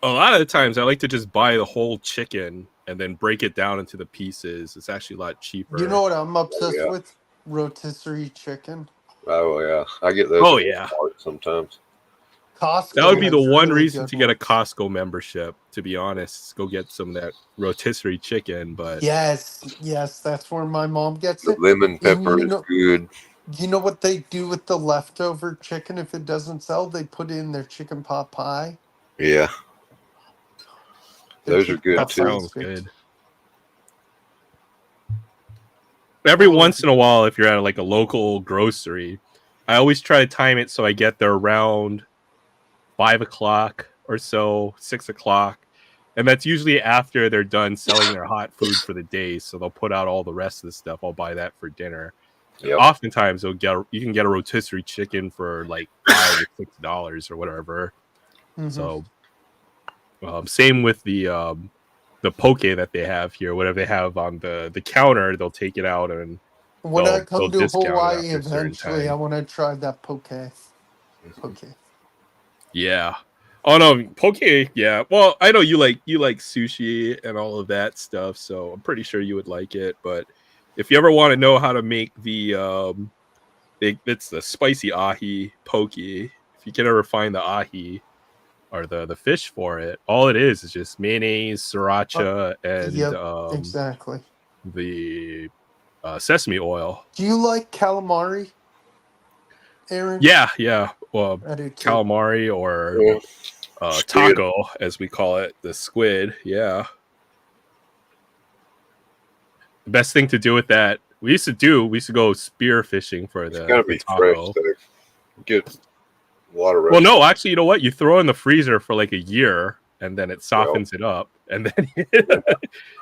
A lot of the times, I like to just buy the whole chicken and then break it down into the pieces. It's actually a lot cheaper. You know what I'm obsessed yeah. with? Rotisserie chicken. Oh yeah, I get those. Oh at yeah. Walmart sometimes. Costco. That would be the has one really reason good to get a ones. Costco membership. To be honest, go get some of that rotisserie chicken. But Yes, that's where my mom gets The it. lemon And pepper is good. you know what they do with the leftover chicken if it doesn't sell? They put it in their chicken pot pie. Yeah, Their those are chicken good that pot pie is sounds great. good. Every Oh, once in a while, if you're at like a local grocery, I always try to time it so I get there around 5 o'clock or so, 6 o'clock. And that's usually after they're done selling their hot food for the day. So they'll put out all the rest of the stuff. I'll buy that for dinner. Yep. Oftentimes you can get a rotisserie chicken for like $5 or $6 or whatever. mhm. So same with the poke that they have here. Whatever they have on the counter, they'll take it out and When I they'll come to discount it Hawaii after a certain eventually, I time. want to try that poke. Poke. Yeah. Oh no, poke. Yeah. Well, I know you like sushi and all of that stuff, so I'm pretty sure you would like it. But if you ever want to know how to make it's the spicy ahi poke. If you can ever find the ahi or the fish for it, all it is just mayonnaise, sriracha, and Yep, exactly. the sesame oil. Do you like calamari, Aaron? Yeah. Well, I do too. calamari or Yeah. Squid. taco, as we call it, the squid. Yeah. The best thing to do with that, we used to go spear fishing for It's the gotta be taco. fresh though. Get water. Well, no, actually, you know what? You throw it in the freezer for like a year, and then it softens it up, and then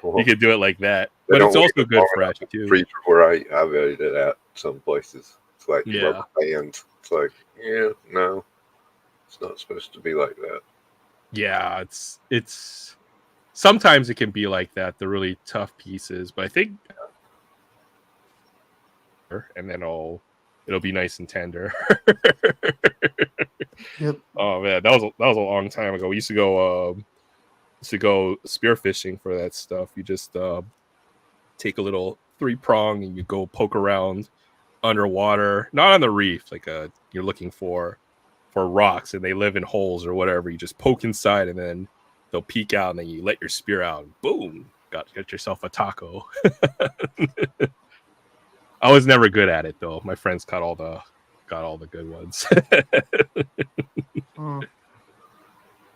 Cool. you can do it like that. They But it's don't also leave it good long fresh enough in the too. freezer where I've ate it at some places. It's like Yeah. rubber bands. It's like, yeah, no, it's not supposed to be like that. Yeah, it's sometimes it can be like that, the really tough pieces, but I think and then it'll be nice and tender. Yep. Oh man, that was a long time ago. We used to go spearfishing for that stuff. You just take a little 3-prong and you go poke around underwater, not on the reef, like you're looking for rocks and they live in holes or whatever. You just poke inside and then they'll peek out and then you let your spear out and boom, got yourself a taco. I was never good at it though. My friends got all the good ones. Mm.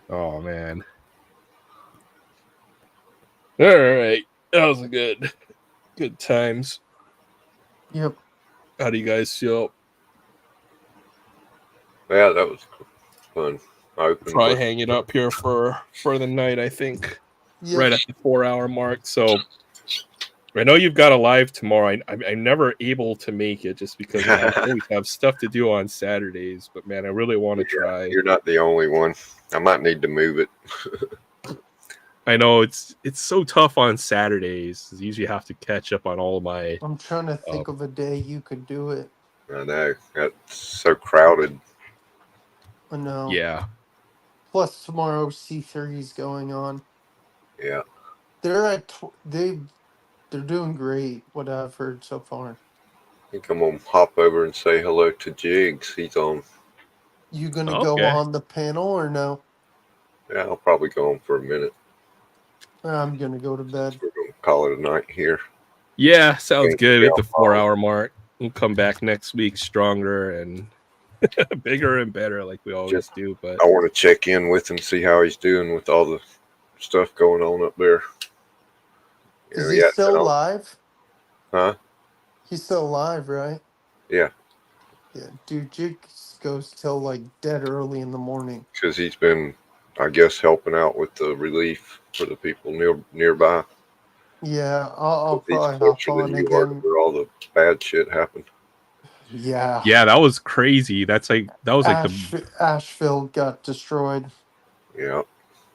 Oh man. All right. That was a good times. Yep. How do you guys feel? Yeah, that was fun. Probably hang it up here for the night, I think. Yep. Right at the 4-hour mark. So I know you've got a live tomorrow. I'm never able to make it just because I always have stuff to do on Saturdays. But man, I really want to try. You're not the only one. I might need to move it. I know it's so tough on Saturdays. You usually have to catch up on all my. I'm trying to think of a day you could do it. I know. That's so crowded. I know. Yeah. Plus tomorrow C3 is going on. Yeah. They're at they're doing great. What I've heard so far. I think I'm gonna hop over and say hello to Jigs. He's on. You gonna go Okay. on the panel or no? Yeah, I'll probably go on for a minute. I'm gonna go to bed. We're gonna call it a night here. Yeah, sounds good. At the Yeah. 4-hour mark, we'll come back next week stronger and bigger and better, like we always do. But I want to check in with him, see how he's doing with all the stuff going on up there. You Is know, he yeah, still alive? Huh? He's still alive, right? Yeah, Yeah, dude, Jigs goes till like dead early in the morning. because he's been, I guess, helping out with the relief for the people nearby. Yeah, I'll He's probably hop closer on than you are to again. where all the bad shit happened. Yeah. Yeah, that was crazy. That was like Asheville got destroyed. Yeah,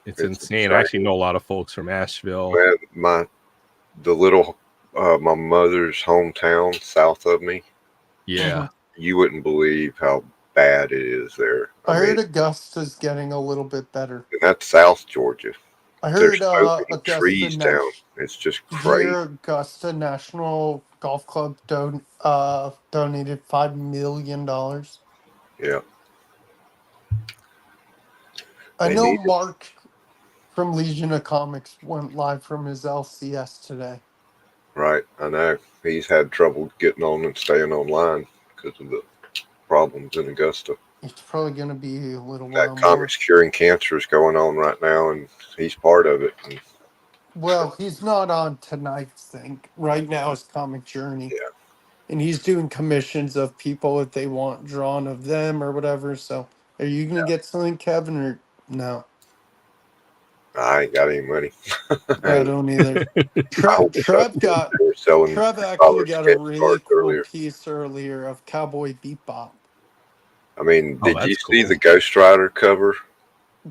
it's it's insane. I actually know a lot of folks from Asheville. man, my mother's hometown south of me. Yeah. You wouldn't believe how bad it is there. I heard mean, Augusta's getting a little bit better. and that's South Georgia. I There's heard so many Augusta trees down. It's just Did you crazy. hear Augusta National Golf Club donated $5 million? Yeah, I they know need it. Mark from Legion of Comics went live from his LCS today. Right, I know. He's had trouble getting on and staying online because of the problems in Augusta. It's probably going to be a little That while more. Comics Curing Cancer is going on right now, and he's part of it. And Well, he's not on tonight's thing. Right now is Comic Journey. yeah, And he's doing commissions of people if they want drawn of them or whatever. So are you going to get something, Kevin, or no? I ain't got any money. I don't either. I hope it's up Trev to them. got They were selling Trev actually dollar got a sketch really cards cool earlier. piece earlier of Cowboy Bebop. I mean, Oh, did you that's see cool. the Ghost Rider cover?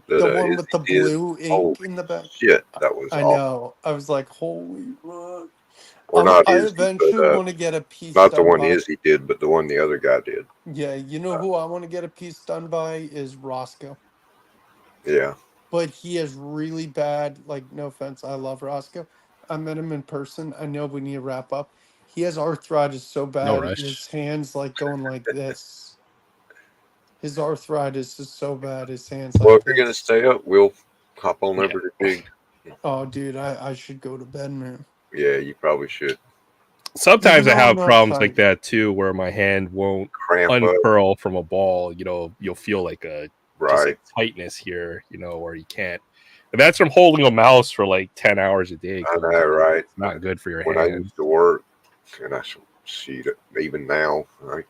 The one Izzy with the did? blue Holy ink in the back. shit, that was I awesome. know. I was like, holy fuck. Or not I Izzy, but eventually want to get a piece not the done one by. Izzy did, but the one the other guy did. Yeah, you know who I want to get a piece done by is Roscoe. Yeah, But he is really bad. Like, no offense, I love Roscoe. I met him in person. I know we need to wrap up. He has arthritis so No bad, rush. his hands like going like this. His arthritis is so bad, his hands well, like if you're gonna this. stay up, we'll hop on Yeah. over to dig. Oh, dude, I should go to bed, man. Yeah, you probably should Sometimes Even I though I'm have not problems tired. like that too, where my hand won't cramp up, uncurl from a ball. You know, you'll feel like just right? like tightness here. You know, where you can't. And that's from holding a mouse for like 10 hours a day. I know, right? It's not good for your When I hands. used to work, and I see that even now, right?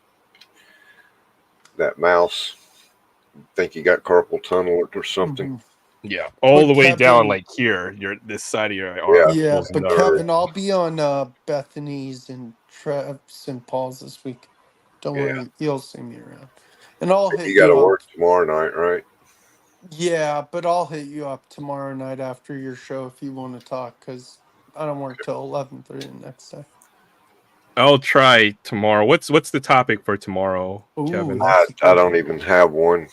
That mouse, think you got carpal tunnel or something. Mhm. Yeah, all But the way down Kevin, like here. Your this side of your Yeah. arm yeah, goes but into Kevin, earth. I'll be on Bethany's and Trev's and Paul's this week. Don't Yeah, worry, you'll see me around. And I'll hit you got you to up. work tomorrow night, right? Yeah, but I'll hit you up tomorrow night after your show if you want to talk, because I don't work till 11:30 the next day. I'll try tomorrow. What's the topic for tomorrow, Ooh, Kevin? that's a I good don't one. even have one.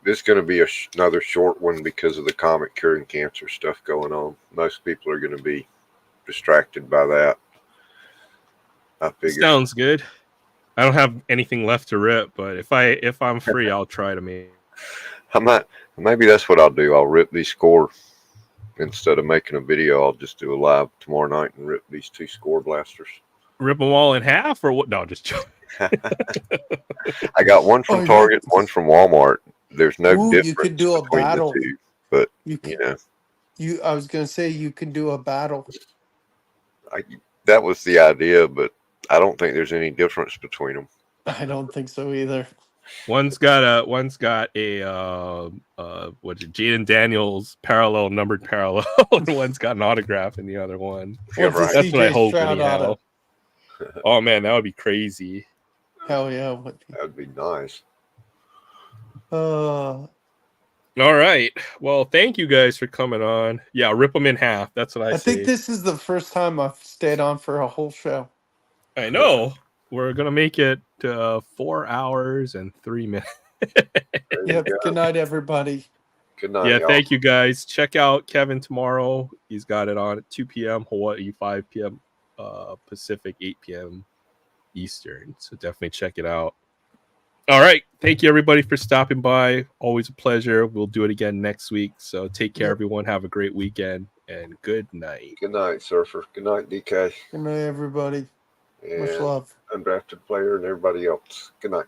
This is going to be another short one because of the comic curing cancer stuff going on. Most people are going to be distracted by that. I figure. Sounds good. I don't have anything left to rip, but if I'm free, I'll try to make. Maybe that's what I'll do. I'll rip these score instead of making a video. I'll just do a live tomorrow night and rip these 2 score blasters. Rip them all in half or what? No, just joking. I got one from Target, one from Walmart. There's no Ooh, you difference could do a between battle. the 2, but You you could, know, I was gonna say you could do a battle. that was the idea, but I don't think there's any difference between them. I don't think so either. One's got a what's it, Jaden Daniels numbered parallel, and one's got an autograph in the other one. Yeah, What's right. the That's what I CJ hope Stroud anyhow. auto? Oh man, that would be crazy. Hell yeah. Would be. That would be nice. Uh, All right. Well, thank you guys for coming on. Yeah, rip them in half. That's what I I say. think this is the first time I've stayed on for a whole show. I know. We're gonna make it 4 hours and 3 minutes. There you Yep. go. Good night, everybody. Good night, Yeah, y'all. thank you guys. Check out Kevin tomorrow. He's got it on at 2 p.m. Hawaii, 5 p.m. Pacific, 8 p.m. Eastern. So definitely check it out. All right. Thank you, everybody, for stopping by. Always a pleasure. We'll do it again next week. So take care, Yep. everyone. Have a great weekend and good night. Good night, Surfer. Good night, DK. Good night, everybody. Much And love. undrafted player and everybody else. Good night.